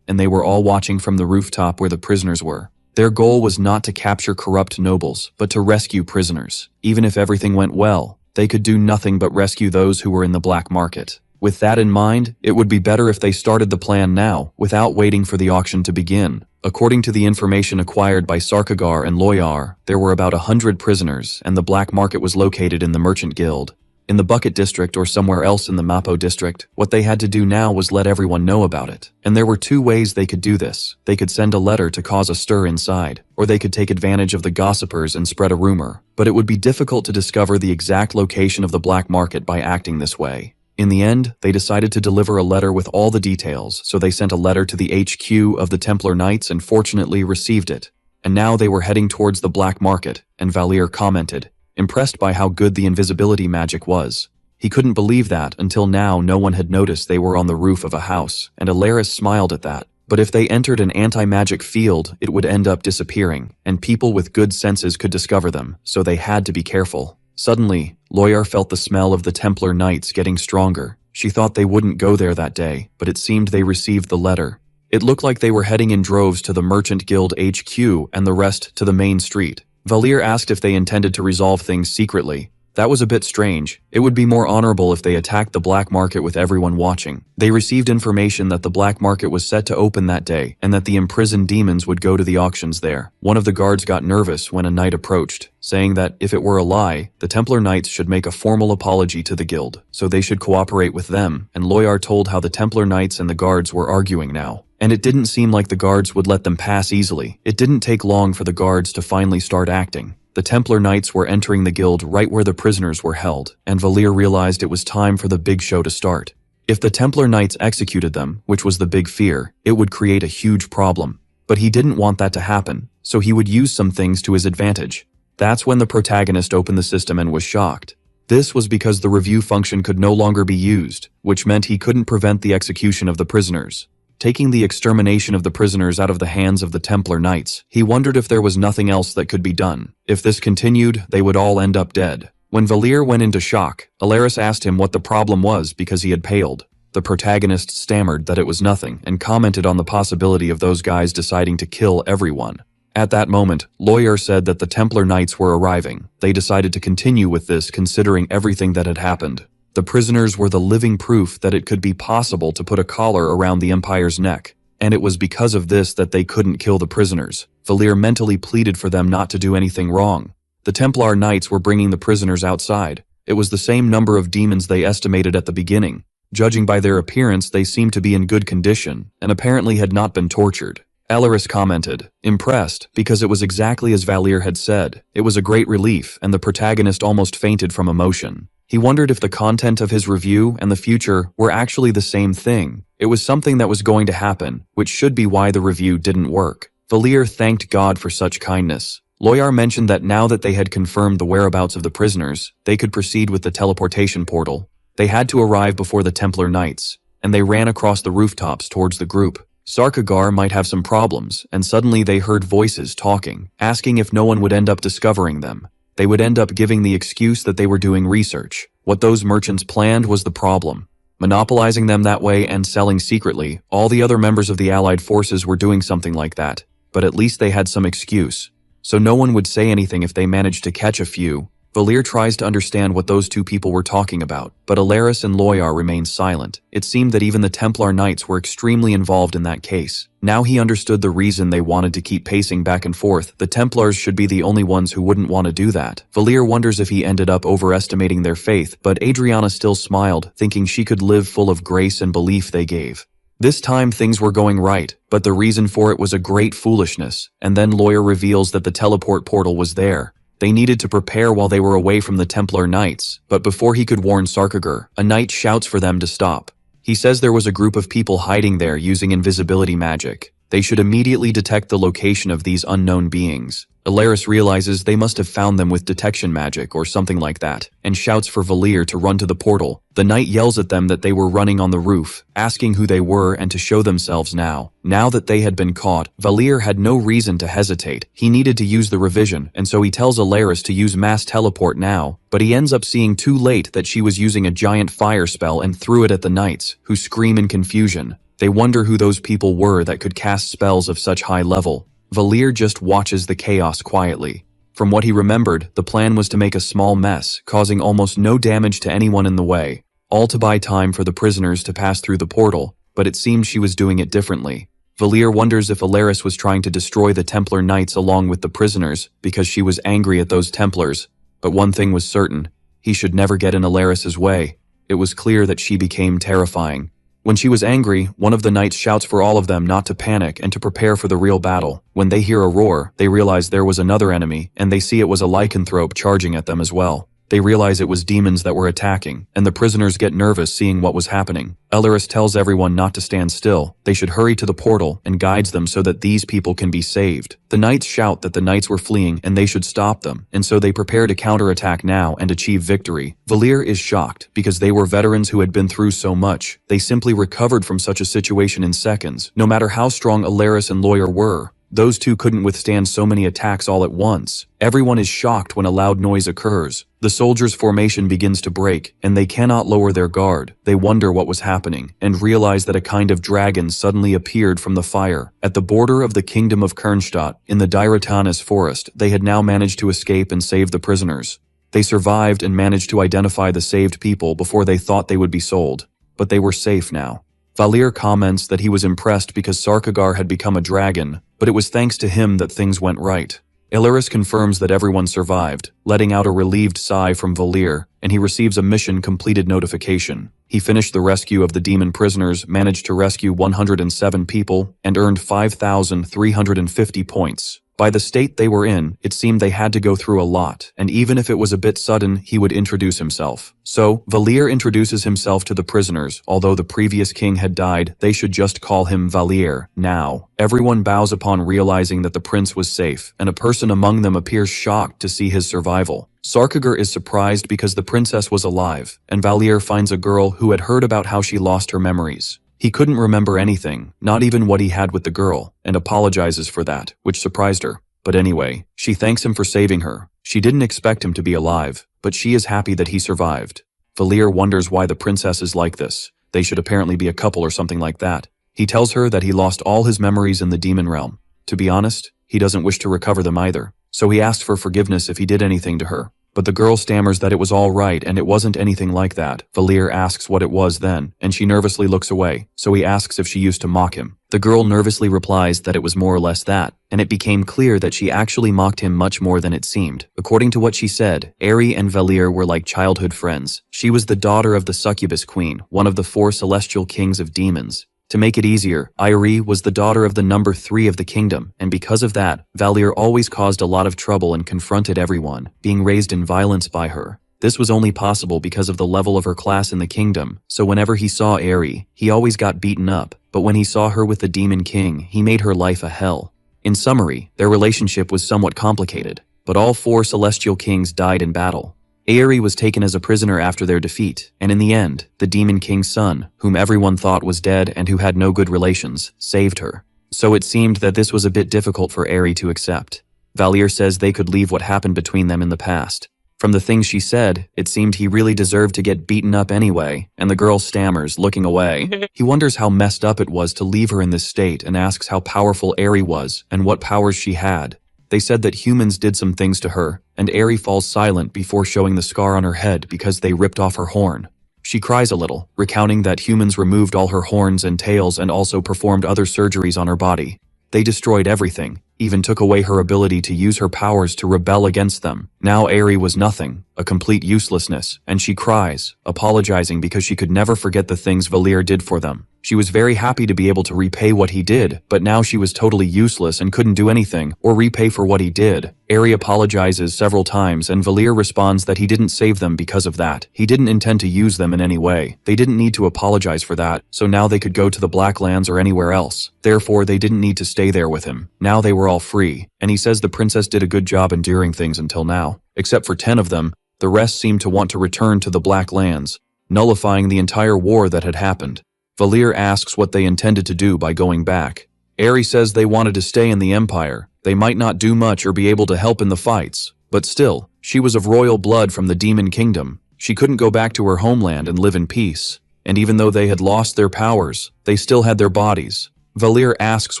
and they were all watching from the rooftop where the prisoners were. Their goal was not to capture corrupt nobles, but to rescue prisoners. Even if everything went well, they could do nothing but rescue those who were in the black market. With that in mind, it would be better if they started the plan now, without waiting for the auction to begin. According to the information acquired by Sarkagar and Loyar, there were about 100 prisoners, and the black market was located in the Merchant Guild. in the Bucket District or somewhere else in the Mapo District. What they had to do now was let everyone know about it. And there were two ways they could do this. They could send a letter to cause a stir inside, or they could take advantage of the gossipers and spread a rumor. But it would be difficult to discover the exact location of the black market by acting this way. In the end, they decided to deliver a letter with all the details, so they sent a letter to the HQ of the Templar Knights and fortunately received it. And now they were heading towards the black market, and Valier commented, impressed by how good the invisibility magic was. He couldn't believe that until now no one had noticed they were on the roof of a house, and Alaris smiled at that. But if they entered an anti-magic field, it would end up disappearing, and people with good senses could discover them, so they had to be careful. Suddenly, Loyar felt the smell of the Templar Knights getting stronger. She thought they wouldn't go there that day, but it seemed they received the letter. It looked like they were heading in droves to the Merchant Guild HQ and the rest to the main street. Valier asked if they intended to resolve things secretly. That was a bit strange. It would be more honorable if they attacked the black market with everyone watching. They received information that the black market was set to open that day and that the imprisoned demons would go to the auctions there. One of the guards got nervous when a knight approached, saying that if it were a lie, the Templar Knights should make a formal apology to the guild, so they should cooperate with them, and Loyar told how the Templar Knights and the guards were arguing now. And it didn't seem like the guards would let them pass easily. It didn't take long for the guards to finally start acting. The Templar Knights were entering the guild right where the prisoners were held, and Valier realized it was time for the big show to start. If the Templar Knights executed them, which was the big fear, it would create a huge problem. But he didn't want that to happen, so he would use some things to his advantage. That's when the protagonist opened the system and was shocked. This was because the review function could no longer be used, which meant he couldn't prevent the execution of the prisoners. Taking the extermination of the prisoners out of the hands of the Templar Knights, he wondered if there was nothing else that could be done. If this continued, they would all end up dead. When Valier went into shock, Alaris asked him what the problem was because he had paled. The protagonist stammered that it was nothing and commented on the possibility of those guys deciding to kill everyone. At that moment, Loyar said that the Templar Knights were arriving. They decided to continue with this considering everything that had happened. The prisoners were the living proof that it could be possible to put a collar around the Empire's neck, and it was because of this that they couldn't kill the prisoners. Valier mentally pleaded for them not to do anything wrong. The Templar Knights were bringing the prisoners outside. It was the same number of demons they estimated at the beginning. Judging by their appearance, they seemed to be in good condition, and apparently had not been tortured. Alaris commented, impressed, because it was exactly as Valier had said. It was a great relief, and the protagonist almost fainted from emotion. He wondered if the content of his review and the future were actually the same thing. It was something that was going to happen, which should be why the review didn't work. Valier thanked God for such kindness. Loyar mentioned that now that they had confirmed the whereabouts of the prisoners, they could proceed with the teleportation portal. They had to arrive before the Templar Knights, and they ran across the rooftops towards the group. Sarkagar might have some problems, and suddenly they heard voices talking, asking if no one would end up discovering them. They would end up giving the excuse that they were doing research. What those merchants planned was the problem. Monopolizing them that way and selling secretly, all the other members of the Allied forces were doing something like that, but at least they had some excuse. So no one would say anything if they managed to catch a few. Valier tries to understand what those two people were talking about, but Alaris and Loyar remained silent. It seemed that even the Templar Knights were extremely involved in that case. Now he understood the reason they wanted to keep pacing back and forth. The Templars should be the only ones who wouldn't want to do that. Valier wonders if he ended up overestimating their faith, but Adriana still smiled, thinking she could live full of grace and belief they gave. This time things were going right, but the reason for it was a great foolishness, and then Loyar reveals that the teleport portal was there. They needed to prepare while they were away from the Templar Knights, but before he could warn Sarkagar, a knight shouts for them to stop. He says there was a group of people hiding there using invisibility magic. They should immediately detect the location of these unknown beings. Alaris realizes they must have found them with detection magic or something like that, and shouts for Valier to run to the portal. The knight yells at them that they were running on the roof, asking who they were and to show themselves now. Now that they had been caught, Valier had no reason to hesitate. He needed to use the revision, and so he tells Alaris to use mass teleport now, but he ends up seeing too late that she was using a giant fire spell and threw it at the knights, who scream in confusion. They wonder who those people were that could cast spells of such high level. Valier just watches the chaos quietly. From what he remembered, the plan was to make a small mess, causing almost no damage to anyone in the way, all to buy time for the prisoners to pass through the portal, but it seemed she was doing it differently. Valier wonders if Alaris was trying to destroy the Templar Knights along with the prisoners because she was angry at those Templars, but one thing was certain. He should never get in Alaris's way. It was clear that she became terrifying. When she was angry, one of the knights shouts for all of them not to panic and to prepare for the real battle. When they hear a roar, they realize there was another enemy, and they see it was a lycanthrope charging at them as well. They realize it was demons that were attacking, and the prisoners get nervous seeing what was happening. Alaris tells everyone not to stand still. They should hurry to the portal and guides them so that these people can be saved. The knights shout that the knights were fleeing and they should stop them, and so they prepare to counterattack now and achieve victory. Valir is shocked because they were veterans who had been through so much. They simply recovered from such a situation in seconds, no matter how strong Alaris and Lawyer were. Those two couldn't withstand so many attacks all at once. Everyone is shocked when a loud noise occurs. The soldiers' formation begins to break, and they cannot lower their guard. They wonder what was happening, and realize that a kind of dragon suddenly appeared from the fire. At the border of the kingdom of Kernstadt, in the Diretanis forest, they had now managed to escape and save the prisoners. They survived and managed to identify the saved people before they thought they would be sold. But they were safe now. Valir comments that he was impressed because Sarkagar had become a dragon, but it was thanks to him that things went right. Alaris confirms that everyone survived, letting out a relieved sigh from Valir, and he receives a mission completed notification. He finished the rescue of the demon prisoners, managed to rescue 107 people, and earned 5,350 points. By the state they were in, it seemed they had to go through a lot, and even if it was a bit sudden, he would introduce himself. So, Valir introduces himself to the prisoners. Although the previous king had died, they should just call him Valir now. Everyone bows upon realizing that the prince was safe, and a person among them appears shocked to see his survival. Sarkagar is surprised because the princess was alive, and Valir finds a girl who had heard about how she lost her memories. He couldn't remember anything, not even what he had with the girl, and apologizes for that, which surprised her. But anyway, she thanks him for saving her. She didn't expect him to be alive, but she is happy that he survived. Valir wonders why the princess is like this. They should apparently be a couple or something like that. He tells her that he lost all his memories in the demon realm. To be honest, he doesn't wish to recover them either, so he asks for forgiveness if he did anything to her. But the girl stammers that it was all right and it wasn't anything like that. Valir asks what it was then, and she nervously looks away, so he asks if she used to mock him. The girl nervously replies that it was more or less that, and it became clear that she actually mocked him much more than it seemed. According to what she said, Eri and Valir were like childhood friends. She was the daughter of the succubus queen, one of the 4 celestial kings of demons. To make it easier, Eri was the daughter of the number 3 of the kingdom, and because of that, Valir always caused a lot of trouble and confronted everyone, being raised in violence by her. This was only possible because of the level of her class in the kingdom, so whenever he saw Eri, he always got beaten up, but when he saw her with the demon king, he made her life a hell. In summary, their relationship was somewhat complicated, but all 4 celestial kings died in battle. Eri was taken as a prisoner after their defeat, and in the end, the Demon King's son, whom everyone thought was dead and who had no good relations, saved her. So it seemed that this was a bit difficult for Eri to accept. Valir says they could leave what happened between them in the past. From the things she said, it seemed he really deserved to get beaten up anyway, and the girl stammers, looking away. He wonders how messed up it was to leave her in this state and asks how powerful Eri was and what powers she had. They said that humans did some things to her, and Eri falls silent before showing the scar on her head because they ripped off her horn. She cries a little, recounting that humans removed all her horns and tails and also performed other surgeries on her body. They destroyed everything, even took away her ability to use her powers to rebel against them. Now Eri was nothing, a complete uselessness, and she cries, apologizing because she could never forget the things Valir did for them. She was very happy to be able to repay what he did, but now she was totally useless and couldn't do anything or repay for what he did. Eri apologizes several times and Valir responds that he didn't save them because of that. He didn't intend to use them in any way. They didn't need to apologize for that, so now they could go to the Blacklands or anywhere else. Therefore, they didn't need to stay there with him. Now they were all free, and he says the princess did a good job enduring things until now. Except for 10 of them, the rest seemed to want to return to the Blacklands, nullifying the entire war that had happened. Valir asks what they intended to do by going back. Eri says they wanted to stay in the Empire. They might not do much or be able to help in the fights, but still, she was of royal blood from the Demon Kingdom. She couldn't go back to her homeland and live in peace. And even though they had lost their powers, they still had their bodies. Valir asks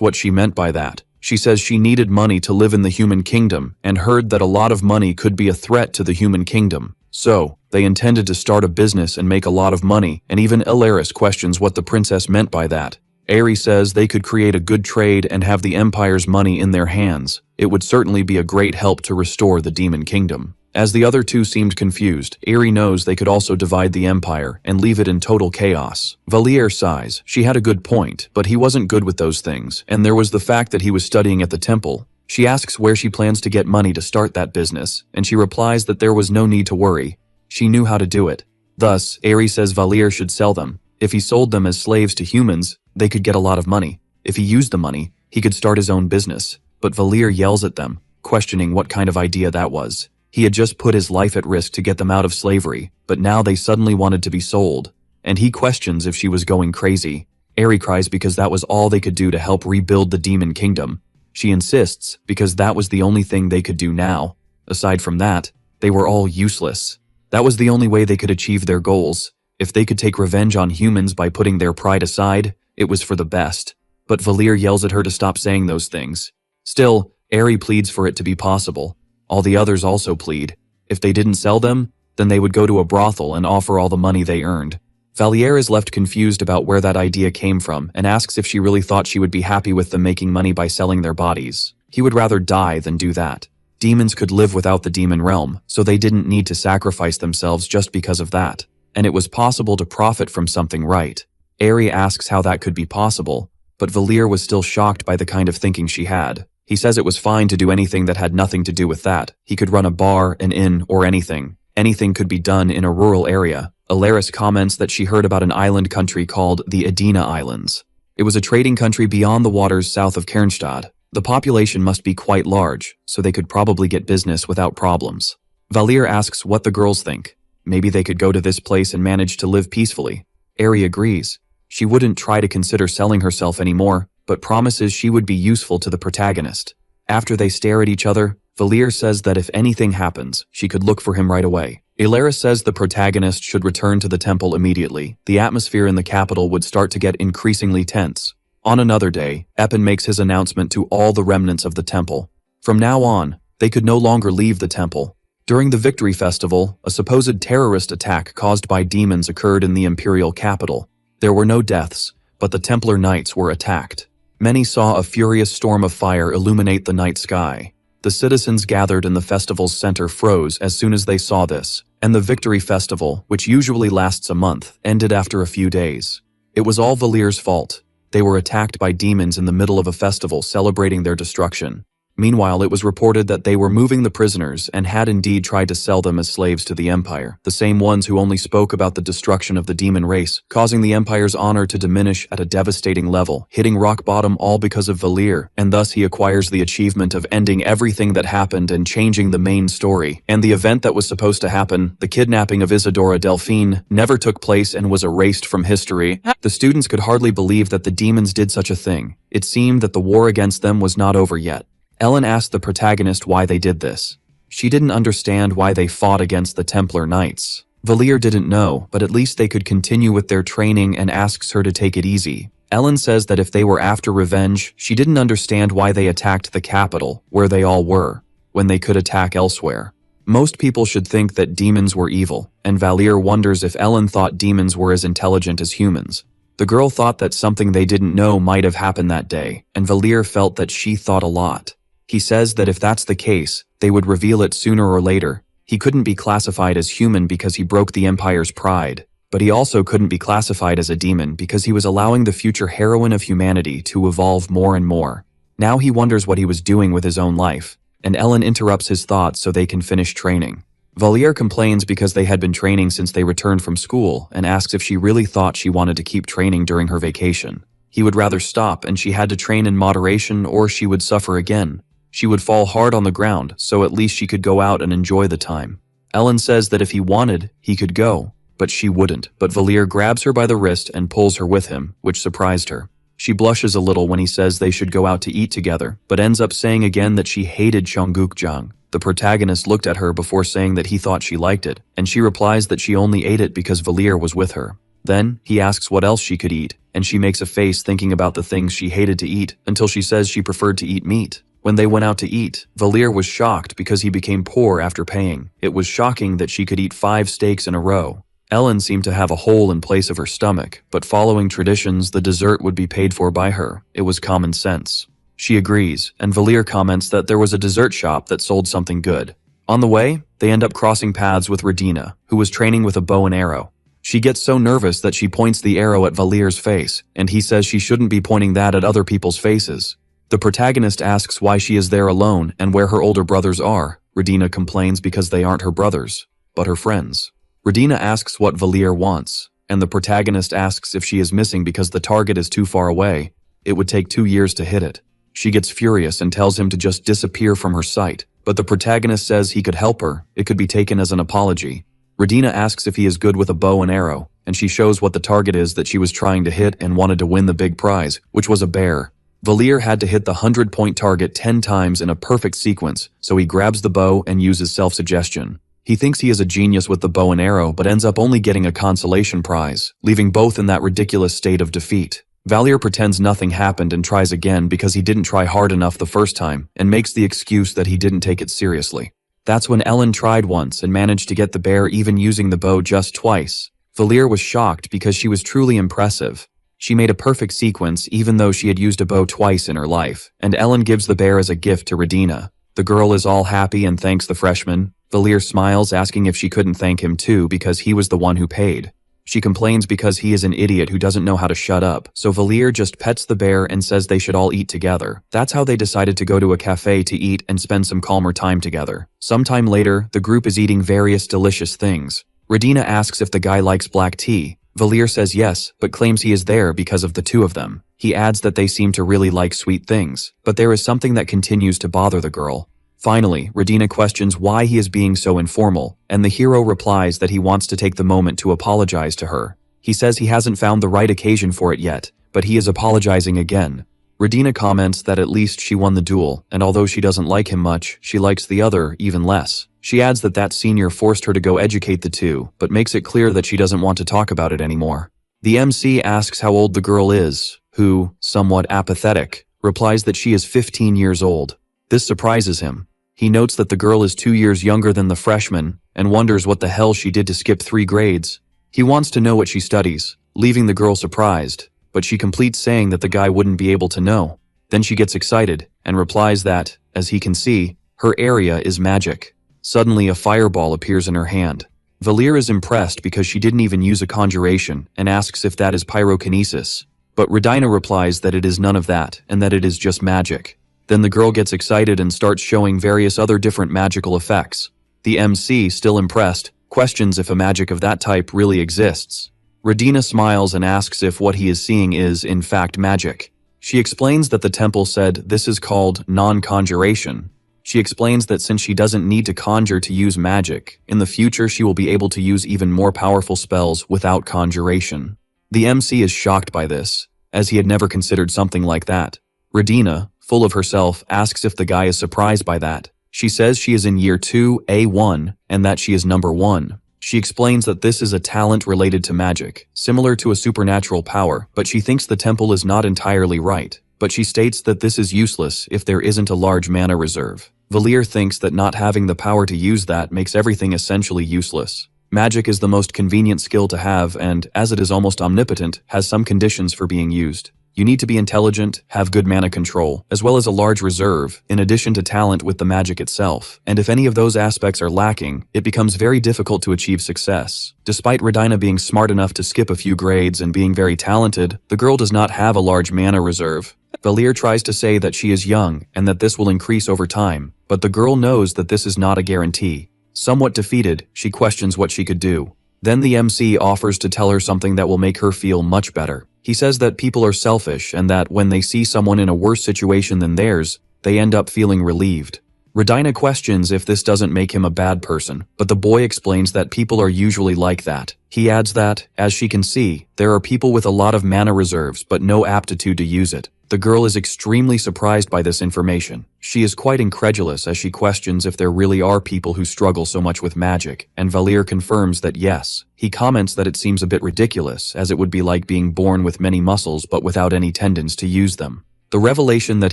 what she meant by that. She says she needed money to live in the human kingdom and heard that a lot of money could be a threat to the human kingdom. So, they intended to start a business and make a lot of money, and even Alaris questions what the princess meant by that. Eri says they could create a good trade and have the Empire's money in their hands. It would certainly be a great help to restore the Demon Kingdom. As the other two seemed confused, Aerie knows they could also divide the empire and leave it in total chaos. Valier sighs. She had a good point, but he wasn't good with those things, and there was the fact that he was studying at the temple. She asks where she plans to get money to start that business, and she replies that there was no need to worry. She knew how to do it. Thus, Aerie says Valier should sell them. If he sold them as slaves to humans, they could get a lot of money. If he used the money, he could start his own business. But Valier yells at them, questioning what kind of idea that was. He had just put his life at risk to get them out of slavery, but now they suddenly wanted to be sold. And he questions if she was going crazy. Aerie cries because that was all they could do to help rebuild the demon kingdom. She insists because that was the only thing they could do now. Aside from that, they were all useless. That was the only way they could achieve their goals. If they could take revenge on humans by putting their pride aside, it was for the best. But Valier yells at her to stop saying those things. Still, Aerie pleads for it to be possible. All the others also plead. If they didn't sell them, then they would go to a brothel and offer all the money they earned. Valier is left confused about where that idea came from and asks if she really thought she would be happy with them making money by selling their bodies. He would rather die than do that. Demons could live without the demon realm, so they didn't need to sacrifice themselves just because of that. And it was possible to profit from something, right? Aerie asks how that could be possible, but Valier was still shocked by the kind of thinking she had. He says it was fine to do anything that had nothing to do with that. He could run a bar, an inn, or anything. Anything could be done in a rural area. Alaris comments that she heard about an island country called the Adena Islands. It was a trading country beyond the waters south of Kernstadt. The population must be quite large, so they could probably get business without problems. Valier asks what the girls think. Maybe they could go to this place and manage to live peacefully. Aerie agrees. She wouldn't try to consider selling herself anymore, but promises she would be useful to the protagonist. After they stare at each other, Valier says that if anything happens, she could look for him right away. Alaris says the protagonist should return to the temple immediately. The atmosphere in the capital would start to get increasingly tense. On another day, Epin makes his announcement to all the remnants of the temple. From now on, they could no longer leave the temple. During the Victory Festival, a supposed terrorist attack caused by demons occurred in the imperial capital. There were no deaths, but the Templar Knights were attacked. Many saw a furious storm of fire illuminate the night sky. The citizens gathered in the festival's center froze as soon as they saw this, and the Victory Festival, which usually lasts a month, ended after a few days. It was all Valier's fault. They were attacked by demons in the middle of a festival celebrating their destruction. Meanwhile, it was reported that they were moving the prisoners and had indeed tried to sell them as slaves to the Empire, the same ones who only spoke about the destruction of the demon race, causing the Empire's honor to diminish at a devastating level, hitting rock bottom all because of Valier, and thus he acquires the achievement of ending everything that happened and changing the main story. And the event that was supposed to happen, the kidnapping of Isadora Delphine, never took place and was erased from history. The students could hardly believe that the demons did such a thing. It seemed that the war against them was not over yet. Ellen asked the protagonist why they did this. She didn't understand why they fought against the Templar Knights. Valier didn't know, but at least they could continue with their training and asks her to take it easy. Ellen says that if they were after revenge, she didn't understand why they attacked the capital, where they all were, when they could attack elsewhere. Most people should think that demons were evil, and Valier wonders if Ellen thought demons were as intelligent as humans. The girl thought that something they didn't know might have happened that day, and Valier felt that she thought a lot. He says that if that's the case, they would reveal it sooner or later. He couldn't be classified as human because he broke the Empire's pride, but he also couldn't be classified as a demon because he was allowing the future heroine of humanity to evolve more and more. Now he wonders what he was doing with his own life, and Ellen interrupts his thoughts so they can finish training. Valier complains because they had been training since they returned from school and asks if she really thought she wanted to keep training during her vacation. He would rather stop and she had to train in moderation or she would suffer again. She would fall hard on the ground, so at least she could go out and enjoy the time. Ellen says that if he wanted, he could go, but she wouldn't. But Valier grabs her by the wrist and pulls her with him, which surprised her. She blushes a little when he says they should go out to eat together, but ends up saying again that she hated Cheonggukjang. The protagonist looked at her before saying that he thought she liked it, and she replies that she only ate it because Valier was with her. Then, he asks what else she could eat, and she makes a face thinking about the things she hated to eat, until she says she preferred to eat meat. When they went out to eat, Valier was shocked because he became poor after paying. It was shocking that she could eat 5 steaks in a row. Ellen seemed to have a hole in place of her stomach, but following traditions, the dessert would be paid for by her. It was common sense. She agrees, and Valier comments that there was a dessert shop that sold something good. On the way, they end up crossing paths with Radina, who was training with a bow and arrow. She gets so nervous that she points the arrow at Valir's face, and he says she shouldn't be pointing that at other people's faces. The protagonist asks why she is there alone and where her older brothers are. Radina complains because they aren't her brothers, but her friends. Radina asks what Valir wants, and the protagonist asks if she is missing because the target is too far away. It would take 2 years to hit it. She gets furious and tells him to just disappear from her sight, but the protagonist says he could help her. It could be taken as an apology. Radina asks if he is good with a bow and arrow, and she shows what the target is that she was trying to hit and wanted to win the big prize, which was a bear. Valir had to hit the 100-point target 10 times in a perfect sequence, so he grabs the bow and uses self-suggestion. He thinks he is a genius with the bow and arrow but ends up only getting a consolation prize, leaving both in that ridiculous state of defeat. Valir pretends nothing happened and tries again because he didn't try hard enough the first time, and makes the excuse that he didn't take it seriously. That's when Ellen tried once and managed to get the bear even using the bow just twice. Valir was shocked because she was truly impressive. She made a perfect sequence even though she had used a bow twice in her life, and Ellen gives the bear as a gift to Radina. The girl is all happy and thanks the freshman. Valir smiles, asking if she couldn't thank him too because he was the one who paid. She complains because he is an idiot who doesn't know how to shut up, so Valir just pets the bear and says they should all eat together. That's how they decided to go to a cafe to eat and spend some calmer time together. Sometime later, the group is eating various delicious things. Radina asks if the guy likes black tea. Valir says yes, but claims he is there because of the two of them. He adds that they seem to really like sweet things, but there is something that continues to bother the girl. Finally, Radina questions why he is being so informal, and the hero replies that he wants to take the moment to apologize to her. He says he hasn't found the right occasion for it yet, but he is apologizing again. Radina comments that at least she won the duel, and although she doesn't like him much, she likes the other even less. She adds that that senior forced her to go educate the two, but makes it clear that she doesn't want to talk about it anymore. The MC asks how old the girl is, who, somewhat apathetic, replies that she is 15 years old. This surprises him. He notes that the girl is 2 years younger than the freshman, and wonders what the hell she did to skip 3 grades. He wants to know what she studies, leaving the girl surprised, but she completes saying that the guy wouldn't be able to know. Then she gets excited, and replies that, as he can see, her area is magic. Suddenly a fireball appears in her hand. Valir is impressed because she didn't even use a conjuration, and asks if that is pyrokinesis. But Radina replies that it is none of that, and that it is just magic. Then the girl gets excited and starts showing various other different magical effects. The MC, still impressed, questions if a magic of that type really exists. Radina smiles and asks if what he is seeing is, in fact, magic. She explains that the temple said this is called non-conjuration. She explains that since she doesn't need to conjure to use magic, in the future she will be able to use even more powerful spells without conjuration. The MC is shocked by this, as he had never considered something like that. Radina, full of herself, asks if the guy is surprised by that. She says she is in year 2, A1, and that she is number 1. She explains that this is a talent related to magic, similar to a supernatural power, but she thinks the temple is not entirely right. But she states that this is useless if there isn't a large mana reserve. Valir thinks that not having the power to use that makes everything essentially useless. Magic is the most convenient skill to have and, as it is almost omnipotent, has some conditions for being used. You need to be intelligent, have good mana control, as well as a large reserve, in addition to talent with the magic itself. And if any of those aspects are lacking, it becomes very difficult to achieve success. Despite Radina being smart enough to skip a few grades and being very talented, the girl does not have a large mana reserve. Valir tries to say that she is young and that this will increase over time, but the girl knows that this is not a guarantee. Somewhat defeated, she questions what she could do. Then the MC offers to tell her something that will make her feel much better. He says that people are selfish and that when they see someone in a worse situation than theirs, they end up feeling relieved. Radina questions if this doesn't make him a bad person, but the boy explains that people are usually like that. He adds that, as she can see, there are people with a lot of mana reserves but no aptitude to use it. The girl is extremely surprised by this information. She is quite incredulous as she questions if there really are people who struggle so much with magic, and Valir confirms that yes. He comments that it seems a bit ridiculous, as it would be like being born with many muscles but without any tendons to use them. The revelation that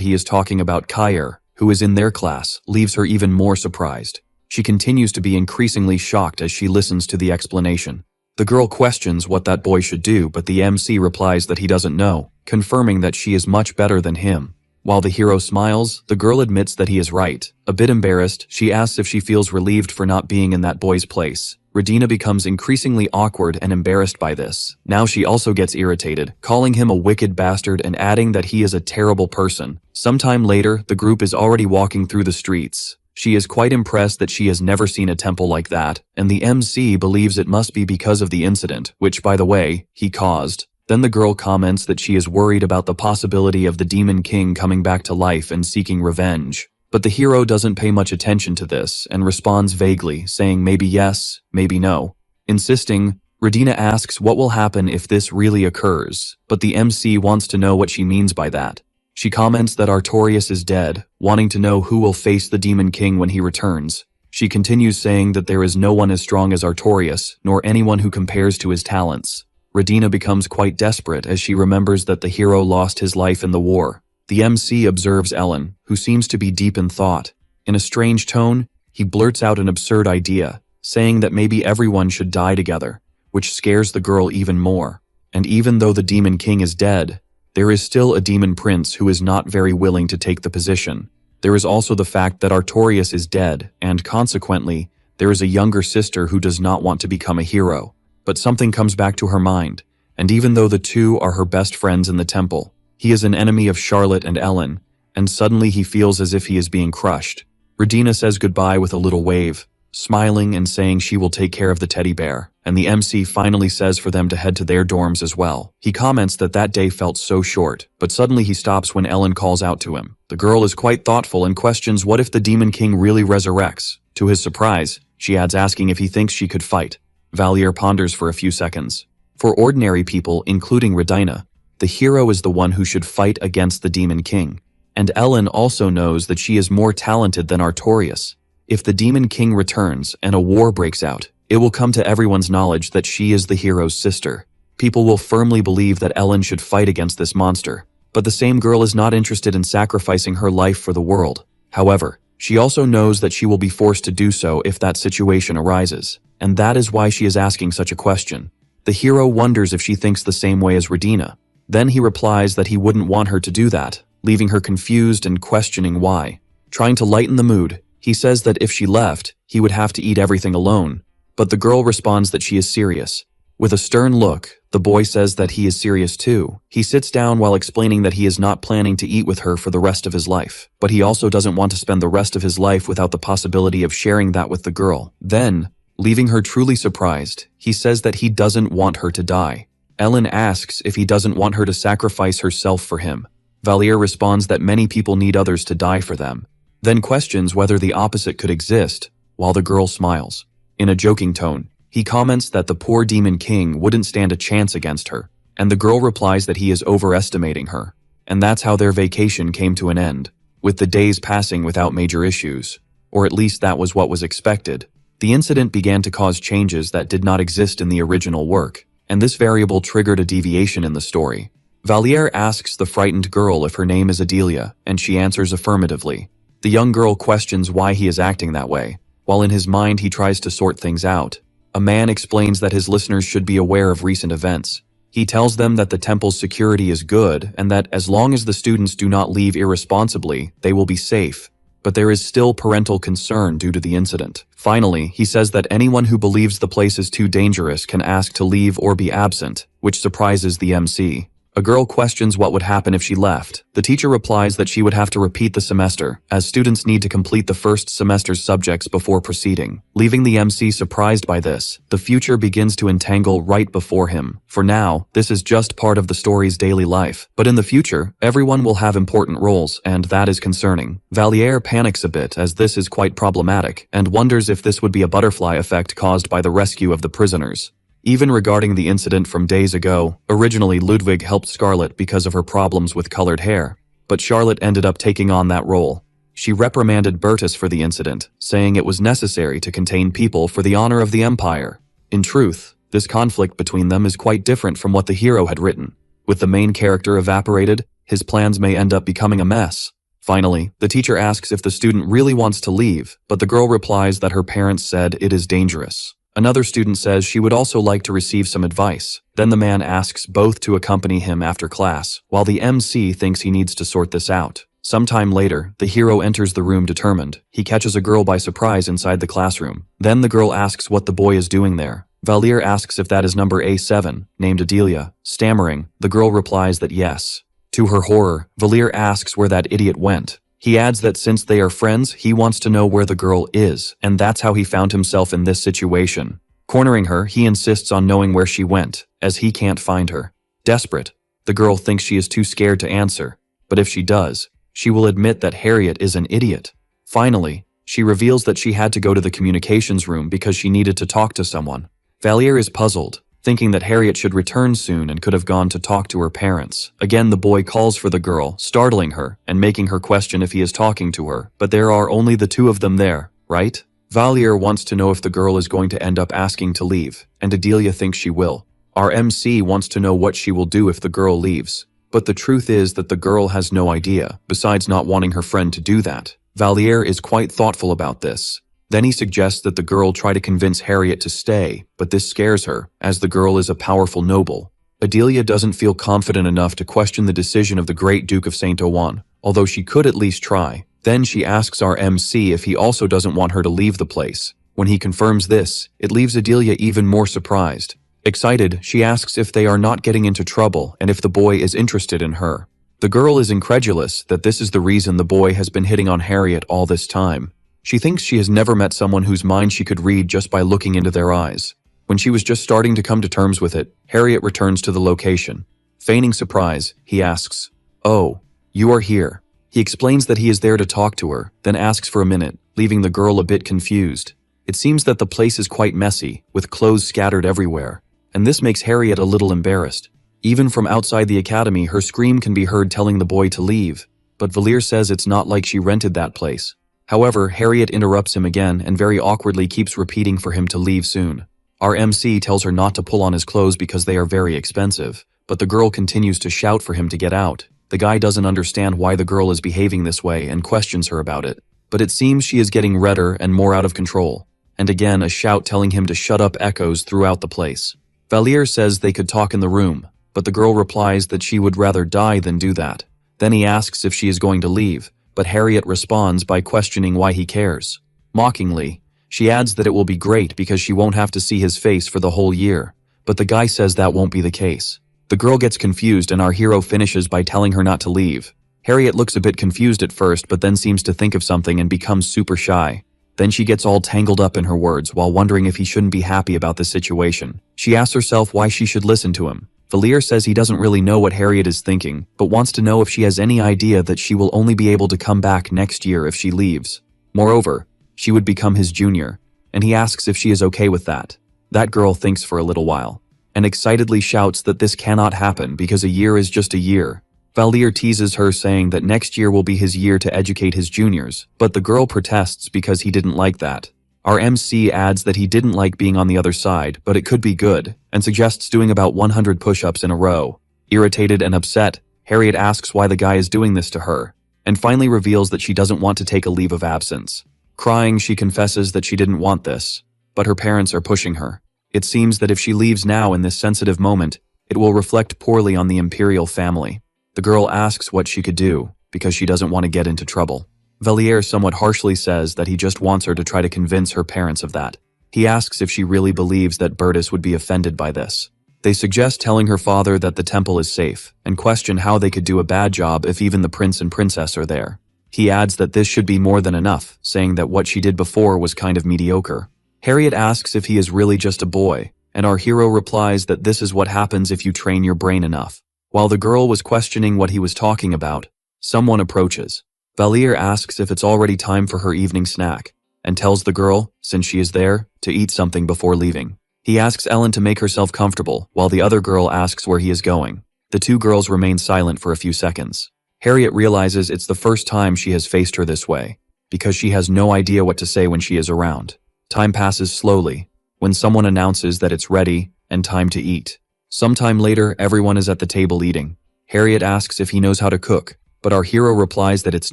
he is talking about Kair, who is in their class, leaves her even more surprised. She continues to be increasingly shocked as she listens to the explanation. The girl questions what that boy should do, but the MC replies that he doesn't know, confirming that she is much better than him. While the hero smiles, the girl admits that he is right. A bit embarrassed, she asks if she feels relieved for not being in that boy's place. Radina becomes increasingly awkward and embarrassed by this. Now she also gets irritated, calling him a wicked bastard and adding that he is a terrible person. Sometime later, the group is already walking through the streets. She is quite impressed that she has never seen a temple like that, and the MC believes it must be because of the incident, which, by the way, he caused. Then the girl comments that she is worried about the possibility of the Demon King coming back to life and seeking revenge. But the hero doesn't pay much attention to this and responds vaguely, saying maybe yes, maybe no. Insisting, Radina asks what will happen if this really occurs, but the MC wants to know what she means by that. She comments that Artorias is dead, wanting to know who will face the Demon King when he returns. She continues saying that there is no one as strong as Artorias, nor anyone who compares to his talents. Radina becomes quite desperate as she remembers that the hero lost his life in the war. The MC observes Ellen, who seems to be deep in thought. In a strange tone, he blurts out an absurd idea, saying that maybe everyone should die together, which scares the girl even more. And even though the Demon King is dead, there is still a Demon Prince who is not very willing to take the position. There is also the fact that Artorias is dead, and consequently, there is a younger sister who does not want to become a hero. But something comes back to her mind, and even though the two are her best friends in the temple, he is an enemy of Charlotte and Ellen, and suddenly he feels as if he is being crushed. Radina says goodbye with a little wave, smiling and saying she will take care of the teddy bear, and the MC finally says for them to head to their dorms as well. He comments that that day felt so short, but suddenly he stops when Ellen calls out to him. The girl is quite thoughtful and questions what if the Demon King really resurrects. To his surprise, she adds asking if he thinks she could fight. Valier ponders for a few seconds. For ordinary people, including Radina, the hero is the one who should fight against the Demon King. And Ellen also knows that she is more talented than Artorias. If the Demon King returns and a war breaks out, it will come to everyone's knowledge that she is the hero's sister. People will firmly believe that Ellen should fight against this monster. But the same girl is not interested in sacrificing her life for the world. However, she also knows that she will be forced to do so if that situation arises. And that is why she is asking such a question. The hero wonders if she thinks the same way as Radina. Then he replies that he wouldn't want her to do that, leaving her confused and questioning why. Trying to lighten the mood, he says that if she left, he would have to eat everything alone. But the girl responds that she is serious. With a stern look, the boy says that he is serious too. He sits down while explaining that he is not planning to eat with her for the rest of his life. But he also doesn't want to spend the rest of his life without the possibility of sharing that with the girl. Then, leaving her truly surprised, he says that he doesn't want her to die. Ellen asks if he doesn't want her to sacrifice herself for him. Valier responds that many people need others to die for them, then questions whether the opposite could exist, while the girl smiles. In a joking tone, he comments that the poor Demon King wouldn't stand a chance against her, and the girl replies that he is overestimating her. And that's how their vacation came to an end, with the days passing without major issues. Or at least that was what was expected. The incident began to cause changes that did not exist in the original work, and this variable triggered a deviation in the story. Valier asks the frightened girl if her name is Adelia, and she answers affirmatively. The young girl questions why he is acting that way, while in his mind he tries to sort things out. A man explains that his listeners should be aware of recent events. He tells them that the temple's security is good, and that as long as the students do not leave irresponsibly, they will be safe. But there is still parental concern due to the incident. Finally, he says that anyone who believes the place is too dangerous can ask to leave or be absent, which surprises the MC. A girl questions what would happen if she left. The teacher replies that she would have to repeat the semester, as students need to complete the first semester's subjects before proceeding. Leaving the MC surprised by this, the future begins to entangle right before him. For now, this is just part of the story's daily life. But in the future, everyone will have important roles, and that is concerning. Valier panics a bit as this is quite problematic, and wonders if this would be a butterfly effect caused by the rescue of the prisoners. Even regarding the incident from days ago, originally Ludwig helped Scarlet because of her problems with colored hair, but Charlotte ended up taking on that role. She reprimanded Bertus for the incident, saying it was necessary to contain people for the honor of the Empire. In truth, this conflict between them is quite different from what the hero had written. With the main character evaporated, his plans may end up becoming a mess. Finally, the teacher asks if the student really wants to leave, but the girl replies that her parents said it is dangerous. Another student says she would also like to receive some advice. Then the man asks both to accompany him after class, while the MC thinks he needs to sort this out. Sometime later, the hero enters the room determined. He catches a girl by surprise inside the classroom. Then the girl asks what the boy is doing there. Valier asks if that is number A7, named Adelia. Stammering, the girl replies that yes. To her horror, Valier asks where that idiot went. He adds that since they are friends, he wants to know where the girl is, and that's how he found himself in this situation. Cornering her, he insists on knowing where she went, as he can't find her. Desperate, the girl thinks she is too scared to answer, but if she does, she will admit that Harriet is an idiot. Finally, she reveals that she had to go to the communications room because she needed to talk to someone. Valier is puzzled, thinking that Harriet should return soon and could have gone to talk to her parents. Again, the boy calls for the girl, startling her and making her question if he is talking to her, but there are only the two of them there, right? Valier wants to know if the girl is going to end up asking to leave, and Adelia thinks she will. Our MC wants to know what she will do if the girl leaves. But the truth is that the girl has no idea, besides not wanting her friend to do that. Valier is quite thoughtful about this. Then he suggests that the girl try to convince Harriet to stay, but this scares her, as the girl is a powerful noble. Adelia doesn't feel confident enough to question the decision of the great Duke of Saint Ouen, although she could at least try. Then she asks our MC if he also doesn't want her to leave the place. When he confirms this, it leaves Adelia even more surprised. Excited, she asks if they are not getting into trouble and if the boy is interested in her. The girl is incredulous that this is the reason the boy has been hitting on Harriet all this time. She thinks she has never met someone whose mind she could read just by looking into their eyes. When she was just starting to come to terms with it, Harriet returns to the location. Feigning surprise, he asks, "Oh, you are here." He explains that he is there to talk to her, then asks for a minute, leaving the girl a bit confused. It seems that the place is quite messy, with clothes scattered everywhere, and this makes Harriet a little embarrassed. Even from outside the academy, her scream can be heard telling the boy to leave, but Valier says it's not like she rented that place. However, Harriet interrupts him again and very awkwardly keeps repeating for him to leave soon. Our MC tells her not to pull on his clothes because they are very expensive, but the girl continues to shout for him to get out. The guy doesn't understand why the girl is behaving this way and questions her about it, but it seems she is getting redder and more out of control. And again, a shout telling him to shut up echoes throughout the place. Valier says they could talk in the room, but the girl replies that she would rather die than do that. Then he asks if she is going to leave, but Harriet responds by questioning why he cares. Mockingly, she adds that it will be great because she won't have to see his face for the whole year, but the guy says that won't be the case. The girl gets confused and our hero finishes by telling her not to leave. Harriet looks a bit confused at first but then seems to think of something and becomes super shy. Then she gets all tangled up in her words while wondering if he shouldn't be happy about the situation. She asks herself why she should listen to him. Valier says he doesn't really know what Harriet is thinking, but wants to know if she has any idea that she will only be able to come back next year if she leaves. Moreover, she would become his junior, and he asks if she is okay with that. That girl thinks for a little while, and excitedly shouts that this cannot happen because a year is just a year. Valier teases her saying that next year will be his year to educate his juniors, but the girl protests because he didn't like that. Our MC adds that he didn't like being on the other side, but it could be good, and suggests doing about 100 push-ups in a row. Irritated and upset, Harriet asks why the guy is doing this to her, and finally reveals that she doesn't want to take a leave of absence. Crying, she confesses that she didn't want this, but her parents are pushing her. It seems that if she leaves now in this sensitive moment, it will reflect poorly on the imperial family. The girl asks what she could do, because she doesn't want to get into trouble. Valier somewhat harshly says that he just wants her to try to convince her parents of that. He asks if she really believes that Bertus would be offended by this. They suggest telling her father that the temple is safe, and question how they could do a bad job if even the prince and princess are there. He adds that this should be more than enough, saying that what she did before was kind of mediocre. Harriet asks if he is really just a boy, and our hero replies that this is what happens if you train your brain enough. While the girl was questioning what he was talking about, someone approaches. Valier asks if it's already time for her evening snack, and tells the girl, since she is there, to eat something before leaving. He asks Ellen to make herself comfortable, while the other girl asks where he is going. The two girls remain silent for a few seconds. Harriet realizes it's the first time she has faced her this way, because she has no idea what to say when she is around. Time passes slowly, when someone announces that it's ready and time to eat. Sometime later, everyone is at the table eating. Harriet asks if he knows how to cook, but our hero replies that it's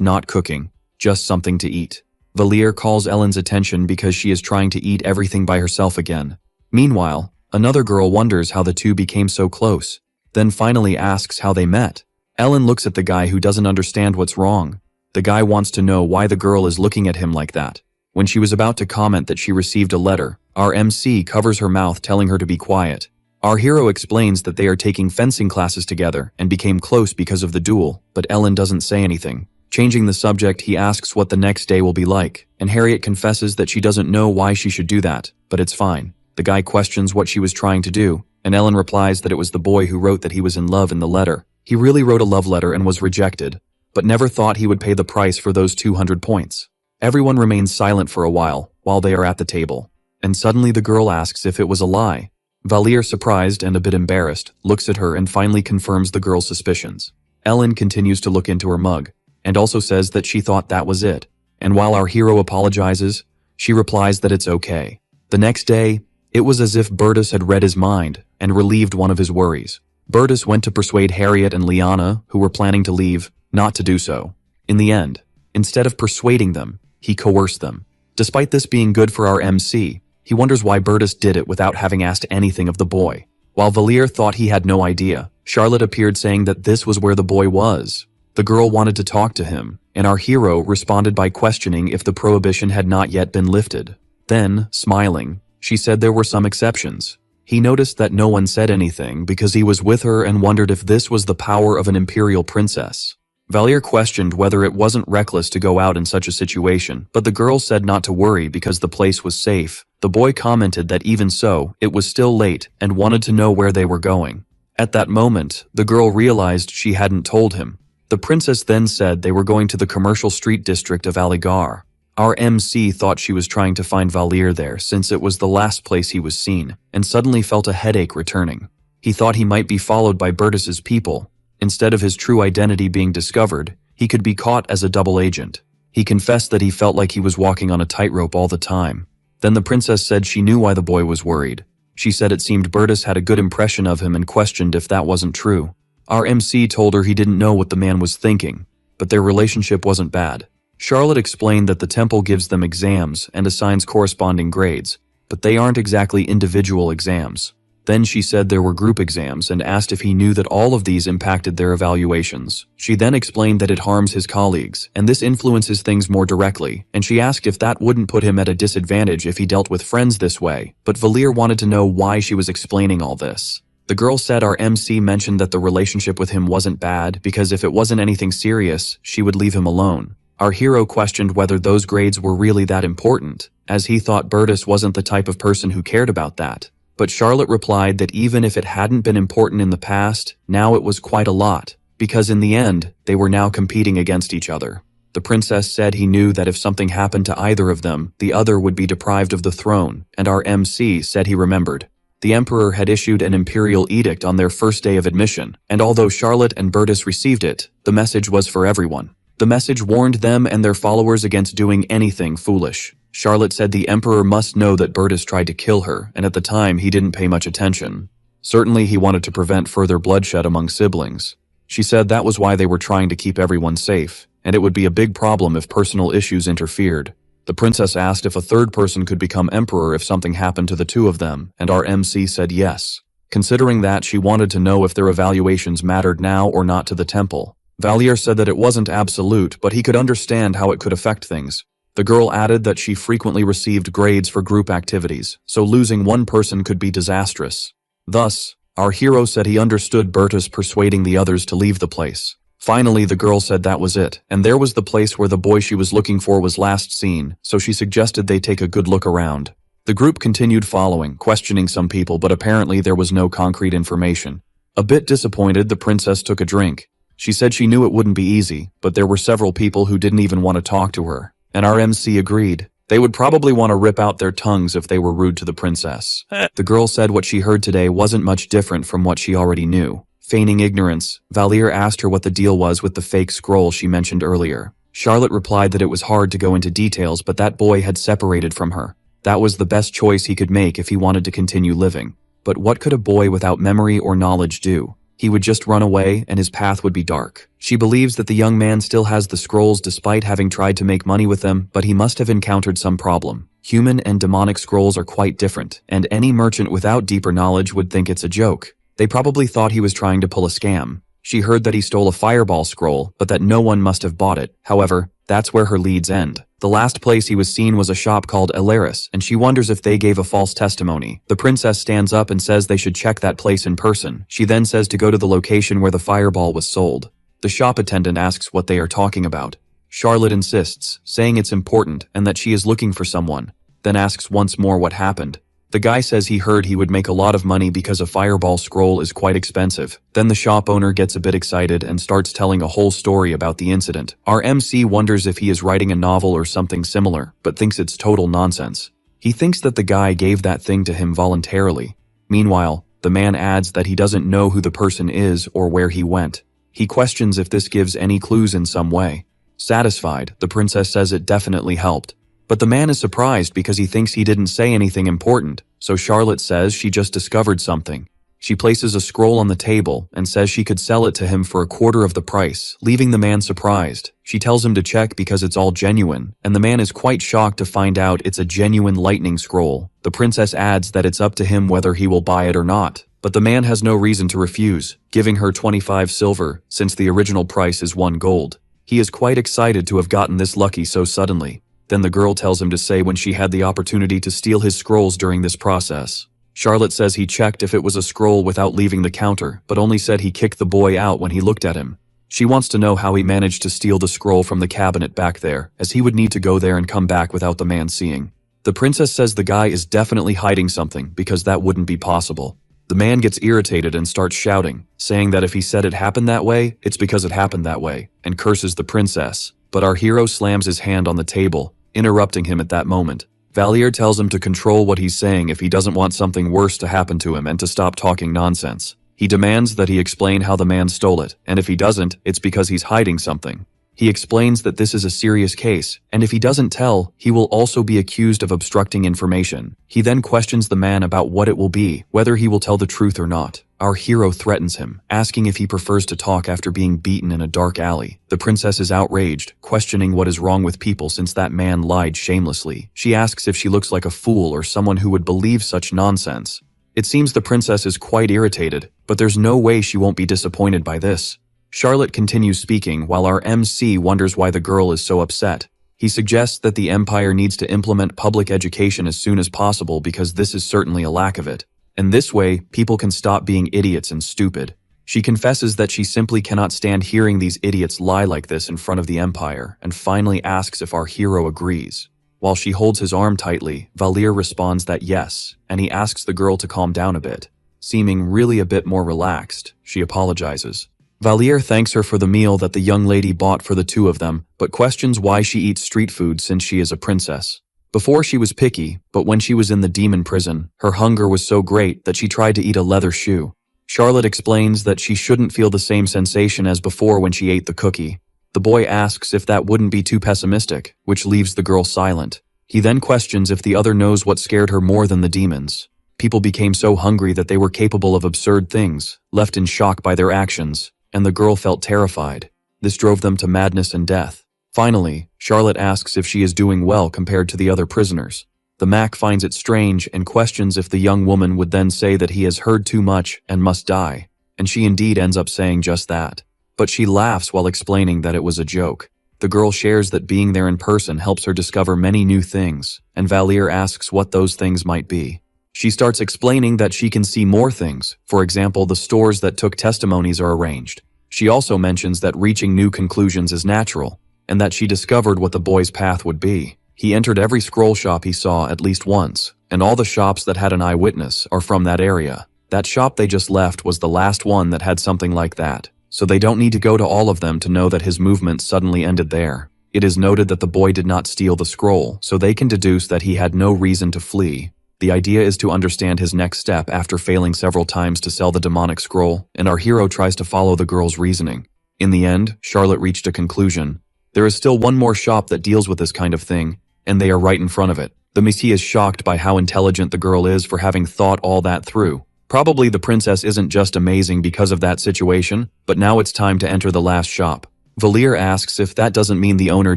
not cooking, just something to eat. Valier calls Ellen's attention because she is trying to eat everything by herself again. Meanwhile, another girl wonders how the two became so close, then finally asks how they met, Ellen looks at the guy who doesn't understand what's wrong. The guy wants to know why the girl is looking at him like that. When she was about to comment that she received a letter, our MC covers her mouth telling her to be quiet. Our hero explains that they are taking fencing classes together and became close because of the duel, but Ellen doesn't say anything. Changing the subject, he asks what the next day will be like, and Harriet confesses that she doesn't know why she should do that, but it's fine. The guy questions what she was trying to do, and Ellen replies that it was the boy who wrote that he was in love in the letter. He really wrote a love letter and was rejected, but never thought he would pay the price for those 200 points. Everyone remains silent for a while they are at the table, and suddenly the girl asks if it was a lie. Valier, surprised and a bit embarrassed, looks at her and finally confirms the girl's suspicions. Ellen continues to look into her mug, and also says that she thought that was it, and while our hero apologizes, she replies that it's okay. The next day, it was as if Bertus had read his mind and relieved one of his worries. Bertus went to persuade Harriet and Liana, who were planning to leave, not to do so. In the end, instead of persuading them, he coerced them. Despite this being good for our MC, he wonders why Bertus did it without having asked anything of the boy. While Valier thought he had no idea, Charlotte appeared saying that this was where the boy was. The girl wanted to talk to him, and our hero responded by questioning if the prohibition had not yet been lifted. Then, smiling, she said there were some exceptions. He noticed that no one said anything because he was with her and wondered if this was the power of an imperial princess. Valier questioned whether it wasn't reckless to go out in such a situation, but the girl said not to worry because the place was safe. The boy commented that even so, it was still late and wanted to know where they were going. At that moment, the girl realized she hadn't told him. The princess then said they were going to the commercial street district of Aligar. Our MC thought she was trying to find Valier there since it was the last place he was seen, and suddenly felt a headache returning. He thought he might be followed by Bertus's people. Instead of his true identity being discovered, he could be caught as a double agent. He confessed that he felt like he was walking on a tightrope all the time. Then the princess said she knew why the boy was worried. She said it seemed Bertus had a good impression of him and questioned if that wasn't true. Our MC told her he didn't know what the man was thinking, but their relationship wasn't bad. Charlotte explained that the temple gives them exams and assigns corresponding grades, but they aren't exactly individual exams. Then she said there were group exams and asked if he knew that all of these impacted their evaluations. She then explained that it harms his colleagues, and this influences things more directly, and she asked if that wouldn't put him at a disadvantage if he dealt with friends this way, but Valier wanted to know why she was explaining all this. The girl said our MC mentioned that the relationship with him wasn't bad because if it wasn't anything serious, she would leave him alone. Our hero questioned whether those grades were really that important, as he thought Bertus wasn't the type of person who cared about that. But Charlotte replied that even if it hadn't been important in the past, now it was quite a lot, because in the end, they were now competing against each other. The princess said he knew that if something happened to either of them, the other would be deprived of the throne, and our MC said he remembered. The emperor had issued an imperial edict on their first day of admission, and although Charlotte and Bertus received it, the message was for everyone. The message warned them and their followers against doing anything foolish. Charlotte said the emperor must know that Bertus tried to kill her, and at the time he didn't pay much attention. Certainly he wanted to prevent further bloodshed among siblings. She said that was why they were trying to keep everyone safe, and it would be a big problem if personal issues interfered. The princess asked if a third person could become emperor if something happened to the two of them, and our MC said yes. Considering that, she wanted to know if their evaluations mattered now or not to the temple. Valier said that it wasn't absolute, but he could understand how it could affect things. The girl added that she frequently received grades for group activities, so losing one person could be disastrous. Thus, our hero said he understood Bertus persuading the others to leave the place. Finally, the girl said that was it, and there was the place where the boy she was looking for was last seen, so she suggested they take a good look around. The group continued following, questioning some people, but apparently there was no concrete information. A bit disappointed, the princess took a drink. She said she knew it wouldn't be easy, but there were several people who didn't even want to talk to her, and our MC agreed. They would probably want to rip out their tongues if they were rude to the princess. The girl said what she heard today wasn't much different from what she already knew. Feigning ignorance, Valier asked her what the deal was with the fake scroll she mentioned earlier. Charlotte replied that it was hard to go into details, but that boy had separated from her. That was the best choice he could make if he wanted to continue living. But what could a boy without memory or knowledge do? He would just run away and his path would be dark. She believes that the young man still has the scrolls despite having tried to make money with them, but he must have encountered some problem. Human and demonic scrolls are quite different, and any merchant without deeper knowledge would think it's a joke. They probably thought he was trying to pull a scam. She heard that he stole a fireball scroll, but that no one must have bought it. However, that's where her leads end. The last place he was seen was a shop called Alaris, and she wonders if they gave a false testimony. The princess stands up and says they should check that place in person. She then says to go to the location where the fireball was sold. The shop attendant asks what they are talking about. Charlotte insists, saying it's important and that she is looking for someone, then asks once more what happened. The guy says he heard he would make a lot of money because a fireball scroll is quite expensive. Then the shop owner gets a bit excited and starts telling a whole story about the incident. Our MC wonders if he is writing a novel or something similar, but thinks it's total nonsense. He thinks that the guy gave that thing to him voluntarily. Meanwhile, the man adds that he doesn't know who the person is or where he went. He questions if this gives any clues in some way. Satisfied, the princess says it definitely helped. But the man is surprised because he thinks he didn't say anything important, so Charlotte says she just discovered something. She places a scroll on the table and says she could sell it to him for a quarter of the price, leaving the man surprised. She tells him to check because it's all genuine, and the man is quite shocked to find out it's a genuine lightning scroll. The princess adds that it's up to him whether he will buy it or not, but the man has no reason to refuse, giving her 25 silver, since the original price is 1 gold. He is quite excited to have gotten this lucky so suddenly. Then the girl tells him to say when she had the opportunity to steal his scrolls during this process. Charlotte says he checked if it was a scroll without leaving the counter, but only said he kicked the boy out when he looked at him. She wants to know how he managed to steal the scroll from the cabinet back there, as he would need to go there and come back without the man seeing. The princess says the guy is definitely hiding something because that wouldn't be possible. The man gets irritated and starts shouting, saying that if he said it happened that way, it's because it happened that way, and curses the princess. But our hero slams his hand on the table, interrupting him at that moment. Valier tells him to control what he's saying if he doesn't want something worse to happen to him and to stop talking nonsense. He demands that he explain how the man stole it, and if he doesn't, it's because he's hiding something. He explains that this is a serious case, and if he doesn't tell, he will also be accused of obstructing information. He then questions the man about what it will be, whether he will tell the truth or not. Our hero threatens him, asking if he prefers to talk after being beaten in a dark alley. The princess is outraged, questioning what is wrong with people since that man lied shamelessly. She asks if she looks like a fool or someone who would believe such nonsense. It seems the princess is quite irritated, but there's no way she won't be disappointed by this. Charlotte continues speaking while our MC wonders why the girl is so upset. He suggests that the empire needs to implement public education as soon as possible because this is certainly a lack of it. And this way, people can stop being idiots and stupid. She confesses that she simply cannot stand hearing these idiots lie like this in front of the empire, and finally asks if our hero agrees. While she holds his arm tightly, Valier responds that yes, and he asks the girl to calm down a bit. Seeming really a bit more relaxed, she apologizes. Valier thanks her for the meal that the young lady bought for the two of them, but questions why she eats street food since she is a princess. Before she was picky, but when she was in the demon prison, her hunger was so great that she tried to eat a leather shoe. Charlotte explains that she shouldn't feel the same sensation as before when she ate the cookie. The boy asks if that wouldn't be too pessimistic, which leaves the girl silent. He then questions if the other knows what scared her more than the demons. People became so hungry that they were capable of absurd things, left in shock by their actions, and the girl felt terrified. This drove them to madness and death. Finally, Charlotte asks if she is doing well compared to the other prisoners. The Mac finds it strange and questions if the young woman would then say that he has heard too much and must die, and she indeed ends up saying just that. But she laughs while explaining that it was a joke. The girl shares that being there in person helps her discover many new things, and Valier asks what those things might be. She starts explaining that she can see more things, for example the stores that took testimonies are arranged. She also mentions that reaching new conclusions is natural, and that she discovered what the boy's path would be. He entered every scroll shop he saw at least once, and all the shops that had an eyewitness are from that area. That shop they just left was the last one that had something like that, so they don't need to go to all of them to know that his movement suddenly ended there. It is noted that the boy did not steal the scroll, so they can deduce that he had no reason to flee. The idea is to understand his next step after failing several times to sell the demonic scroll, and our hero tries to follow the girl's reasoning. In the end, Charlotte reached a conclusion. There is still one more shop that deals with this kind of thing, and they are right in front of it. The Messie is shocked by how intelligent the girl is for having thought all that through. Probably the princess isn't just amazing because of that situation, but now it's time to enter the last shop. Valier asks if that doesn't mean the owner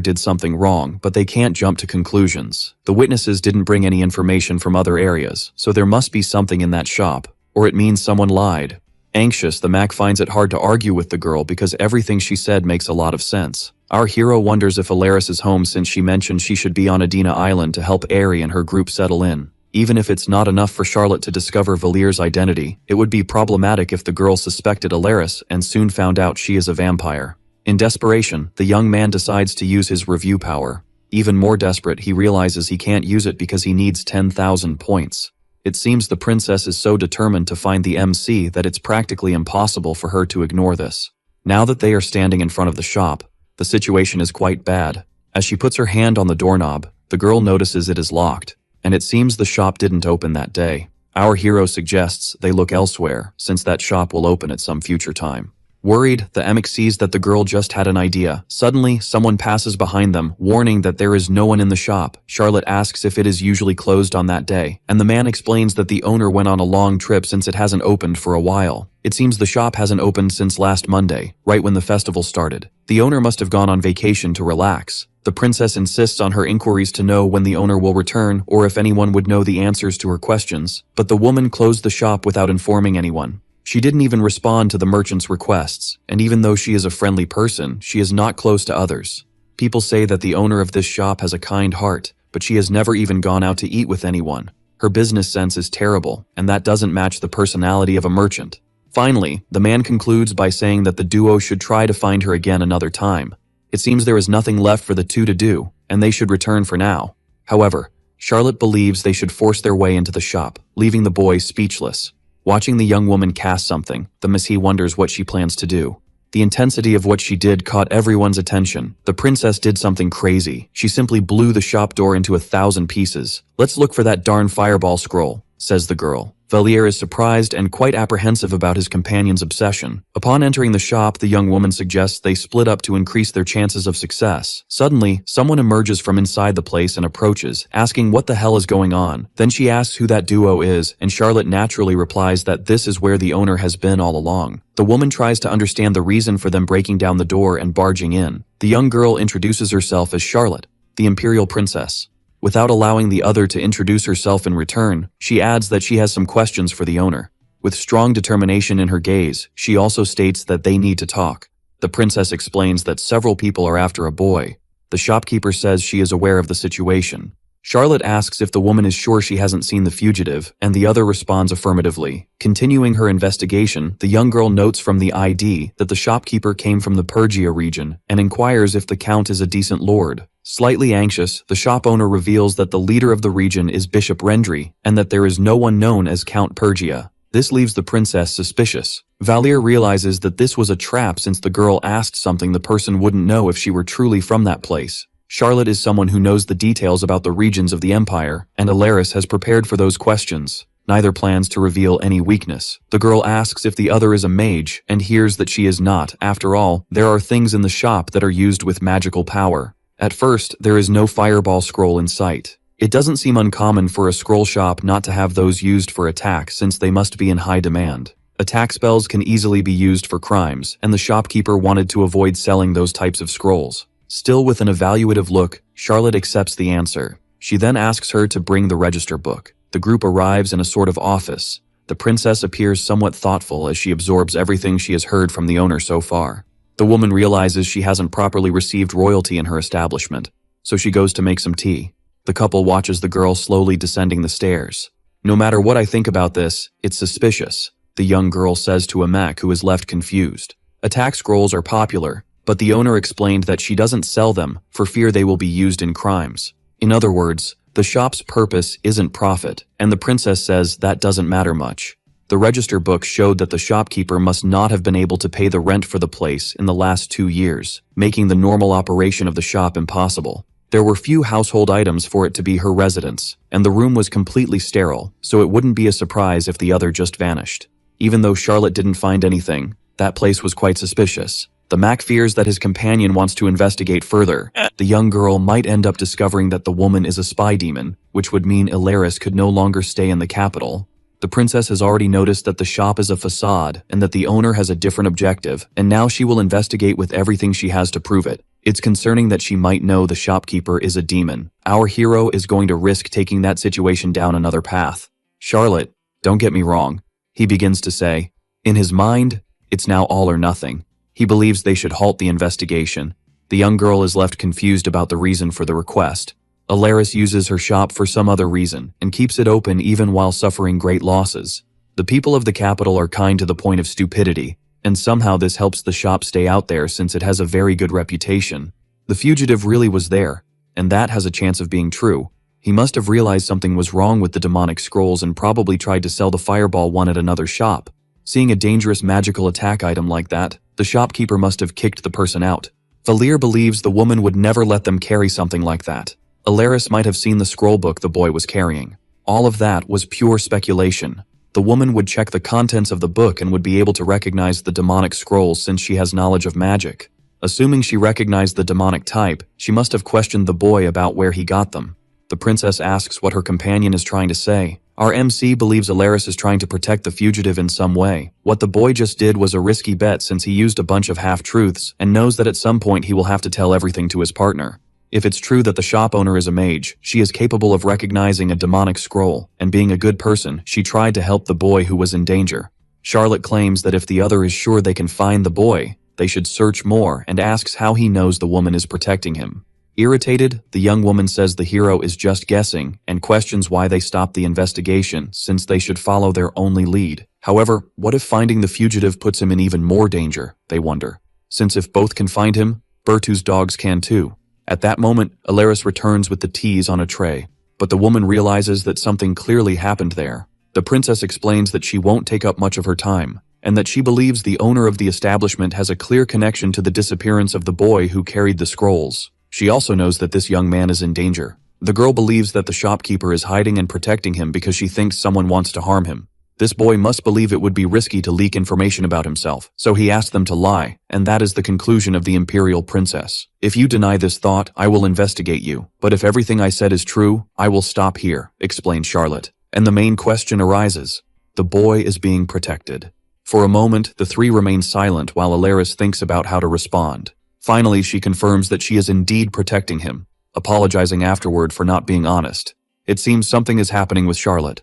did something wrong, but they can't jump to conclusions. The witnesses didn't bring any information from other areas, so there must be something in that shop, or it means someone lied. Anxious, the Mac finds it hard to argue with the girl because everything she said makes a lot of sense. Our hero wonders if Alaris is home since she mentioned she should be on Adina Island to help Aerie and her group settle in. Even if it's not enough for Charlotte to discover Valier's identity, it would be problematic if the girl suspected Alaris and soon found out she is a vampire. In desperation, the young man decides to use his review power. Even more desperate, he realizes he can't use it because he needs 10,000 points. It seems the princess is so determined to find the MC that it's practically impossible for her to ignore this. Now that they are standing in front of the shop, the situation is quite bad. As she puts her hand on the doorknob, the girl notices it is locked, and it seems the shop didn't open that day. Our hero suggests they look elsewhere, since that shop will open at some future time. Worried, the Emic sees that the girl just had an idea. Suddenly, someone passes behind them, warning that there is no one in the shop. Charlotte asks if it is usually closed on that day, and the man explains that the owner went on a long trip since it hasn't opened for a while. It seems the shop hasn't opened since last Monday, right when the festival started. The owner must have gone on vacation to relax. The princess insists on her inquiries to know when the owner will return or if anyone would know the answers to her questions, but the woman closed the shop without informing anyone. She didn't even respond to the merchant's requests, and even though she is a friendly person, she is not close to others. People say that the owner of this shop has a kind heart, but she has never even gone out to eat with anyone. Her business sense is terrible, and that doesn't match the personality of a merchant. Finally, the man concludes by saying that the duo should try to find her again another time. It seems there is nothing left for the two to do, and they should return for now. However, Charlotte believes they should force their way into the shop, leaving the boy speechless. Watching the young woman cast something, the Missy wonders what she plans to do. The intensity of what she did caught everyone's attention. The princess did something crazy. She simply blew the shop door into 1,000 pieces. "Let's look for that darn fireball scroll," says the girl. Valier is surprised and quite apprehensive about his companion's obsession. Upon entering the shop, the young woman suggests they split up to increase their chances of success. Suddenly, someone emerges from inside the place and approaches, asking what the hell is going on. Then she asks who that duo is, and Charlotte naturally replies that this is where the owner has been all along. The woman tries to understand the reason for them breaking down the door and barging in. The young girl introduces herself as Charlotte, the Imperial Princess. Without allowing the other to introduce herself in return, she adds that she has some questions for the owner. With strong determination in her gaze, she also states that they need to talk. The princess explains that several people are after a boy. The shopkeeper says she is aware of the situation. Charlotte asks if the woman is sure she hasn't seen the fugitive, and the other responds affirmatively. Continuing her investigation, the young girl notes from the ID that the shopkeeper came from the Pergia region and inquires if the count is a decent lord. Slightly anxious, the shop owner reveals that the leader of the region is Bishop Rendry and that there is no one known as Count Pergia. This leaves the princess suspicious. Valier realizes that this was a trap since the girl asked something the person wouldn't know if she were truly from that place. Charlotte is someone who knows the details about the regions of the Empire, and Alaris has prepared for those questions. Neither plans to reveal any weakness. The girl asks if the other is a mage, and hears that she is not. After all, there are things in the shop that are used with magical power. At first, there is no fireball scroll in sight. It doesn't seem uncommon for a scroll shop not to have those used for attack since they must be in high demand. Attack spells can easily be used for crimes, and the shopkeeper wanted to avoid selling those types of scrolls. Still with an evaluative look, Charlotte accepts the answer. She then asks her to bring the register book. The group arrives in a sort of office. The princess appears somewhat thoughtful as she absorbs everything she has heard from the owner so far. The woman realizes she hasn't properly received royalty in her establishment, so she goes to make some tea. The couple watches the girl slowly descending the stairs. "No matter what I think about this, it's suspicious," the young girl says to a Mac who is left confused. Attack scrolls are popular, but the owner explained that she doesn't sell them for fear they will be used in crimes. In other words, the shop's purpose isn't profit, and the princess says that doesn't matter much. The register book showed that the shopkeeper must not have been able to pay the rent for the place in the last 2 years, making the normal operation of the shop impossible. There were few household items for it to be her residence, and the room was completely sterile, so it wouldn't be a surprise if the other just vanished. Even though Charlotte didn't find anything, that place was quite suspicious. The Mac fears that his companion wants to investigate further. The young girl might end up discovering that the woman is a spy demon, which would mean Alaris could no longer stay in the capital. The princess has already noticed that the shop is a facade and that the owner has a different objective, and now she will investigate with everything she has to prove it. It's concerning that she might know the shopkeeper is a demon. Our hero is going to risk taking that situation down another path. "Charlotte, don't get me wrong," he begins to say. In his mind, it's now all or nothing. He believes they should halt the investigation. The young girl is left confused about the reason for the request. Alaris uses her shop for some other reason and keeps it open even while suffering great losses. The people of the capital are kind to the point of stupidity, and somehow this helps the shop stay out there since it has a very good reputation. The fugitive really was there, and that has a chance of being true. He must have realized something was wrong with the demonic scrolls and probably tried to sell the fireball one at another shop. Seeing a dangerous magical attack item like that, the shopkeeper must have kicked the person out. Valir believes the woman would never let them carry something like that. Alaris might have seen the scroll book the boy was carrying. All of that was pure speculation. The woman would check the contents of the book and would be able to recognize the demonic scrolls since she has knowledge of magic. Assuming she recognized the demonic type, she must have questioned the boy about where he got them. The princess asks what her companion is trying to say. Our MC believes Alaris is trying to protect the fugitive in some way. What the boy just did was a risky bet since he used a bunch of half-truths and knows that at some point he will have to tell everything to his partner. If it's true that the shop owner is a mage, she is capable of recognizing a demonic scroll, and being a good person, she tried to help the boy who was in danger. Charlotte claims that if the other is sure they can find the boy, they should search more and asks how he knows the woman is protecting him. Irritated, the young woman says the hero is just guessing and questions why they stopped the investigation since they should follow their only lead. However, what if finding the fugitive puts him in even more danger, they wonder. Since if both can find him, Bertu's dogs can too. At that moment, Alaris returns with the teas on a tray, but the woman realizes that something clearly happened there. The princess explains that she won't take up much of her time, and that she believes the owner of the establishment has a clear connection to the disappearance of the boy who carried the scrolls. She also knows that this young man is in danger. The girl believes that the shopkeeper is hiding and protecting him because she thinks someone wants to harm him. This boy must believe it would be risky to leak information about himself, so he asked them to lie, and that is the conclusion of the imperial princess. If you deny this thought, I will investigate you, but if everything I said is true, I will stop here, explained Charlotte. And the main question arises. The boy is being protected. For a moment, the three remain silent while Alaris thinks about how to respond. Finally, she confirms that she is indeed protecting him, apologizing afterward for not being honest. It seems something is happening with Charlotte.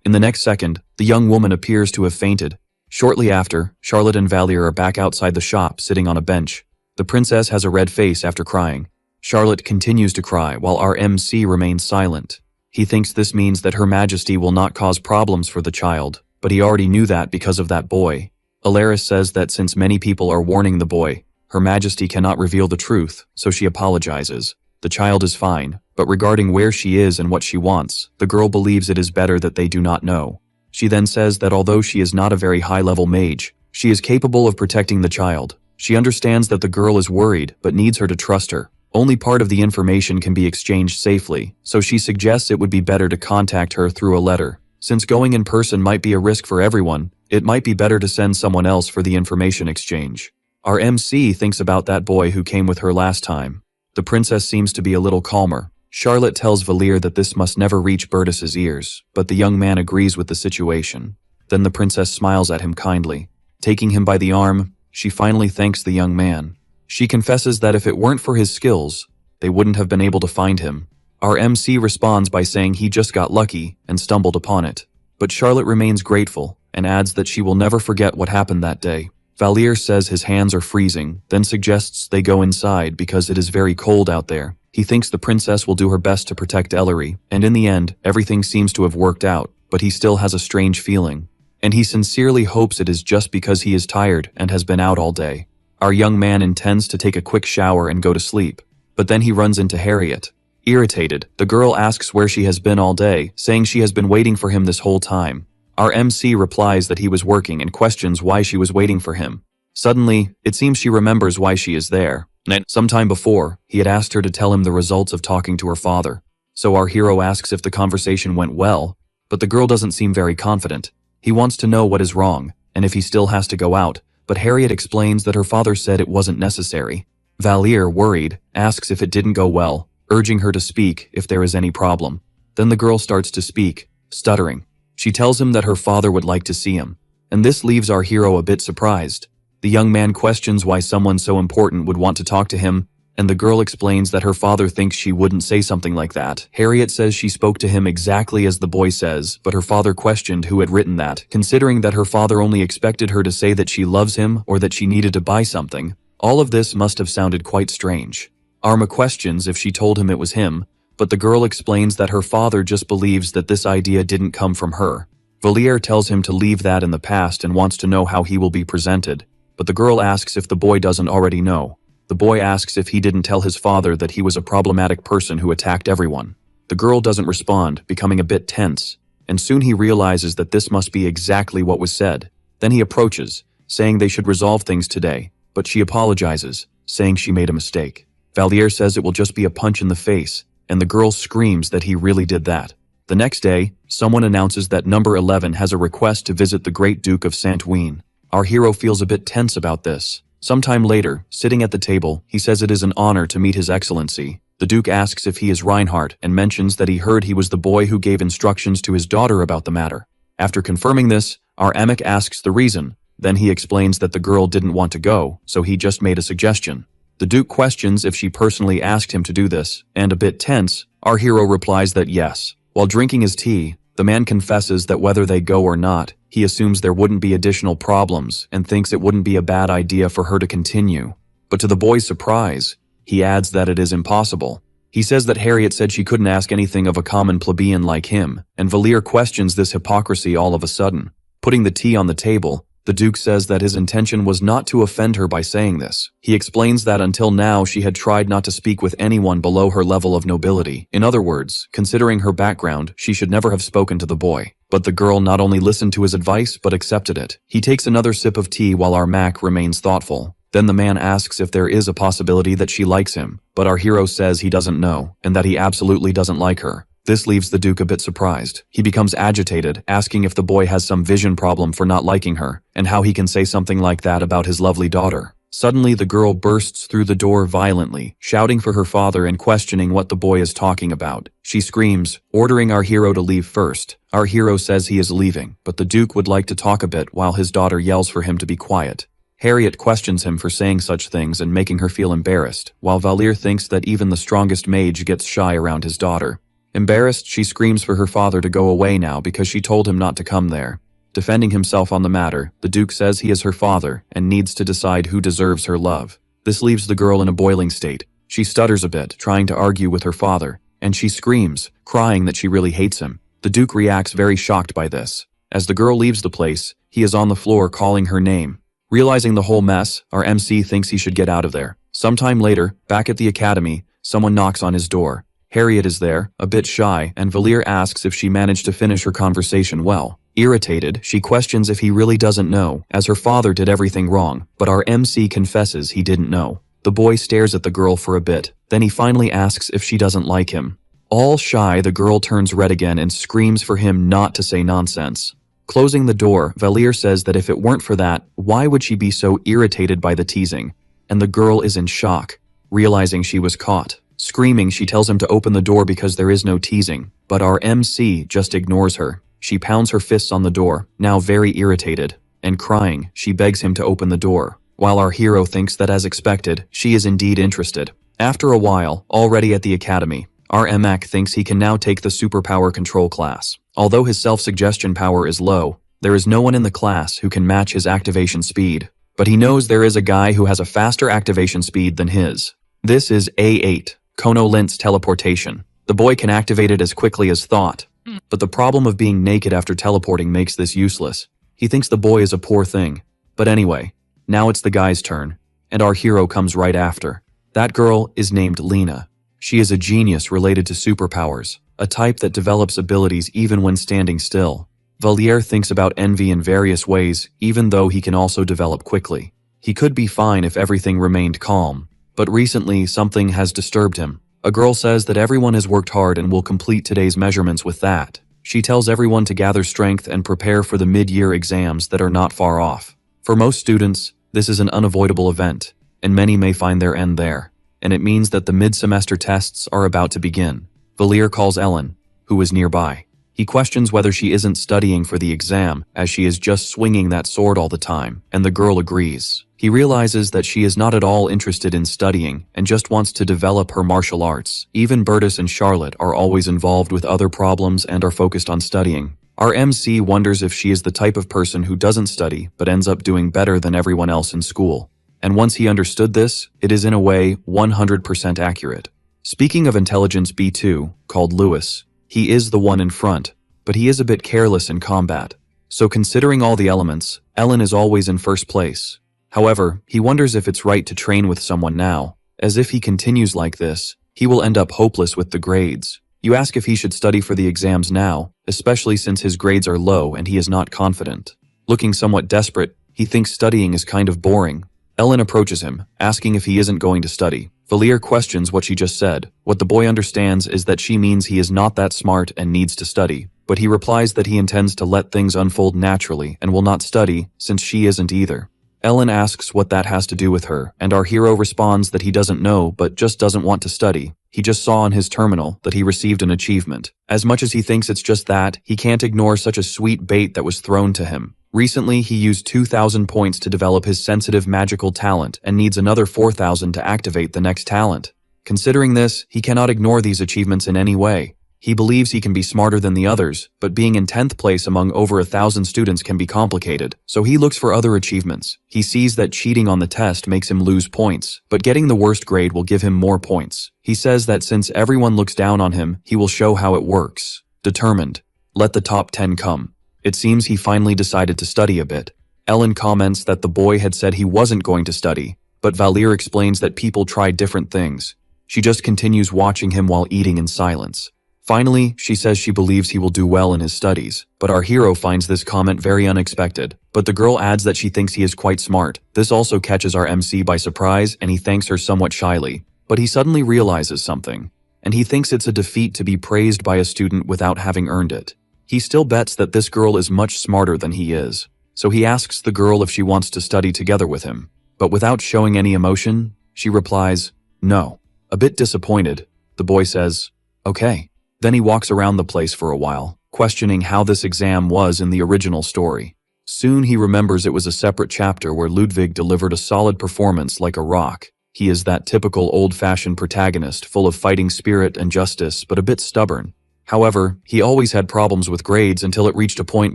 In the next second, the young woman appears to have fainted. Shortly after, Charlotte and Valir are back outside the shop, sitting on a bench. The princess has a red face after crying. Charlotte continues to cry while our MC remains silent. He thinks this means that Her Majesty will not cause problems for the child, but he already knew that because of that boy. Alaris says that since many people are warning the boy, Her Majesty cannot reveal the truth, so she apologizes. The child is fine, but regarding where she is and what she wants, the girl believes it is better that they do not know. She then says that although she is not a very high-level mage, she is capable of protecting the child. She understands that the girl is worried, but needs her to trust her. Only part of the information can be exchanged safely, so she suggests it would be better to contact her through a letter. Since going in person might be a risk for everyone, it might be better to send someone else for the information exchange. Our MC thinks about that boy who came with her last time. The princess seems to be a little calmer. Charlotte tells Valir that this must never reach Bertus's ears, but the young man agrees with the situation. Then the princess smiles at him kindly. Taking him by the arm, she finally thanks the young man. She confesses that if it weren't for his skills, they wouldn't have been able to find him. Our MC responds by saying he just got lucky and stumbled upon it. But Charlotte remains grateful and adds that she will never forget what happened that day. Valir says his hands are freezing, then suggests they go inside because it is very cold out there. He thinks the princess will do her best to protect Ellery, and in the end, everything seems to have worked out, but he still has a strange feeling. And he sincerely hopes it is just because he is tired and has been out all day. Our young man intends to take a quick shower and go to sleep, but then he runs into Harriet. Irritated, the girl asks where she has been all day, saying she has been waiting for him this whole time. Our MC replies that he was working and questions why she was waiting for him. Suddenly, it seems she remembers why she is there. Sometime before, he had asked her to tell him the results of talking to her father. So our hero asks if the conversation went well, but the girl doesn't seem very confident. He wants to know what is wrong, and if he still has to go out, but Harriet explains that her father said it wasn't necessary. Valir, worried, asks if it didn't go well, urging her to speak if there is any problem. Then the girl starts to speak, stuttering. She tells him that her father would like to see him, and this leaves our hero a bit surprised. The young man questions why someone so important would want to talk to him, And the girl explains that her father thinks she wouldn't say something like that. Harriet says she spoke to him exactly as the boy says, but her father questioned who had written that, considering that her father only expected her to say that she loves him or that she needed to buy something. All of this must have sounded quite strange. Arma questions if she told him it was him, but the girl explains that her father just believes that this idea didn't come from her. Valier tells him to leave that in the past and wants to know how he will be presented, but the girl asks if the boy doesn't already know. The boy asks if he didn't tell his father that he was a problematic person who attacked everyone. The girl doesn't respond, becoming a bit tense, and soon he realizes that this must be exactly what was said. Then he approaches, saying they should resolve things today, but she apologizes, saying she made a mistake. Valier says it will just be a punch in the face, and the girl screams that he really did that. The next day, someone announces that number 11 has a request to visit the Great Duke of Saint-Ween. Our hero feels a bit tense about this. Sometime later, sitting at the table, he says it is an honor to meet His Excellency. The Duke asks if he is Reinhardt and mentions that he heard he was the boy who gave instructions to his daughter about the matter. After confirming this, our amic asks the reason. Then he explains that the girl didn't want to go, so he just made a suggestion. The Duke questions if she personally asked him to do this, and a bit tense, our hero replies that yes. While drinking his tea, the man confesses that whether they go or not, he assumes there wouldn't be additional problems and thinks it wouldn't be a bad idea for her to continue. But to the boy's surprise, he adds that it is impossible. He says that Harriet said she couldn't ask anything of a common plebeian like him, and Valier questions this hypocrisy all of a sudden. Putting the tea on the table, the Duke says that his intention was not to offend her by saying this. He explains that until now she had tried not to speak with anyone below her level of nobility. In other words, considering her background, she should never have spoken to the boy. But the girl not only listened to his advice, but accepted it. He takes another sip of tea while our Mac remains thoughtful. Then the man asks if there is a possibility that she likes him, but our hero says he doesn't know, and that he absolutely doesn't like her. This leaves the Duke a bit surprised. He becomes agitated, asking if the boy has some vision problem for not liking her, and how he can say something like that about his lovely daughter. Suddenly the girl bursts through the door violently, shouting for her father and questioning what the boy is talking about. She screams, ordering our hero to leave first. Our hero says he is leaving, but the Duke would like to talk a bit while his daughter yells for him to be quiet. Harriet questions him for saying such things and making her feel embarrassed, while Valier thinks that even the strongest mage gets shy around his daughter. Embarrassed, she screams for her father to go away now because she told him not to come there. Defending himself on the matter, the Duke says he is her father and needs to decide who deserves her love. This leaves the girl in a boiling state. She stutters a bit, trying to argue with her father, and she screams, crying that she really hates him. The Duke reacts very shocked by this. As the girl leaves the place, he is on the floor calling her name. Realizing the whole mess, our MC thinks he should get out of there. Sometime later, back at the academy, someone knocks on his door. Harriet is there, a bit shy, and Valier asks if she managed to finish her conversation well. Irritated, she questions if he really doesn't know, as her father did everything wrong, but our MC confesses he didn't know. The boy stares at the girl for a bit, then he finally asks if she doesn't like him. All shy, the girl turns red again and screams for him not to say nonsense. Closing the door, Valier says that if it weren't for that, why would she be so irritated by the teasing? And the girl is in shock, realizing she was caught. Screaming, she tells him to open the door because there is no teasing, but our MC just ignores her. She pounds her fists on the door, now very irritated, and crying, she begs him to open the door, while our hero thinks that as expected, she is indeed interested. After a while, already at the academy, our MAC thinks he can now take the superpower control class. Although his self-suggestion power is low, there is no one in the class who can match his activation speed, but he knows there is a guy who has a faster activation speed than his. This is A8. Kono Lint's teleportation. The boy can activate it as quickly as thought, but the problem of being naked after teleporting makes this useless. He thinks the boy is a poor thing. But anyway, now it's the guy's turn, and our hero comes right after. That girl is named Lena. She is a genius related to superpowers, a type that develops abilities even when standing still. Valier thinks about envy in various ways, even though he can also develop quickly. He could be fine if everything remained calm. But recently, something has disturbed him. A girl says that everyone has worked hard and will complete today's measurements with that. She tells everyone to gather strength and prepare for the mid-year exams that are not far off. For most students, this is an unavoidable event, and many may find their end there. And it means that the mid-semester tests are about to begin. Valier calls Ellen, who is nearby. He questions whether she isn't studying for the exam, as she is just swinging that sword all the time, and the girl agrees. He realizes that she is not at all interested in studying and just wants to develop her martial arts. Even Bertus and Charlotte are always involved with other problems and are focused on studying. Our MC wonders if she is the type of person who doesn't study but ends up doing better than everyone else in school. And once he understood this, it is in a way 100% accurate. Speaking of intelligence B2, called Lewis, he is the one in front, but he is a bit careless in combat. So considering all the elements, Ellen is always in first place. However, he wonders if it's right to train with someone now, as if he continues like this, he will end up hopeless with the grades. You ask if he should study for the exams now, especially since his grades are low and he is not confident. Looking somewhat desperate, he thinks studying is kind of boring. Ellen approaches him, asking if he isn't going to study. Valier questions what she just said. What the boy understands is that she means he is not that smart and needs to study, but he replies that he intends to let things unfold naturally and will not study since she isn't either. Ellen asks what that has to do with her, and our hero responds that he doesn't know but just doesn't want to study. He just saw on his terminal that he received an achievement. As much as he thinks it's just that, he can't ignore such a sweet bait that was thrown to him. Recently, he used 2,000 points to develop his sensitive magical talent and needs another 4,000 to activate the next talent. Considering this, he cannot ignore these achievements in any way. He believes he can be smarter than the others, but being in 10th place among over 1,000 students can be complicated, so he looks for other achievements. He sees that cheating on the test makes him lose points, but getting the worst grade will give him more points. He says that since everyone looks down on him, he will show how it works. Determined. Let the top 10 come. It seems he finally decided to study a bit. Ellen comments that the boy had said he wasn't going to study, but Valier explains that people try different things. She just continues watching him while eating in silence. Finally, she says she believes he will do well in his studies, but our hero finds this comment very unexpected. But the girl adds that she thinks he is quite smart. This also catches our MC by surprise, and he thanks her somewhat shyly. But he suddenly realizes something, and he thinks it's a defeat to be praised by a student without having earned it. He still bets that this girl is much smarter than he is, so he asks the girl if she wants to study together with him. But without showing any emotion, she replies, no. A bit disappointed, the boy says, okay. Then he walks around the place for a while, questioning how this exam was in the original story. Soon he remembers it was a separate chapter where Ludwig delivered a solid performance like a rock. He is that typical old-fashioned protagonist, full of fighting spirit and justice, but a bit stubborn. However, he always had problems with grades until it reached a point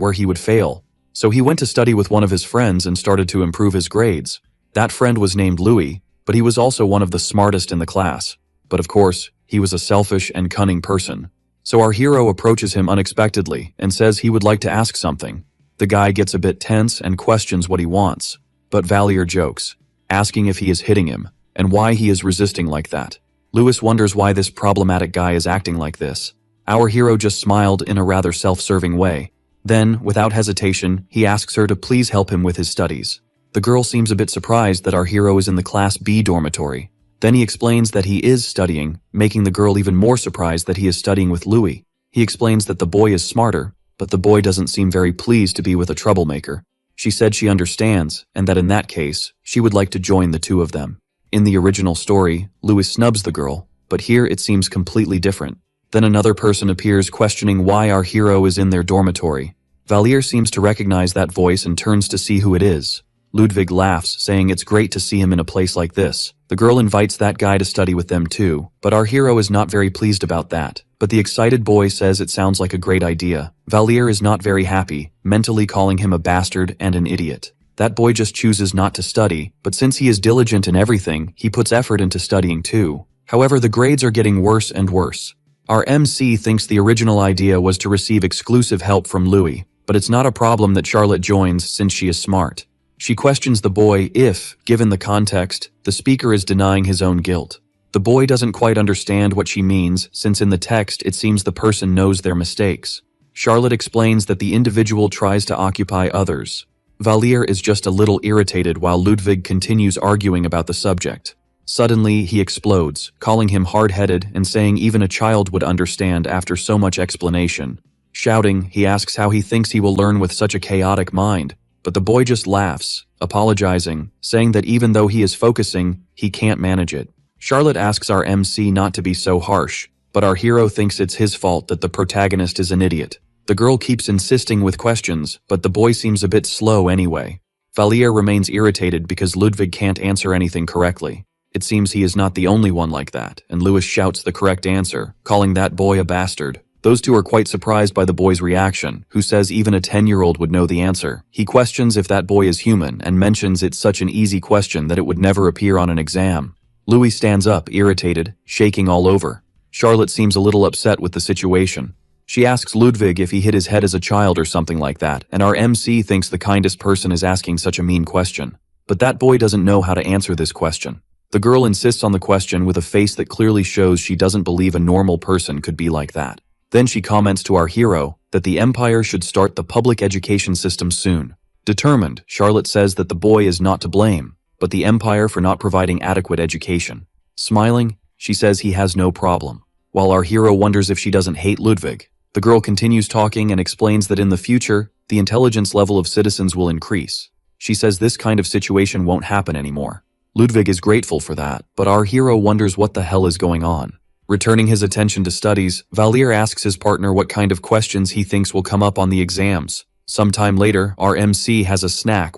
where he would fail. So he went to study with one of his friends and started to improve his grades. That friend was named Louis, but he was also one of the smartest in the class. But of course, he was a selfish and cunning person. So our hero approaches him unexpectedly and says he would like to ask something. The guy gets a bit tense and questions what he wants. But Valier jokes, asking if he is hitting him, and why he is resisting like that. Louis wonders why this problematic guy is acting like this. Our hero just smiled in a rather self-serving way. Then, without hesitation, he asks her to please help him with his studies. The girl seems a bit surprised that our hero is in the Class B dormitory. Then he explains that he is studying, making the girl even more surprised that he is studying with Louis. He explains that the boy is smarter, but the boy doesn't seem very pleased to be with a troublemaker. She said she understands, and that in that case, she would like to join the two of them. In the original story, Louis snubs the girl, but here it seems completely different. Then another person appears questioning why our hero is in their dormitory. Valier seems to recognize that voice and turns to see who it is. Ludwig laughs, saying it's great to see him in a place like this. The girl invites that guy to study with them too, but our hero is not very pleased about that. But the excited boy says it sounds like a great idea. Valier is not very happy, mentally calling him a bastard and an idiot. That boy just chooses not to study, but since he is diligent in everything, he puts effort into studying too. However, the grades are getting worse and worse. Our MC thinks the original idea was to receive exclusive help from Louis, but it's not a problem that Charlotte joins since she is smart. She questions the boy if, given the context, the speaker is denying his own guilt. The boy doesn't quite understand what she means, since in the text it seems the person knows their mistakes. Charlotte explains that the individual tries to occupy others. Valier is just a little irritated while Ludwig continues arguing about the subject. Suddenly, he explodes, calling him hard-headed and saying even a child would understand after so much explanation. Shouting, he asks how he thinks he will learn with such a chaotic mind. But the boy just laughs, apologizing, saying that even though he is focusing, he can't manage it. Charlotte asks our MC not to be so harsh, but our hero thinks it's his fault that the protagonist is an idiot. The girl keeps insisting with questions, but the boy seems a bit slow anyway. Valier remains irritated because Ludwig can't answer anything correctly. It seems he is not the only one like that, and Louis shouts the correct answer, calling that boy a bastard. Those two are quite surprised by the boy's reaction, who says even a 10-year-old would know the answer. He questions if that boy is human and mentions it's such an easy question that it would never appear on an exam. Louis stands up, irritated, shaking all over. Charlotte seems a little upset with the situation. She asks Ludwig if he hit his head as a child or something like that, and our MC thinks the kindest person is asking such a mean question. But that boy doesn't know how to answer this question. The girl insists on the question with a face that clearly shows she doesn't believe a normal person could be like that. Then she comments to our hero that the Empire should start the public education system soon. Determined, Charlotte says that the boy is not to blame, but the Empire for not providing adequate education. Smiling, she says he has no problem. While our hero wonders if she doesn't hate Ludwig, the girl continues talking and explains that in the future, the intelligence level of citizens will increase. She says this kind of situation won't happen anymore. Ludwig is grateful for that, but our hero wonders what the hell is going on. Returning his attention to studies, Valier asks his partner what kind of questions he thinks will come up on the exams. Sometime later, our MC has a snack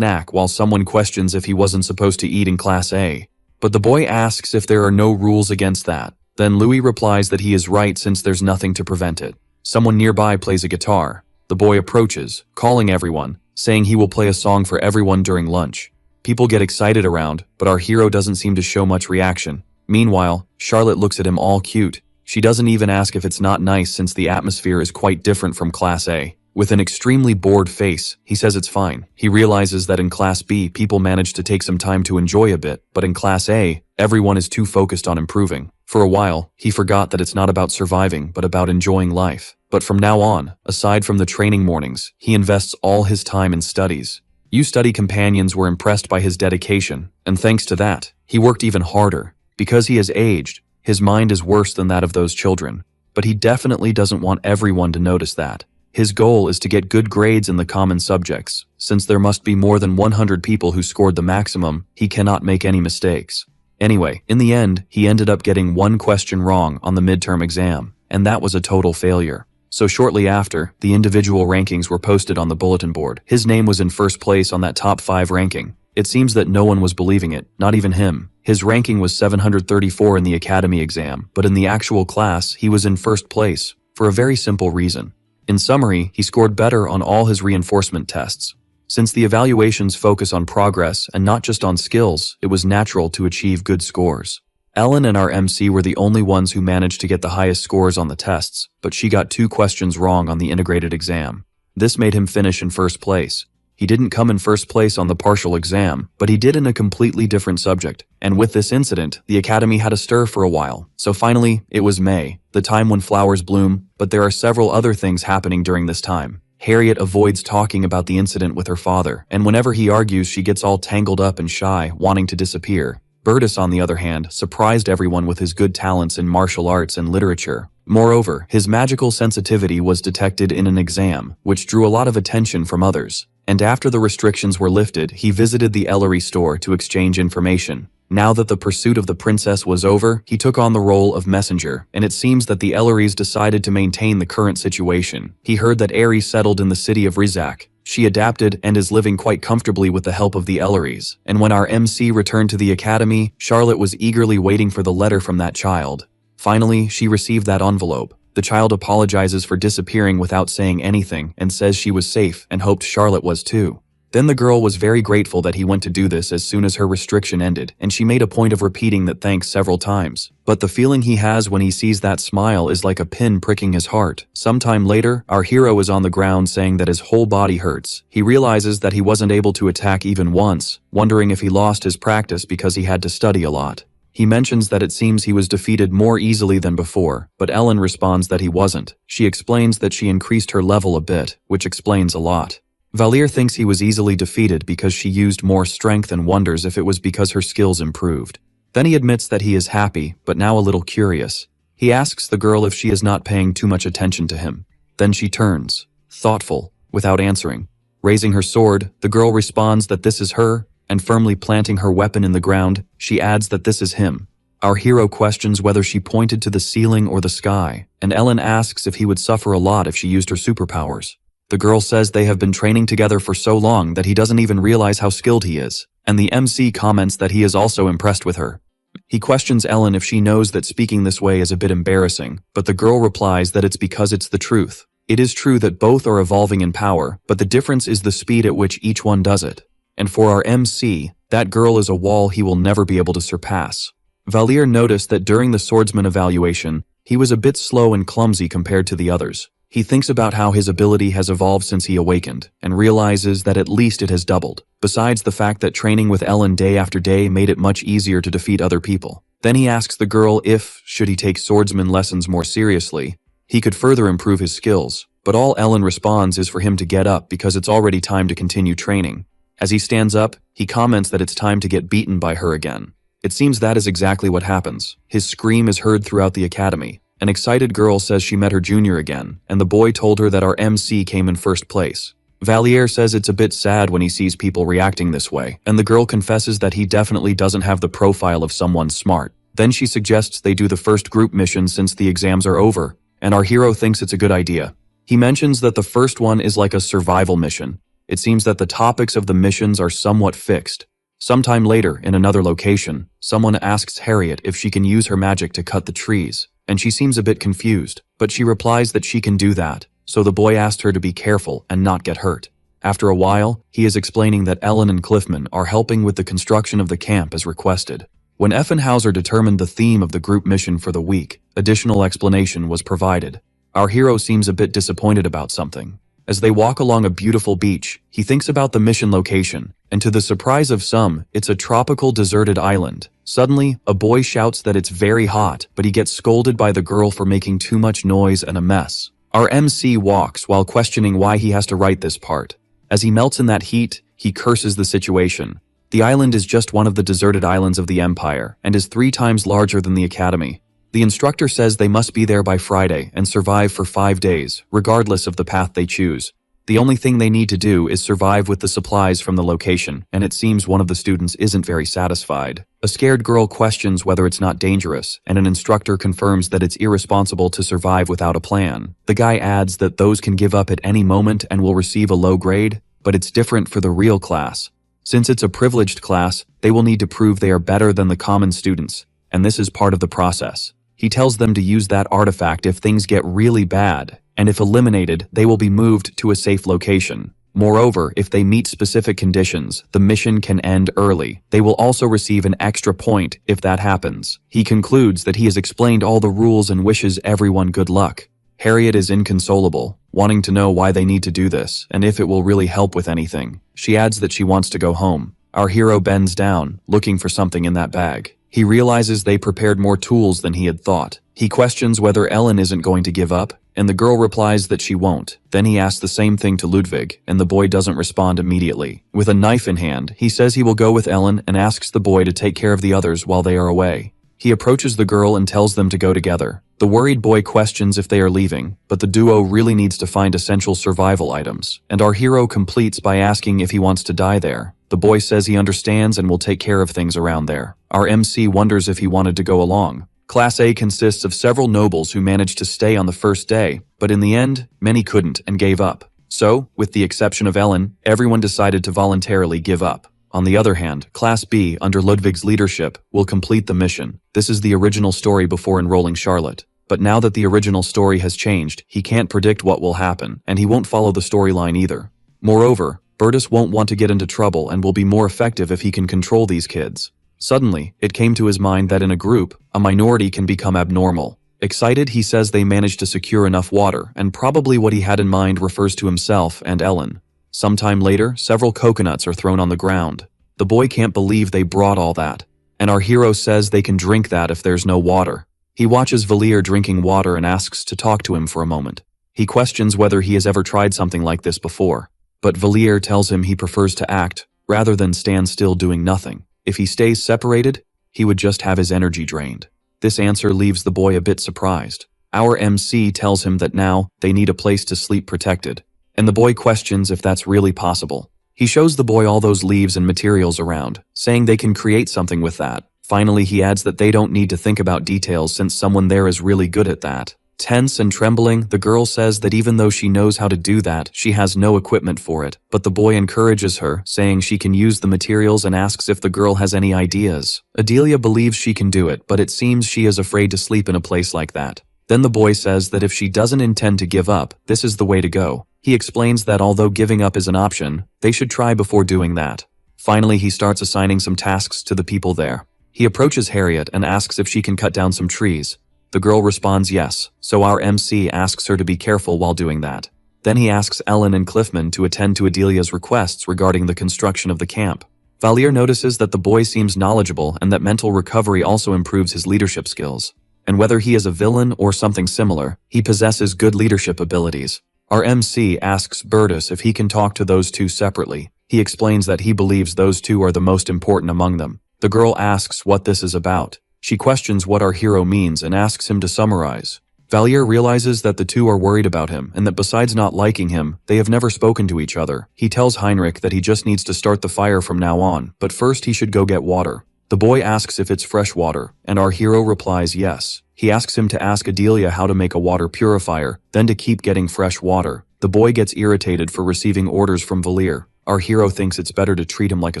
while someone questions if he wasn't supposed to eat in Class A. But the boy asks if there are no rules against that. Then Louis replies that he is right since there's nothing to prevent it. Someone nearby plays a guitar. The boy approaches, calling everyone, saying he will play a song for everyone during lunch. People get excited around, but our hero doesn't seem to show much reaction. Meanwhile, Charlotte looks at him all cute. She doesn't even ask if it's not nice since the atmosphere is quite different from Class A. With an extremely bored face, he says it's fine. He realizes that in Class B, people manage to take some time to enjoy a bit, but in Class A, everyone is too focused on improving. For a while, he forgot that it's not about surviving, but about enjoying life. But from now on, aside from the training mornings, he invests all his time in studies. Study companions were impressed by his dedication, and thanks to that, he worked even harder. Because he has aged, his mind is worse than that of those children. But he definitely doesn't want everyone to notice that. His goal is to get good grades in the common subjects. Since there must be more than 100 people who scored the maximum, he cannot make any mistakes. Anyway, in the end, he ended up getting one question wrong on the midterm exam, and that was a total failure. So shortly after, the individual rankings were posted on the bulletin board. His name was in first place on that top 5 ranking. It seems that no one was believing it, not even him. His ranking was 734 in the academy exam, but in the actual class, he was in first place, for a very simple reason. In summary, he scored better on all his reinforcement tests. Since the evaluations focus on progress and not just on skills, it was natural to achieve good scores. Ellen and our MC were the only ones who managed to get the highest scores on the tests, but she got 2 questions wrong on the integrated exam. This made him finish in first place. He didn't come in first place on the partial exam, but he did in a completely different subject. And with this incident, the academy had a stir for a while. So finally, it was May, the time when flowers bloom, but there are several other things happening during this time. Harriet avoids talking about the incident with her father, and whenever he argues, she gets all tangled up and shy, wanting to disappear. Burtis, on the other hand, surprised everyone with his good talents in martial arts and literature. Moreover, his magical sensitivity was detected in an exam, which drew a lot of attention from others. And after the restrictions were lifted, he visited the Ellery store to exchange information. Now that the pursuit of the princess was over, he took on the role of messenger, and it seems that the Ellerys decided to maintain the current situation. He heard that Aerie settled in the city of Rizak. She adapted and is living quite comfortably with the help of the Ellerys. And when our MC returned to the academy, Charlotte was eagerly waiting for the letter from that child. Finally, she received that envelope. The child apologizes for disappearing without saying anything and says she was safe and hoped Charlotte was too. Then the girl was very grateful that he went to do this as soon as her restriction ended, and she made a point of repeating that thanks several times. But the feeling he has when he sees that smile is like a pin pricking his heart. Sometime later, our hero is on the ground saying that his whole body hurts. He realizes that he wasn't able to attack even once, wondering if he lost his practice because he had to study a lot. He mentions that it seems he was defeated more easily than before, but Ellen responds that he wasn't. She explains that she increased her level a bit, which explains a lot. Valier thinks he was easily defeated because she used more strength and wonders if it was because her skills improved. Then he admits that he is happy, but now a little curious. He asks the girl if she is not paying too much attention to him. Then she turns, thoughtful, without answering. Raising her sword, the girl responds that this is her, and firmly planting her weapon in the ground, she adds that this is him. Our hero questions whether she pointed to the ceiling or the sky, and Ellen asks if he would suffer a lot if she used her superpowers. The girl says they have been training together for so long that he doesn't even realize how skilled he is, and the MC comments that he is also impressed with her. He questions Ellen if she knows that speaking this way is a bit embarrassing, but the girl replies that it's because it's the truth. It is true that both are evolving in power, but the difference is the speed at which each one does it. And for our MC, that girl is a wall he will never be able to surpass. Valier noticed that during the swordsman evaluation, he was a bit slow and clumsy compared to the others. He thinks about how his ability has evolved since he awakened, and realizes that at least it has doubled, besides the fact that training with Ellen day after day made it much easier to defeat other people. Then he asks the girl if, should he take swordsman lessons more seriously, he could further improve his skills, but all Ellen responds is for him to get up because it's already time to continue training. As he stands up, he comments that it's time to get beaten by her again. It seems that is exactly what happens. His scream is heard throughout the academy. An excited girl says she met her junior again, and the boy told her that our MC came in first place. Valier says it's a bit sad when he sees people reacting this way, and the girl confesses that he definitely doesn't have the profile of someone smart. Then she suggests they do the first group mission since the exams are over, and our hero thinks it's a good idea. He mentions that the first one is like a survival mission. It seems that the topics of the missions are somewhat fixed. Sometime later, in another location, someone asks Harriet if she can use her magic to cut the trees, and she seems a bit confused, but she replies that she can do that, so the boy asked her to be careful and not get hurt. After a while, he is explaining that Ellen and Cliffman are helping with the construction of the camp as requested. When Effenhauser determined the theme of the group mission for the week, additional explanation was provided. Our hero seems a bit disappointed about something. As they walk along a beautiful beach, he thinks about the mission location, and to the surprise of some, it's a tropical deserted island. Suddenly, a boy shouts that it's very hot, but he gets scolded by the girl for making too much noise and a mess. Our MC walks while questioning why he has to write this part. As he melts in that heat, he curses the situation. The island is just one of the deserted islands of the Empire, and is 3 times larger than the Academy. The instructor says they must be there by Friday and survive for 5 days, regardless of the path they choose. The only thing they need to do is survive with the supplies from the location, and it seems one of the students isn't very satisfied. A scared girl questions whether it's not dangerous, and an instructor confirms that it's irresponsible to survive without a plan. The guy adds that those can give up at any moment and will receive a low grade, but it's different for the real class. Since it's a privileged class, they will need to prove they are better than the common students, and this is part of the process. He tells them to use that artifact if things get really bad, and if eliminated, they will be moved to a safe location. Moreover, if they meet specific conditions, the mission can end early. They will also receive an extra point if that happens. He concludes that he has explained all the rules and wishes everyone good luck. Harriet is inconsolable, wanting to know why they need to do this, and if it will really help with anything. She adds that she wants to go home. Our hero bends down, looking for something in that bag. He realizes they prepared more tools than he had thought. He questions whether Ellen isn't going to give up, and the girl replies that she won't. Then he asks the same thing to Ludwig, and the boy doesn't respond immediately. With a knife in hand, he says he will go with Ellen and asks the boy to take care of the others while they are away. He approaches the girl and tells them to go together. The worried boy questions if they are leaving, but the duo really needs to find essential survival items, and our hero completes by asking if he wants to die there. The boy says he understands and will take care of things around there. Our MC wonders if he wanted to go along. Class A consists of several nobles who managed to stay on the first day, but in the end, many couldn't and gave up. So, with the exception of Ellen, everyone decided to voluntarily give up. On the other hand, Class B, under Ludwig's leadership, will complete the mission. This is the original story before enrolling Charlotte. But now that the original story has changed, he can't predict what will happen, and he won't follow the storyline either. Moreover, Bertus won't want to get into trouble and will be more effective if he can control these kids. Suddenly, it came to his mind that in a group, a minority can become abnormal. Excited, he says they managed to secure enough water, and probably what he had in mind refers to himself and Ellen. Sometime later, several coconuts are thrown on the ground. The boy can't believe they brought all that, and our hero says they can drink that if there's no water. He watches Valier drinking water and asks to talk to him for a moment. He questions whether he has ever tried something like this before, but Valier tells him he prefers to act, rather than stand still doing nothing. If he stays separated, he would just have his energy drained. This answer leaves the boy a bit surprised. Our MC tells him that now, they need a place to sleep protected, and the boy questions if that's really possible. He shows the boy all those leaves and materials around, saying they can create something with that. Finally, he adds that they don't need to think about details since someone there is really good at that. Tense and trembling, the girl says that even though she knows how to do that, she has no equipment for it, but the boy encourages her, saying she can use the materials and asks if the girl has any ideas. Adelia believes she can do it, but it seems she is afraid to sleep in a place like that. Then the boy says that if she doesn't intend to give up, this is the way to go. He explains that although giving up is an option, they should try before doing that. Finally, he starts assigning some tasks to the people there. He approaches Harriet and asks if she can cut down some trees. The girl responds yes, so our MC asks her to be careful while doing that. Then he asks Ellen and Cliffman to attend to Adelia's requests regarding the construction of the camp. Valier notices that the boy seems knowledgeable and that mental recovery also improves his leadership skills. And whether he is a villain or something similar, he possesses good leadership abilities. Our MC asks Bertus if he can talk to those two separately. He explains that he believes those two are the most important among them. The girl asks what this is about. She questions what our hero means and asks him to summarize. Valier realizes that the two are worried about him and that besides not liking him, they have never spoken to each other. He tells Heinrich that he just needs to start the fire from now on, but first he should go get water. The boy asks if it's fresh water, and our hero replies yes. He asks him to ask Adelia how to make a water purifier, then to keep getting fresh water. The boy gets irritated for receiving orders from Valier. Our hero thinks it's better to treat him like a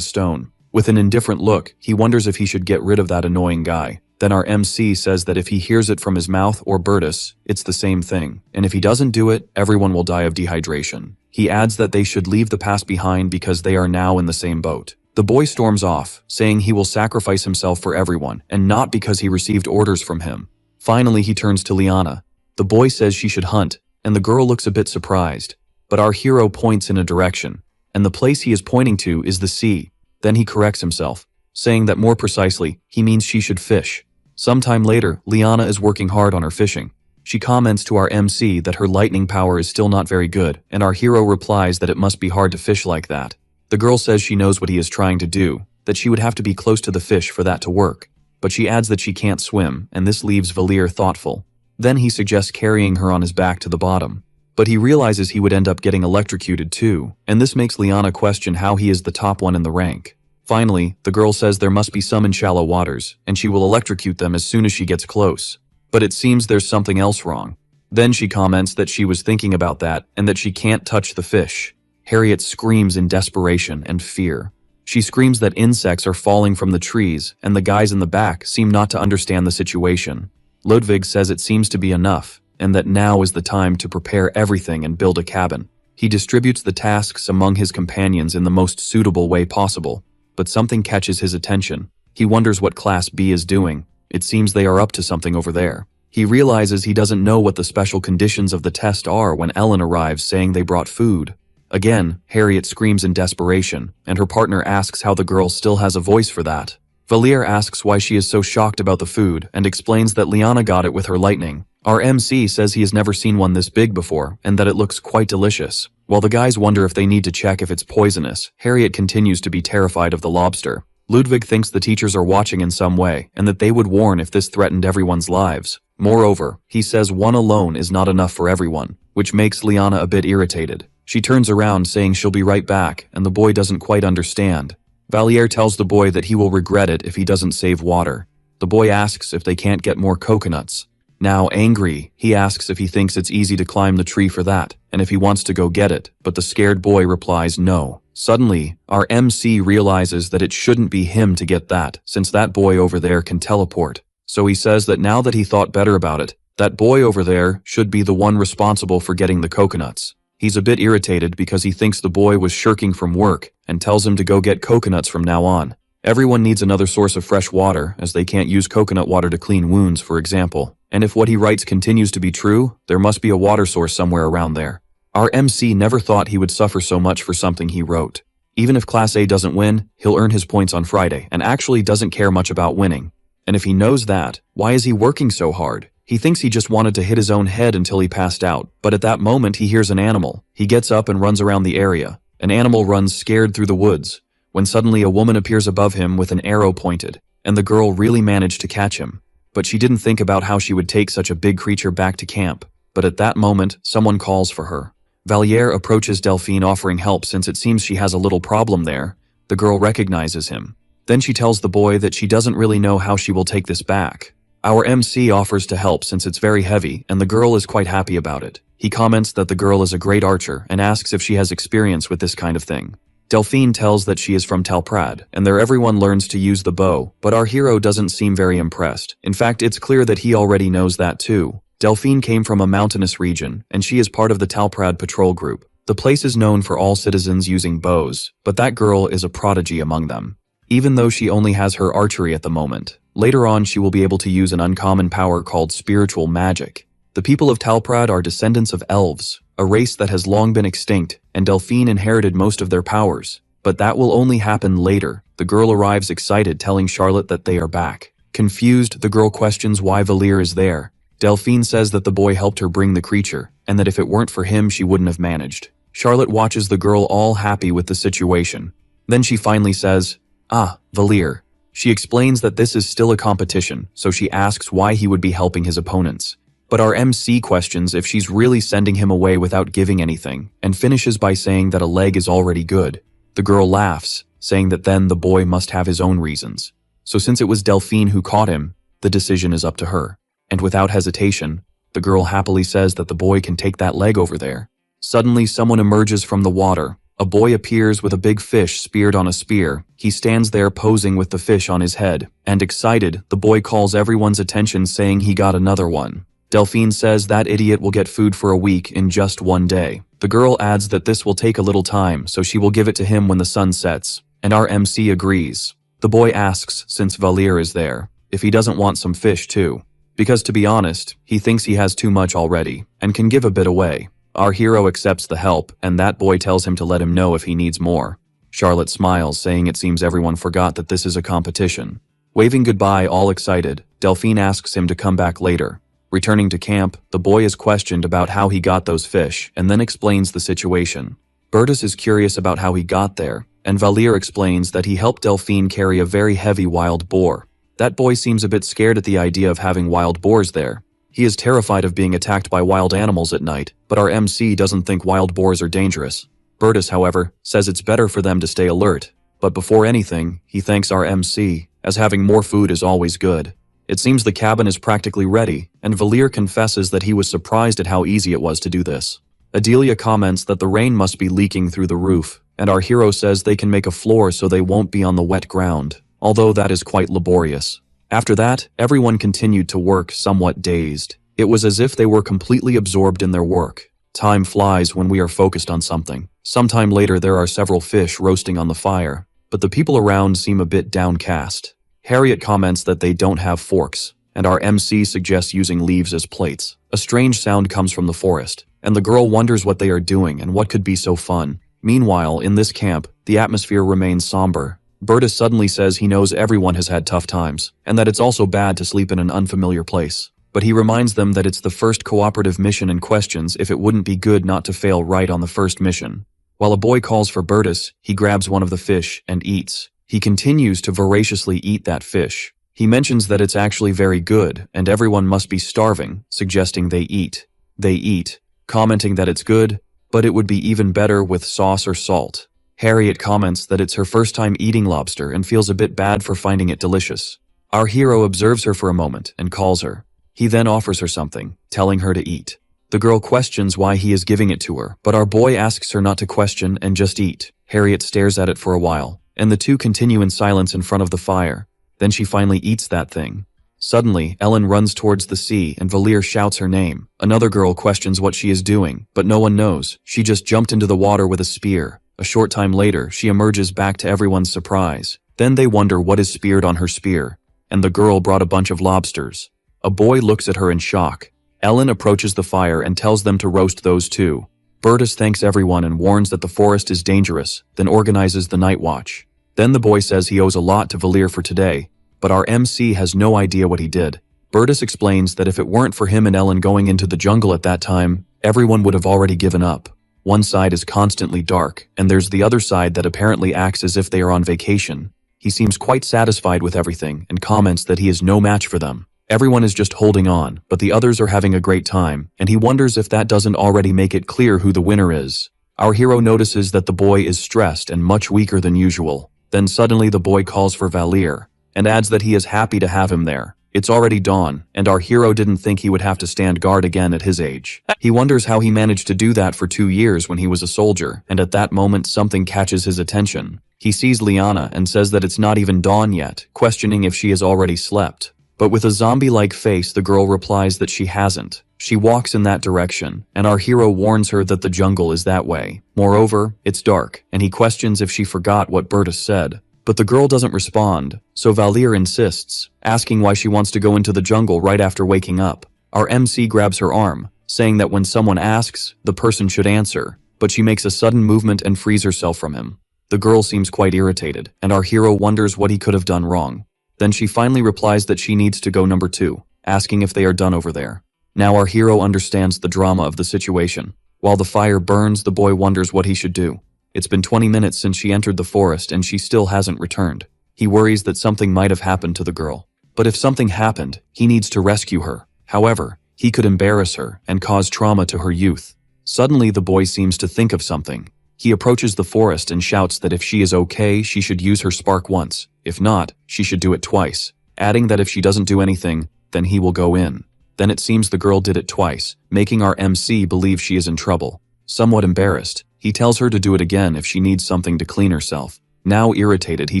stone. With an indifferent look, he wonders if he should get rid of that annoying guy. Then our MC says that if he hears it from his mouth or Bertus, it's the same thing, and if he doesn't do it, everyone will die of dehydration. He adds that they should leave the past behind because they are now in the same boat. The boy storms off, saying he will sacrifice himself for everyone, and not because he received orders from him. Finally, he turns to Liana. The boy says she should hunt, and the girl looks a bit surprised. But our hero points in a direction, and the place he is pointing to is the sea. Then he corrects himself, saying that more precisely, he means she should fish. Sometime later, Liana is working hard on her fishing. She comments to our MC that her lightning power is still not very good, and our hero replies that it must be hard to fish like that. The girl says she knows what he is trying to do, that she would have to be close to the fish for that to work. But she adds that she can't swim, and this leaves Valier thoughtful. Then he suggests carrying her on his back to the bottom. But he realizes he would end up getting electrocuted too, and this makes Liana question how he is the top one in the rank. Finally, the girl says there must be some in shallow waters, and she will electrocute them as soon as she gets close. But it seems there's something else wrong. Then she comments that she was thinking about that, and that she can't touch the fish. Harriet screams in desperation and fear. She screams that insects are falling from the trees, and the guys in the back seem not to understand the situation. Ludwig says it seems to be enough, and that now is the time to prepare everything and build a cabin. He distributes the tasks among his companions in the most suitable way possible, but something catches his attention. He wonders what Class B is doing. It seems they are up to something over there. He realizes he doesn't know what the special conditions of the test are when Ellen arrives saying they brought food. Again, Harriet screams in desperation, and her partner asks how the girl still has a voice for that. Valier asks why she is so shocked about the food and explains that Liana got it with her lightning. Our MC says he has never seen one this big before and that it looks quite delicious. While the guys wonder if they need to check if it's poisonous, Harriet continues to be terrified of the lobster. Ludwig thinks the teachers are watching in some way and that they would warn if this threatened everyone's lives. Moreover, he says one alone is not enough for everyone, which makes Liana a bit irritated. She turns around saying she'll be right back, and the boy doesn't quite understand. Valier tells the boy that he will regret it if he doesn't save water. The boy asks if they can't get more coconuts. Now angry, he asks if he thinks it's easy to climb the tree for that, and if he wants to go get it, but the scared boy replies no. Suddenly, our MC realizes that it shouldn't be him to get that, since that boy over there can teleport. So he says that now that he thought better about it, that boy over there should be the one responsible for getting the coconuts. He's a bit irritated because he thinks the boy was shirking from work and tells him to go get coconuts from now on. Everyone needs another source of fresh water, as they can't use coconut water to clean wounds, for example. And if what he writes continues to be true, there must be a water source somewhere around there. Our MC never thought he would suffer so much for something he wrote. Even if Class A doesn't win, he'll earn his points on Friday and actually doesn't care much about winning. And if he knows that, why is he working so hard? He thinks he just wanted to hit his own head until he passed out, but at that moment he hears an animal. He gets up and runs around the area. An animal runs scared through the woods, when suddenly a woman appears above him with an arrow pointed, and the girl really managed to catch him. But she didn't think about how she would take such a big creature back to camp. But at that moment, someone calls for her. Valier approaches Delphine offering help since it seems she has a little problem there. The girl recognizes him. Then she tells the boy that she doesn't really know how she will take this back. Our MC offers to help since it's very heavy, and the girl is quite happy about it. He comments that the girl is a great archer and asks if she has experience with this kind of thing. Delphine tells that she is from Talprad, and there everyone learns to use the bow, but our hero doesn't seem very impressed. In fact, it's clear that he already knows that too. Delphine came from a mountainous region, and she is part of the Talprad patrol group. The place is known for all citizens using bows, but that girl is a prodigy among them. Even though she only has her archery at the moment, later on she will be able to use an uncommon power called spiritual magic. The people of Talprad are descendants of elves, a race that has long been extinct, and Delphine inherited most of their powers. But that will only happen later. The girl arrives excited, telling Charlotte that they are back. Confused, the girl questions why Valir is there. Delphine says that the boy helped her bring the creature, and that if it weren't for him she wouldn't have managed. Charlotte watches the girl all happy with the situation. Then she finally says, "Ah, Valir." She explains that this is still a competition, so she asks why he would be helping his opponents. But our MC questions if she's really sending him away without giving anything, and finishes by saying that a leg is already good. The girl laughs, saying that then the boy must have his own reasons. So since it was Delphine who caught him, the decision is up to her. And without hesitation, the girl happily says that the boy can take that leg over there. Suddenly someone emerges from the water. A boy appears with a big fish speared on a spear. He stands there posing with the fish on his head, and excited, the boy calls everyone's attention saying he got another one. Delphine says that idiot will get food for a week in just one day. The girl adds that this will take a little time, so she will give it to him when the sun sets, and our MC agrees. The boy asks, since Valir is there, if he doesn't want some fish too. Because to be honest, he thinks he has too much already, and can give a bit away. Our hero accepts the help, and that boy tells him to let him know if he needs more. Charlotte smiles, saying it seems everyone forgot that this is a competition. Waving goodbye, all excited, Delphine asks him to come back later. Returning to camp, the boy is questioned about how he got those fish, and then explains the situation. Bertus is curious about how he got there, and Valir explains that he helped Delphine carry a very heavy wild boar. That boy seems a bit scared at the idea of having wild boars there. He is terrified of being attacked by wild animals at night, but our MC doesn't think wild boars are dangerous. Bertus, however, says it's better for them to stay alert. But before anything, he thanks our MC, as having more food is always good. It seems the cabin is practically ready, and Valir confesses that he was surprised at how easy it was to do this. Adelia comments that the rain must be leaking through the roof, and our hero says they can make a floor so they won't be on the wet ground, although that is quite laborious. After that, everyone continued to work, somewhat dazed. It was as if they were completely absorbed in their work. Time flies when we are focused on something. Sometime later there are several fish roasting on the fire, but the people around seem a bit downcast. Harriet comments that they don't have forks, and our MC suggests using leaves as plates. A strange sound comes from the forest, and the girl wonders what they are doing and what could be so fun. Meanwhile, in this camp, the atmosphere remains somber. Bertus suddenly says he knows everyone has had tough times, and that it's also bad to sleep in an unfamiliar place. But he reminds them that it's the first cooperative mission and questions if it wouldn't be good not to fail right on the first mission. While a boy calls for Bertus, he grabs one of the fish and eats. He continues to voraciously eat that fish. He mentions that it's actually very good, and everyone must be starving, suggesting they eat. They eat, commenting that it's good, but it would be even better with sauce or salt. Harriet comments that it's her first time eating lobster and feels a bit bad for finding it delicious. Our hero observes her for a moment and calls her. He then offers her something, telling her to eat. The girl questions why he is giving it to her, but our boy asks her not to question and just eat. Harriet stares at it for a while, and the two continue in silence in front of the fire. Then she finally eats that thing. Suddenly, Ellen runs towards the sea and Valir shouts her name. Another girl questions what she is doing, but no one knows. She just jumped into the water with a spear. A short time later, she emerges back to everyone's surprise. Then they wonder what is speared on her spear, and the girl brought a bunch of lobsters. A boy looks at her in shock. Ellen approaches the fire and tells them to roast those too. Bertus thanks everyone and warns that the forest is dangerous, then organizes the night watch. Then the boy says he owes a lot to Valir for today, but our MC has no idea what he did. Bertus explains that if it weren't for him and Ellen going into the jungle at that time, everyone would have already given up. One side is constantly dark, and there's the other side that apparently acts as if they are on vacation. He seems quite satisfied with everything and comments that he is no match for them. Everyone is just holding on, but the others are having a great time, and he wonders if that doesn't already make it clear who the winner is. Our hero notices that the boy is stressed and much weaker than usual. Then suddenly the boy calls for Valir, and adds that he is happy to have him there. It's already dawn, and our hero didn't think he would have to stand guard again at his age. He wonders how he managed to do that for 2 years when he was a soldier, and at that moment something catches his attention. He sees Liana and says that it's not even dawn yet, questioning if she has already slept. But with a zombie-like face, the girl replies that she hasn't. She walks in that direction, and our hero warns her that the jungle is that way. Moreover, it's dark, and he questions if she forgot what Bertus said. But the girl doesn't respond, so Valir insists, asking why she wants to go into the jungle right after waking up. Our MC grabs her arm, saying that when someone asks, the person should answer, but she makes a sudden movement and frees herself from him. The girl seems quite irritated, and our hero wonders what he could have done wrong. Then she finally replies that she needs to go number 2, asking if they are done over there. Now our hero understands the drama of the situation. While the fire burns, the boy wonders what he should do. It's been 20 minutes since she entered the forest and she still hasn't returned. He worries that something might have happened to the girl. But if something happened, he needs to rescue her. However, he could embarrass her and cause trauma to her youth. Suddenly the boy seems to think of something. He approaches the forest and shouts that if she is okay, she should use her spark once. If not, she should do it twice, adding that if she doesn't do anything, then he will go in. Then it seems the girl did it twice, making our MC believe she is in trouble. Somewhat embarrassed, he tells her to do it again if she needs something to clean herself. Now irritated, he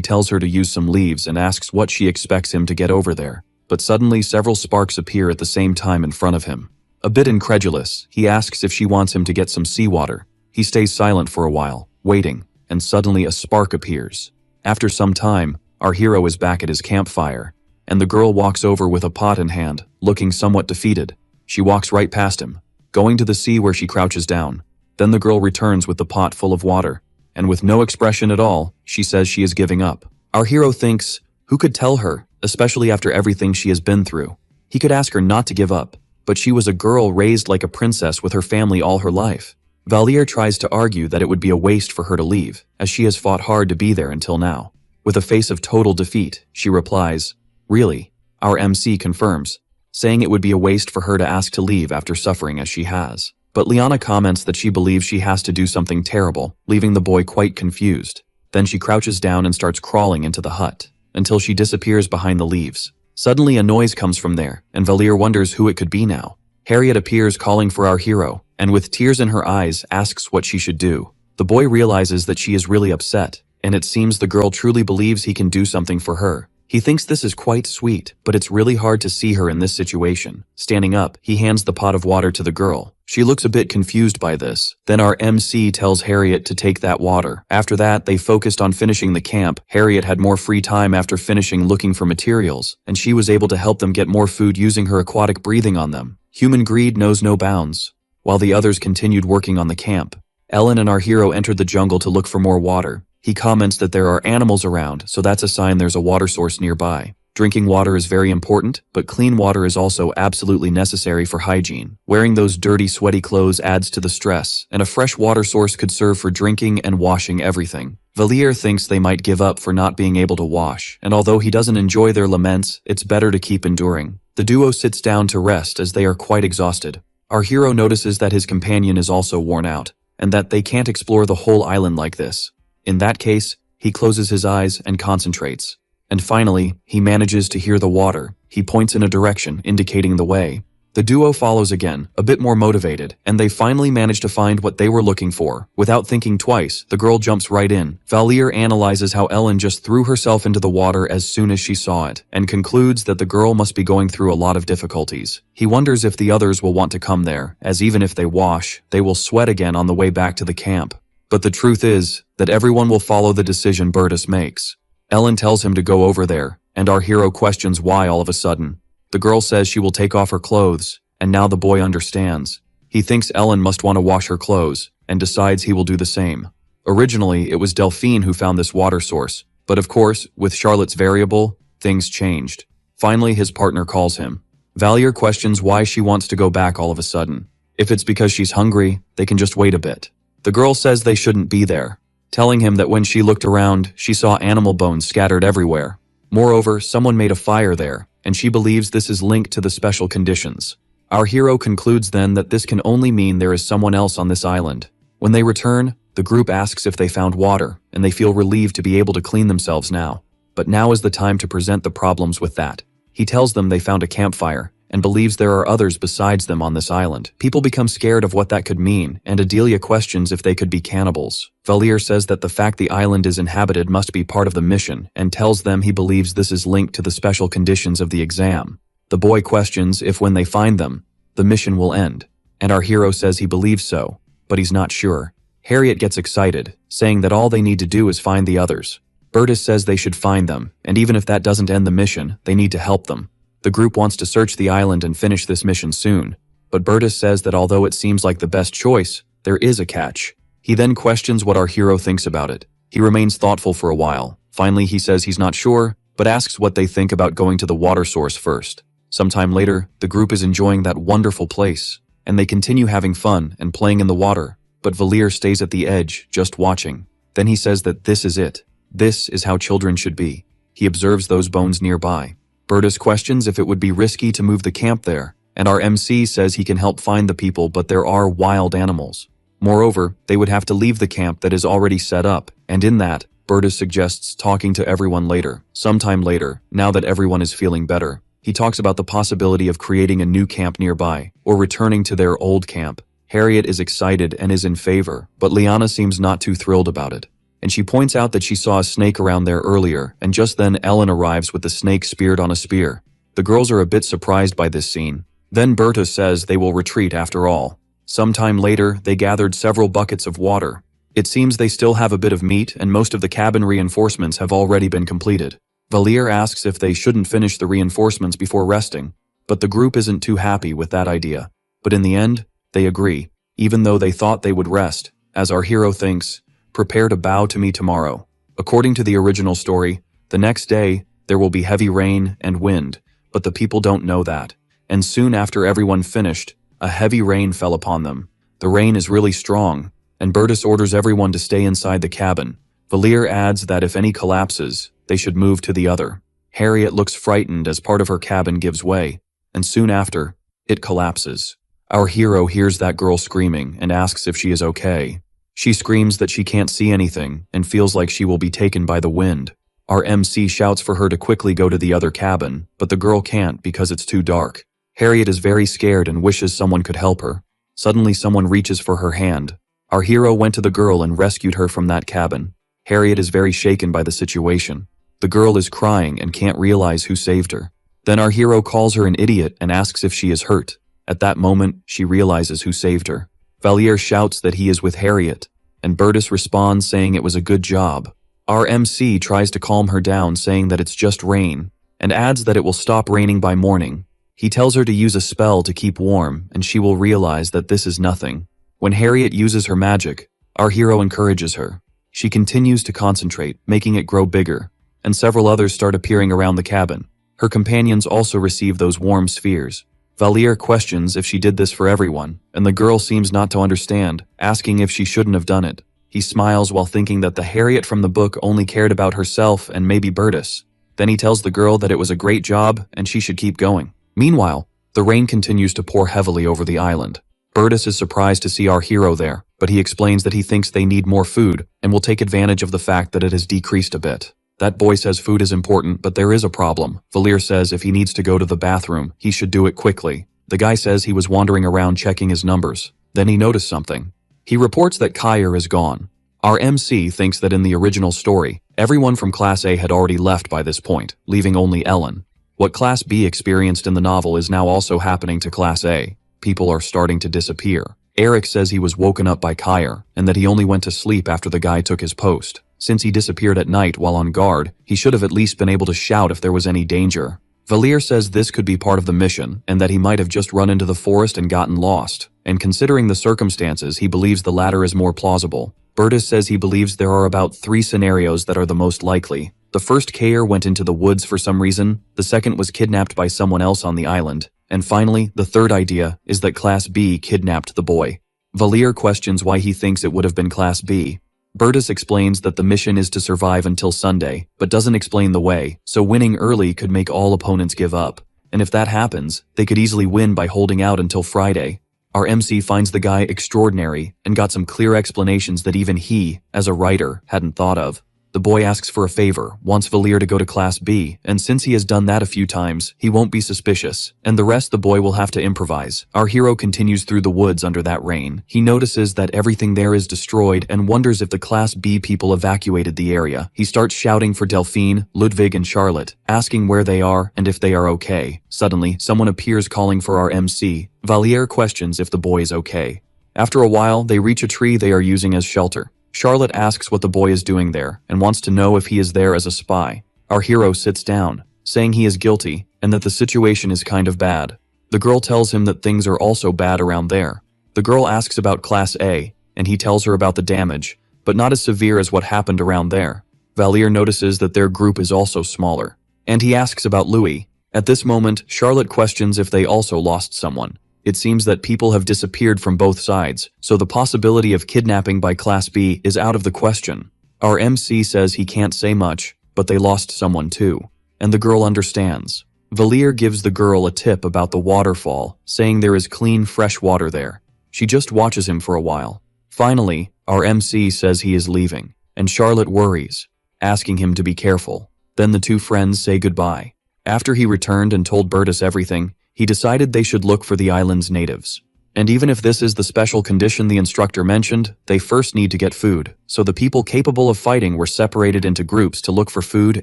tells her to use some leaves and asks what she expects him to get over there. But suddenly several sparks appear at the same time in front of him. A bit incredulous, he asks if she wants him to get some seawater. He stays silent for a while, waiting, and suddenly a spark appears. After some time, our hero is back at his campfire, and the girl walks over with a pot in hand, looking somewhat defeated. She walks right past him, going to the sea where she crouches down. Then the girl returns with the pot full of water, and with no expression at all, she says she is giving up. Our hero thinks, who could tell her, especially after everything she has been through? He could ask her not to give up, but she was a girl raised like a princess with her family all her life. Valir tries to argue that it would be a waste for her to leave, as she has fought hard to be there until now. With a face of total defeat, she replies, "Really?" Our MC confirms, saying it would be a waste for her to ask to leave after suffering as she has. But Liana comments that she believes she has to do something terrible, leaving the boy quite confused. Then she crouches down and starts crawling into the hut, until she disappears behind the leaves. Suddenly a noise comes from there, and Valir wonders who it could be now. Harriet appears calling for our hero, and with tears in her eyes asks what she should do. The boy realizes that she is really upset, and it seems the girl truly believes he can do something for her. He thinks this is quite sweet, but it's really hard to see her in this situation. Standing up, he hands the pot of water to the girl. She looks a bit confused by this. Then our MC tells Harriet to take that water. After that, they focused on finishing the camp. Harriet had more free time after finishing looking for materials, and she was able to help them get more food using her aquatic breathing on them. Human greed knows no bounds. While the others continued working on the camp, Ellen and our hero entered the jungle to look for more water. He comments that there are animals around, so that's a sign there's a water source nearby. Drinking water is very important, but clean water is also absolutely necessary for hygiene. Wearing those dirty, sweaty clothes adds to the stress, and a fresh water source could serve for drinking and washing everything. Valir thinks they might give up for not being able to wash, and although he doesn't enjoy their laments, it's better to keep enduring. The duo sits down to rest as they are quite exhausted. Our hero notices that his companion is also worn out, and that they can't explore the whole island like this. In that case, he closes his eyes and concentrates. And finally, he manages to hear the water. He points in a direction, indicating the way. The duo follows again, a bit more motivated, and they finally manage to find what they were looking for. Without thinking twice, the girl jumps right in. Valir analyzes how Ellen just threw herself into the water as soon as she saw it, and concludes that the girl must be going through a lot of difficulties. He wonders if the others will want to come there, as even if they wash, they will sweat again on the way back to the camp. But the truth is that everyone will follow the decision Bertus makes. Ellen tells him to go over there, and our hero questions why all of a sudden. The girl says she will take off her clothes, and now the boy understands. He thinks Ellen must want to wash her clothes, and decides he will do the same. Originally, it was Delphine who found this water source, but of course, with Charlotte's variable, things changed. Finally, his partner calls him. Valir questions why she wants to go back all of a sudden. If it's because she's hungry, they can just wait a bit. The girl says they shouldn't be there, telling him that when she looked around, she saw animal bones scattered everywhere. Moreover, someone made a fire there, and she believes this is linked to the special conditions. Our hero concludes then that this can only mean there is someone else on this island. When they return, The group asks if they found water, and they feel relieved to be able to clean themselves now. But now is the time to present the problems with that. He tells them they found a campfire, and believes there are others besides them on this island. People become scared of what that could mean, and Adelia questions if they could be cannibals. Valier says that the fact the island is inhabited must be part of the mission, and tells them he believes this is linked to the special conditions of the exam. The boy questions if when they find them, the mission will end, and our hero says he believes so, but he's not sure. Harriet gets excited, saying that all they need to do is find the others. Bertus says they should find them, and even if that doesn't end the mission, they need to help them. The group wants to search the island and finish this mission soon, but Bertus says that although it seems like the best choice, there is a catch. He then questions what our hero thinks about it. He remains thoughtful for a while. Finally, he says he's not sure, but asks what they think about going to the water source first. Sometime later, the group is enjoying that wonderful place, and they continue having fun and playing in the water, but Valier stays at the edge, just watching. Then he says that this is it. This is how children should be. He observes those bones nearby. Bertus questions if it would be risky to move the camp there, and our MC says he can help find the people, but there are wild animals. Moreover, they would have to leave the camp that is already set up, and in that, Bertus suggests talking to everyone later. Sometime later, now that everyone is feeling better, he talks about the possibility of creating a new camp nearby, or returning to their old camp. Harriet is excited and is in favor, but Liana seems not too thrilled about it. And she points out that she saw a snake around there earlier, and just then Ellen arrives with the snake speared on a spear. The girls are a bit surprised by this scene. Then Berta says they will retreat after all. Sometime later, they gathered several buckets of water. It seems they still have a bit of meat, and most of the cabin reinforcements have already been completed. Valier asks if they shouldn't finish the reinforcements before resting, but the group isn't too happy with that idea. But in the end, they agree, even though they thought they would rest. As our hero thinks, prepare to bow to me tomorrow. According to the original story, the next day, there will be heavy rain and wind, but the people don't know that. And soon after everyone finished, a heavy rain fell upon them. The rain is really strong, and Bertus orders everyone to stay inside the cabin. Valier adds that if any collapses, they should move to the other. Harriet looks frightened as part of her cabin gives way, and soon after, it collapses. Our hero hears that girl screaming and asks if she is okay. She screams that she can't see anything and feels like she will be taken by the wind. Our MC shouts for her to quickly go to the other cabin, but the girl can't because it's too dark. Harriet is very scared and wishes someone could help her. Suddenly someone reaches for her hand. Our hero went to the girl and rescued her from that cabin. Harriet is very shaken by the situation. The girl is crying and can't realize who saved her. Then our hero calls her an idiot and asks if she is hurt. At that moment, she realizes who saved her. Valier shouts that he is with Harriet, and Bertus responds saying it was a good job. Our MC tries to calm her down saying that it's just rain, and adds that it will stop raining by morning. He tells her to use a spell to keep warm, and she will realize that this is nothing. When Harriet uses her magic, our hero encourages her. She continues to concentrate, making it grow bigger, and several others start appearing around the cabin. Her companions also receive those warm spheres. Valier questions if she did this for everyone, and the girl seems not to understand, asking if she shouldn't have done it. He smiles while thinking that the Harriet from the book only cared about herself and maybe Bertus. Then he tells the girl that it was a great job and she should keep going. Meanwhile, the rain continues to pour heavily over the island. Bertus is surprised to see our hero there, but he explains that he thinks they need more food and will take advantage of the fact that it has decreased a bit. That boy says food is important, but there is a problem. Valier says if he needs to go to the bathroom, he should do it quickly. The guy says he was wandering around checking his numbers. Then he noticed something. He reports that Kyer is gone. Our MC thinks that in the original story, everyone from Class A had already left by this point, leaving only Ellen. What Class B experienced in the novel is now also happening to Class A. People are starting to disappear. Eric says he was woken up by Kyer, and that he only went to sleep after the guy took his post. Since he disappeared at night while on guard, he should have at least been able to shout if there was any danger. Valier says this could be part of the mission, and that he might have just run into the forest and gotten lost. And considering the circumstances, he believes the latter is more plausible. Bertus says he believes there are about 3 scenarios that are the most likely. The first, Kyer went into the woods for some reason. The second was kidnapped by someone else on the island. And finally, the third idea is that Class B kidnapped the boy. Valier questions why he thinks it would have been Class B. Bertus explains that the mission is to survive until Sunday, but doesn't explain the way, so winning early could make all opponents give up. And if that happens, they could easily win by holding out until Friday. Our MC finds the guy extraordinary and got some clear explanations that even he, as a writer, hadn't thought of. The boy asks for a favor, wants Valir to go to Class B, and since he has done that a few times, he won't be suspicious, and the rest the boy will have to improvise. Our hero continues through the woods under that rain. He notices that everything there is destroyed and wonders if the Class B people evacuated the area. He starts shouting for Delphine, Ludwig, and Charlotte, asking where they are and if they are okay. Suddenly, someone appears calling for our MC. Valir questions if the boy is okay. After a while, they reach a tree they are using as shelter. Charlotte asks what the boy is doing there and wants to know if he is there as a spy. Our hero sits down, saying he is guilty and that the situation is kind of bad. The girl tells him that things are also bad around there. The girl asks about Class A, and he tells her about the damage, but not as severe as what happened around there. Valir notices that their group is also smaller, and he asks about Louis. At this moment, Charlotte questions if they also lost someone. It seems that people have disappeared from both sides, so the possibility of kidnapping by Class B is out of the question. Our MC says he can't say much, but they lost someone too, and the girl understands. Valir gives the girl a tip about the waterfall, saying there is clean, fresh water there. She just watches him for a while. Finally, our MC says he is leaving, and Charlotte worries, asking him to be careful. Then the two friends say goodbye. After he returned and told Bertus everything, he decided they should look for the island's natives. And even if this is the special condition the instructor mentioned, they first need to get food, so the people capable of fighting were separated into groups to look for food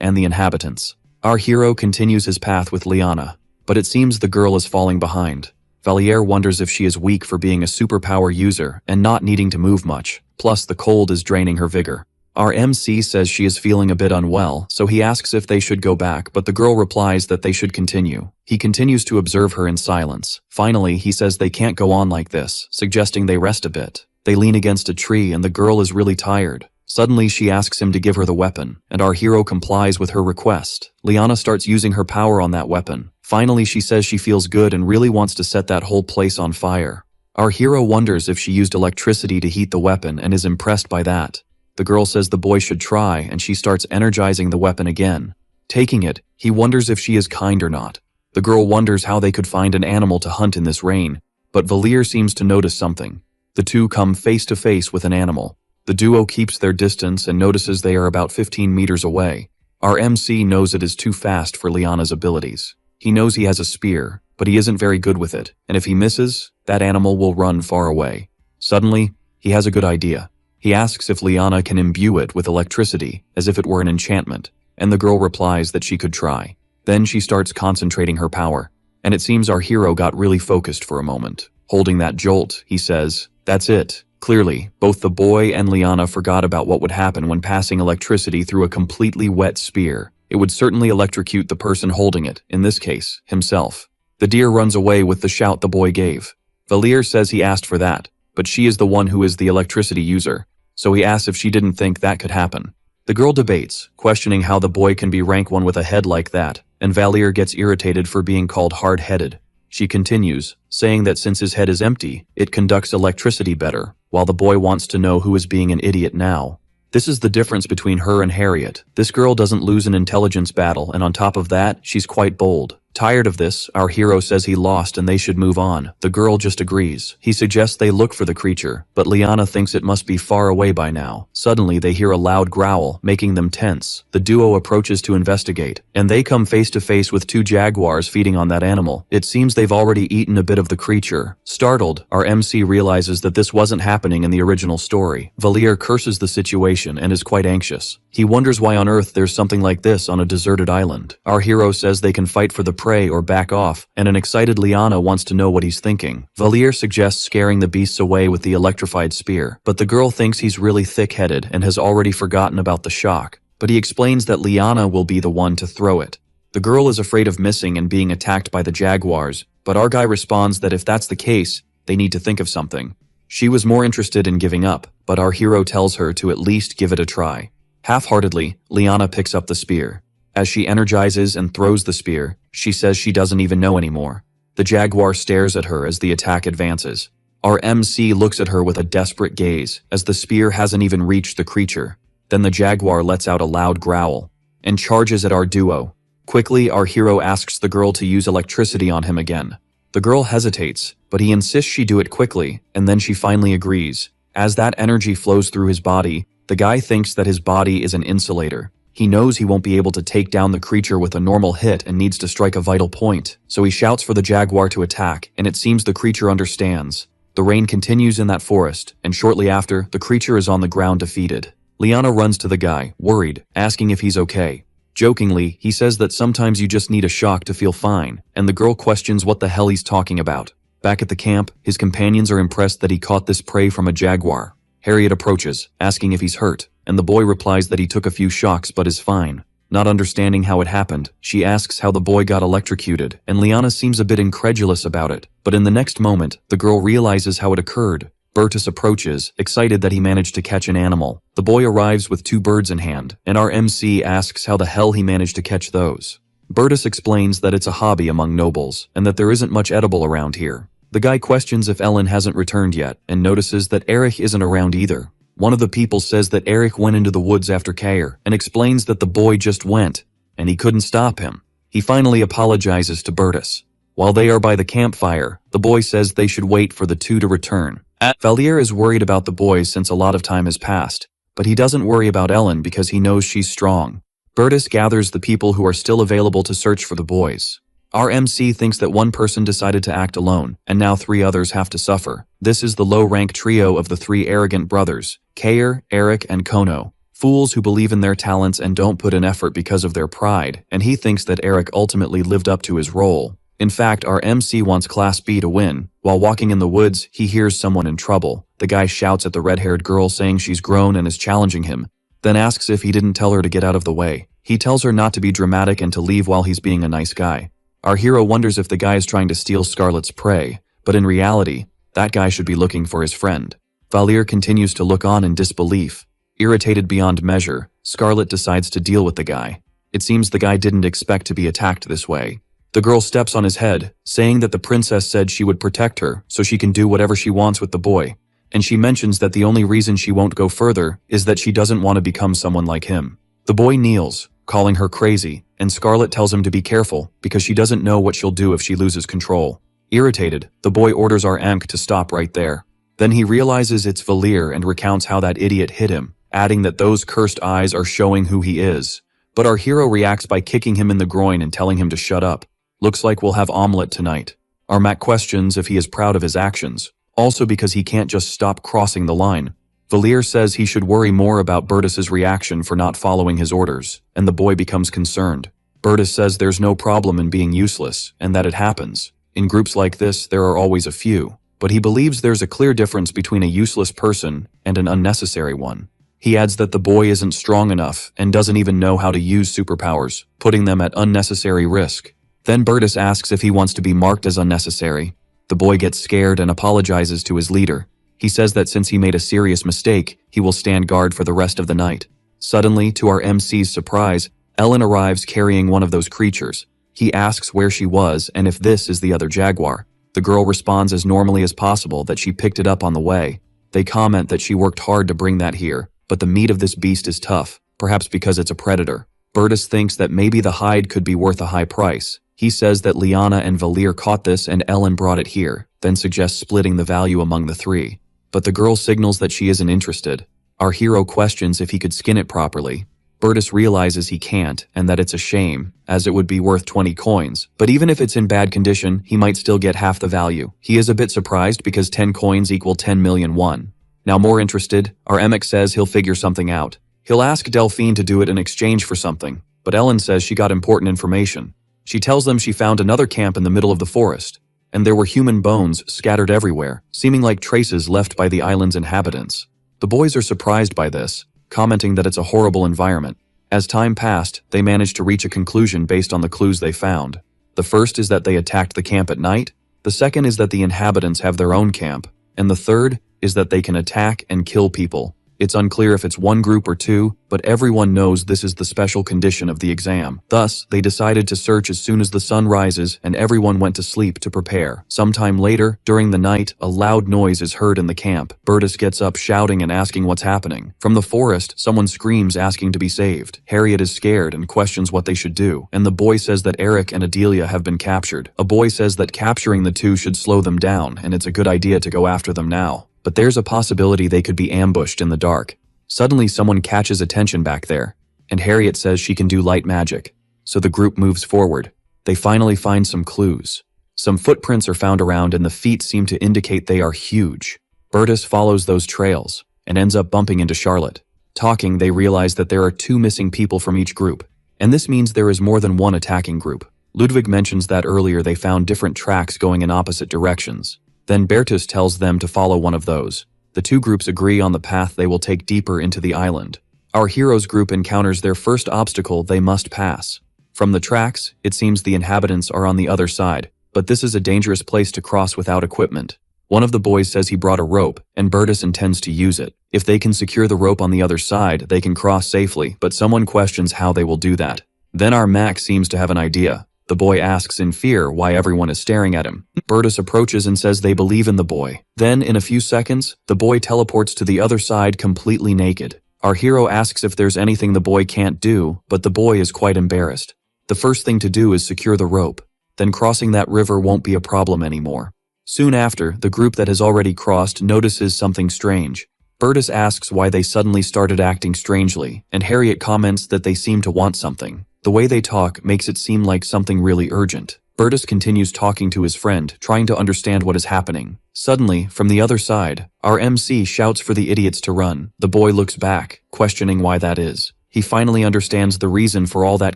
and the inhabitants. Our hero continues his path with Liana, but it seems the girl is falling behind. Valir wonders if she is weak for being a superpower user and not needing to move much, plus the cold is draining her vigor. Our MC says she is feeling a bit unwell, so he asks if they should go back, but the girl replies that they should continue. He continues to observe her in silence. Finally, he says they can't go on like this, suggesting they rest a bit. They lean against a tree and the girl is really tired. Suddenly, she asks him to give her the weapon, and our hero complies with her request. Liana starts using her power on that weapon. Finally, she says she feels good and really wants to set that whole place on fire. Our hero wonders if she used electricity to heat the weapon and is impressed by that. The girl says the boy should try, and she starts energizing the weapon again. Taking it, he wonders if she is kind or not. The girl wonders how they could find an animal to hunt in this rain, but Valir seems to notice something. The two come face to face with an animal. The duo keeps their distance and notices they are about 15 meters away. Our MC knows it is too fast for Liana's abilities. He knows he has a spear, but he isn't very good with it, and if he misses, that animal will run far away. Suddenly, he has a good idea. He asks if Liana can imbue it with electricity, as if it were an enchantment, and the girl replies that she could try. Then she starts concentrating her power, and it seems our hero got really focused for a moment. Holding that jolt, he says, "That's it." Clearly, both the boy and Liana forgot about what would happen when passing electricity through a completely wet spear. It would certainly electrocute the person holding it, in this case, himself. The deer runs away with the shout the boy gave. Valir says he asked for that, but she is the one who is the electricity user, so he asks if she didn't think that could happen. The girl debates, questioning how the boy can be rank 1 with a head like that, and Valir gets irritated for being called hard-headed. She continues, saying that since his head is empty, it conducts electricity better, while the boy wants to know who is being an idiot now. This is the difference between her and Harriet. This girl doesn't lose an intelligence battle, and on top of that, she's quite bold. Tired of this, our hero says he lost and they should move on. The girl just agrees. He suggests they look for the creature, but Liana thinks it must be far away by now. Suddenly, they hear a loud growl, making them tense. The duo approaches to investigate, and they come face to face with two jaguars feeding on that animal. It seems they've already eaten a bit of the creature. Startled, our MC realizes that this wasn't happening in the original story. Valir curses the situation and is quite anxious. He wonders why on earth there's something like this on a deserted island. Our hero says they can fight for the prey or back off, and an excited Liana wants to know what he's thinking. Valir suggests scaring the beasts away with the electrified spear, but the girl thinks he's really thick-headed and has already forgotten about the shock. But he explains that Liana will be the one to throw it. The girl is afraid of missing and being attacked by the jaguars, but our guy responds that if that's the case, they need to think of something. She was more interested in giving up, but our hero tells her to at least give it a try. Half-heartedly, Liana picks up the spear. As she energizes and throws the spear, she says she doesn't even know anymore. The jaguar stares at her as the attack advances. Our MC looks at her with a desperate gaze, as the spear hasn't even reached the creature. Then the jaguar lets out a loud growl, and charges at our duo. Quickly, our hero asks the girl to use electricity on him again. The girl hesitates, but he insists she do it quickly, and then she finally agrees. As that energy flows through his body, the guy thinks that his body is an insulator. He knows he won't be able to take down the creature with a normal hit and needs to strike a vital point, so he shouts for the jaguar to attack, and it seems the creature understands. The rain continues in that forest, and shortly after, the creature is on the ground defeated. Liana runs to the guy, worried, asking if he's okay. Jokingly, he says that sometimes you just need a shock to feel fine, and the girl questions what the hell he's talking about. Back at the camp, his companions are impressed that he caught this prey from a jaguar. Harriet approaches, asking if he's hurt, and the boy replies that he took a few shocks but is fine. Not understanding how it happened, she asks how the boy got electrocuted, and Liana seems a bit incredulous about it. But in the next moment, the girl realizes how it occurred. Bertus approaches, excited that he managed to catch an animal. The boy arrives with 2 birds in hand, and our MC asks how the hell he managed to catch those. Bertus explains that it's a hobby among nobles, and that there isn't much edible around here. The guy questions if Ellen hasn't returned yet, and notices that Erich isn't around either. One of the people says that Erich went into the woods after Kair, and explains that the boy just went, and he couldn't stop him. He finally apologizes to Bertus. While they are by the campfire, the boy says they should wait for the 2 to return. Valier is worried about the boys since a lot of time has passed, but he doesn't worry about Ellen because he knows she's strong. Bertus gathers the people who are still available to search for the boys. Our MC thinks that one person decided to act alone, and now 3 others have to suffer. This is the low-rank trio of the 3 arrogant brothers, Kair, Eric, and Kono. Fools who believe in their talents and don't put in effort because of their pride, and he thinks that Eric ultimately lived up to his role. In fact, our MC wants Class B to win. While walking in the woods, he hears someone in trouble. The guy shouts at the red-haired girl saying she's grown and is challenging him, then asks if he didn't tell her to get out of the way. He tells her not to be dramatic and to leave while he's being a nice guy. Our hero wonders if the guy is trying to steal Scarlet's prey, but in reality, that guy should be looking for his friend. Valier continues to look on in disbelief. Irritated beyond measure, Scarlet decides to deal with the guy. It seems the guy didn't expect to be attacked this way. The girl steps on his head, saying that the princess said she would protect her so she can do whatever she wants with the boy, and she mentions that the only reason she won't go further is that she doesn't want to become someone like him. The boy kneels, calling her crazy, and Scarlet tells him to be careful because she doesn't know what she'll do if she loses control. Irritated, the boy orders our Ankh to stop right there. Then he realizes it's Valier and recounts how that idiot hit him, adding that those cursed eyes are showing who he is. But our hero reacts by kicking him in the groin and telling him to shut up. Looks like we'll have omelet tonight. Our Mac questions if he is proud of his actions, also because he can't just stop crossing the line. Valier says he should worry more about Bertus's reaction for not following his orders, and the boy becomes concerned. Bertus says there's no problem in being useless, and that it happens. In groups like this, there are always a few, but he believes there's a clear difference between a useless person and an unnecessary one. He adds that the boy isn't strong enough and doesn't even know how to use superpowers, putting them at unnecessary risk. Then Bertus asks if he wants to be marked as unnecessary. The boy gets scared and apologizes to his leader. He says that since he made a serious mistake, he will stand guard for the rest of the night. Suddenly, to our MC's surprise, Ellen arrives carrying one of those creatures. He asks where she was and if this is the other jaguar. The girl responds as normally as possible that she picked it up on the way. They comment that she worked hard to bring that here, but the meat of this beast is tough, perhaps because it's a predator. Bertus thinks that maybe the hide could be worth a high price. He says that Liana and Valier caught this and Ellen brought it here, then suggests splitting the value among the 3. But the girl signals that she isn't interested. Our hero questions if he could skin it properly. Bertus realizes he can't, and that it's a shame, as it would be worth 20 coins, but even if it's in bad condition, he might still get half the value. He is a bit surprised because 10 coins equal 10 million won. Now more interested, our Emic says he'll figure something out. He'll ask Delphine to do it in exchange for something, but Ellen says she got important information. She tells them she found another camp in the middle of the forest, and there were human bones scattered everywhere, seeming like traces left by the island's inhabitants. The boys are surprised by this, commenting that it's a horrible environment. As time passed, they managed to reach a conclusion based on the clues they found. The first is that they attacked the camp at night, the second is that the inhabitants have their own camp, and the third is that they can attack and kill people. It's unclear if it's one group or two, but everyone knows this is the special condition of the exam. Thus, they decided to search as soon as the sun rises and everyone went to sleep to prepare. Sometime later, during the night, a loud noise is heard in the camp. Bertus gets up shouting and asking what's happening. From the forest, someone screams asking to be saved. Harriet is scared and questions what they should do, and the boy says that Eric and Adelia have been captured. A boy says that capturing the two should slow them down and it's a good idea to go after them now. But there's a possibility they could be ambushed in the dark. Suddenly someone catches attention back there, and Harriet says she can do light magic. So the group moves forward. They finally find some clues. Some footprints are found around and the feet seem to indicate they are huge. Bertus follows those trails and ends up bumping into Charlotte. Talking, they realize that there are 2 missing people from each group, and this means there is more than one attacking group. Ludwig mentions that earlier they found different tracks going in opposite directions. Then Bertus tells them to follow one of those. The 2 groups agree on the path they will take deeper into the island. Our heroes group encounters their first obstacle they must pass. From the tracks, it seems the inhabitants are on the other side, but this is a dangerous place to cross without equipment. One of the boys says he brought a rope, and Bertus intends to use it. If they can secure the rope on the other side, they can cross safely, but someone questions how they will do that. Then our Mac seems to have an idea. The boy asks in fear why everyone is staring at him. Bertus approaches and says they believe in the boy. Then, in a few seconds, the boy teleports to the other side completely naked. Our hero asks if there's anything the boy can't do, but the boy is quite embarrassed. The first thing to do is secure the rope. Then crossing that river won't be a problem anymore. Soon after, the group that has already crossed notices something strange. Bertus asks why they suddenly started acting strangely, and Harriet comments that they seem to want something. The way they talk makes it seem like something really urgent. Bertus continues talking to his friend, trying to understand what is happening. Suddenly, from the other side, our MC shouts for the idiots to run. The boy looks back, questioning why that is. He finally understands the reason for all that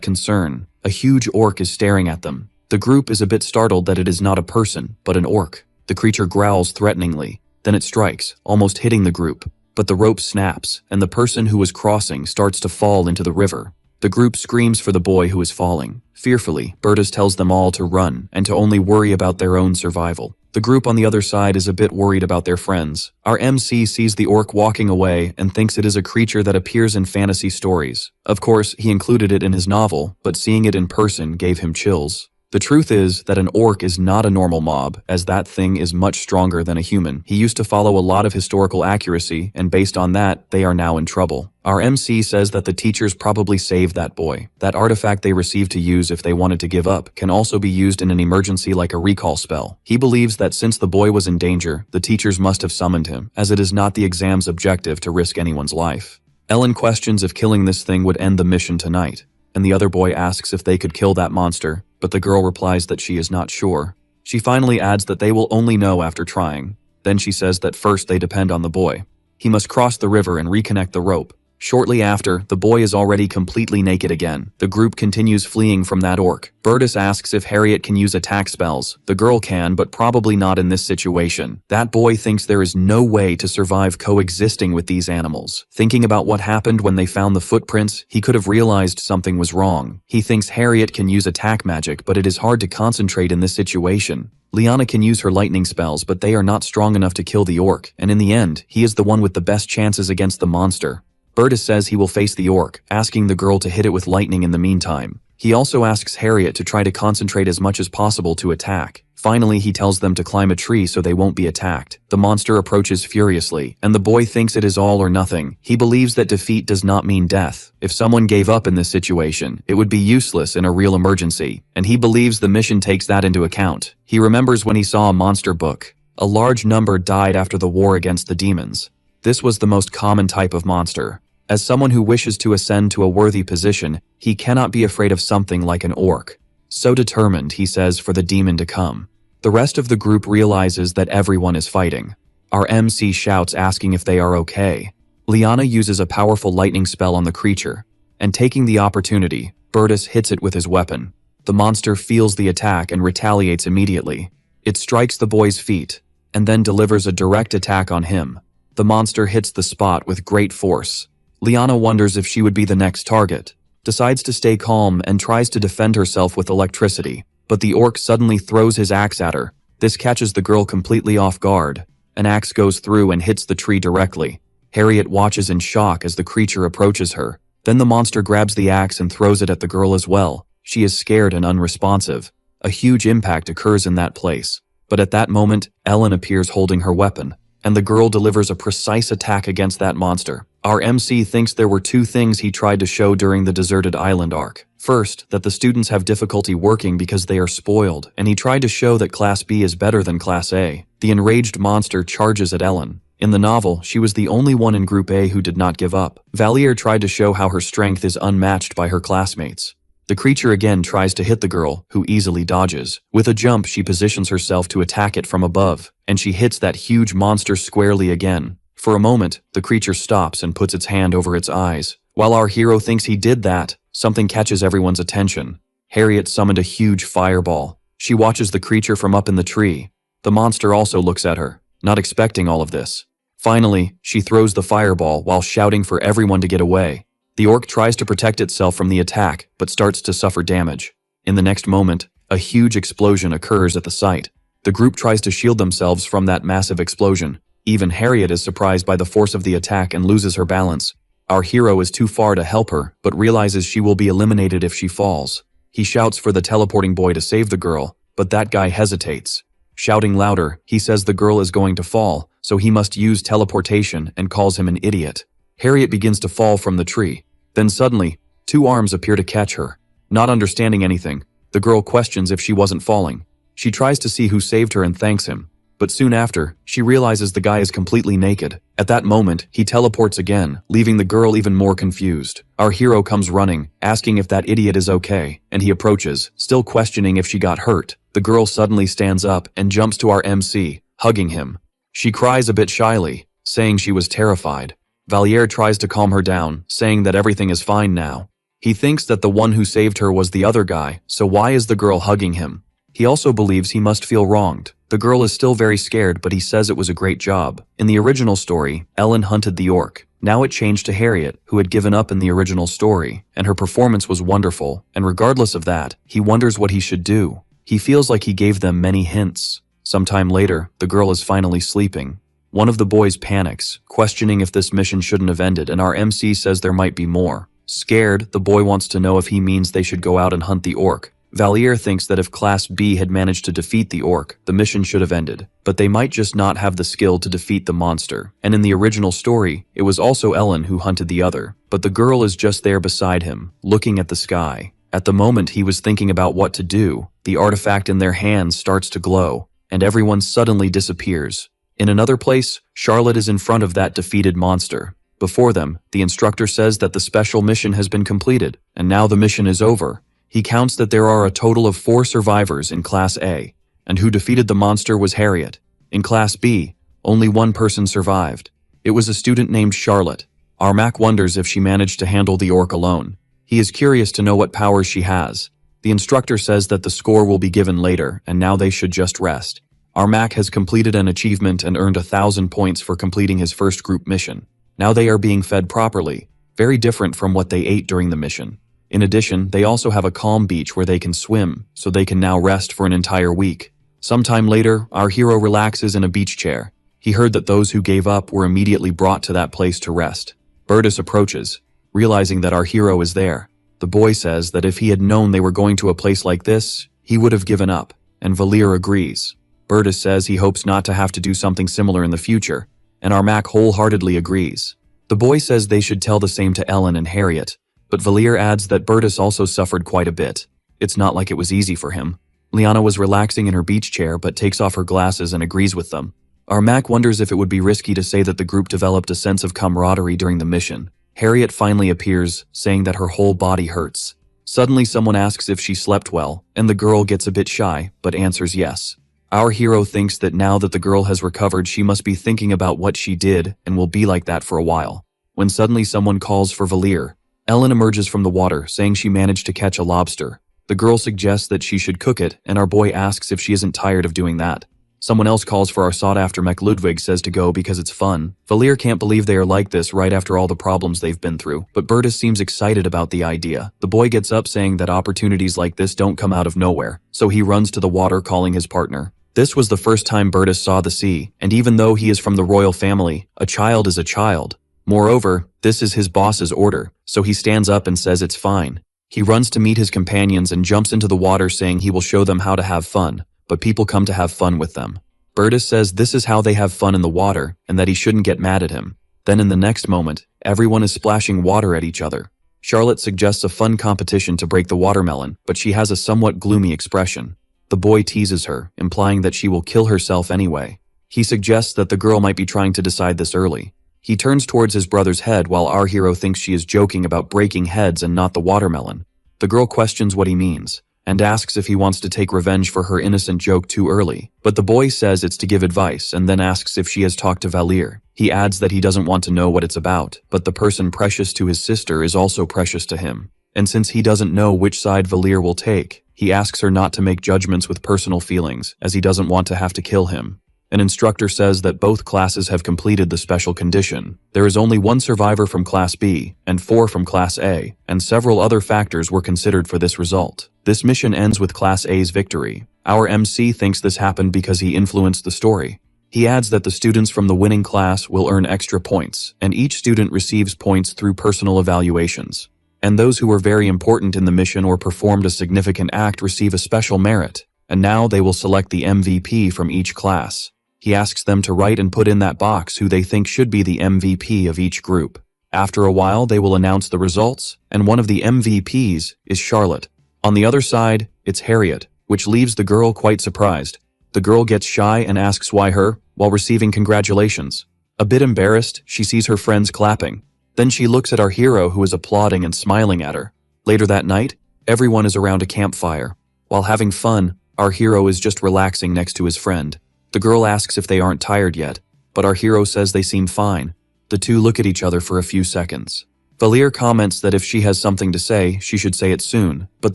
concern. A huge orc is staring at them. The group is a bit startled that it is not a person, but an orc. The creature growls threateningly. Then it strikes, almost hitting the group. But the rope snaps, and the person who was crossing starts to fall into the river. The group screams for the boy who is falling. Fearfully, Bertus tells them all to run and to only worry about their own survival. The group on the other side is a bit worried about their friends. Our MC sees the orc walking away and thinks it is a creature that appears in fantasy stories. Of course, he included it in his novel, but seeing it in person gave him chills. The truth is that an orc is not a normal mob, as that thing is much stronger than a human. He used to follow a lot of historical accuracy, and based on that, they are now in trouble. Our MC says that the teachers probably saved that boy. That artifact they received to use if they wanted to give up can also be used in an emergency like a recall spell. He believes that since the boy was in danger, the teachers must have summoned him, as it is not the exam's objective to risk anyone's life. Ellen questions if killing this thing would end the mission tonight, and the other boy asks if they could kill that monster, but the girl replies that she is not sure. She finally adds that they will only know after trying. Then she says that first they depend on the boy. He must cross the river and reconnect the rope. Shortly after, the boy is already completely naked again. The group continues fleeing from that orc. Bertus asks if Harriet can use attack spells. The girl can, but probably not in this situation. That boy thinks there is no way to survive coexisting with these animals. Thinking about what happened when they found the footprints, he could have realized something was wrong. He thinks Harriet can use attack magic, but it is hard to concentrate in this situation. Liana can use her lightning spells, but they are not strong enough to kill the orc, and in the end, he is the one with the best chances against the monster. Bertus says he will face the orc, asking the girl to hit it with lightning in the meantime. He also asks Harriet to try to concentrate as much as possible to attack. Finally, he tells them to climb a tree so they won't be attacked. The monster approaches furiously, and the boy thinks it is all or nothing. He believes that defeat does not mean death. If someone gave up in this situation, it would be useless in a real emergency, and he believes the mission takes that into account. He remembers when he saw a monster book. A large number died after the war against the demons. This was the most common type of monster. As someone who wishes to ascend to a worthy position, he cannot be afraid of something like an orc. So determined, he says, for the demon to come. The rest of the group realizes that everyone is fighting. Our MC shouts asking if they are okay. Liana uses a powerful lightning spell on the creature, and taking the opportunity, Bertus hits it with his weapon. The monster feels the attack and retaliates immediately. It strikes the boy's feet, and then delivers a direct attack on him. The monster hits the spot with great force. Liana wonders if she would be the next target, decides to stay calm and tries to defend herself with electricity, but the orc suddenly throws his axe at her. This catches the girl completely off guard. An axe goes through and hits the tree directly. Harriet watches in shock as the creature approaches her. Then the monster grabs the axe and throws it at the girl as well. She is scared and unresponsive. A huge impact occurs in that place. But at that moment, Ellen appears holding her weapon, and the girl delivers a precise attack against that monster. Our MC thinks there were two things he tried to show during the deserted island arc. First, that the students have difficulty working because they are spoiled, and he tried to show that Class B is better than Class A. The enraged monster charges at Ellen. In the novel, she was the only one in Group A who did not give up. Valier tried to show how her strength is unmatched by her classmates. The creature again tries to hit the girl, who easily dodges. With a jump, she positions herself to attack it from above, and she hits that huge monster squarely again. For a moment, the creature stops and puts its hand over its eyes. While our hero thinks he did that, something catches everyone's attention. Harriet summoned a huge fireball. She watches the creature from up in the tree. The monster also looks at her, not expecting all of this. Finally, she throws the fireball while shouting for everyone to get away. The orc tries to protect itself from the attack, but starts to suffer damage. In the next moment, a huge explosion occurs at the site. The group tries to shield themselves from that massive explosion. Even Harriet is surprised by the force of the attack and loses her balance. Our hero is too far to help her, but realizes she will be eliminated if she falls. He shouts for the teleporting boy to save the girl, but that guy hesitates. Shouting louder, he says the girl is going to fall, so he must use teleportation and calls him an idiot. Harriet begins to fall from the tree. Then suddenly, two arms appear to catch her. Not understanding anything, the girl questions if she wasn't falling. She tries to see who saved her and thanks him. But soon after, she realizes the guy is completely naked. At that moment, he teleports again, leaving the girl even more confused. Our hero comes running, asking if that idiot is okay, and he approaches, still questioning if she got hurt. The girl suddenly stands up and jumps to our MC, hugging him. She cries a bit shyly, saying she was terrified. Valier tries to calm her down, saying that everything is fine now. He thinks that the one who saved her was the other guy, so why is the girl hugging him? He also believes he must feel wronged. The girl is still very scared, but he says it was a great job. In the original story, Ellen hunted the orc. Now it changed to Harriet, who had given up in the original story, and her performance was wonderful, and regardless of that, he wonders what he should do. He feels like he gave them many hints. Sometime later, the girl is finally sleeping. One of the boys panics, questioning if this mission shouldn't have ended, and our MC says there might be more. Scared, the boy wants to know if he means they should go out and hunt the orc. Valier thinks that if Class B had managed to defeat the orc, the mission should have ended, but they might just not have the skill to defeat the monster. And in the original story, it was also Ellen who hunted the other, but the girl is just there beside him, looking at the sky. At the moment he was thinking about what to do, the artifact in their hands starts to glow, and everyone suddenly disappears. In another place, Charlotte is in front of that defeated monster. Before them, the instructor says that the special mission has been completed, and now the mission is over. He counts that there are a total of 4 survivors in Class A, and who defeated the monster was Harriet. In Class B, only one person survived. It was a student named Charlotte. Our Mac wonders if she managed to handle the orc alone. He is curious to know what powers she has. The instructor says that the score will be given later, and now they should just rest. Our Mac has completed an achievement and earned 1,000 points for completing his first group mission. Now they are being fed properly, very different from what they ate during the mission. In addition, they also have a calm beach where they can swim, so they can now rest for an entire week. Sometime later, our hero relaxes in a beach chair. He heard that those who gave up were immediately brought to that place to rest. Bertus approaches, realizing that our hero is there. The boy says that if he had known they were going to a place like this, he would have given up, and Valier agrees. Bertus says he hopes not to have to do something similar in the future, and our Mac wholeheartedly agrees. The boy says they should tell the same to Ellen and Harriet, but Valier adds that Bertus also suffered quite a bit. It's not like it was easy for him. Liana was relaxing in her beach chair but takes off her glasses and agrees with them. Our Mac wonders if it would be risky to say that the group developed a sense of camaraderie during the mission. Harriet finally appears, saying that her whole body hurts. Suddenly someone asks if she slept well, and the girl gets a bit shy, but answers yes. Our hero thinks that now that the girl has recovered, she must be thinking about what she did and will be like that for a while. When suddenly someone calls for Valier, Ellen emerges from the water, saying she managed to catch a lobster. The girl suggests that she should cook it, and our boy asks if she isn't tired of doing that. Someone else calls for our sought-after mech. Ludwig says to go because it's fun. Valier can't believe they are like this right after all the problems they've been through, but Bertus seems excited about the idea. The boy gets up saying that opportunities like this don't come out of nowhere, so he runs to the water calling his partner. This was the first time Bertus saw the sea, and even though he is from the royal family, a child is a child. Moreover, this is his boss's order, so he stands up and says it's fine. He runs to meet his companions and jumps into the water saying he will show them how to have fun, but people come to have fun with them. Bertus says this is how they have fun in the water and that he shouldn't get mad at him. Then in the next moment, everyone is splashing water at each other. Charlotte suggests a fun competition to break the watermelon, but she has a somewhat gloomy expression. The boy teases her, implying that she will kill herself anyway. He suggests that the girl might be trying to decide this early. He turns towards his brother's head while our hero thinks she is joking about breaking heads and not the watermelon. The girl questions what he means, and asks if he wants to take revenge for her innocent joke too early. But the boy says it's to give advice and then asks if she has talked to Valir. He adds that he doesn't want to know what it's about, but the person precious to his sister is also precious to him. And since he doesn't know which side Valir will take, he asks her not to make judgments with personal feelings, as he doesn't want to have to kill him. An instructor says that both classes have completed the special condition. There is only one survivor from Class B and 4 from Class A, and several other factors were considered for this result. This mission ends with Class A's victory. Our MC thinks this happened because he influenced the story. He adds that the students from the winning class will earn extra points, and each student receives points through personal evaluations. And those who were very important in the mission or performed a significant act receive a special merit, and now they will select the MVP from each class. He asks them to write and put in that box who they think should be the MVP of each group. After a while, they will announce the results, and one of the MVPs is Charlotte. On the other side, it's Harriet, which leaves the girl quite surprised. The girl gets shy and asks why her, while receiving congratulations. A bit embarrassed, she sees her friends clapping. Then she looks at our hero who is applauding and smiling at her. Later that night, everyone is around a campfire. While having fun, our hero is just relaxing next to his friend. The girl asks if they aren't tired yet, but our hero says they seem fine. The two look at each other for a few seconds. Valir comments that if she has something to say, she should say it soon, but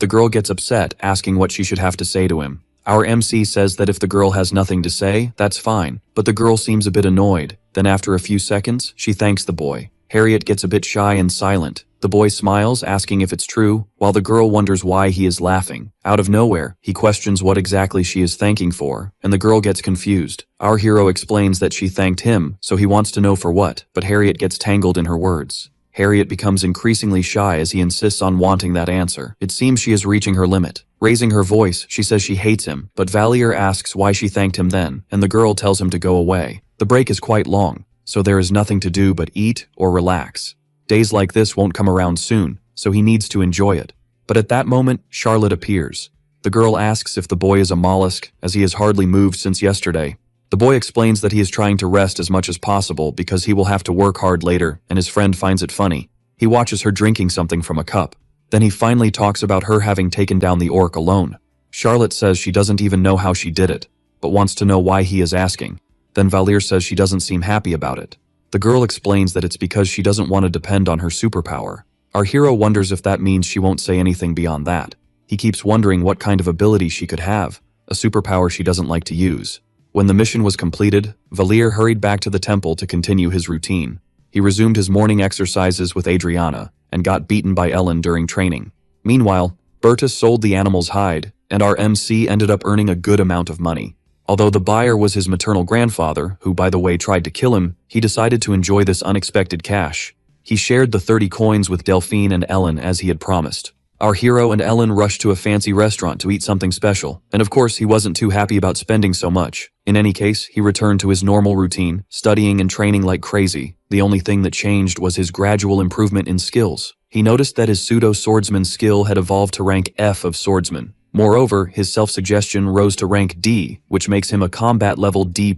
the girl gets upset, asking what she should have to say to him. Our MC says that if the girl has nothing to say, that's fine, but the girl seems a bit annoyed. Then after a few seconds, she thanks the boy. Harriet gets a bit shy and silent. The boy smiles, asking if it's true, while the girl wonders why he is laughing. Out of nowhere, he questions what exactly she is thanking for, and the girl gets confused. Our hero explains that she thanked him, so he wants to know for what, but Harriet gets tangled in her words. Harriet becomes increasingly shy as he insists on wanting that answer. It seems she is reaching her limit. Raising her voice, she says she hates him, but Valir asks why she thanked him then, and the girl tells him to go away. The break is quite long, so there is nothing to do but eat or relax. Days like this won't come around soon, so he needs to enjoy it. But at that moment, Charlotte appears. The girl asks if the boy is a mollusk, as he has hardly moved since yesterday. The boy explains that he is trying to rest as much as possible because he will have to work hard later, and his friend finds it funny. He watches her drinking something from a cup. Then he finally talks about her having taken down the orc alone. Charlotte says she doesn't even know how she did it, but wants to know why he is asking. Then Valir says she doesn't seem happy about it. The girl explains that it's because she doesn't want to depend on her superpower. Our hero wonders if that means she won't say anything beyond that. He keeps wondering what kind of ability she could have, a superpower she doesn't like to use. When the mission was completed, Valir hurried back to the temple to continue his routine. He resumed his morning exercises with Adriana, and got beaten by Ellen during training. Meanwhile, Bertus sold the animal's hide, and our MC ended up earning a good amount of money. Although the buyer was his maternal grandfather, who by the way tried to kill him, he decided to enjoy this unexpected cash. He shared the 30 coins with Delphine and Ellen as he had promised. Our hero and Ellen rushed to a fancy restaurant to eat something special, and of course he wasn't too happy about spending so much. In any case, he returned to his normal routine, studying and training like crazy. The only thing that changed was his gradual improvement in skills. He noticed that his pseudo-swordsman skill had evolved to rank F of swordsman. Moreover, his self-suggestion rose to rank D, which makes him a combat level D+,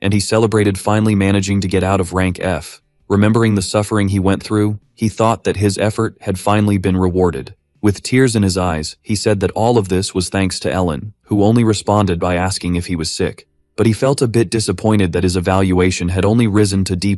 and he celebrated finally managing to get out of rank F. Remembering the suffering he went through, he thought that his effort had finally been rewarded. With tears in his eyes, he said that all of this was thanks to Ellen, who only responded by asking if he was sick. But he felt a bit disappointed that his evaluation had only risen to D+,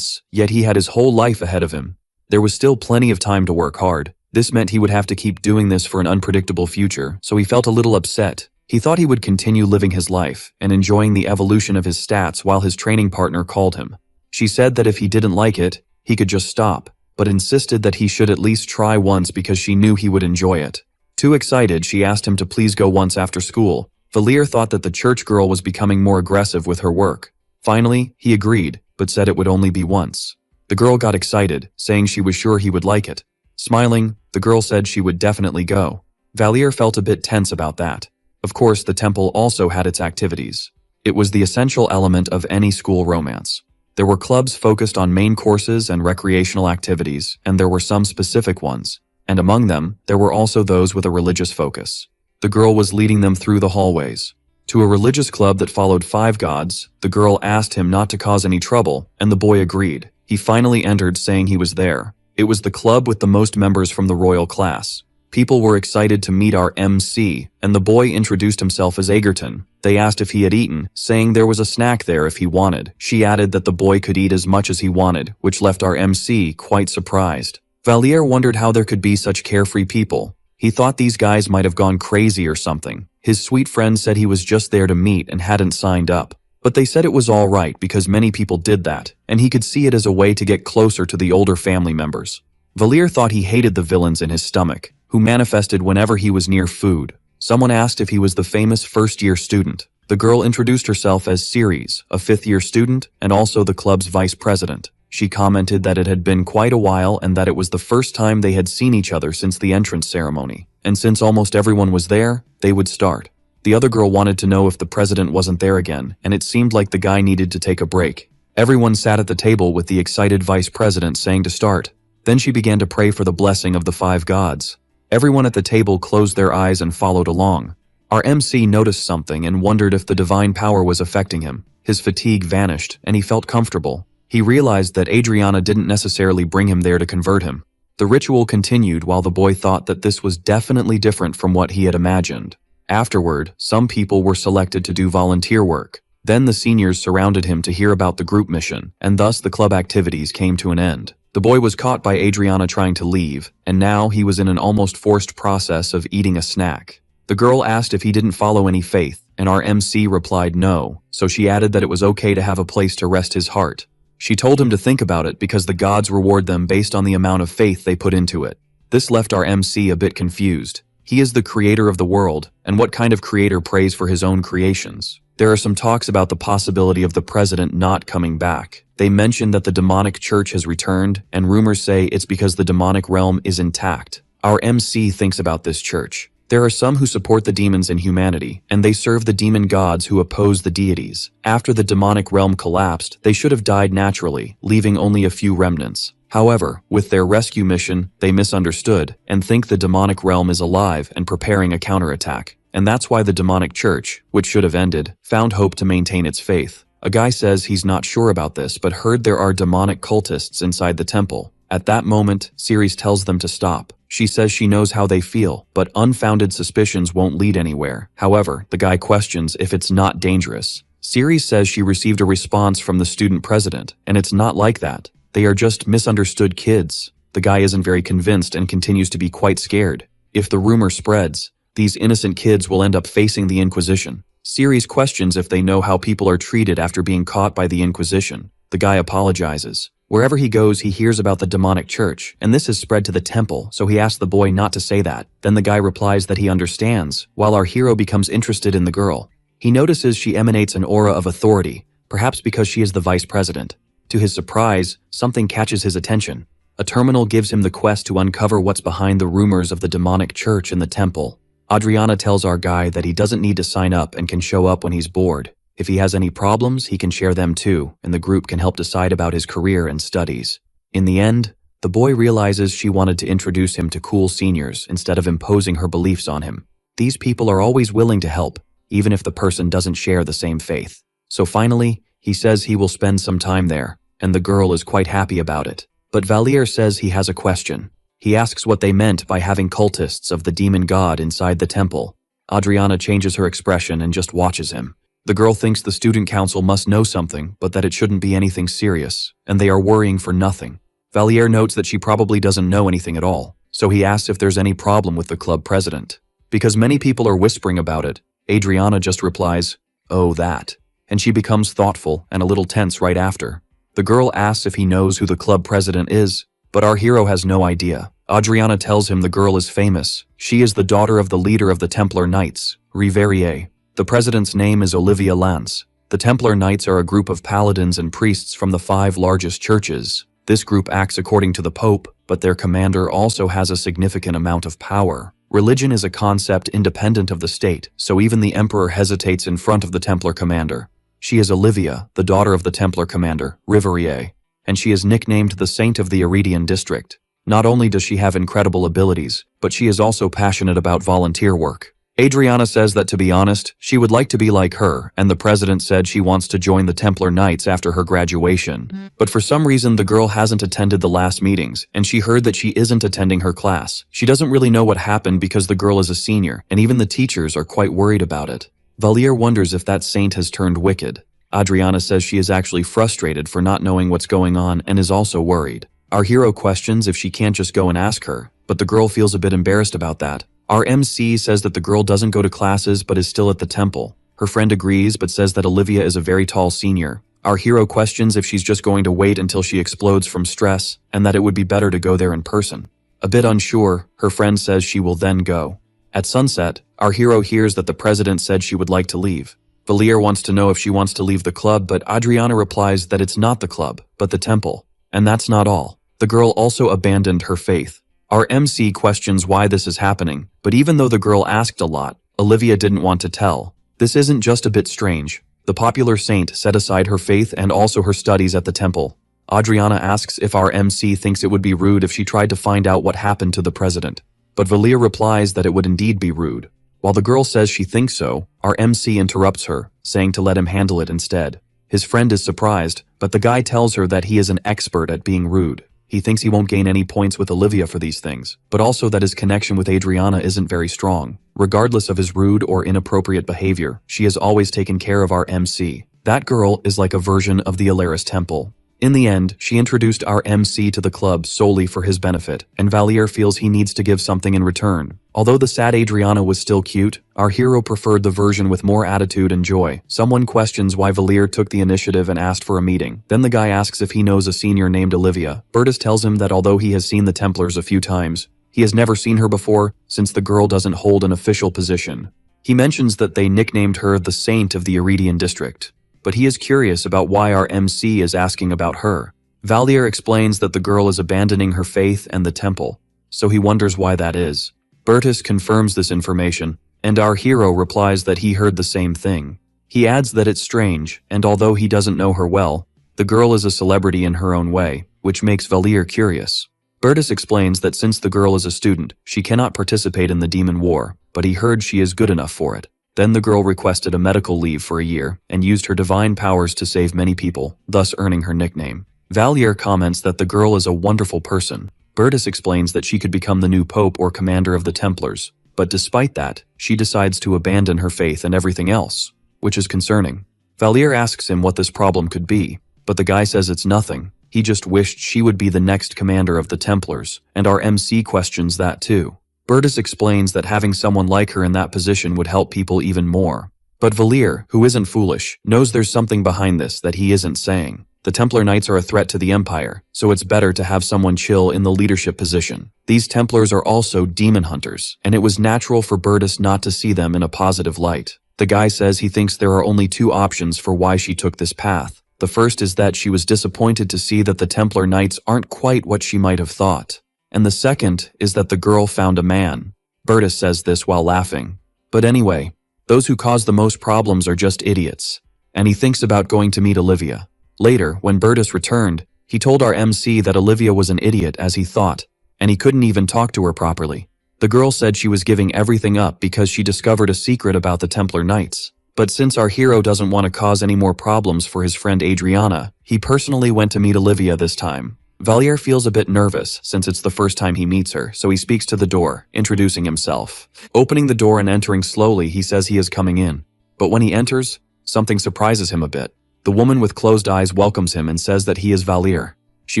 yet he had his whole life ahead of him. There was still plenty of time to work hard. This meant he would have to keep doing this for an unpredictable future, so he felt a little upset. He thought he would continue living his life and enjoying the evolution of his stats while his training partner called him. She said that if he didn't like it, he could just stop, but insisted that he should at least try once because she knew he would enjoy it. Too excited, she asked him to please go once after school. Valir thought that the church girl was becoming more aggressive with her work. Finally, he agreed, but said it would only be once. The girl got excited, saying she was sure he would like it. Smiling, the girl said she would definitely go. Valier felt a bit tense about that. Of course, the temple also had its activities. It was the essential element of any school romance. There were clubs focused on main courses and recreational activities, and there were some specific ones. And among them, there were also those with a religious focus. The girl was leading them through the hallways. To a religious club that followed 5 gods, the girl asked him not to cause any trouble, and the boy agreed. He finally entered saying he was there. It was the club with the most members from the royal class. People were excited to meet our MC, and the boy introduced himself as Egerton. They asked if he had eaten, saying there was a snack there if he wanted. She added that the boy could eat as much as he wanted, which left our MC quite surprised. Valier wondered how there could be such carefree people. He thought these guys might have gone crazy or something. His sweet friend said he was just there to meet and hadn't signed up. But they said it was all right because many people did that, and he could see it as a way to get closer to the older family members. Valier thought he hated the villains in his stomach, who manifested whenever he was near food. Someone asked if he was the famous first-year student. The girl introduced herself as Ceres, a 5th-year student and also the club's vice president. She commented that it had been quite a while and that it was the first time they had seen each other since the entrance ceremony. And since almost everyone was there, they would start. The other girl wanted to know if the president wasn't there again, and it seemed like the guy needed to take a break. Everyone sat at the table with the excited vice president saying to start. Then she began to pray for the blessing of the 5 gods. Everyone at the table closed their eyes and followed along. Our MC noticed something and wondered if the divine power was affecting him. His fatigue vanished, and he felt comfortable. He realized that Adriana didn't necessarily bring him there to convert him. The ritual continued while the boy thought that this was definitely different from what he had imagined. Afterward, some people were selected to do volunteer work. Then the seniors surrounded him to hear about the group mission, and thus the club activities came to an end. The boy was caught by Adriana trying to leave, and now he was in an almost forced process of eating a snack. The girl asked if he didn't follow any faith, and our MC replied no, so she added that it was okay to have a place to rest his heart. She told him to think about it because the gods reward them based on the amount of faith they put into it. This left our MC a bit confused. He is the creator of the world, and what kind of creator prays for his own creations? There are some talks about the possibility of the president not coming back. They mention that the demonic church has returned, and rumors say it's because the demonic realm is intact. Our MC thinks about this church. There are some who support the demons in humanity, and they serve the demon gods who oppose the deities. After the demonic realm collapsed, they should have died naturally, leaving only a few remnants. However, with their rescue mission, they misunderstood and think the demonic realm is alive and preparing a counterattack. And that's why the demonic church, which should have ended, found hope to maintain its faith. A guy says he's not sure about this but heard there are demonic cultists inside the temple. At that moment, Ceres tells them to stop. She says she knows how they feel, but unfounded suspicions won't lead anywhere. However, the guy questions if it's not dangerous. Ceres says she received a response from the student president, and it's not like that. They are just misunderstood kids. The guy isn't very convinced and continues to be quite scared. If the rumor spreads, these innocent kids will end up facing the Inquisition. Ceres questions if they know how people are treated after being caught by the Inquisition. The guy apologizes. Wherever he goes, he hears about the demonic church, and this has spread to the temple, so he asks the boy not to say that. Then the guy replies that he understands, while our hero becomes interested in the girl. He notices she emanates an aura of authority, perhaps because she is the vice president. To his surprise, something catches his attention. A terminal gives him the quest to uncover what's behind the rumors of the demonic church in the temple. Adriana tells our guy that he doesn't need to sign up and can show up when he's bored. If he has any problems, he can share them too, and the group can help decide about his career and studies. In the end, the boy realizes she wanted to introduce him to cool seniors instead of imposing her beliefs on him. These people are always willing to help, even if the person doesn't share the same faith. So finally, he says he will spend some time there, and the girl is quite happy about it. But Valier says he has a question. He asks what they meant by having cultists of the demon god inside the temple. Adriana changes her expression and just watches him. The girl thinks the student council must know something, but that it shouldn't be anything serious, and they are worrying for nothing. Valier notes that she probably doesn't know anything at all, so he asks if there's any problem with the club president. Because many people are whispering about it, Adriana just replies, "Oh, that," and she becomes thoughtful and a little tense right after. The girl asks if he knows who the club president is, but our hero has no idea. Adriana tells him the girl is famous. She is the daughter of the leader of the Templar Knights, Riverier. The president's name is Olivia Lance. The Templar Knights are a group of paladins and priests from the 5 largest churches. This group acts according to the Pope, but their commander also has a significant amount of power. Religion is a concept independent of the state, so even the emperor hesitates in front of the Templar commander. She is Olivia, the daughter of the Templar commander, Riverier, and she is nicknamed the Saint of the Iridian district. Not only does she have incredible abilities, but she is also passionate about volunteer work. Adriana says that to be honest, she would like to be like her, and the president said she wants to join the Templar Knights after her graduation. But for some reason the girl hasn't attended the last meetings, and she heard that she isn't attending her class. She doesn't really know what happened because the girl is a senior, and even the teachers are quite worried about it. Valier wonders if that saint has turned wicked. Adriana says she is actually frustrated for not knowing what's going on and is also worried. Our hero questions if she can't just go and ask her, but the girl feels a bit embarrassed about that. Our MC says that the girl doesn't go to classes but is still at the temple. Her friend agrees but says that Olivia is a very tall senior. Our hero questions if she's just going to wait until she explodes from stress and that it would be better to go there in person. A bit unsure, her friend says she will then go. At sunset, our hero hears that the president said she would like to leave. Valier wants to know if she wants to leave the club, but Adriana replies that it's not the club, but the temple. And that's not all. The girl also abandoned her faith. Our MC questions why this is happening, but even though the girl asked a lot, Olivia didn't want to tell. This isn't just a bit strange. The popular saint set aside her faith and also her studies at the temple. Adriana asks if our MC thinks it would be rude if she tried to find out what happened to the president. But Valier replies that it would indeed be rude. While the girl says she thinks so, our MC interrupts her, saying to let him handle it instead. His friend is surprised, but the guy tells her that he is an expert at being rude. He thinks he won't gain any points with Olivia for these things, but also that his connection with Adriana isn't very strong. Regardless of his rude or inappropriate behavior, she has always taken care of our MC. That girl is like a version of the Alaris Temple. In the end, she introduced our MC to the club solely for his benefit, and Valier feels he needs to give something in return. Although the sad Adriana was still cute, our hero preferred the version with more attitude and joy. Someone questions why Valier took the initiative and asked for a meeting. Then the guy asks if he knows a senior named Olivia. Bertus tells him that although he has seen the Templars a few times, he has never seen her before since the girl doesn't hold an official position. He mentions that they nicknamed her the Saint of the Iridian district. But he is curious about why our MC is asking about her. Valier explains that the girl is abandoning her faith and the temple, so he wonders why that is. Bertus confirms this information, and our hero replies that he heard the same thing. He adds that it's strange, and although he doesn't know her well, the girl is a celebrity in her own way, which makes Valier curious. Bertus explains that since the girl is a student, she cannot participate in the demon war, but he heard she is good enough for it. Then the girl requested a medical leave for a year and used her divine powers to save many people, thus earning her nickname. Valier comments that the girl is a wonderful person. Bertus explains that she could become the new pope or commander of the Templars, but despite that, she decides to abandon her faith and everything else, which is concerning. Valier asks him what this problem could be, but the guy says it's nothing. He just wished she would be the next commander of the Templars, and our MC questions that too. Bertus explains that having someone like her in that position would help people even more. But Valier, who isn't foolish, knows there's something behind this that he isn't saying. The Templar Knights are a threat to the Empire, so it's better to have someone chill in the leadership position. These Templars are also demon hunters, and it was natural for Bertus not to see them in a positive light. The guy says he thinks there are only two options for why she took this path. The first is that she was disappointed to see that the Templar Knights aren't quite what she might have thought. And the second is that the girl found a man. Bertus says this while laughing. But anyway, those who cause the most problems are just idiots. And he thinks about going to meet Olivia. Later, when Bertus returned, he told our MC that Olivia was an idiot as he thought, and he couldn't even talk to her properly. The girl said she was giving everything up because she discovered a secret about the Templar Knights. But since our hero doesn't want to cause any more problems for his friend Adriana, he personally went to meet Olivia this time. Valier feels a bit nervous since it's the first time he meets her, so he speaks to the door, introducing himself. Opening the door and entering slowly, he says he is coming in. But when he enters, something surprises him a bit. The woman with closed eyes welcomes him and says that he is Valier. She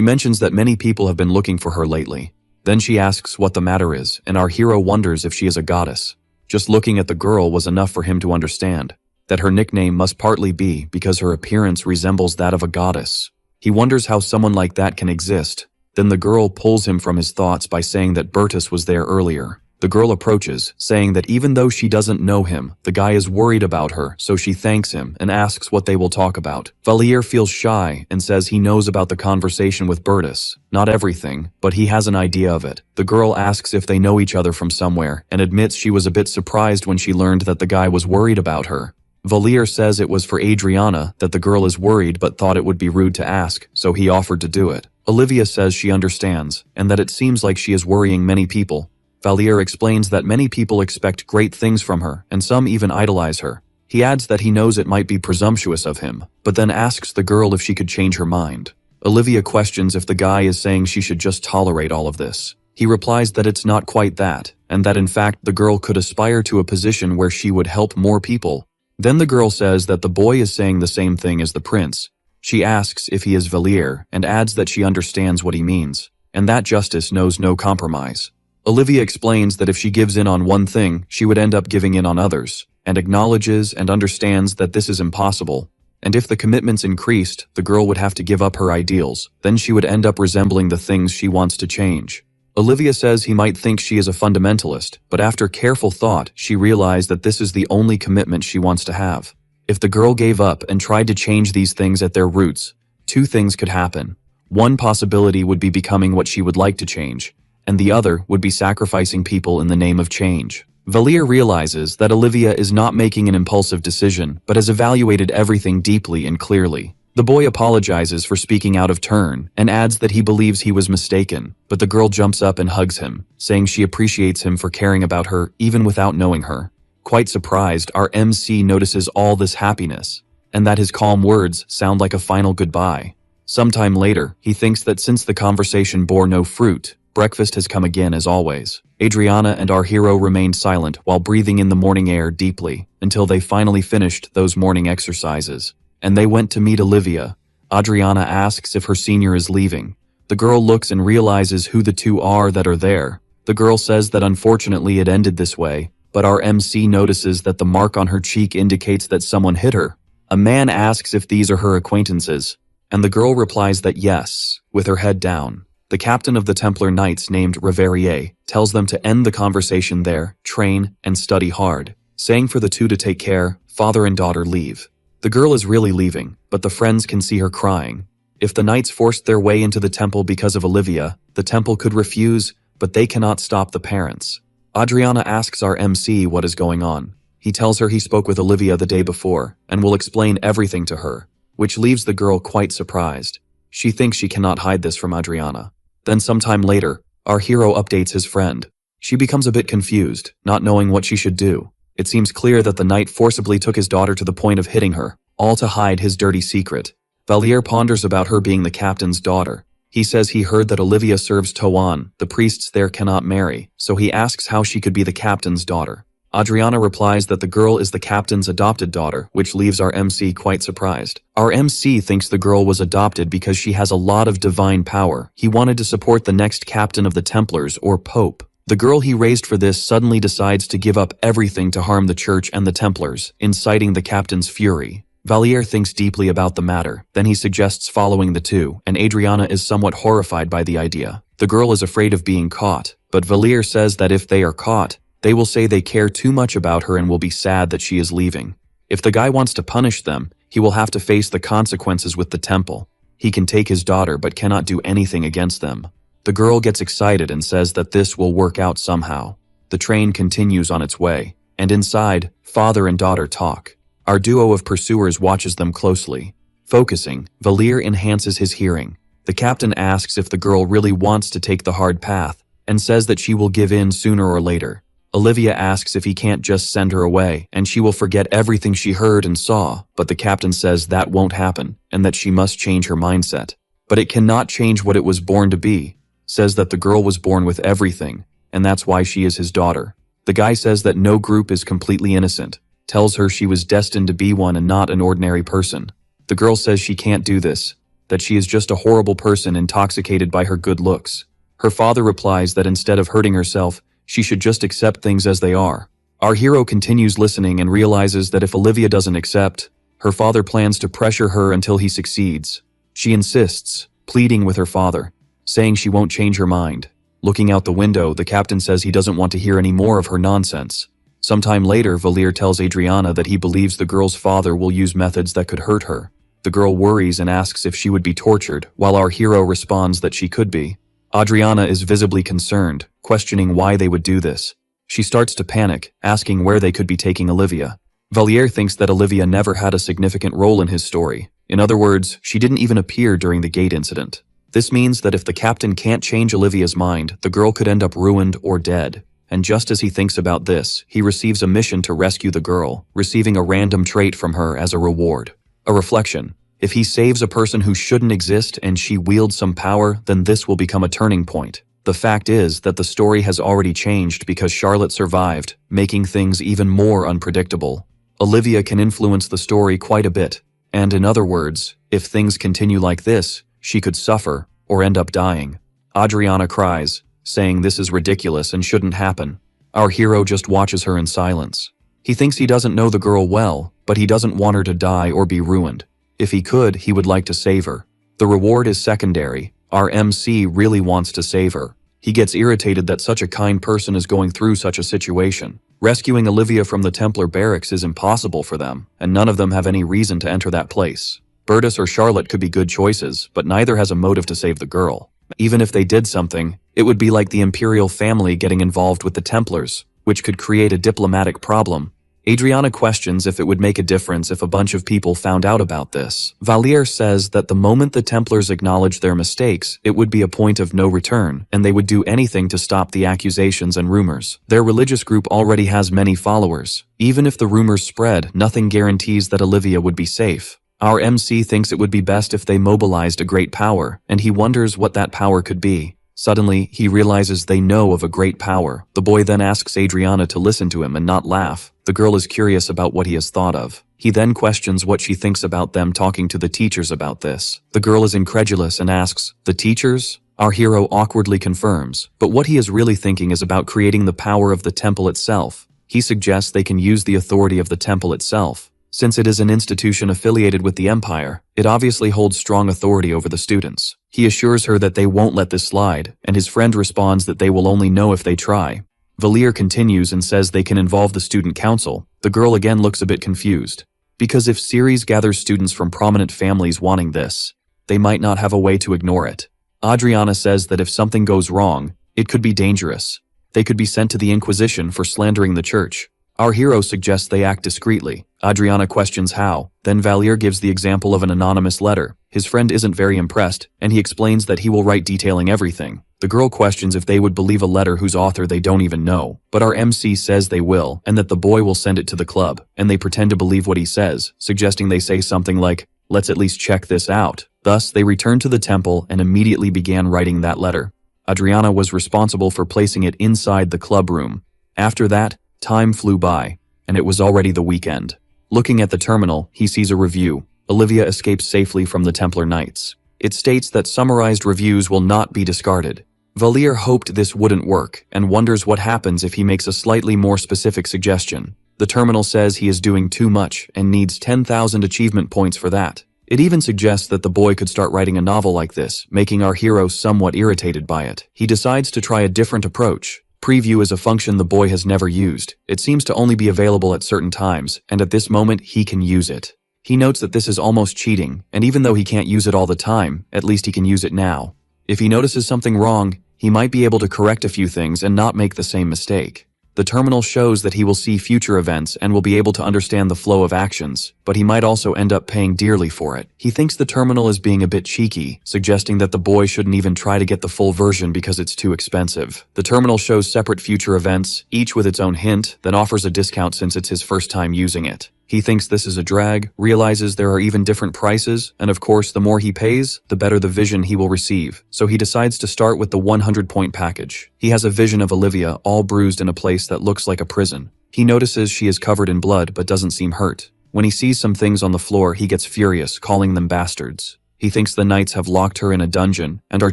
mentions that many people have been looking for her lately. Then she asks what the matter is, and our hero wonders if she is a goddess. Just looking at the girl was enough for him to understand that her nickname must partly be because her appearance resembles that of a goddess. He wonders how someone like that can exist. Then the girl pulls him from his thoughts by saying that Bertus was there earlier. The girl approaches, saying that even though she doesn't know him, the guy is worried about her, so she thanks him and asks what they will talk about. Valier feels shy and says he knows about the conversation with Bertus. Not everything, but he has an idea of it. The girl asks if they know each other from somewhere and admits she was a bit surprised when she learned that the guy was worried about her. Valier says it was for Adriana that the girl is worried but thought it would be rude to ask, so he offered to do it. Olivia says she understands, and that it seems like she is worrying many people. Valier explains that many people expect great things from her, and some even idolize her. He adds that he knows it might be presumptuous of him, but then asks the girl if she could change her mind. Olivia questions if the guy is saying she should just tolerate all of this. He replies that it's not quite that, and that in fact the girl could aspire to a position where she would help more people. Then the girl says that the boy is saying the same thing as the prince. She asks if he is Valier, and adds that she understands what he means, and that justice knows no compromise. Olivia explains that if she gives in on one thing, she would end up giving in on others, and acknowledges and understands that this is impossible. And if the commitments increased, the girl would have to give up her ideals, then she would end up resembling the things she wants to change. Olivia says he might think she is a fundamentalist, but after careful thought, she realized that this is the only commitment she wants to have. If the girl gave up and tried to change these things at their roots, two things could happen. One possibility would be becoming what she would like to change, and the other would be sacrificing people in the name of change. Valier realizes that Olivia is not making an impulsive decision, but has evaluated everything deeply and clearly. The boy apologizes for speaking out of turn and adds that he believes he was mistaken, but the girl jumps up and hugs him, saying she appreciates him for caring about her even without knowing her. Quite surprised, our MC notices all this happiness, and that his calm words sound like a final goodbye. Sometime later, he thinks that since the conversation bore no fruit, breakfast has come again as always. Adriana and our hero remained silent while breathing in the morning air deeply, until they finally finished those morning exercises. And they went to meet Olivia. Adriana asks if her senior is leaving. The girl looks and realizes who the two are that are there. The girl says that unfortunately it ended this way, but our MC notices that the mark on her cheek indicates that someone hit her. A man asks if these are her acquaintances, and the girl replies that yes, with her head down. The captain of the Templar Knights named Reverier tells them to end the conversation there, train, and study hard, saying for the two to take care, father and daughter leave. The girl is really leaving, but the friends can see her crying. If the knights forced their way into the temple because of Olivia, the temple could refuse, but they cannot stop the parents. Adriana asks our MC what is going on. He tells her he spoke with Olivia the day before, and will explain everything to her, which leaves the girl quite surprised. She thinks she cannot hide this from Adriana. Then sometime later, our hero updates his friend. She becomes a bit confused, not knowing what she should do. It seems clear that the knight forcibly took his daughter to the point of hitting her, all to hide his dirty secret. Valier ponders about her being the captain's daughter. He says he heard that Olivia serves Toan, the priests there cannot marry, so he asks how she could be the captain's daughter. Adriana replies that the girl is the captain's adopted daughter, which leaves our MC quite surprised. Our MC thinks the girl was adopted because she has a lot of divine power. He wanted to support the next captain of the Templars, or Pope. The girl he raised for this suddenly decides to give up everything to harm the church and the Templars, inciting the captain's fury. Valier thinks deeply about the matter, then he suggests following the two, and Adriana is somewhat horrified by the idea. The girl is afraid of being caught, but Valier says that if they are caught, they will say they care too much about her and will be sad that she is leaving. If the guy wants to punish them, he will have to face the consequences with the temple. He can take his daughter but cannot do anything against them. The girl gets excited and says that this will work out somehow. The train continues on its way, and inside, father and daughter talk. Our duo of pursuers watches them closely. Focusing, Valier enhances his hearing. The captain asks if the girl really wants to take the hard path, and says that she will give in sooner or later. Olivia asks if he can't just send her away, and she will forget everything she heard and saw, but the captain says that won't happen, and that she must change her mindset. But it cannot change what it was born to be. Says that the girl was born with everything, and that's why she is his daughter. The guy says that no group is completely innocent, tells her she was destined to be one and not an ordinary person. The girl says she can't do this, that she is just a horrible person intoxicated by her good looks. Her father replies that instead of hurting herself, she should just accept things as they are. Our hero continues listening and realizes that if Olivia doesn't accept, her father plans to pressure her until he succeeds. She insists, pleading with her father, saying she won't change her mind. Looking out the window, the captain says he doesn't want to hear any more of her nonsense. Sometime later, Valir tells Adriana that he believes the girl's father will use methods that could hurt her. The girl worries and asks if she would be tortured, while our hero responds that she could be. Adriana is visibly concerned, questioning why they would do this. She starts to panic, asking where they could be taking Olivia. Valier thinks that Olivia never had a significant role in his story. In other words, she didn't even appear during the gate incident. This means that if the captain can't change Olivia's mind, the girl could end up ruined or dead. And just as he thinks about this, he receives a mission to rescue the girl, receiving a random trait from her as a reward. A reflection. If he saves a person who shouldn't exist and she wields some power, then this will become a turning point. The fact is that the story has already changed because Charlotte survived, making things even more unpredictable. Olivia can influence the story quite a bit. And in other words, if things continue like this, she could suffer or end up dying. Adriana cries, saying this is ridiculous and shouldn't happen. Our hero just watches her in silence. He thinks he doesn't know the girl well, but he doesn't want her to die or be ruined. If he could, he would like to save her. The reward is secondary. Our MC really wants to save her. He gets irritated that such a kind person is going through such a situation. Rescuing Olivia from the Templar barracks is impossible for them, and none of them have any reason to enter that place. Bertus or Charlotte could be good choices, but neither has a motive to save the girl. Even if they did something, it would be like the Imperial family getting involved with the Templars, which could create a diplomatic problem. Adriana questions if it would make a difference if a bunch of people found out about this. Valier says that the moment the Templars acknowledge their mistakes, it would be a point of no return, and they would do anything to stop the accusations and rumors. Their religious group already has many followers. Even if the rumors spread, nothing guarantees that Olivia would be safe. Our MC thinks it would be best if they mobilized a great power, and he wonders what that power could be. Suddenly, he realizes they know of a great power. The boy then asks Adriana to listen to him and not laugh. The girl is curious about what he has thought of. He then questions what she thinks about them talking to the teachers about this. The girl is incredulous and asks, "The teachers?" Our hero awkwardly confirms, but what he is really thinking is about creating the power of the temple itself. He suggests they can use the authority of the temple itself. Since it is an institution affiliated with the Empire, it obviously holds strong authority over the students. He assures her that they won't let this slide, and his friend responds that they will only know if they try. Valier continues and says they can involve the student council. The girl again looks a bit confused. Because if Ceres gathers students from prominent families wanting this, they might not have a way to ignore it. Adriana says that if something goes wrong, it could be dangerous. They could be sent to the Inquisition for slandering the church. Our hero suggests they act discreetly. Adriana questions how. Then Valier gives the example of an anonymous letter. His friend isn't very impressed, and he explains that he will write detailing everything. The girl questions if they would believe a letter whose author they don't even know. But our MC says they will, and that the boy will send it to the club, and they pretend to believe what he says, suggesting they say something like, "Let's at least check this out." Thus, they returned to the temple and immediately began writing that letter. Adriana was responsible for placing it inside the club room. After that, time flew by, and it was already the weekend. Looking at the terminal, he sees a review. Olivia escapes safely from the Templar Knights. It states that summarized reviews will not be discarded. Valier hoped this wouldn't work, and wonders what happens if he makes a slightly more specific suggestion. The terminal says he is doing too much and needs 10,000 achievement points for that. It even suggests that the boy could start writing a novel like this, making our hero somewhat irritated by it. He decides to try a different approach. Preview is a function the boy has never used. It seems to only be available at certain times, and at this moment he can use it. He notes that this is almost cheating, and even though he can't use it all the time, at least he can use it now. If he notices something wrong, he might be able to correct a few things and not make the same mistake. The terminal shows that he will see future events and will be able to understand the flow of actions, but he might also end up paying dearly for it. He thinks the terminal is being a bit cheeky, suggesting that the boy shouldn't even try to get the full version because it's too expensive. The terminal shows separate future events, each with its own hint, then offers a discount since it's his first time using it. He thinks this is a drag, realizes there are even different prices, and of course the more he pays, the better the vision he will receive, so he decides to start with the 100-point package. He has a vision of Olivia, all bruised in a place that looks like a prison. He notices she is covered in blood but doesn't seem hurt. When he sees some things on the floor, he gets furious, calling them bastards. He thinks the knights have locked her in a dungeon and are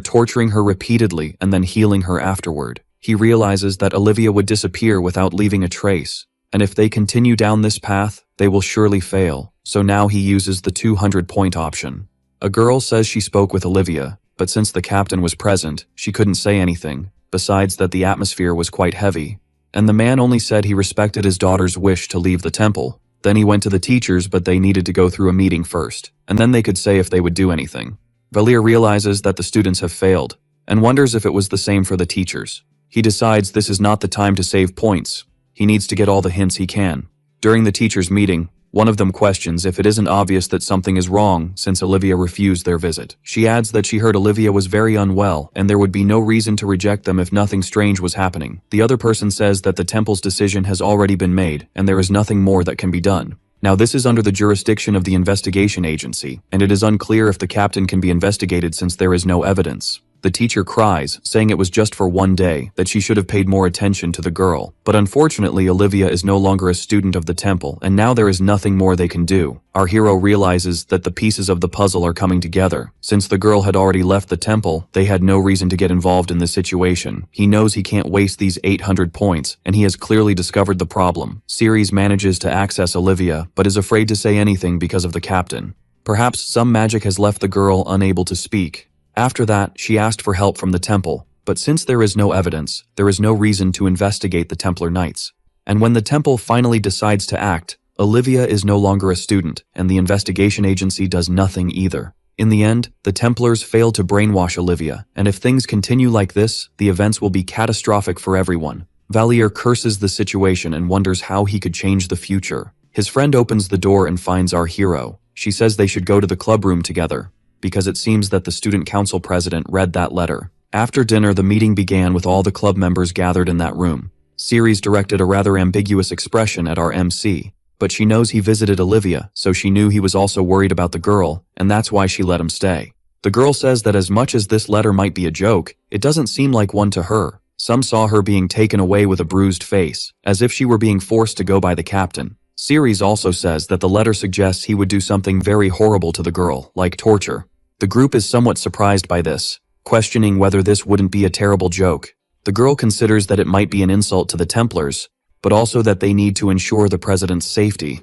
torturing her repeatedly and then healing her afterward. He realizes that Olivia would disappear without leaving a trace, and if they continue down this path, they will surely fail, so now he uses the 200-point option. A girl says she spoke with Olivia, but since the captain was present, she couldn't say anything. besides that the atmosphere was quite heavy. And the man only said he respected his daughter's wish to leave the temple. Then he went to the teachers, but they needed to go through a meeting first, and then they could say if they would do anything. Valir realizes that the students have failed, and wonders if it was the same for the teachers. He decides this is not the time to save points. He needs to get all the hints he can. During the teachers' meeting, one of them questions if it isn't obvious that something is wrong since Olivia refused their visit. She adds that she heard Olivia was very unwell and there would be no reason to reject them if nothing strange was happening. The other person says that the temple's decision has already been made and there is nothing more that can be done. Now this is under the jurisdiction of the investigation agency, and it is unclear if the captain can be investigated since there is no evidence. The teacher cries, saying it was just for one day, that she should have paid more attention to the girl. But unfortunately, Olivia is no longer a student of the temple, and now there is nothing more they can do. Our hero realizes that the pieces of the puzzle are coming together. Since the girl had already left the temple, they had no reason to get involved in this situation. He knows he can't waste these 800 points, and he has clearly discovered the problem. Ceres manages to access Olivia, but is afraid to say anything because of the captain. Perhaps some magic has left the girl unable to speak. After that, she asked for help from the temple, but since there is no evidence, there is no reason to investigate the Templar Knights. And when the temple finally decides to act, Olivia is no longer a student, and the investigation agency does nothing either. In the end, the Templars fail to brainwash Olivia, and if things continue like this, the events will be catastrophic for everyone. Valir curses the situation and wonders how he could change the future. His friend opens the door and finds our hero. She says they should go to the club room together, because it seems that the student council president read that letter. After dinner, the meeting began with all the club members gathered in that room. Ceres directed a rather ambiguous expression at our MC, but she knows he visited Olivia, so she knew he was also worried about the girl, and that's why she let him stay. The girl says that as much as this letter might be a joke, it doesn't seem like one to her. Some saw her being taken away with a bruised face, as if she were being forced to go by the captain. Ceres also says that the letter suggests he would do something very horrible to the girl, like torture. The group is somewhat surprised by this, questioning whether this wouldn't be a terrible joke. The girl considers that it might be an insult to the Templars, but also that they need to ensure the president's safety.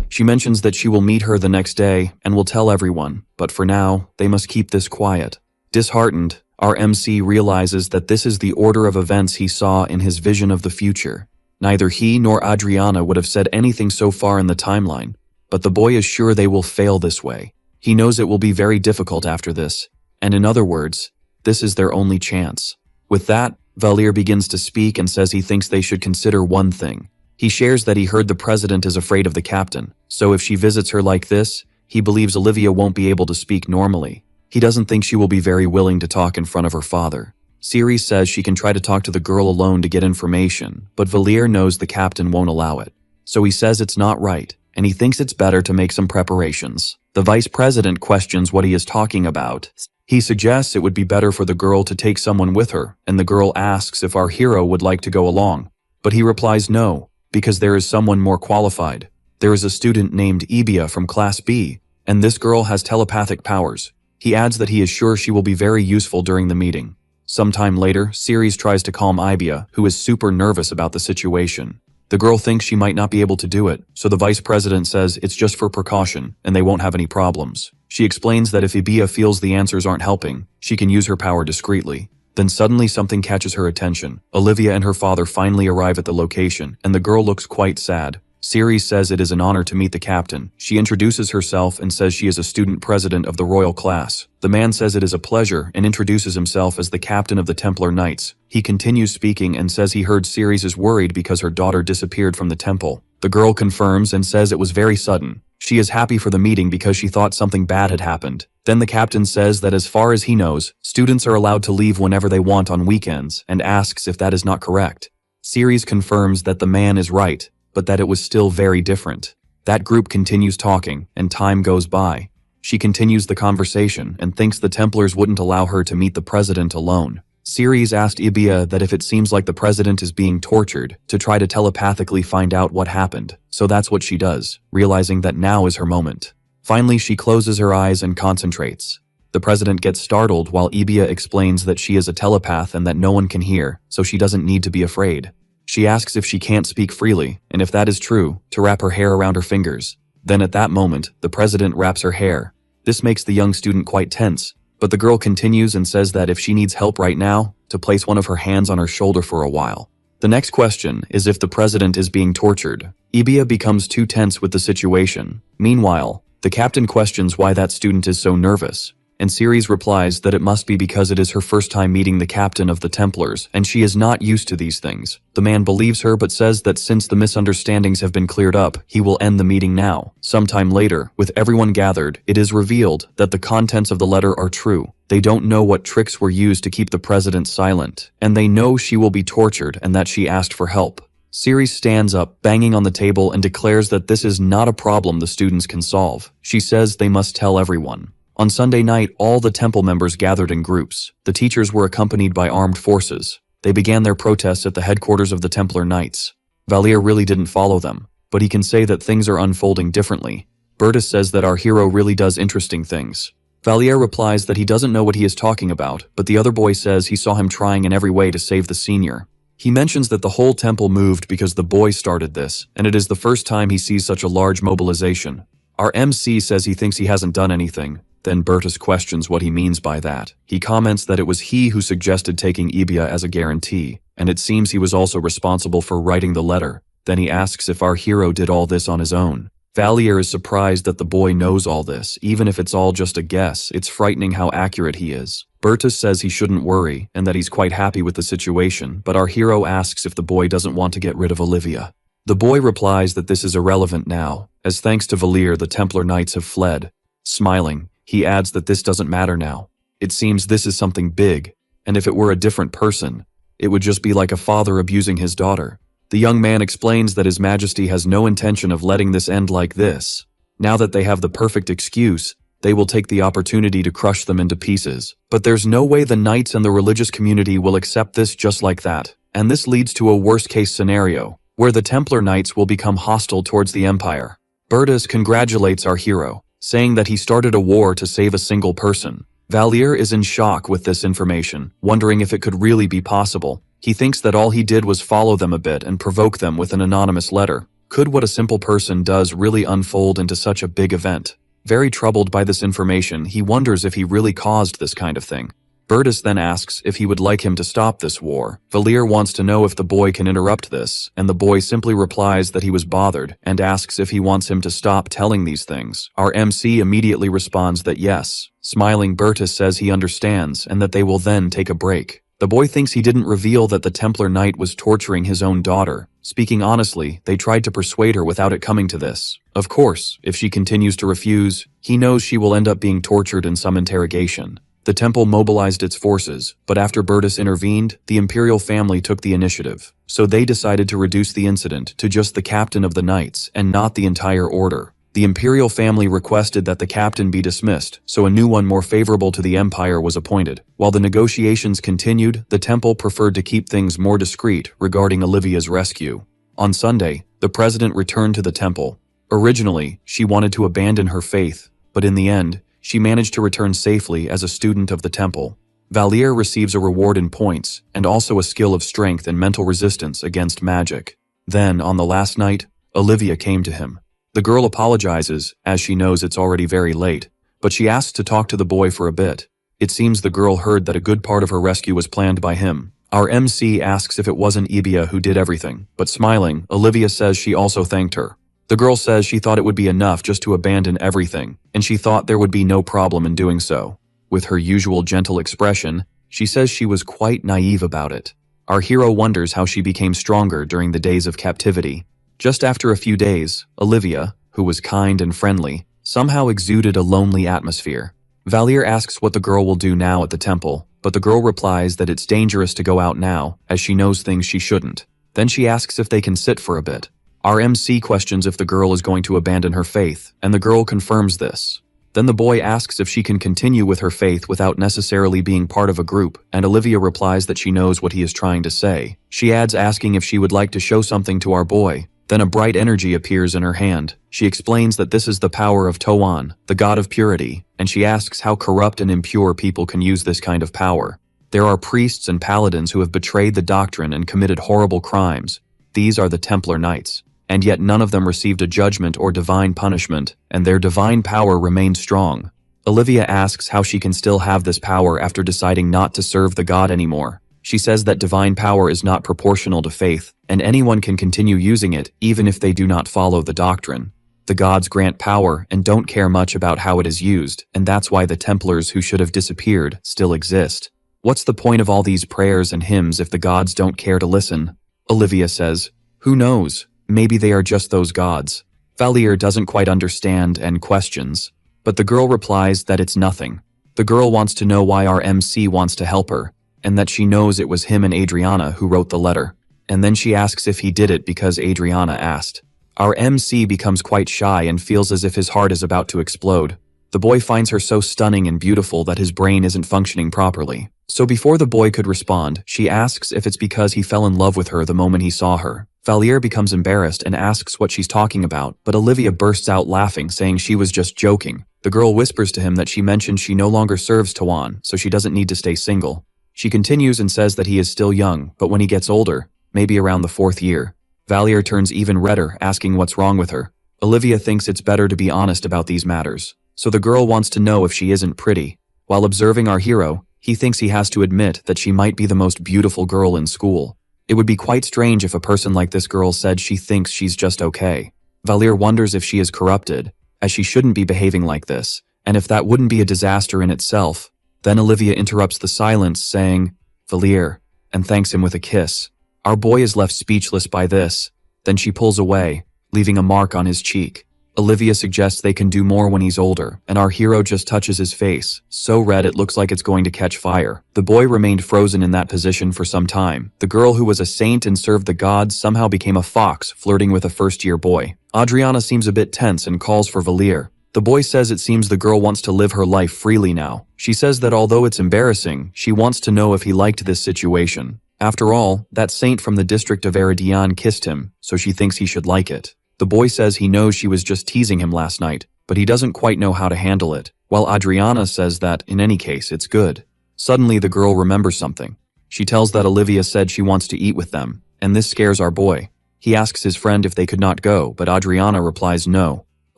She mentions that she will meet her the next day and will tell everyone, but for now, they must keep this quiet. Disheartened, our MC realizes that this is the order of events he saw in his vision of the future. Neither he nor Adriana would have said anything so far in the timeline, but the boy is sure they will fail this way. He knows it will be very difficult after this, and in other words, this is their only chance. With that, Valir begins to speak and says he thinks they should consider one thing. He shares that he heard the president is afraid of the captain, so if she visits her like this, he believes Olivia won't be able to speak normally. He doesn't think she will be very willing to talk in front of her father. Ceres says she can try to talk to the girl alone to get information, but Valir knows the captain won't allow it. So he says it's not right, and he thinks it's better to make some preparations. The vice president questions what he is talking about. He suggests it would be better for the girl to take someone with her, and the girl asks if our hero would like to go along. But he replies no, because there is someone more qualified. There is a student named Ibia from Class B, and this girl has telepathic powers. He adds that he is sure she will be very useful during the meeting. Sometime later, Ceres tries to calm Ibia, who is super nervous about the situation. The girl thinks she might not be able to do it, so the vice president says it's just for precaution, and they won't have any problems. She explains that if Ibia feels the answers aren't helping, she can use her power discreetly. Then suddenly something catches her attention. Olivia and her father finally arrive at the location, and the girl looks quite sad. Ceres says it is an honor to meet the captain. She introduces herself and says she is a student president of the royal class. The man says it is a pleasure and introduces himself as the captain of the Templar Knights. He continues speaking and says he heard Ceres is worried because her daughter disappeared from the temple. The girl confirms and says it was very sudden. She is happy for the meeting because she thought something bad had happened. Then the captain says that as far as he knows, students are allowed to leave whenever they want on weekends and asks if that is not correct. Ceres confirms that the man is right, but that it was still very different. That group continues talking, and time goes by. She continues the conversation and thinks the Templars wouldn't allow her to meet the president alone. Ceres asked Ibia that if it seems like the president is being tortured, to try to telepathically find out what happened. So that's what she does, realizing that now is her moment. Finally, she closes her eyes and concentrates. The president gets startled while Ibia explains that she is a telepath and that no one can hear, so she doesn't need to be afraid. She asks if she can't speak freely, and if that is true, to wrap her hair around her fingers. Then at that moment, the president wraps her hair. This makes the young student quite tense, but the girl continues and says that if she needs help right now, to place one of her hands on her shoulder for a while. The next question is if the president is being tortured. Ibiya becomes too tense with the situation. Meanwhile, the captain questions why that student is so nervous, and Ceres replies that it must be because it is her first time meeting the captain of the Templars, and she is not used to these things. The man believes her but says that since the misunderstandings have been cleared up, he will end the meeting now. Sometime later, with everyone gathered, it is revealed that the contents of the letter are true. They don't know what tricks were used to keep the president silent, and they know she will be tortured and that she asked for help. Ceres stands up, banging on the table, and declares that this is not a problem the students can solve. She says they must tell everyone. On Sunday night, all the temple members gathered in groups. The teachers were accompanied by armed forces. They began their protests at the headquarters of the Templar Knights. Valier really didn't follow them, but he can say that things are unfolding differently. Bertus says that our hero really does interesting things. Valier replies that he doesn't know what he is talking about, but the other boy says he saw him trying in every way to save the senior. He mentions that the whole temple moved because the boy started this, and it is the first time he sees such a large mobilization. Our MC says he thinks he hasn't done anything. Then Bertus questions what he means by that. He comments that it was he who suggested taking Ibiya as a guarantee, and it seems he was also responsible for writing the letter. Then he asks if our hero did all this on his own. Valier is surprised that the boy knows all this, even if it's all just a guess. It's frightening how accurate he is. Bertus says he shouldn't worry, and that he's quite happy with the situation, but our hero asks if the boy doesn't want to get rid of Olivia. The boy replies that this is irrelevant now, as thanks to Valier the Templar Knights have fled. Smiling, he adds that this doesn't matter now. It seems this is something big, and if it were a different person, it would just be like a father abusing his daughter. The young man explains that His Majesty has no intention of letting this end like this. Now that they have the perfect excuse, they will take the opportunity to crush them into pieces. But there's no way the knights and the religious community will accept this just like that, and this leads to a worst-case scenario, where the Templar Knights will become hostile towards the Empire. Bertus congratulates our hero, saying that he started a war to save a single person. Valier is in shock with this information, wondering if it could really be possible. He thinks that all he did was follow them a bit and provoke them with an anonymous letter. Could what a simple person does really unfold into such a big event? Very troubled by this information, he wonders if he really caused this kind of thing. Bertus then asks if he would like him to stop this war. Valier wants to know if the boy can interrupt this, and the boy simply replies that he was bothered and asks if he wants him to stop telling these things. Our MC immediately responds that yes. Smiling, Bertus says he understands and that they will then take a break. The boy thinks he didn't reveal that the Templar Knight was torturing his own daughter. Speaking honestly, they tried to persuade her without it coming to this. Of course, if she continues to refuse, he knows she will end up being tortured in some interrogation. The temple mobilized its forces, but after Bertus intervened, the imperial family took the initiative. So they decided to reduce the incident to just the captain of the knights and not the entire order. The imperial family requested that the captain be dismissed, so a new one more favorable to the empire was appointed. While the negotiations continued, the temple preferred to keep things more discreet regarding Olivia's rescue. On Sunday, the president returned to the temple. Originally, she wanted to abandon her faith, but in the end, she managed to return safely as a student of the temple. Valier receives a reward in points, and also a skill of strength and mental resistance against magic. Then, on the last night, Olivia came to him. The girl apologizes, as she knows it's already very late, but she asks to talk to the boy for a bit. It seems the girl heard that a good part of her rescue was planned by him. Our MC asks if it wasn't Ibiya who did everything, but smiling, Olivia says she also thanked her. The girl says she thought it would be enough just to abandon everything, and she thought there would be no problem in doing so. With her usual gentle expression, she says she was quite naive about it. Our hero wonders how she became stronger during the days of captivity. Just after a few days, Olivia, who was kind and friendly, somehow exuded a lonely atmosphere. Valier asks what the girl will do now at the temple, but the girl replies that it's dangerous to go out now, as she knows things she shouldn't. Then she asks if they can sit for a bit. Our MC questions if the girl is going to abandon her faith, and the girl confirms this. Then the boy asks if she can continue with her faith without necessarily being part of a group, and Olivia replies that she knows what he is trying to say. She adds asking if she would like to show something to our boy. Then a bright energy appears in her hand. She explains that this is the power of Toan, the god of purity, and she asks how corrupt and impure people can use this kind of power. There are priests and paladins who have betrayed the doctrine and committed horrible crimes. These are the Templar Knights. And yet none of them received a judgment or divine punishment, and their divine power remained strong. Olivia asks how she can still have this power after deciding not to serve the god anymore. She says that divine power is not proportional to faith, and anyone can continue using it even if they do not follow the doctrine. The gods grant power and don't care much about how it is used, and that's why the Templars who should have disappeared still exist. What's the point of all these prayers and hymns if the gods don't care to listen? Olivia says, who knows, maybe they are just those gods. Valier doesn't quite understand and questions, but the girl replies that it's nothing. The girl wants to know why our MC wants to help her, and that she knows it was him and Adriana who wrote the letter. And then she asks if he did it because Adriana asked. Our MC becomes quite shy and feels as if his heart is about to explode. The boy finds her so stunning and beautiful that his brain isn't functioning properly. So before the boy could respond, she asks if it's because he fell in love with her the moment he saw her. Valier becomes embarrassed and asks what she's talking about, but Olivia bursts out laughing, saying she was just joking. The girl whispers to him that she mentioned she no longer serves Tawan, so she doesn't need to stay single. She continues and says that he is still young, but when he gets older, maybe around the 4th year. Valier turns even redder, asking what's wrong with her. Olivia thinks it's better to be honest about these matters, so the girl wants to know if she isn't pretty. While observing our hero, he thinks he has to admit that she might be the most beautiful girl in school. It would be quite strange if a person like this girl said she thinks she's just okay. Valier wonders if she is corrupted, as she shouldn't be behaving like this, and if that wouldn't be a disaster in itself. Then Olivia interrupts the silence, saying, Valier, and thanks him with a kiss. Our boy is left speechless by this. Then she pulls away, leaving a mark on his cheek. Olivia suggests they can do more when he's older, and our hero just touches his face, so red it looks like it's going to catch fire. The boy remained frozen in that position for some time. The girl who was a saint and served the gods somehow became a fox, flirting with a first-year boy. Adriana seems a bit tense and calls for Valier. The boy says it seems the girl wants to live her life freely now. She says that although it's embarrassing, she wants to know if he liked this situation. After all, that saint from the district of Eridian kissed him, so she thinks he should like it. The boy says he knows she was just teasing him last night, but he doesn't quite know how to handle it, while Adriana says that, in any case, it's good. Suddenly, the girl remembers something. She tells that Olivia said she wants to eat with them, and this scares our boy. He asks his friend if they could not go, but Adriana replies no.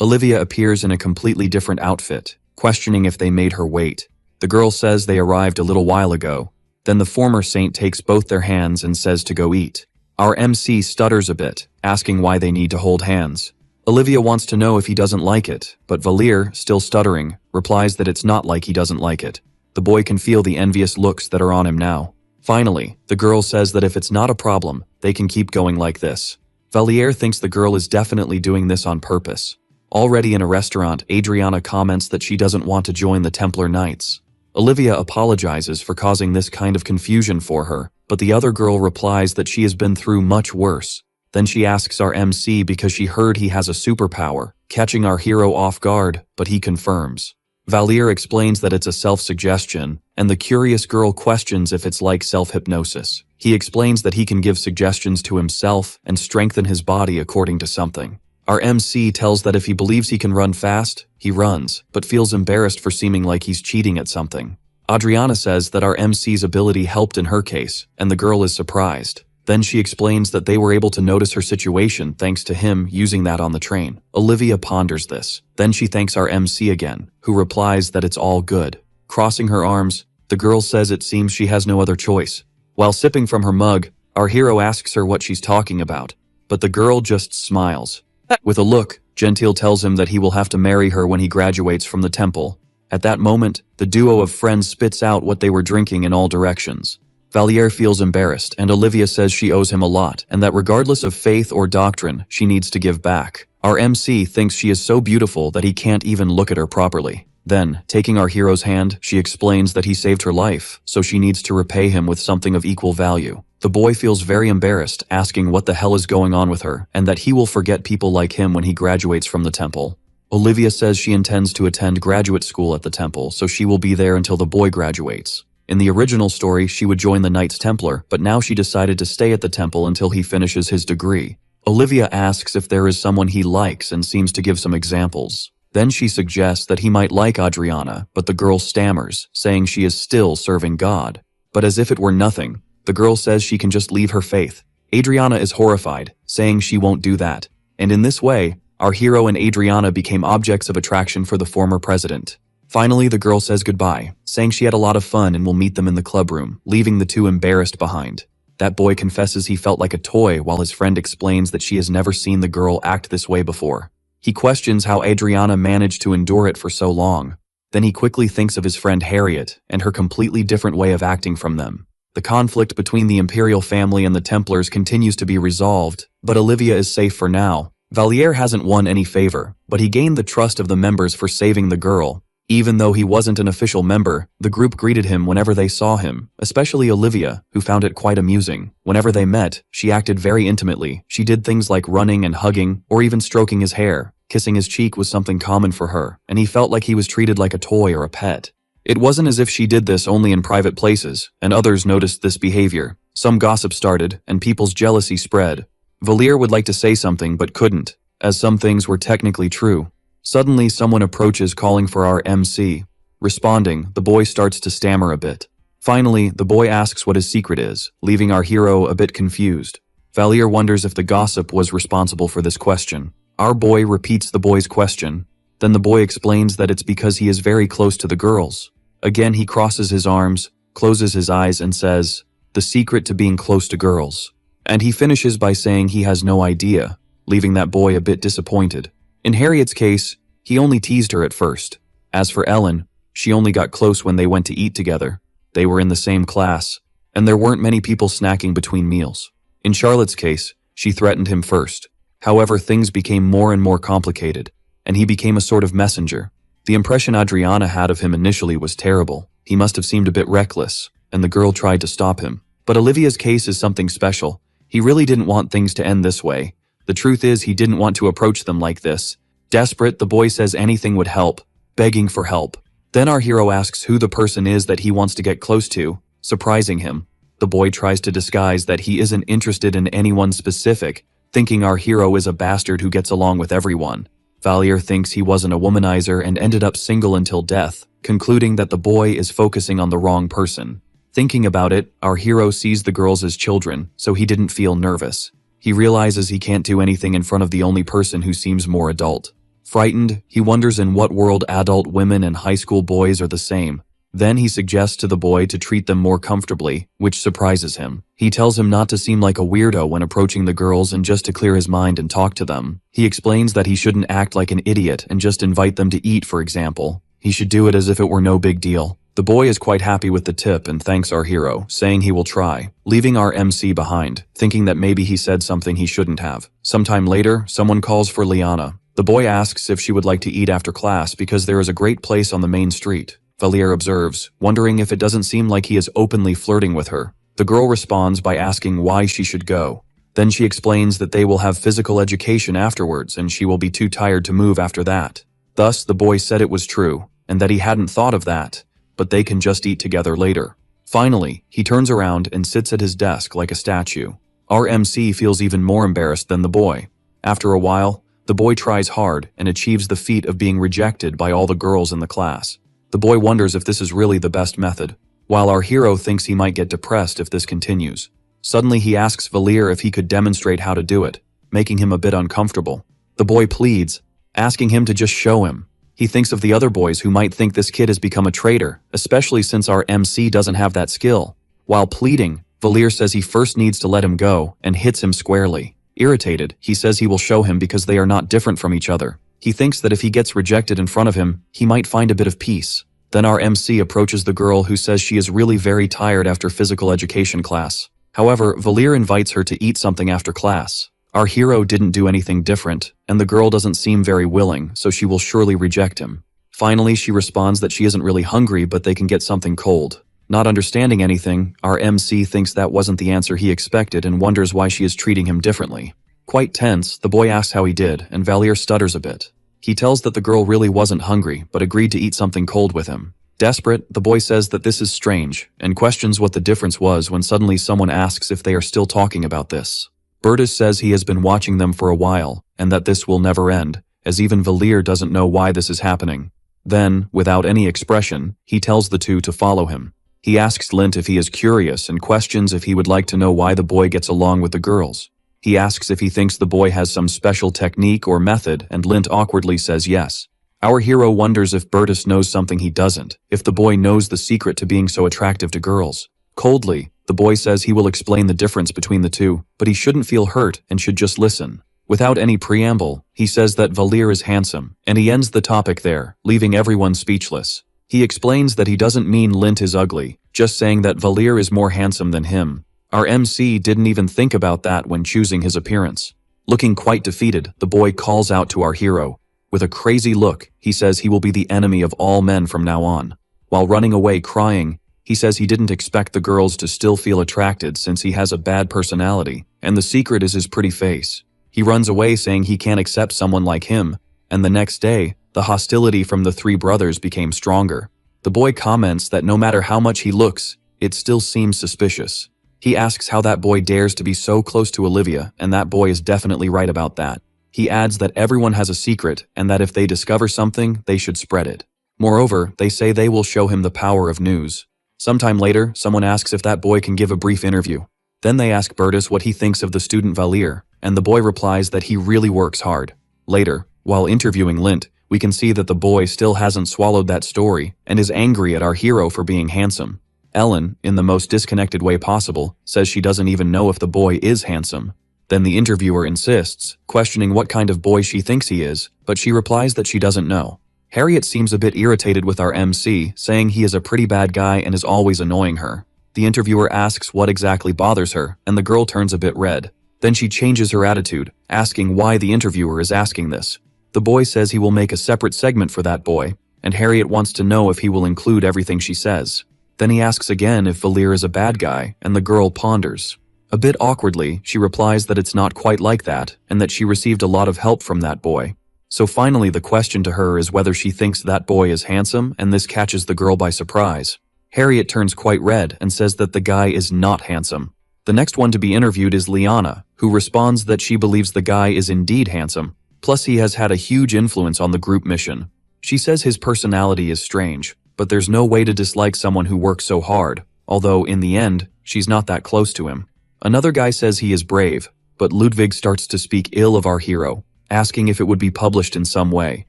Olivia appears in a completely different outfit, questioning if they made her wait. The girl says they arrived a little while ago. Then the former saint takes both their hands and says to go eat. Our MC stutters a bit, asking why they need to hold hands. Olivia wants to know if he doesn't like it, but Valier, still stuttering, replies that it's not like he doesn't like it. The boy can feel the envious looks that are on him now. Finally, the girl says that if it's not a problem, they can keep going like this. Valier thinks the girl is definitely doing this on purpose. Already in a restaurant, Adriana comments that she doesn't want to join the Templar Knights. Olivia apologizes for causing this kind of confusion for her, but the other girl replies that she has been through much worse. Then she asks our MC because she heard he has a superpower, catching our hero off guard, but he confirms. Valier explains that it's a self-suggestion, and the curious girl questions if it's like self-hypnosis. He explains that he can give suggestions to himself and strengthen his body according to something. Our MC tells that if he believes he can run fast, he runs, but feels embarrassed for seeming like he's cheating at something. Adriana says that our MC's ability helped in her case, and the girl is surprised. Then she explains that they were able to notice her situation thanks to him using that on the train. Olivia ponders this. Then she thanks our MC again, who replies that it's all good. Crossing her arms, the girl says it seems she has no other choice. While sipping from her mug, our hero asks her what she's talking about, but the girl just smiles. With a look, Gentile tells him that he will have to marry her when he graduates from the temple. At that moment, the duo of friends spits out what they were drinking in all directions. Valier feels embarrassed, and Olivia says she owes him a lot, and that regardless of faith or doctrine, she needs to give back. Our MC thinks she is so beautiful that he can't even look at her properly. Then, taking our hero's hand, she explains that he saved her life, so she needs to repay him with something of equal value. The boy feels very embarrassed, asking what the hell is going on with her, and that he will forget people like him when he graduates from the temple. Olivia says she intends to attend graduate school at the temple, so she will be there until the boy graduates. In the original story, she would join the Knights Templar, but now she decided to stay at the temple until he finishes his degree. Olivia asks if there is someone he likes and seems to give some examples. Then she suggests that he might like Adriana, but the girl stammers, saying she is still serving God. But as if it were nothing, the girl says she can just leave her faith. Adriana is horrified, saying she won't do that. And in this way, our hero and Adriana became objects of attraction for the former president. Finally, the girl says goodbye, saying she had a lot of fun and will meet them in the club room, leaving the two embarrassed behind. That boy confesses he felt like a toy while his friend explains that she has never seen the girl act this way before. He questions how Adriana managed to endure it for so long. Then he quickly thinks of his friend Harriet and her completely different way of acting from them. The conflict between the Imperial family and the Templars continues to be resolved, but Olivia is safe for now. Valier hasn't won any favor, but he gained the trust of the members for saving the girl. Even though he wasn't an official member, the group greeted him whenever they saw him, especially Olivia, who found it quite amusing. Whenever they met, she acted very intimately. She did things like running and hugging, or even stroking his hair. Kissing his cheek was something common for her, and he felt like he was treated like a toy or a pet. It wasn't as if she did this only in private places, and others noticed this behavior. Some gossip started, and people's jealousy spread. Valier would like to say something but couldn't, as some things were technically true. Suddenly, someone approaches calling for our MC. Responding, the boy starts to stammer a bit. Finally, the boy asks what his secret is, leaving our hero a bit confused. Valier wonders if the gossip was responsible for this question. Our boy repeats the boy's question. Then the boy explains that it's because he is very close to the girls. Again, he crosses his arms, closes his eyes, and says, "The secret to being close to girls." And he finishes by saying he has no idea, leaving that boy a bit disappointed. In Harriet's case, he only teased her at first. As for Ellen, she only got close when they went to eat together. They were in the same class, and there weren't many people snacking between meals. In Charlotte's case, she threatened him first. However, things became more and more complicated, and he became a sort of messenger. The impression Adriana had of him initially was terrible. He must have seemed a bit reckless, and the girl tried to stop him. But Olivia's case is something special. He really didn't want things to end this way. The truth is, he didn't want to approach them like this. Desperate, the boy says anything would help, begging for help. Then our hero asks who the person is that he wants to get close to, surprising him. The boy tries to disguise that he isn't interested in anyone specific, thinking our hero is a bastard who gets along with everyone. Valier thinks he wasn't a womanizer and ended up single until death, concluding that the boy is focusing on the wrong person. Thinking about it, our hero sees the girls as children, so he didn't feel nervous. He realizes he can't do anything in front of the only person who seems more adult. Frightened, he wonders in what world adult women and high school boys are the same. Then he suggests to the boy to treat them more comfortably, which surprises him. He tells him not to seem like a weirdo when approaching the girls and just to clear his mind and talk to them. He explains that he shouldn't act like an idiot and just invite them to eat, for example. He should do it as if it were no big deal. The boy is quite happy with the tip and thanks our hero, saying he will try, leaving our MC behind, thinking that maybe he said something he shouldn't have. Sometime later, someone calls for Liana. The boy asks if she would like to eat after class because there is a great place on the main street. Valier observes, wondering if it doesn't seem like he is openly flirting with her. The girl responds by asking why she should go. Then she explains that they will have physical education afterwards and she will be too tired to move after that. Thus, the boy said it was true, and that he hadn't thought of that, but they can just eat together later. Finally, he turns around and sits at his desk like a statue. Our MC feels even more embarrassed than the boy. After a while, the boy tries hard and achieves the feat of being rejected by all the girls in the class. The boy wonders if this is really the best method, while our hero thinks he might get depressed if this continues. Suddenly he asks Valier if he could demonstrate how to do it, making him a bit uncomfortable. The boy pleads, asking him to just show him. He thinks of the other boys who might think this kid has become a traitor, especially since our MC doesn't have that skill. While pleading, Valier says he first needs to let him go and hits him squarely. Irritated, he says he will show him because they are not different from each other. He thinks that if he gets rejected in front of him, he might find a bit of peace. Then our MC approaches the girl who says she is really very tired after physical education class. However, Valier invites her to eat something after class. Our hero didn't do anything different, and the girl doesn't seem very willing, so she will surely reject him. Finally, she responds that she isn't really hungry, but they can get something cold. Not understanding anything, our MC thinks that wasn't the answer he expected and wonders why she is treating him differently. Quite tense, the boy asks how he did, and Valier stutters a bit. He tells that the girl really wasn't hungry, but agreed to eat something cold with him. Desperate, the boy says that this is strange, and questions what the difference was when suddenly someone asks if they are still talking about this. Bertus says he has been watching them for a while, and that this will never end, as even Valier doesn't know why this is happening. Then, without any expression, he tells the two to follow him. He asks Lint if he is curious and questions if he would like to know why the boy gets along with the girls. He asks if he thinks the boy has some special technique or method, and Lint awkwardly says yes. Our hero wonders if Bertus knows something he doesn't, if the boy knows the secret to being so attractive to girls. Coldly, the boy says he will explain the difference between the two, but he shouldn't feel hurt and should just listen. Without any preamble, he says that Valir is handsome, and he ends the topic there, leaving everyone speechless. He explains that he doesn't mean Lint is ugly, just saying that Valir is more handsome than him. Our MC didn't even think about that when choosing his appearance. Looking quite defeated, the boy calls out to our hero. With a crazy look, he says he will be the enemy of all men from now on. While running away crying, he says he didn't expect the girls to still feel attracted since he has a bad personality, and the secret is his pretty face. He runs away saying he can't accept someone like him, and the next day, the hostility from the three brothers became stronger. The boy comments that no matter how much he looks, it still seems suspicious. He asks how that boy dares to be so close to Olivia, and that boy is definitely right about that. He adds that everyone has a secret, and that if they discover something, they should spread it. Moreover, they say they will show him the power of news. Sometime later, someone asks if that boy can give a brief interview. Then they ask Bertus what he thinks of the student Valir, and the boy replies that he really works hard. Later, while interviewing Lint, we can see that the boy still hasn't swallowed that story and is angry at our hero for being handsome. Ellen, in the most disconnected way possible, says she doesn't even know if the boy is handsome. Then the interviewer insists, questioning what kind of boy she thinks he is, but she replies that she doesn't know. Harriet seems a bit irritated with our MC, saying he is a pretty bad guy and is always annoying her. The interviewer asks what exactly bothers her, and the girl turns a bit red. Then she changes her attitude, asking why the interviewer is asking this. The boy says he will make a separate segment for that boy, and Harriet wants to know if he will include everything she says. Then he asks again if Valir is a bad guy, and the girl ponders. A bit awkwardly, she replies that it's not quite like that, and that she received a lot of help from that boy. So finally the question to her is whether she thinks that boy is handsome, and this catches the girl by surprise. Harriet turns quite red and says that the guy is not handsome. The next one to be interviewed is Liana, who responds that she believes the guy is indeed handsome, plus he has had a huge influence on the group mission. She says his personality is strange, but there's no way to dislike someone who works so hard, although in the end, she's not that close to him. Another guy says he is brave, but Ludwig starts to speak ill of our hero, asking if it would be published in some way.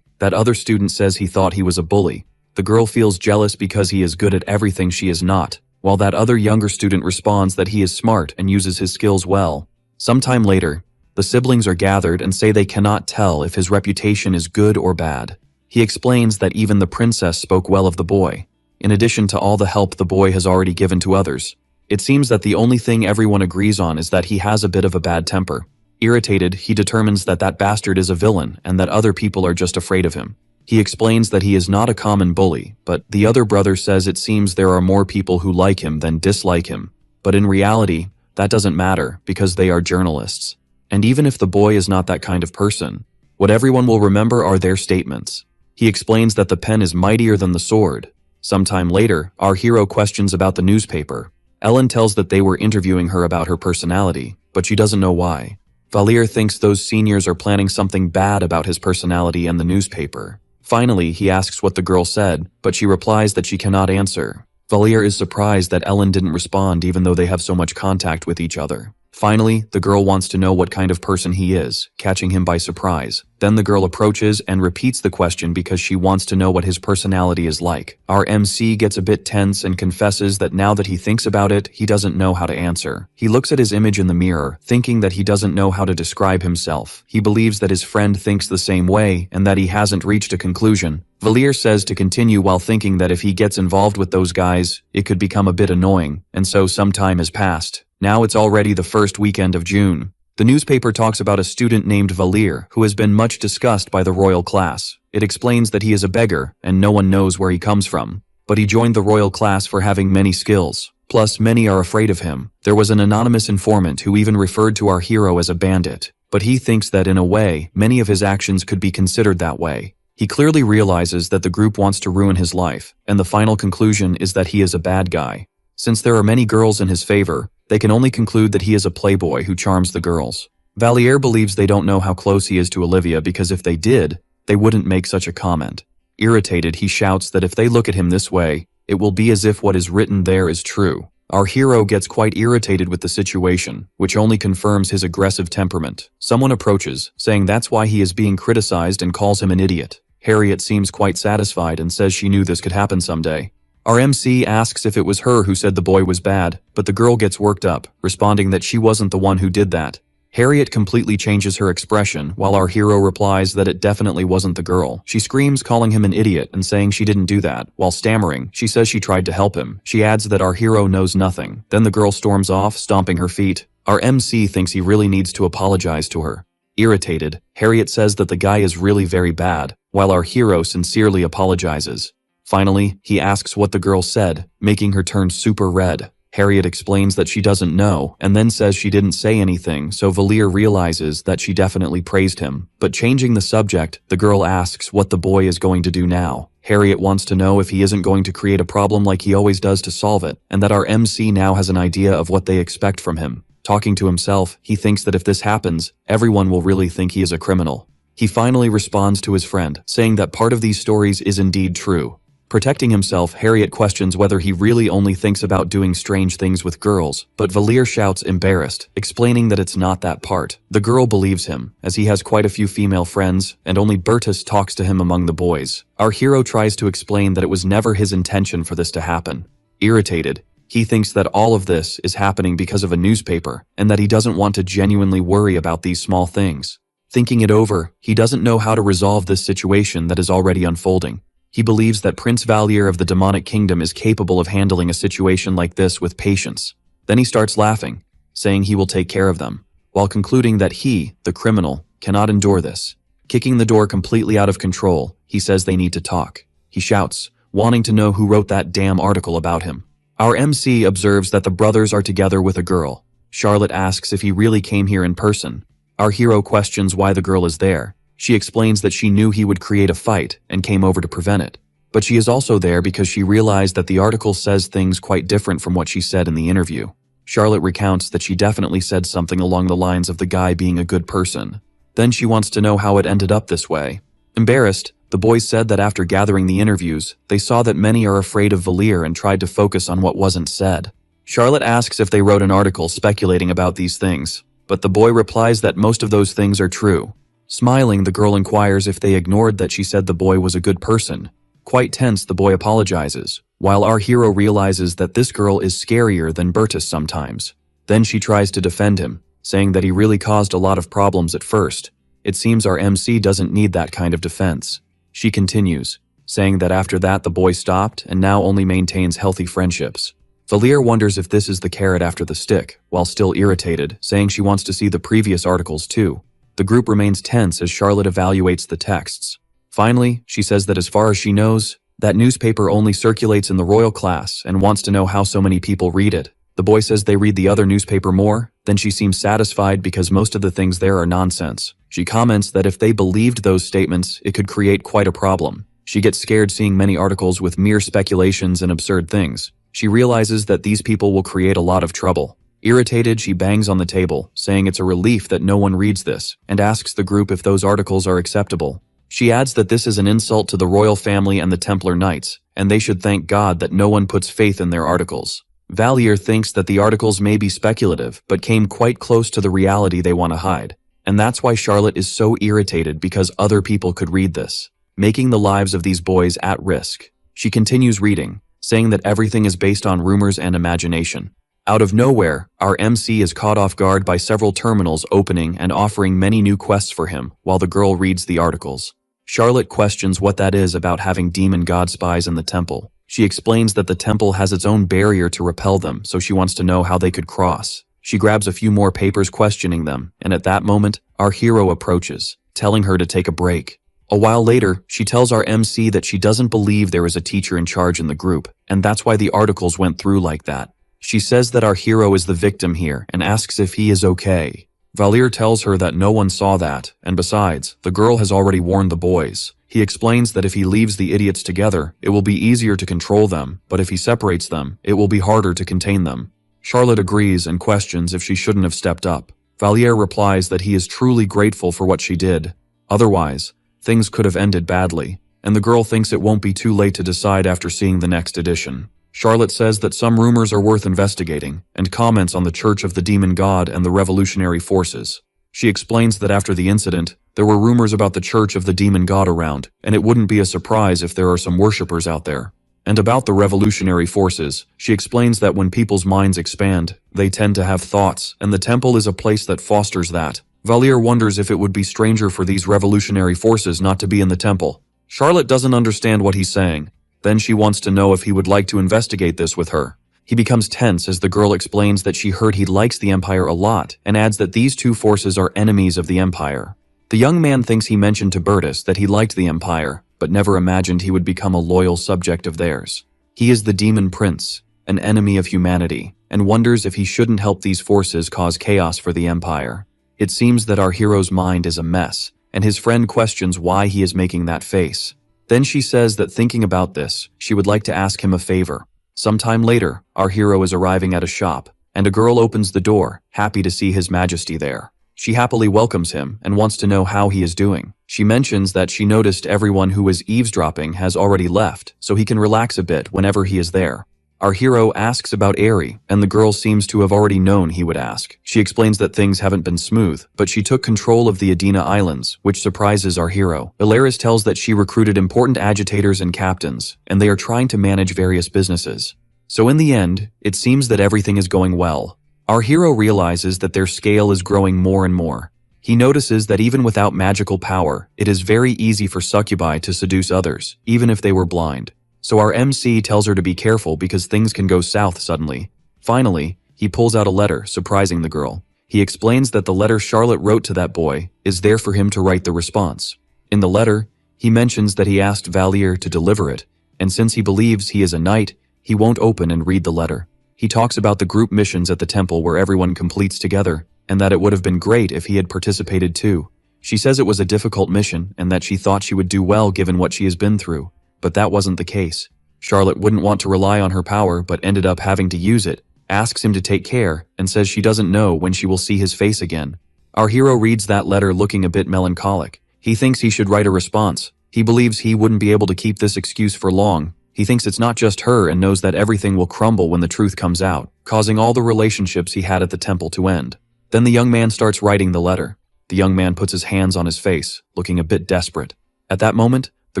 That other student says he thought he was a bully. The girl feels jealous because he is good at everything she is not, while that other younger student responds that he is smart and uses his skills well. Sometime later, the siblings are gathered and say they cannot tell if his reputation is good or bad. He explains that even the princess spoke well of the boy, in addition to all the help the boy has already given to others. It seems that the only thing everyone agrees on is that he has a bit of a bad temper. Irritated, he determines that that bastard is a villain and that other people are just afraid of him. He explains that he is not a common bully, but the other brother says it seems there are more people who like him than dislike him. But in reality, that doesn't matter because they are journalists. And even if the boy is not that kind of person, what everyone will remember are their statements. He explains that the pen is mightier than the sword. Sometime later, our hero questions about the newspaper. Ellen tells that they were interviewing her about her personality, but she doesn't know why. Valir thinks those seniors are planning something bad about his personality and the newspaper. Finally, he asks what the girl said, but she replies that she cannot answer. Valir is surprised that Ellen didn't respond even though they have so much contact with each other. Finally, the girl wants to know what kind of person he is, catching him by surprise. Then the girl approaches and repeats the question because she wants to know what his personality is like. Our MC gets a bit tense and confesses that now that he thinks about it, he doesn't know how to answer. He looks at his image in the mirror, thinking that he doesn't know how to describe himself. He believes that his friend thinks the same way and that he hasn't reached a conclusion. Valir says to continue while thinking that if he gets involved with those guys, it could become a bit annoying, and so some time has passed. Now it's already the first weekend of June. The newspaper talks about a student named Valir who has been much discussed by the royal class. It explains that he is a beggar and no one knows where he comes from. But he joined the royal class for having many skills. Plus, many are afraid of him. There was an anonymous informant who even referred to our hero as a bandit. But he thinks that in a way, many of his actions could be considered that way. He clearly realizes that the group wants to ruin his life, and the final conclusion is that he is a bad guy. Since there are many girls in his favor, they can only conclude that he is a playboy who charms the girls. Valir believes they don't know how close he is to Olivia because if they did, they wouldn't make such a comment. Irritated, he shouts that if they look at him this way, it will be as if what is written there is true. Our hero gets quite irritated with the situation, which only confirms his aggressive temperament. Someone approaches, saying that's why he is being criticized and calls him an idiot. Harriet seems quite satisfied and says she knew this could happen someday. Our MC asks if it was her who said the boy was bad, but the girl gets worked up, responding that she wasn't the one who did that. Harriet completely changes her expression, while our hero replies that it definitely wasn't the girl. She screams, calling him an idiot and saying she didn't do that. While stammering, she says she tried to help him. She adds that our hero knows nothing. Then the girl storms off, stomping her feet. Our MC thinks he really needs to apologize to her. Irritated, Harriet says that the guy is really very bad, while our hero sincerely apologizes. Finally, he asks what the girl said, making her turn super red. Harriet explains that she doesn't know, and then says she didn't say anything, so Valir realizes that she definitely praised him. But changing the subject, the girl asks what the boy is going to do now. Harriet wants to know if he isn't going to create a problem like he always does to solve it, and that our MC now has an idea of what they expect from him. Talking to himself, he thinks that if this happens, everyone will really think he is a criminal. He finally responds to his friend, saying that part of these stories is indeed true. Protecting himself, Harriet questions whether he really only thinks about doing strange things with girls, but Valir shouts embarrassed, explaining that it's not that part. The girl believes him, as he has quite a few female friends, and only Bertus talks to him among the boys. Our hero tries to explain that it was never his intention for this to happen. Irritated, he thinks that all of this is happening because of a newspaper, and that he doesn't want to genuinely worry about these small things. Thinking it over, he doesn't know how to resolve this situation that is already unfolding. He believes that Prince Valir of the demonic kingdom is capable of handling a situation like this with patience. Then he starts laughing, saying he will take care of them, while concluding that he, the criminal, cannot endure this. Kicking the door completely out of control, he says they need to talk. He shouts, wanting to know who wrote that damn article about him. Our MC observes that the brothers are together with a girl. Charlotte asks if he really came here in person. Our hero questions why the girl is there. She explains that she knew he would create a fight and came over to prevent it. But she is also there because she realized that the article says things quite different from what she said in the interview. Charlotte recounts that she definitely said something along the lines of the guy being a good person. Then she wants to know how it ended up this way. Embarrassed, the boys said that after gathering the interviews, they saw that many are afraid of Valir and tried to focus on what wasn't said. Charlotte asks if they wrote an article speculating about these things, but the boy replies that most of those things are true. Smiling, the girl inquires if they ignored that she said the boy was a good person. Quite tense, the boy apologizes, while our hero realizes that this girl is scarier than Bertus sometimes. Then she tries to defend him, saying that he really caused a lot of problems at first. It seems our MC doesn't need that kind of defense. She continues, saying that after that the boy stopped and now only maintains healthy friendships. Valir wonders if this is the carrot after the stick, while still irritated, saying she wants to see the previous articles too. The group remains tense as Charlotte evaluates the texts. Finally, she says that as far as she knows, that newspaper only circulates in the royal class and wants to know how so many people read it. The boy says they read the other newspaper more, then she seems satisfied because most of the things there are nonsense. She comments that if they believed those statements, it could create quite a problem. She gets scared seeing many articles with mere speculations and absurd things. She realizes that these people will create a lot of trouble. Irritated, she bangs on the table, saying it's a relief that no one reads this, and asks the group if those articles are acceptable. She adds that this is an insult to the royal family and the Templar Knights, and they should thank God that no one puts faith in their articles. Valir thinks that the articles may be speculative, but came quite close to the reality they want to hide. And that's why Charlotte is so irritated because other people could read this, making the lives of these boys at risk. She continues reading, saying that everything is based on rumors and imagination. Out of nowhere, our MC is caught off guard by several terminals opening and offering many new quests for him while the girl reads the articles. Charlotte questions what that is about having demon god spies in the temple. She explains that the temple has its own barrier to repel them, so she wants to know how they could cross. She grabs a few more papers questioning them, and at that moment, our hero approaches, telling her to take a break. A while later, she tells our MC that she doesn't believe there is a teacher in charge in the group, and that's why the articles went through like that. She says that our hero is the victim here and asks if he is okay. Valir tells her that no one saw that, and besides, the girl has already warned the boys. He explains that if he leaves the idiots together, it will be easier to control them, but if he separates them, it will be harder to contain them. Charlotte agrees and questions if she shouldn't have stepped up. Valir replies that he is truly grateful for what she did. Otherwise, things could have ended badly, and the girl thinks it won't be too late to decide after seeing the next edition. Charlotte says that some rumors are worth investigating, and comments on the Church of the Demon God and the revolutionary forces. She explains that after the incident, There were rumors about the church of the demon god around, and it wouldn't be a surprise if there are some worshippers out there. And about the revolutionary forces, she explains that when people's minds expand, they tend to have thoughts, and the temple is a place that fosters that. Valier wonders if it would be stranger for these revolutionary forces not to be in the temple. Charlotte doesn't understand what he's saying. Then she wants to know if he would like to investigate this with her. He becomes tense as the girl explains that she heard he likes the Empire a lot, and adds that these two forces are enemies of the Empire. The young man thinks he mentioned to Bertus that he liked the Empire, but never imagined he would become a loyal subject of theirs. He is the Demon Prince, an enemy of humanity, and wonders if he shouldn't help these forces cause chaos for the Empire. It seems that our hero's mind is a mess, and his friend questions why he is making that face. Then she says that thinking about this, she would like to ask him a favor. Sometime later, our hero is arriving at a shop, and a girl opens the door, happy to see His Majesty there. She happily welcomes him and wants to know how he is doing. She mentions that she noticed everyone who was eavesdropping has already left, so he can relax a bit whenever he is there. Our hero asks about Aerie, and the girl seems to have already known he would ask. She explains that things haven't been smooth, but she took control of the Adena Islands, which surprises our hero. Ilaris tells that she recruited important agitators and captains, and they are trying to manage various businesses. So in the end, it seems that everything is going well. Our hero realizes that their scale is growing more and more. He notices that even without magical power, it is very easy for succubi to seduce others, even if they were blind. So our MC tells her to be careful because things can go south suddenly. Finally, he pulls out a letter, surprising the girl. He explains that the letter Charlotte wrote to that boy is there for him to write the response. In the letter, he mentions that he asked Valier to deliver it, and since he believes he is a knight, he won't open and read the letter. He talks about the group missions at the temple where everyone completes together, and that it would have been great if he had participated too. She says it was a difficult mission and that she thought she would do well given what she has been through, but that wasn't the case. Charlotte wouldn't want to rely on her power but ended up having to use it, asks him to take care, and says she doesn't know when she will see his face again. Our hero reads that letter looking a bit melancholic. He thinks he should write a response. He believes he wouldn't be able to keep this excuse for long. He thinks it's not just her and knows that everything will crumble when the truth comes out, causing all the relationships he had at the temple to end. Then the young man starts writing the letter. The young man puts his hands on his face, looking a bit desperate. At that moment, the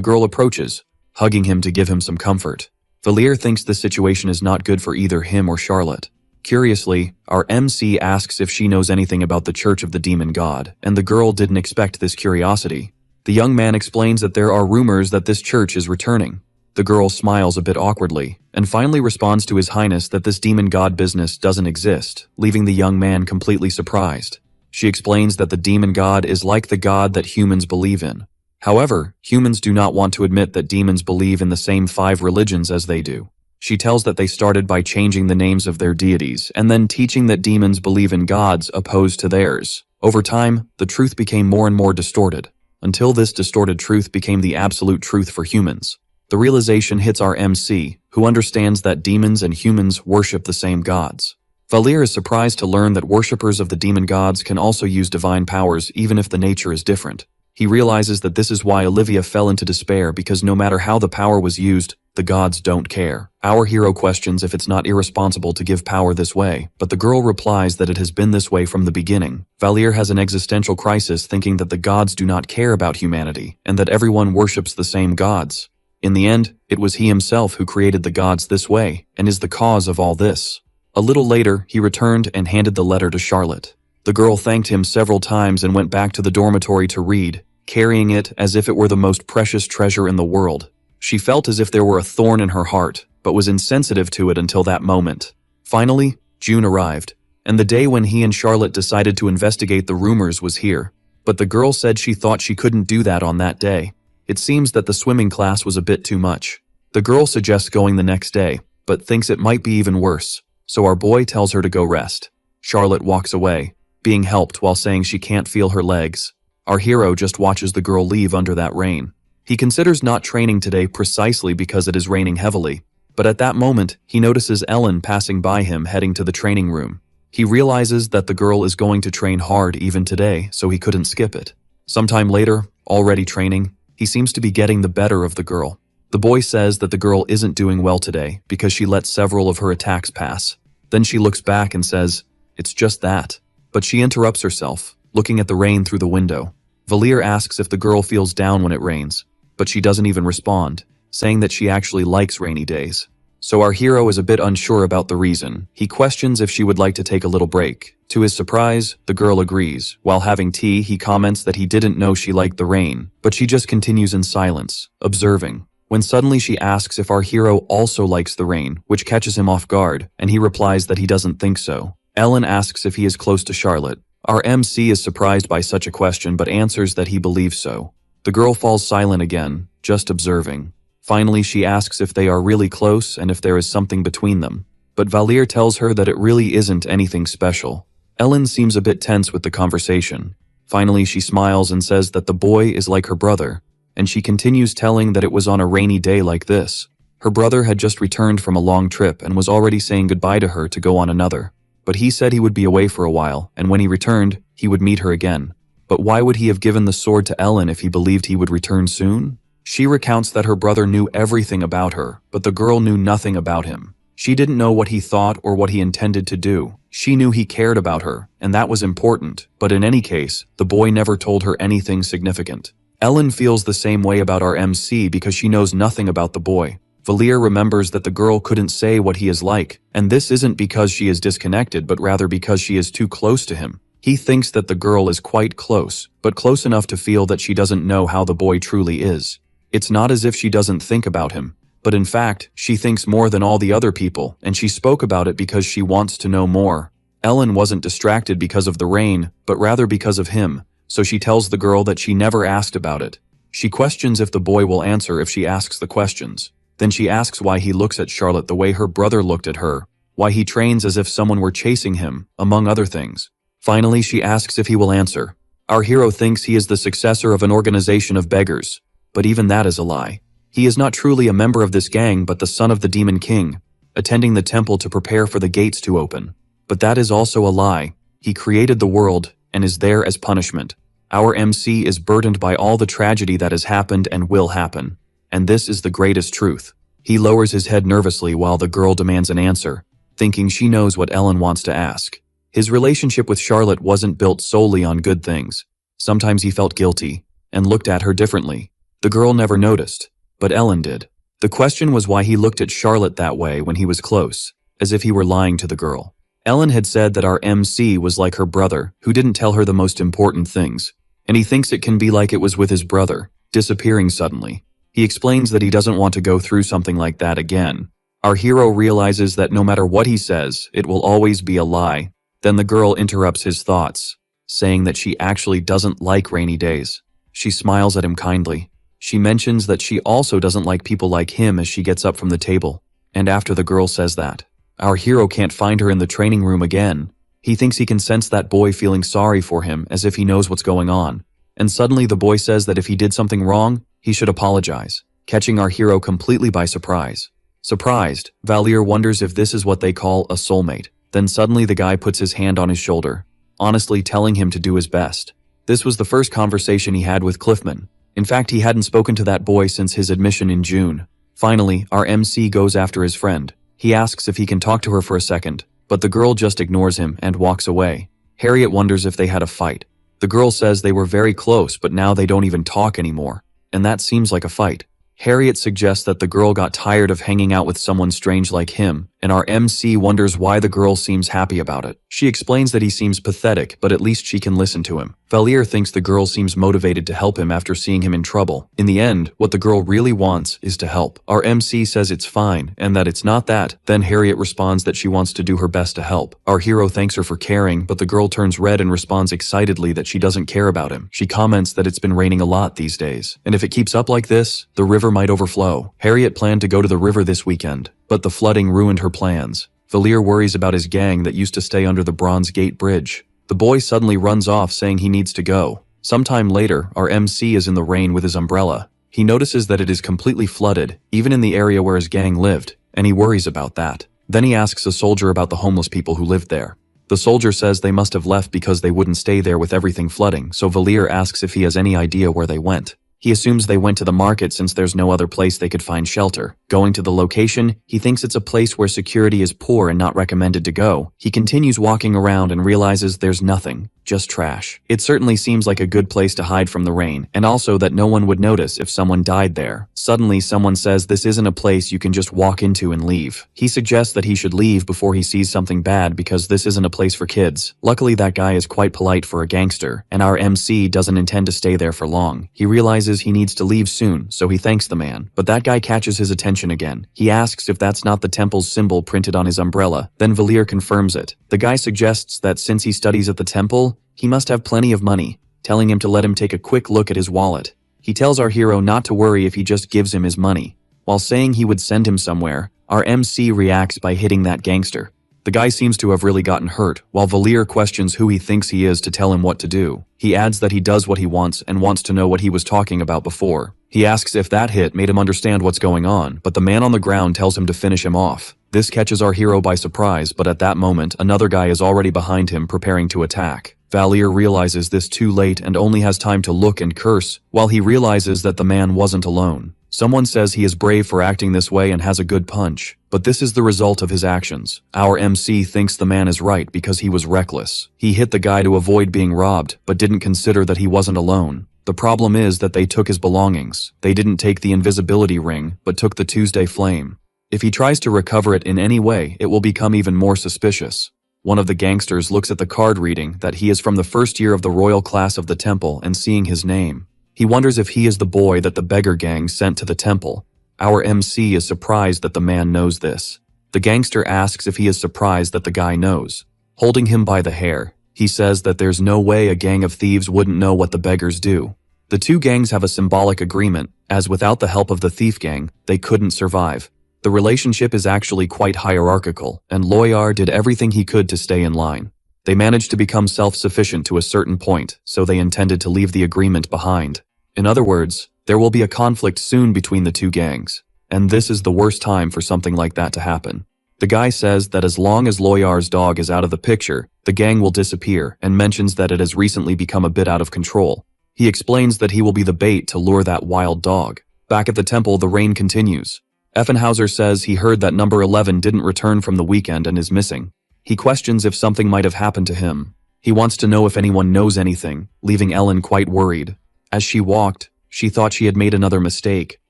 girl approaches, hugging him to give him some comfort. Valier thinks the situation is not good for either him or Charlotte. Curiously, our MC asks if she knows anything about the Church of the Demon God, and the girl didn't expect this curiosity. The young man explains that there are rumors that this church is returning. The girl smiles a bit awkwardly, and finally responds to His Highness that this demon god business doesn't exist, leaving the young man completely surprised. She explains that the demon god is like the god that humans believe in. However, humans do not want to admit that demons believe in the same 5 religions as they do. She tells that they started by changing the names of their deities, and then teaching that demons believe in gods opposed to theirs. Over time, the truth became more and more distorted, until this distorted truth became the absolute truth for humans. The realization hits our MC, who understands that demons and humans worship the same gods. Valier is surprised to learn that worshippers of the demon gods can also use divine powers even if the nature is different. He realizes that this is why Olivia fell into despair because no matter how the power was used, the gods don't care. Our hero questions if it's not irresponsible to give power this way, but the girl replies that it has been this way from the beginning. Valier has an existential crisis thinking that the gods do not care about humanity, and that everyone worships the same gods. In the end, it was he himself who created the gods this way, and is the cause of all this. A little later, he returned and handed the letter to Charlotte. The girl thanked him several times and went back to the dormitory to read, carrying it as if it were the most precious treasure in the world. She felt as if there were a thorn in her heart, but was insensitive to it until that moment. Finally, June arrived, and the day when he and Charlotte decided to investigate the rumors was here. But the girl said she thought she couldn't do that on that day. It seems that the swimming class was a bit too much. The girl suggests going the next day, but thinks it might be even worse, so our boy tells her to go rest. Charlotte walks away, being helped while saying she can't feel her legs. Our hero just watches the girl leave under that rain. He considers not training today precisely because it is raining heavily, but at that moment, he notices Ellen passing by him heading to the training room. He realizes that the girl is going to train hard even today, so he couldn't skip it. Sometime later, already training, he seems to be getting the better of the girl. The boy says that the girl isn't doing well today because she let several of her attacks pass. Then she looks back and says, "It's just that." But she interrupts herself, looking at the rain through the window. Valir asks if the girl feels down when it rains, but she doesn't even respond, saying that she actually likes rainy days. So our hero is a bit unsure about the reason. He questions if she would like to take a little break. To his surprise, the girl agrees. While having tea, he comments that he didn't know she liked the rain, but she just continues in silence, observing. When suddenly she asks if our hero also likes the rain, which catches him off guard, and he replies that he doesn't think so. Ellen asks if he is close to Charlotte. Our MC is surprised by such a question but answers that he believes so. The girl falls silent again, just observing. Finally, she asks if they are really close and if there is something between them. But Valir tells her that it really isn't anything special. Ellen seems a bit tense with the conversation. Finally, she smiles and says that the boy is like her brother, and she continues telling that it was on a rainy day like this. Her brother had just returned from a long trip and was already saying goodbye to her to go on another. But he said he would be away for a while, and when he returned, he would meet her again. But why would he have given the sword to Ellen if he believed he would return soon? She recounts that her brother knew everything about her, but the girl knew nothing about him. She didn't know what he thought or what he intended to do. She knew he cared about her, and that was important, but in any case, the boy never told her anything significant. Ellen feels the same way about our MC because she knows nothing about the boy. Valir remembers that the girl couldn't say what he is like, and this isn't because she is disconnected but rather because she is too close to him. He thinks that the girl is quite close, but close enough to feel that she doesn't know how the boy truly is. It's not as if she doesn't think about him, but in fact, she thinks more than all the other people, and she spoke about it because she wants to know more. Ellen wasn't distracted because of the rain, but rather because of him, so she tells the girl that she never asked about it. She questions if the boy will answer if she asks the questions. Then she asks why he looks at Charlotte the way her brother looked at her, why he trains as if someone were chasing him, among other things. Finally, she asks if he will answer. Our hero thinks he is the successor of an organization of beggars, but even that is a lie. He is not truly a member of this gang but the son of the Demon King, attending the temple to prepare for the gates to open. But that is also a lie. He created the world and is there as punishment. Our MC is burdened by all the tragedy that has happened and will happen, and this is the greatest truth. He lowers his head nervously while the girl demands an answer, thinking she knows what Ellen wants to ask. His relationship with Charlotte wasn't built solely on good things. Sometimes he felt guilty and looked at her differently. The girl never noticed, but Ellen did. The question was why he looked at Charlotte that way when he was close, as if he were lying to the girl. Ellen had said that our MC was like her brother, who didn't tell her the most important things, and he thinks it can be like it was with his brother, disappearing suddenly. He explains that he doesn't want to go through something like that again. Our hero realizes that no matter what he says, it will always be a lie. Then the girl interrupts his thoughts, saying that she actually doesn't like rainy days. She smiles at him kindly. She mentions that she also doesn't like people like him as she gets up from the table. And after the girl says that, our hero can't find her in the training room again. He thinks he can sense that boy feeling sorry for him as if he knows what's going on. And suddenly the boy says that if he did something wrong, he should apologize, catching our hero completely by surprise. Surprised, Valir wonders if this is what they call a soulmate. Then suddenly the guy puts his hand on his shoulder, honestly telling him to do his best. This was the first conversation he had with Cliffman. In fact, he hadn't spoken to that boy since his admission in June. Finally, our MC goes after his friend. He asks if he can talk to her for a second, but the girl just ignores him and walks away. Harriet wonders if they had a fight. The girl says they were very close, but now they don't even talk anymore, and that seems like a fight. Harriet suggests that the girl got tired of hanging out with someone strange like him, and our MC wonders why the girl seems happy about it. She explains that he seems pathetic, but at least she can listen to him. Valir thinks the girl seems motivated to help him after seeing him in trouble. In the end, what the girl really wants is to help. Our MC says it's fine, and that it's not that. Then Harriet responds that she wants to do her best to help. Our hero thanks her for caring, but the girl turns red and responds excitedly that she doesn't care about him. She comments that it's been raining a lot these days, and if it keeps up like this, the river might overflow. Harriet planned to go to the river this weekend, but the flooding ruined her plans. Valir worries about his gang that used to stay under the Bronze Gate Bridge. The boy suddenly runs off saying he needs to go. Sometime later, our MC is in the rain with his umbrella. He notices that it is completely flooded, even in the area where his gang lived, and he worries about that. Then he asks a soldier about the homeless people who lived there. The soldier says they must have left because they wouldn't stay there with everything flooding, so Valir asks if he has any idea where they went. He assumes they went to the market since there's no other place they could find shelter. Going to the location, he thinks it's a place where security is poor and not recommended to go. He continues walking around and realizes there's nothing, just trash. It certainly seems like a good place to hide from the rain, and also that no one would notice if someone died there. Suddenly, someone says this isn't a place you can just walk into and leave. He suggests that he should leave before he sees something bad because this isn't a place for kids. Luckily, that guy is quite polite for a gangster, and our MC doesn't intend to stay there for long. He realizes he needs to leave soon, so he thanks the man. But that guy catches his attention again. He asks if that's not the temple's symbol printed on his umbrella. Then Valir confirms it. The guy suggests that since he studies at the temple, he must have plenty of money, telling him to let him take a quick look at his wallet. He tells our hero not to worry if he just gives him his money. While saying he would send him somewhere, our MC reacts by hitting that gangster. The guy seems to have really gotten hurt, while Valir questions who he thinks he is to tell him what to do. He adds that he does what he wants and wants to know what he was talking about before. He asks if that hit made him understand what's going on, but the man on the ground tells him to finish him off. This catches our hero by surprise, but at that moment, another guy is already behind him preparing to attack. Valir realizes this too late and only has time to look and curse, while he realizes that the man wasn't alone. Someone says he is brave for acting this way and has a good punch, but this is the result of his actions. Our MC thinks the man is right because he was reckless. He hit the guy to avoid being robbed, but didn't consider that he wasn't alone. The problem is that they took his belongings. They didn't take the invisibility ring, but took the Tuesday flame. If he tries to recover it in any way, it will become even more suspicious. One of the gangsters looks at the card reading that he is from the first year of the royal class of the temple and seeing his name. He wonders if he is the boy that the beggar gang sent to the temple. Our MC is surprised that the man knows this. The gangster asks if he is surprised that the guy knows. Holding him by the hair, he says that there's no way a gang of thieves wouldn't know what the beggars do. The two gangs have a symbolic agreement, as without the help of the thief gang, they couldn't survive. The relationship is actually quite hierarchical, and Loyar did everything he could to stay in line. They managed to become self-sufficient to a certain point, so they intended to leave the agreement behind. In other words, there will be a conflict soon between the two gangs, and this is the worst time for something like that to happen. The guy says that as long as Loyar's dog is out of the picture, the gang will disappear and mentions that it has recently become a bit out of control. He explains that he will be the bait to lure that wild dog. Back at the temple, the rain continues. Effenhauser says he heard that number 11 didn't return from the weekend and is missing. He questions if something might have happened to him. He wants to know if anyone knows anything, leaving Ellen quite worried. As she walked, she thought she had made another mistake.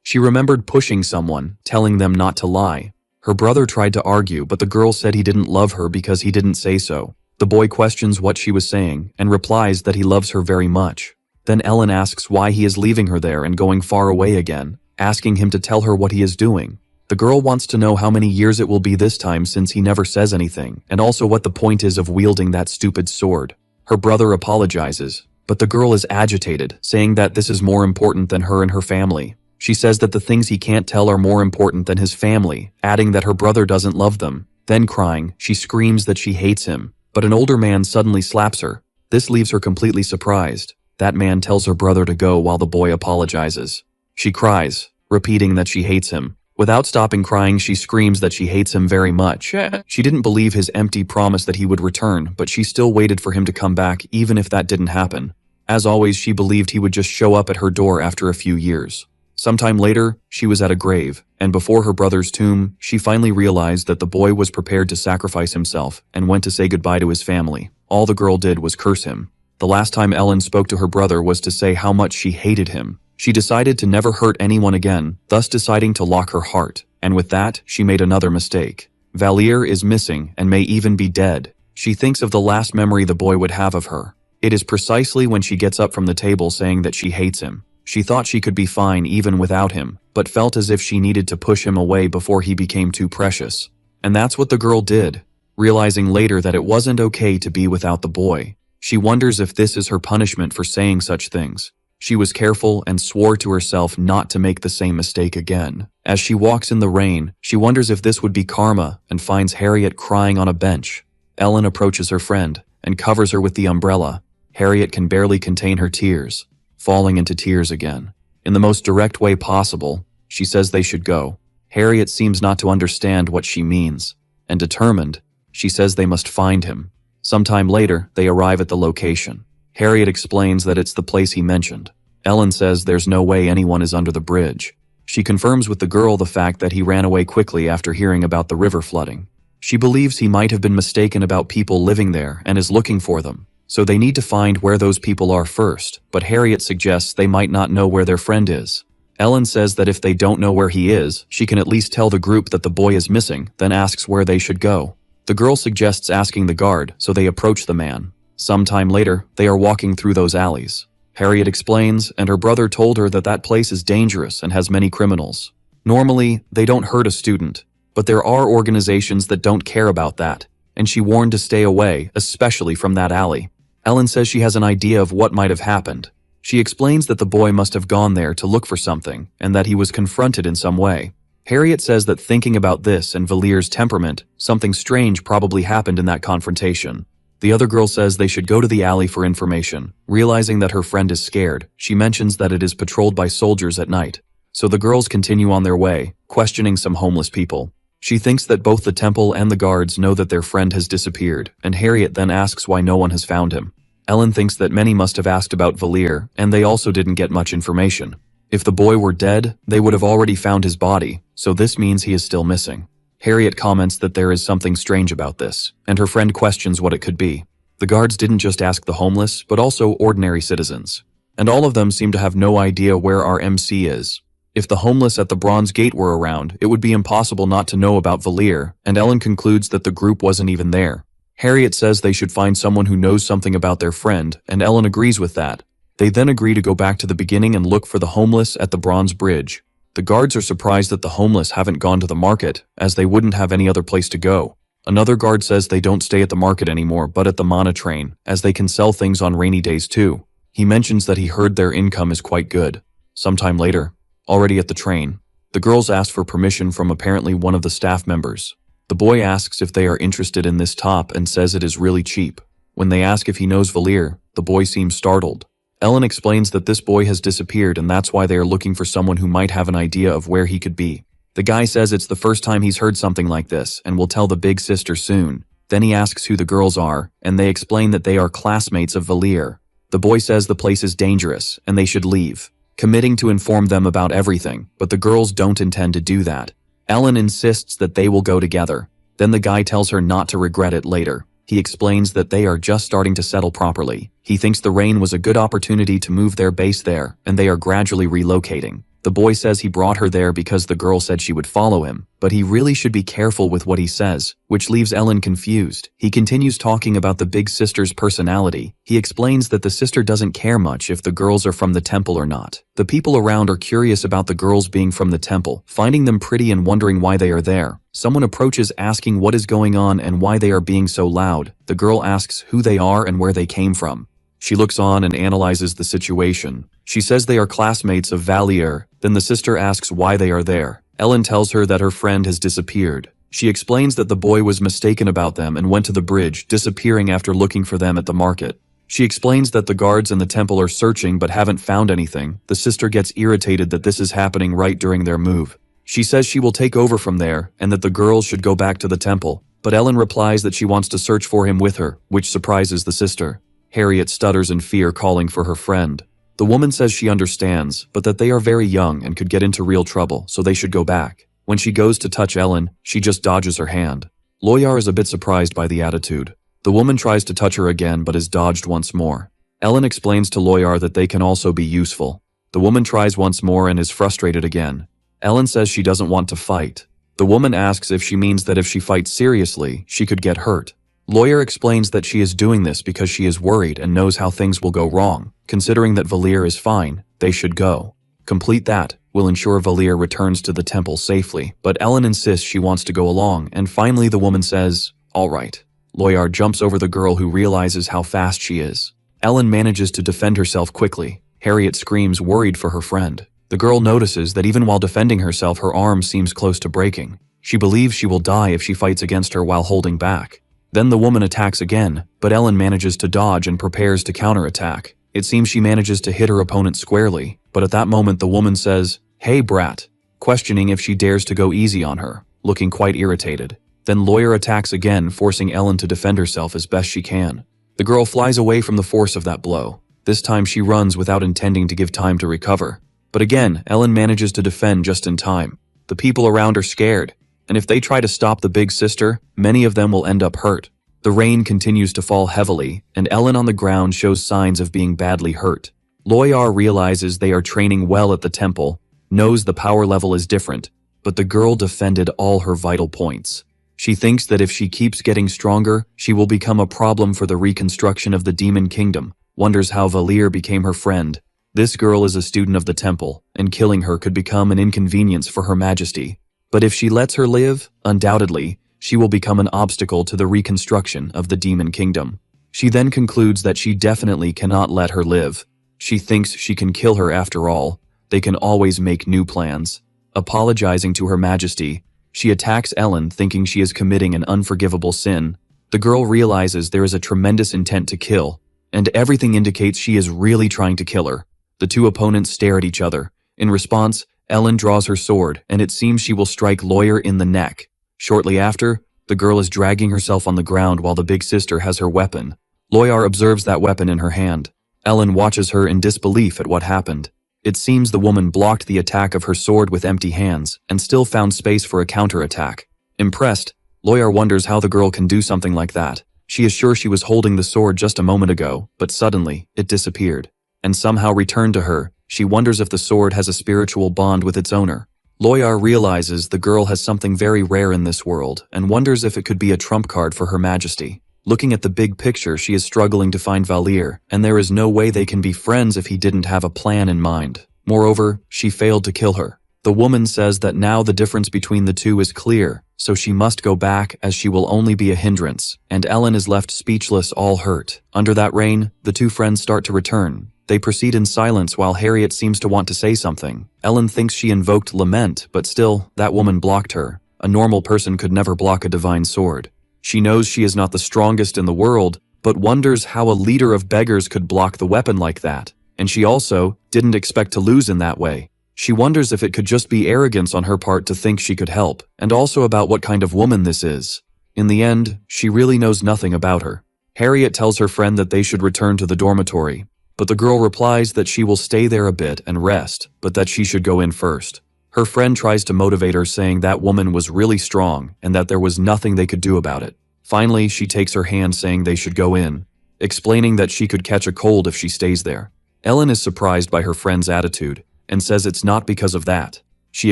She remembered pushing someone, telling them not to lie. Her brother tried to argue, but the girl said he didn't love her because he didn't say so. The boy questions what she was saying and replies that he loves her very much. Then Ellen asks why he is leaving her there and going far away again, asking him to tell her what he is doing. The girl wants to know how many years it will be this time since he never says anything, and also what the point is of wielding that stupid sword. Her brother apologizes, but the girl is agitated, saying that this is more important than her and her family. She says that the things he can't tell are more important than his family, adding that her brother doesn't love them. Then crying, she screams that she hates him, but an older man suddenly slaps her. This leaves her completely surprised. That man tells her brother to go while the boy apologizes. She cries, repeating that she hates him. Without stopping crying, she screams that she hates him very much. She didn't believe his empty promise that he would return, but she still waited for him to come back even if that didn't happen. As always, she believed he would just show up at her door after a few years. Sometime later, she was at a grave, and before her brother's tomb, she finally realized that the boy was prepared to sacrifice himself and went to say goodbye to his family. All the girl did was curse him. The last time Ellen spoke to her brother was to say how much she hated him. She decided to never hurt anyone again, thus deciding to lock her heart, and with that, she made another mistake. Valir is missing and may even be dead. She thinks of the last memory the boy would have of her. It is precisely when she gets up from the table saying that she hates him. She thought she could be fine even without him, but felt as if she needed to push him away before he became too precious. And that's what the girl did, realizing later that it wasn't okay to be without the boy. She wonders if this is her punishment for saying such things. She was careful and swore to herself not to make the same mistake again. As she walks in the rain, she wonders if this would be karma and finds Harriet crying on a bench. Ellen approaches her friend and covers her with the umbrella. Harriet can barely contain her tears, falling into tears again. In the most direct way possible, she says they should go. Harriet seems not to understand what she means, and determined, she says they must find him. Sometime later, they arrive at the location. Harriet explains that it's the place he mentioned. Ellen says there's no way anyone is under the bridge. She confirms with the girl the fact that he ran away quickly after hearing about the river flooding. She believes he might have been mistaken about people living there and is looking for them. So they need to find where those people are first, but Harriet suggests they might not know where their friend is. Ellen says that if they don't know where he is, she can at least tell the group that the boy is missing, then asks where they should go. The girl suggests asking the guard, so they approach the man. Sometime later, they are walking through those alleys. Harriet explains, and her brother told her that that place is dangerous and has many criminals. Normally, they don't hurt a student, but there are organizations that don't care about that, and she warned to stay away, especially from that alley. Ellen says she has an idea of what might have happened. She explains that the boy must have gone there to look for something, and that he was confronted in some way. Harriet says that thinking about this and Valier's temperament, something strange probably happened in that confrontation. The other girl says they should go to the alley for information. Realizing that her friend is scared, she mentions that it is patrolled by soldiers at night. So the girls continue on their way, questioning some homeless people. She thinks that both the temple and the guards know that their friend has disappeared, and Harriet then asks why no one has found him. Ellen thinks that many must have asked about Valier, and they also didn't get much information. If the boy were dead, they would have already found his body, so this means he is still missing. Harriet comments that there is something strange about this, and her friend questions what it could be. The guards didn't just ask the homeless, but also ordinary citizens. And all of them seem to have no idea where our MC is. If the homeless at the Bronze Gate were around, it would be impossible not to know about Valier, and Ellen concludes that the group wasn't even there. Harriet says they should find someone who knows something about their friend, and Ellen agrees with that. They then agree to go back to the beginning and look for the homeless at the Bronze Bridge. The guards are surprised that the homeless haven't gone to the market, as they wouldn't have any other place to go. Another guard says they don't stay at the market anymore but at the Mana train, as they can sell things on rainy days too. He mentions that he heard their income is quite good. Sometime later, already at the train, the girls ask for permission from apparently one of the staff members. The boy asks if they are interested in this top and says it is really cheap. When they ask if he knows Valier, the boy seems startled. Ellen explains that this boy has disappeared and that's why they are looking for someone who might have an idea of where he could be. The guy says it's the first time he's heard something like this and will tell the big sister soon. Then he asks who the girls are, and they explain that they are classmates of Valier. The boy says the place is dangerous and they should leave, committing to inform them about everything, but the girls don't intend to do that. Ellen insists that they will go together. Then the guy tells her not to regret it later. He explains that they are just starting to settle properly. He thinks the rain was a good opportunity to move their base there, and they are gradually relocating. The boy says he brought her there because the girl said she would follow him, but he really should be careful with what he says, which leaves Ellen confused. He continues talking about the big sister's personality. He explains that the sister doesn't care much if the girls are from the temple or not. The people around are curious about the girls being from the temple, finding them pretty and wondering why they are there. Someone approaches asking what is going on and why they are being so loud. The girl asks who they are and where they came from. She looks on and analyzes the situation. She says they are classmates of Valier. Then the sister asks why they are there. Ellen tells her that her friend has disappeared. She explains that the boy was mistaken about them and went to the bridge, disappearing after looking for them at the market. She explains that the guards in the temple are searching but haven't found anything. The sister gets irritated that this is happening right during their move. She says she will take over from there and that the girls should go back to the temple. But Ellen replies that she wants to search for him with her, which surprises the sister. Harriet stutters in fear, calling for her friend. The woman says she understands, but that they are very young and could get into real trouble, so they should go back. When she goes to touch Ellen, she just dodges her hand. Loyar is a bit surprised by the attitude. The woman tries to touch her again but is dodged once more. Ellen explains to Loyar that they can also be useful. The woman tries once more and is frustrated again. Ellen says she doesn't want to fight. The woman asks if she means that if she fights seriously, she could get hurt. Loyar explains that she is doing this because she is worried and knows how things will go wrong. Considering that Valier is fine, they should go. Complete that will ensure Valier returns to the temple safely, but Ellen insists she wants to go along, and finally the woman says, "All right." Loyar jumps over the girl who realizes how fast she is. Ellen manages to defend herself quickly. Harriet screams, worried for her friend. The girl notices that even while defending herself, her arm seems close to breaking. She believes she will die if she fights against her while holding back. Then the woman attacks again, but Ellen manages to dodge and prepares to counterattack. It seems she manages to hit her opponent squarely, but at that moment the woman says, "Hey brat," questioning if she dares to go easy on her, looking quite irritated. Then Loyar attacks again, forcing Ellen to defend herself as best she can. The girl flies away from the force of that blow. This time she runs without intending to give time to recover. But again, Ellen manages to defend just in time. The people around are scared, and if they try to stop the big sister, many of them will end up hurt. The rain continues to fall heavily, and Ellen on the ground shows signs of being badly hurt. Loyar realizes they are training well at the temple, knows the power level is different, but the girl defended all her vital points. She thinks that if she keeps getting stronger, she will become a problem for the reconstruction of the demon kingdom, wonders how Valir became her friend. This girl is a student of the temple, and killing her could become an inconvenience for Her Majesty. But if she lets her live, undoubtedly, she will become an obstacle to the reconstruction of the demon kingdom. She then concludes that she definitely cannot let her live. She thinks she can kill her after all. They can always make new plans. Apologizing to Her Majesty, she attacks Ellen thinking she is committing an unforgivable sin. The girl realizes there is a tremendous intent to kill, and everything indicates she is really trying to kill her. The two opponents stare at each other. In response, Ellen draws her sword, and it seems she will strike Loyar in the neck. Shortly after, the girl is dragging herself on the ground while the big sister has her weapon. Loyar observes that weapon in her hand. Ellen watches her in disbelief at what happened. It seems the woman blocked the attack of her sword with empty hands and still found space for a counterattack. Impressed, Loyar wonders how the girl can do something like that. She is sure she was holding the sword just a moment ago, but suddenly, it disappeared and somehow returned to her. She wonders if the sword has a spiritual bond with its owner. Loyar realizes the girl has something very rare in this world and wonders if it could be a trump card for Her Majesty. Looking at the big picture, she is struggling to find Valir, and there is no way they can be friends if he didn't have a plan in mind. Moreover, she failed to kill her. The woman says that now the difference between the two is clear, so she must go back as she will only be a hindrance, and Ellen is left speechless, all hurt. Under that rain, the two friends start to return. They proceed in silence while Harriet seems to want to say something. Ellen thinks she invoked lament, but still, that woman blocked her. A normal person could never block a divine sword. She knows she is not the strongest in the world, but wonders how a leader of beggars could block the weapon like that. And she also didn't expect to lose in that way. She wonders if it could just be arrogance on her part to think she could help, and also about what kind of woman this is. In the end, she really knows nothing about her. Harriet tells her friend that they should return to the dormitory, but the girl replies that she will stay there a bit and rest, but that she should go in first. Her friend tries to motivate her, saying that woman was really strong and that there was nothing they could do about it. Finally, she takes her hand saying they should go in, explaining that she could catch a cold if she stays there. Ellen is surprised by her friend's attitude and says it's not because of that. She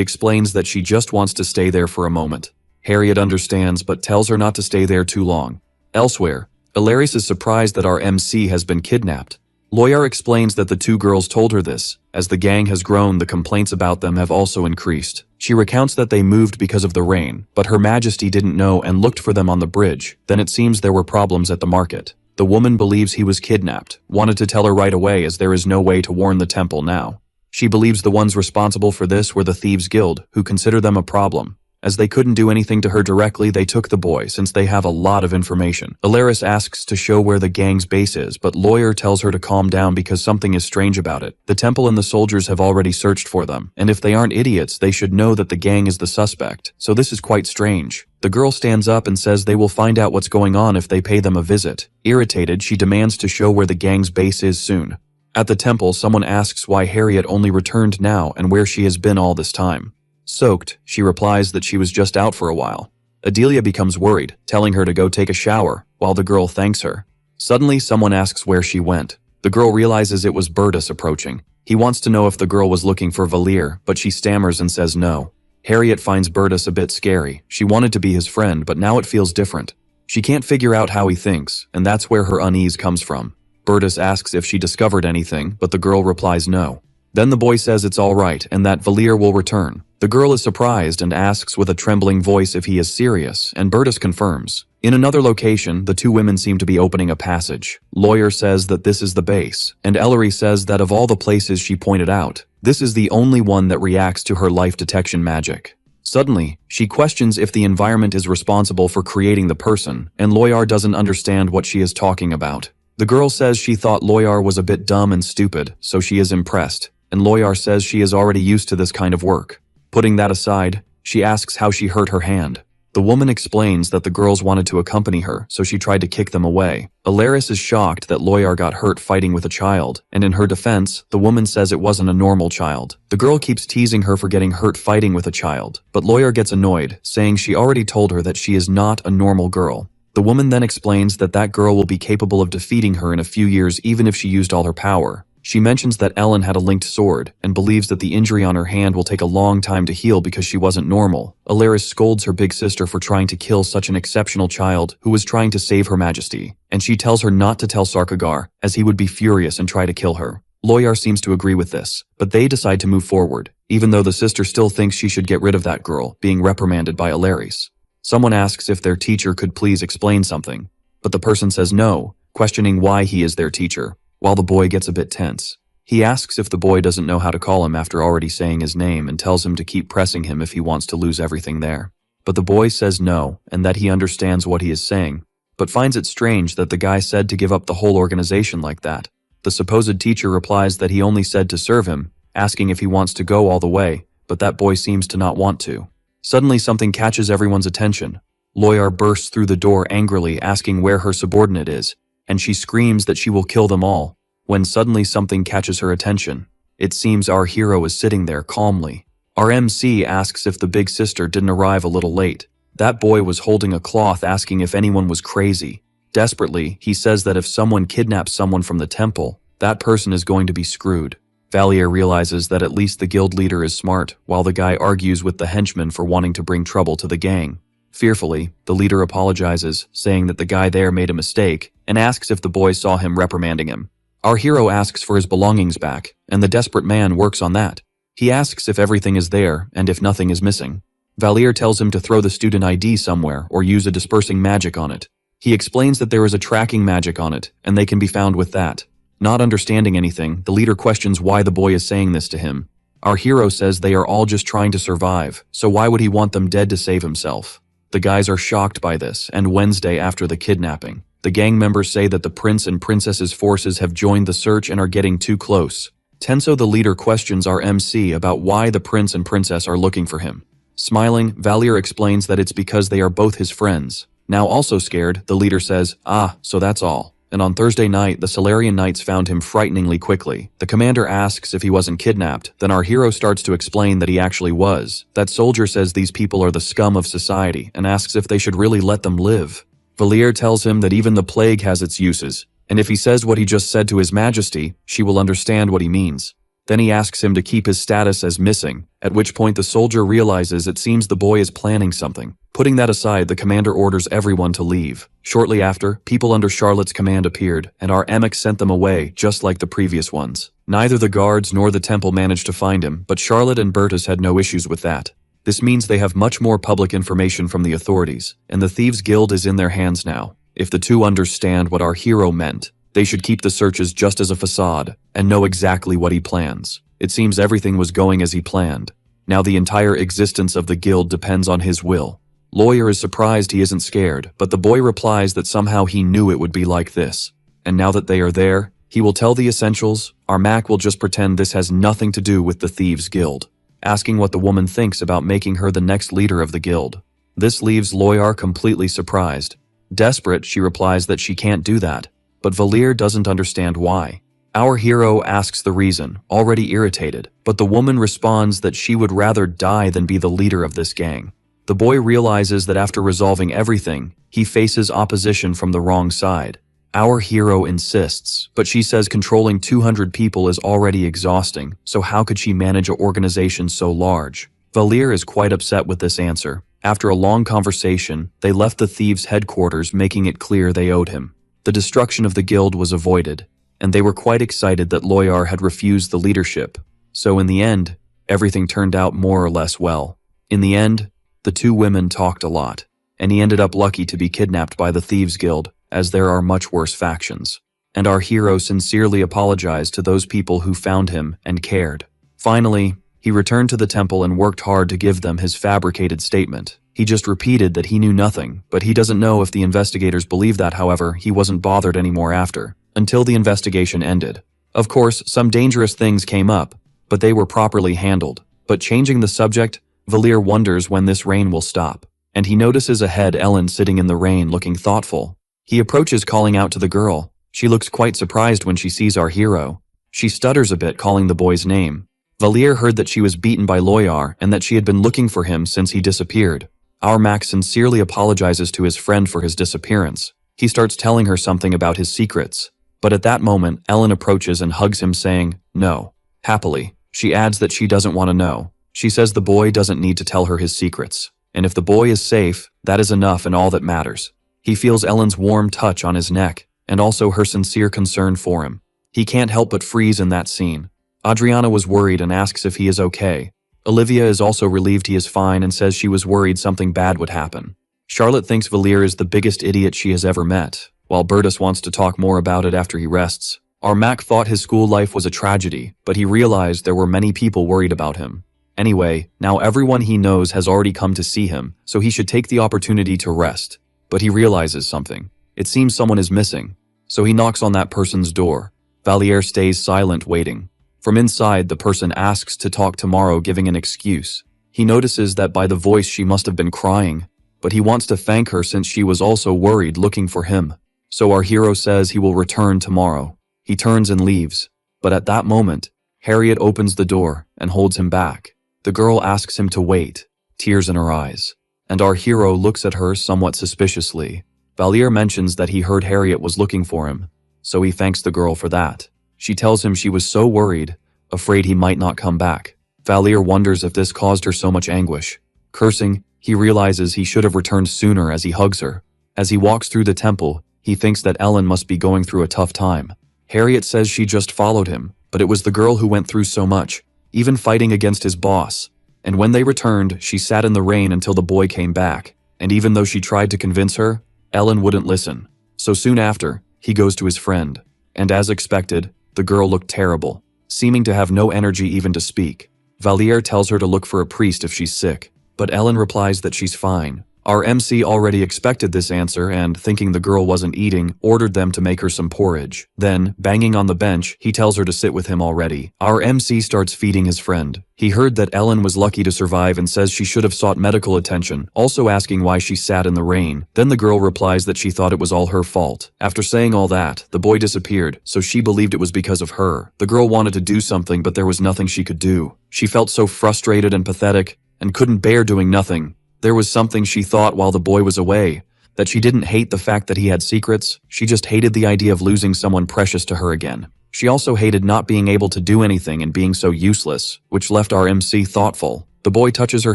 explains that she just wants to stay there for a moment. Harriet understands but tells her not to stay there too long. Elsewhere, Ilaris is surprised that our MC has been kidnapped. Loyar explains that the two girls told her this. As the gang has grown, the complaints about them have also increased. She recounts that they moved because of the rain, but Her Majesty didn't know and looked for them on the bridge. Then it seems there were problems at the market. The woman believes he was kidnapped, wanted to tell her right away as there is no way to warn the temple now. She believes the ones responsible for this were the Thieves' Guild, who consider them a problem. As they couldn't do anything to her directly, they took the boy, since they have a lot of information. Ilaris asks to show where the gang's base is, but Loyar tells her to calm down because something is strange about it. The temple and the soldiers have already searched for them, and if they aren't idiots, they should know that the gang is the suspect, so this is quite strange. The girl stands up and says they will find out what's going on if they pay them a visit. Irritated, she demands to show where the gang's base is soon. At the temple, someone asks why Harriet only returned now and where she has been all this time. Soaked, she replies that she was just out for a while. Adelia becomes worried, telling her to go take a shower, while the girl thanks her. Suddenly, someone asks where she went. The girl realizes it was Bertus approaching. He wants to know if the girl was looking for Valir, but she stammers and says no. Harriet finds Bertus a bit scary. She wanted to be his friend, but now it feels different. She can't figure out how he thinks, and that's where her unease comes from. Bertus asks if she discovered anything, but the girl replies no. Then the boy says it's all right and that Valir will return. The girl is surprised and asks with a trembling voice if he is serious, and Bertus confirms. In another location, the two women seem to be opening a passage. Loyar says that this is the base, and Ellery says that of all the places she pointed out, this is the only one that reacts to her life detection magic. Suddenly, she questions if the environment is responsible for creating the person, and Loyar doesn't understand what she is talking about. The girl says she thought Loyar was a bit dumb and stupid, so she is impressed, and Loyar says she is already used to this kind of work. Putting that aside, she asks how she hurt her hand. The woman explains that the girls wanted to accompany her, so she tried to kick them away. Alaris is shocked that Loyar got hurt fighting with a child, and in her defense, the woman says it wasn't a normal child. The girl keeps teasing her for getting hurt fighting with a child, but Loyar gets annoyed, saying she already told her that she is not a normal girl. The woman then explains that that girl will be capable of defeating her in a few years even if she used all her power. She mentions that Ellen had a linked sword, and believes that the injury on her hand will take a long time to heal because she wasn't normal. Alaris scolds her big sister for trying to kill such an exceptional child who was trying to save her majesty, and she tells her not to tell Sarkagar, as he would be furious and try to kill her. Loyar seems to agree with this, but they decide to move forward, even though the sister still thinks she should get rid of that girl, being reprimanded by Alaris. Someone asks if their teacher could please explain something, but the person says no, questioning why he is their teacher. While the boy gets a bit tense. He asks if the boy doesn't know how to call him after already saying his name and tells him to keep pressing him if he wants to lose everything there. But the boy says no, and that he understands what he is saying, but finds it strange that the guy said to give up the whole organization like that. The supposed teacher replies that he only said to serve him, asking if he wants to go all the way, but that boy seems to not want to. Suddenly something catches everyone's attention. Loyar bursts through the door angrily asking where her subordinate is, and she screams that she will kill them all, when suddenly something catches her attention. It seems our hero is sitting there calmly. Our MC asks if the big sister didn't arrive a little late. That boy was holding a cloth asking if anyone was crazy. Desperately, he says that if someone kidnaps someone from the temple, that person is going to be screwed. Valier realizes that at least the guild leader is smart, while the guy argues with the henchman for wanting to bring trouble to the gang. Fearfully, the leader apologizes, saying that the guy there made a mistake, and asks if the boy saw him reprimanding him. Our hero asks for his belongings back, and the desperate man works on that. He asks if everything is there, and if nothing is missing. Valier tells him to throw the student ID somewhere or use a dispersing magic on it. He explains that there is a tracking magic on it, and they can be found with that. Not understanding anything, the leader questions why the boy is saying this to him. Our hero says they are all just trying to survive, so why would he want them dead to save himself? The guys are shocked by this, and Wednesday after the kidnapping, the gang members say that the prince and princess's forces have joined the search and are getting too close. Tenso the leader questions our MC about why the prince and princess are looking for him. Smiling, Valier explains that it's because they are both his friends. Now also scared, the leader says, so that's all. And on Thursday night, the Solarian Knights found him frighteningly quickly. The commander asks if he wasn't kidnapped, then our hero starts to explain that he actually was. That soldier says these people are the scum of society and asks if they should really let them live. Valier tells him that even the plague has its uses, and if he says what he just said to his majesty, she will understand what he means. Then he asks him to keep his status as missing, at which point the soldier realizes it seems the boy is planning something. Putting that aside, the commander orders everyone to leave. Shortly after, people under Charlotte's command appeared, and our Emic sent them away, just like the previous ones. Neither the guards nor the temple managed to find him, but Charlotte and Bertus had no issues with that. This means they have much more public information from the authorities, and the Thieves' Guild is in their hands now. If the two understand what our hero meant, they should keep the searches just as a facade, and know exactly what he plans. It seems everything was going as he planned. Now the entire existence of the guild depends on his will. Lawyer is surprised he isn't scared, but the boy replies that somehow he knew it would be like this. And now that they are there, he will tell the essentials. Our Mac will just pretend this has nothing to do with the Thieves' Guild, asking what the woman thinks about making her the next leader of the guild. This leaves Loyar completely surprised. Desperate, she replies that she can't do that, but Valier doesn't understand why. Our hero asks the reason, already irritated, but the woman responds that she would rather die than be the leader of this gang. The boy realizes that after resolving everything, he faces opposition from the wrong side. Our hero insists, but she says controlling 200 people is already exhausting, so how could she manage an organization so large? Valier is quite upset with this answer. After a long conversation, they left the thieves' headquarters, making it clear they owed him. The destruction of the guild was avoided, and they were quite excited that Loyar had refused the leadership. So in the end, everything turned out more or less well. In the end, the two women talked a lot, and he ended up lucky to be kidnapped by the Thieves' Guild, as there are much worse factions. And our hero sincerely apologized to those people who found him and cared. Finally, he returned to the temple and worked hard to give them his fabricated statement. He just repeated that he knew nothing, but he doesn't know if the investigators believe that. However, he wasn't bothered anymore after, until the investigation ended. Of course, some dangerous things came up, but they were properly handled. But changing the subject, Valier wonders when this rain will stop. and he notices ahead Ellen sitting in the rain looking thoughtful. He approaches calling out to the girl. She looks quite surprised when she sees our hero. She stutters a bit calling the boy's name. Valier heard that she was beaten by Loyar and that she had been looking for him since he disappeared. Our Max sincerely apologizes to his friend for his disappearance. He starts telling her something about his secrets. But at that moment, Ellen approaches and hugs him saying, "No." Happily, she adds that she doesn't want to know. She says the boy doesn't need to tell her his secrets. And if the boy is safe, that is enough and all that matters. He feels Ellen's warm touch on his neck, and also her sincere concern for him. He can't help but freeze in that scene. Adriana was worried and asks if he is okay. Olivia is also relieved he is fine and says she was worried something bad would happen. Charlotte thinks Valier is the biggest idiot she has ever met, while Bertus wants to talk more about it after he rests. Our Mac thought his school life was a tragedy, but he realized there were many people worried about him. Anyway, now everyone he knows has already come to see him, so he should take the opportunity to rest. But he realizes something. It seems someone is missing. So he knocks on that person's door. Valier stays silent, waiting. From inside, the person asks to talk tomorrow, giving an excuse. He notices that by the voice she must have been crying, but he wants to thank her since she was also worried looking for him. So our hero says he will return tomorrow. He turns and leaves. But at that moment, Harriet opens the door and holds him back. The girl asks him to wait, tears in her eyes. And our hero looks at her somewhat suspiciously. Valier mentions that he heard Harriet was looking for him, so he thanks the girl for that. She tells him she was so worried, afraid he might not come back. Valier wonders if this caused her so much anguish. Cursing, he realizes he should have returned sooner as he hugs her. As he walks through the temple, he thinks that Ellen must be going through a tough time. Harriet says she just followed him, but it was the girl who went through so much, even fighting against his boss. And when they returned, she sat in the rain until the boy came back. And even though she tried to convince her, Ellen wouldn't listen. So soon after, he goes to his friend. And as expected, the girl looked terrible, seeming to have no energy even to speak. Valier tells her to look for a priest if she's sick, but Ellen replies that she's fine. Our MC already expected this answer and, thinking the girl wasn't eating, ordered them to make her some porridge. Then, banging on the bench, he tells her to sit with him already. Our MC starts feeding his friend. He heard that Ellen was lucky to survive and says she should have sought medical attention, also asking why she sat in the rain. Then the girl replies that she thought it was all her fault. After saying all that, the boy disappeared, so she believed it was because of her. The girl wanted to do something, but there was nothing she could do. She felt so frustrated and pathetic, and couldn't bear doing nothing. There was something she thought while the boy was away, that she didn't hate the fact that he had secrets, she just hated the idea of losing someone precious to her again. She also hated not being able to do anything and being so useless, which left our MC thoughtful. The boy touches her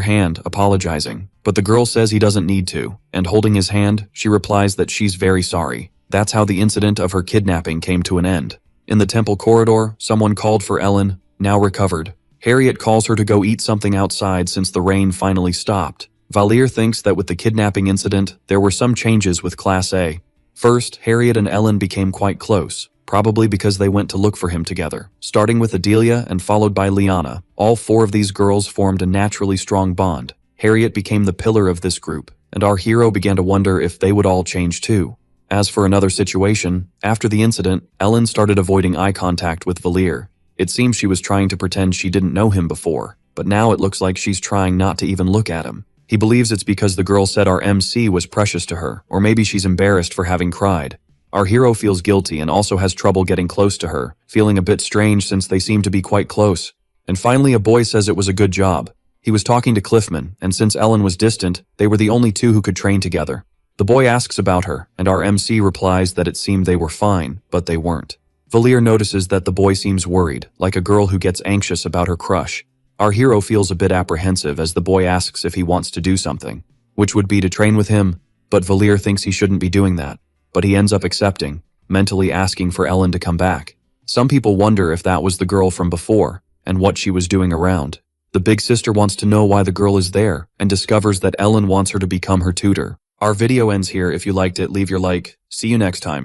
hand, apologizing, but the girl says he doesn't need to, and holding his hand, she replies that she's very sorry. That's how the incident of her kidnapping came to an end. In the temple corridor, someone called for Ellen, now recovered. Harriet calls her to go eat something outside since the rain finally stopped. Valier thinks that with the kidnapping incident, there were some changes with Class A. First, Harriet and Ellen became quite close, probably because they went to look for him together. Starting with Adelia and followed by Liana, all four of these girls formed a naturally strong bond. Harriet became the pillar of this group, and our hero began to wonder if they would all change too. As for another situation, after the incident, Ellen started avoiding eye contact with Valier. It seems she was trying to pretend she didn't know him before, but now it looks like she's trying not to even look at him. He believes it's because the girl said our MC was precious to her, or maybe she's embarrassed for having cried. Our hero feels guilty and also has trouble getting close to her, feeling a bit strange since they seem to be quite close. And finally a boy says it was a good job. He was talking to Cliffman, and since Ellen was distant, they were the only two who could train together. The boy asks about her, and our MC replies that it seemed they were fine, but they weren't. Valier notices that the boy seems worried, like a girl who gets anxious about her crush. Our hero feels a bit apprehensive as the boy asks if he wants to do something, which would be to train with him, but Valier thinks he shouldn't be doing that. But he ends up accepting, mentally asking for Ellen to come back. Some people wonder if that was the girl from before, and what she was doing around. The big sister wants to know why the girl is there, and discovers that Ellen wants her to become her tutor. Our video ends here. If you liked it, leave your like. See you next time.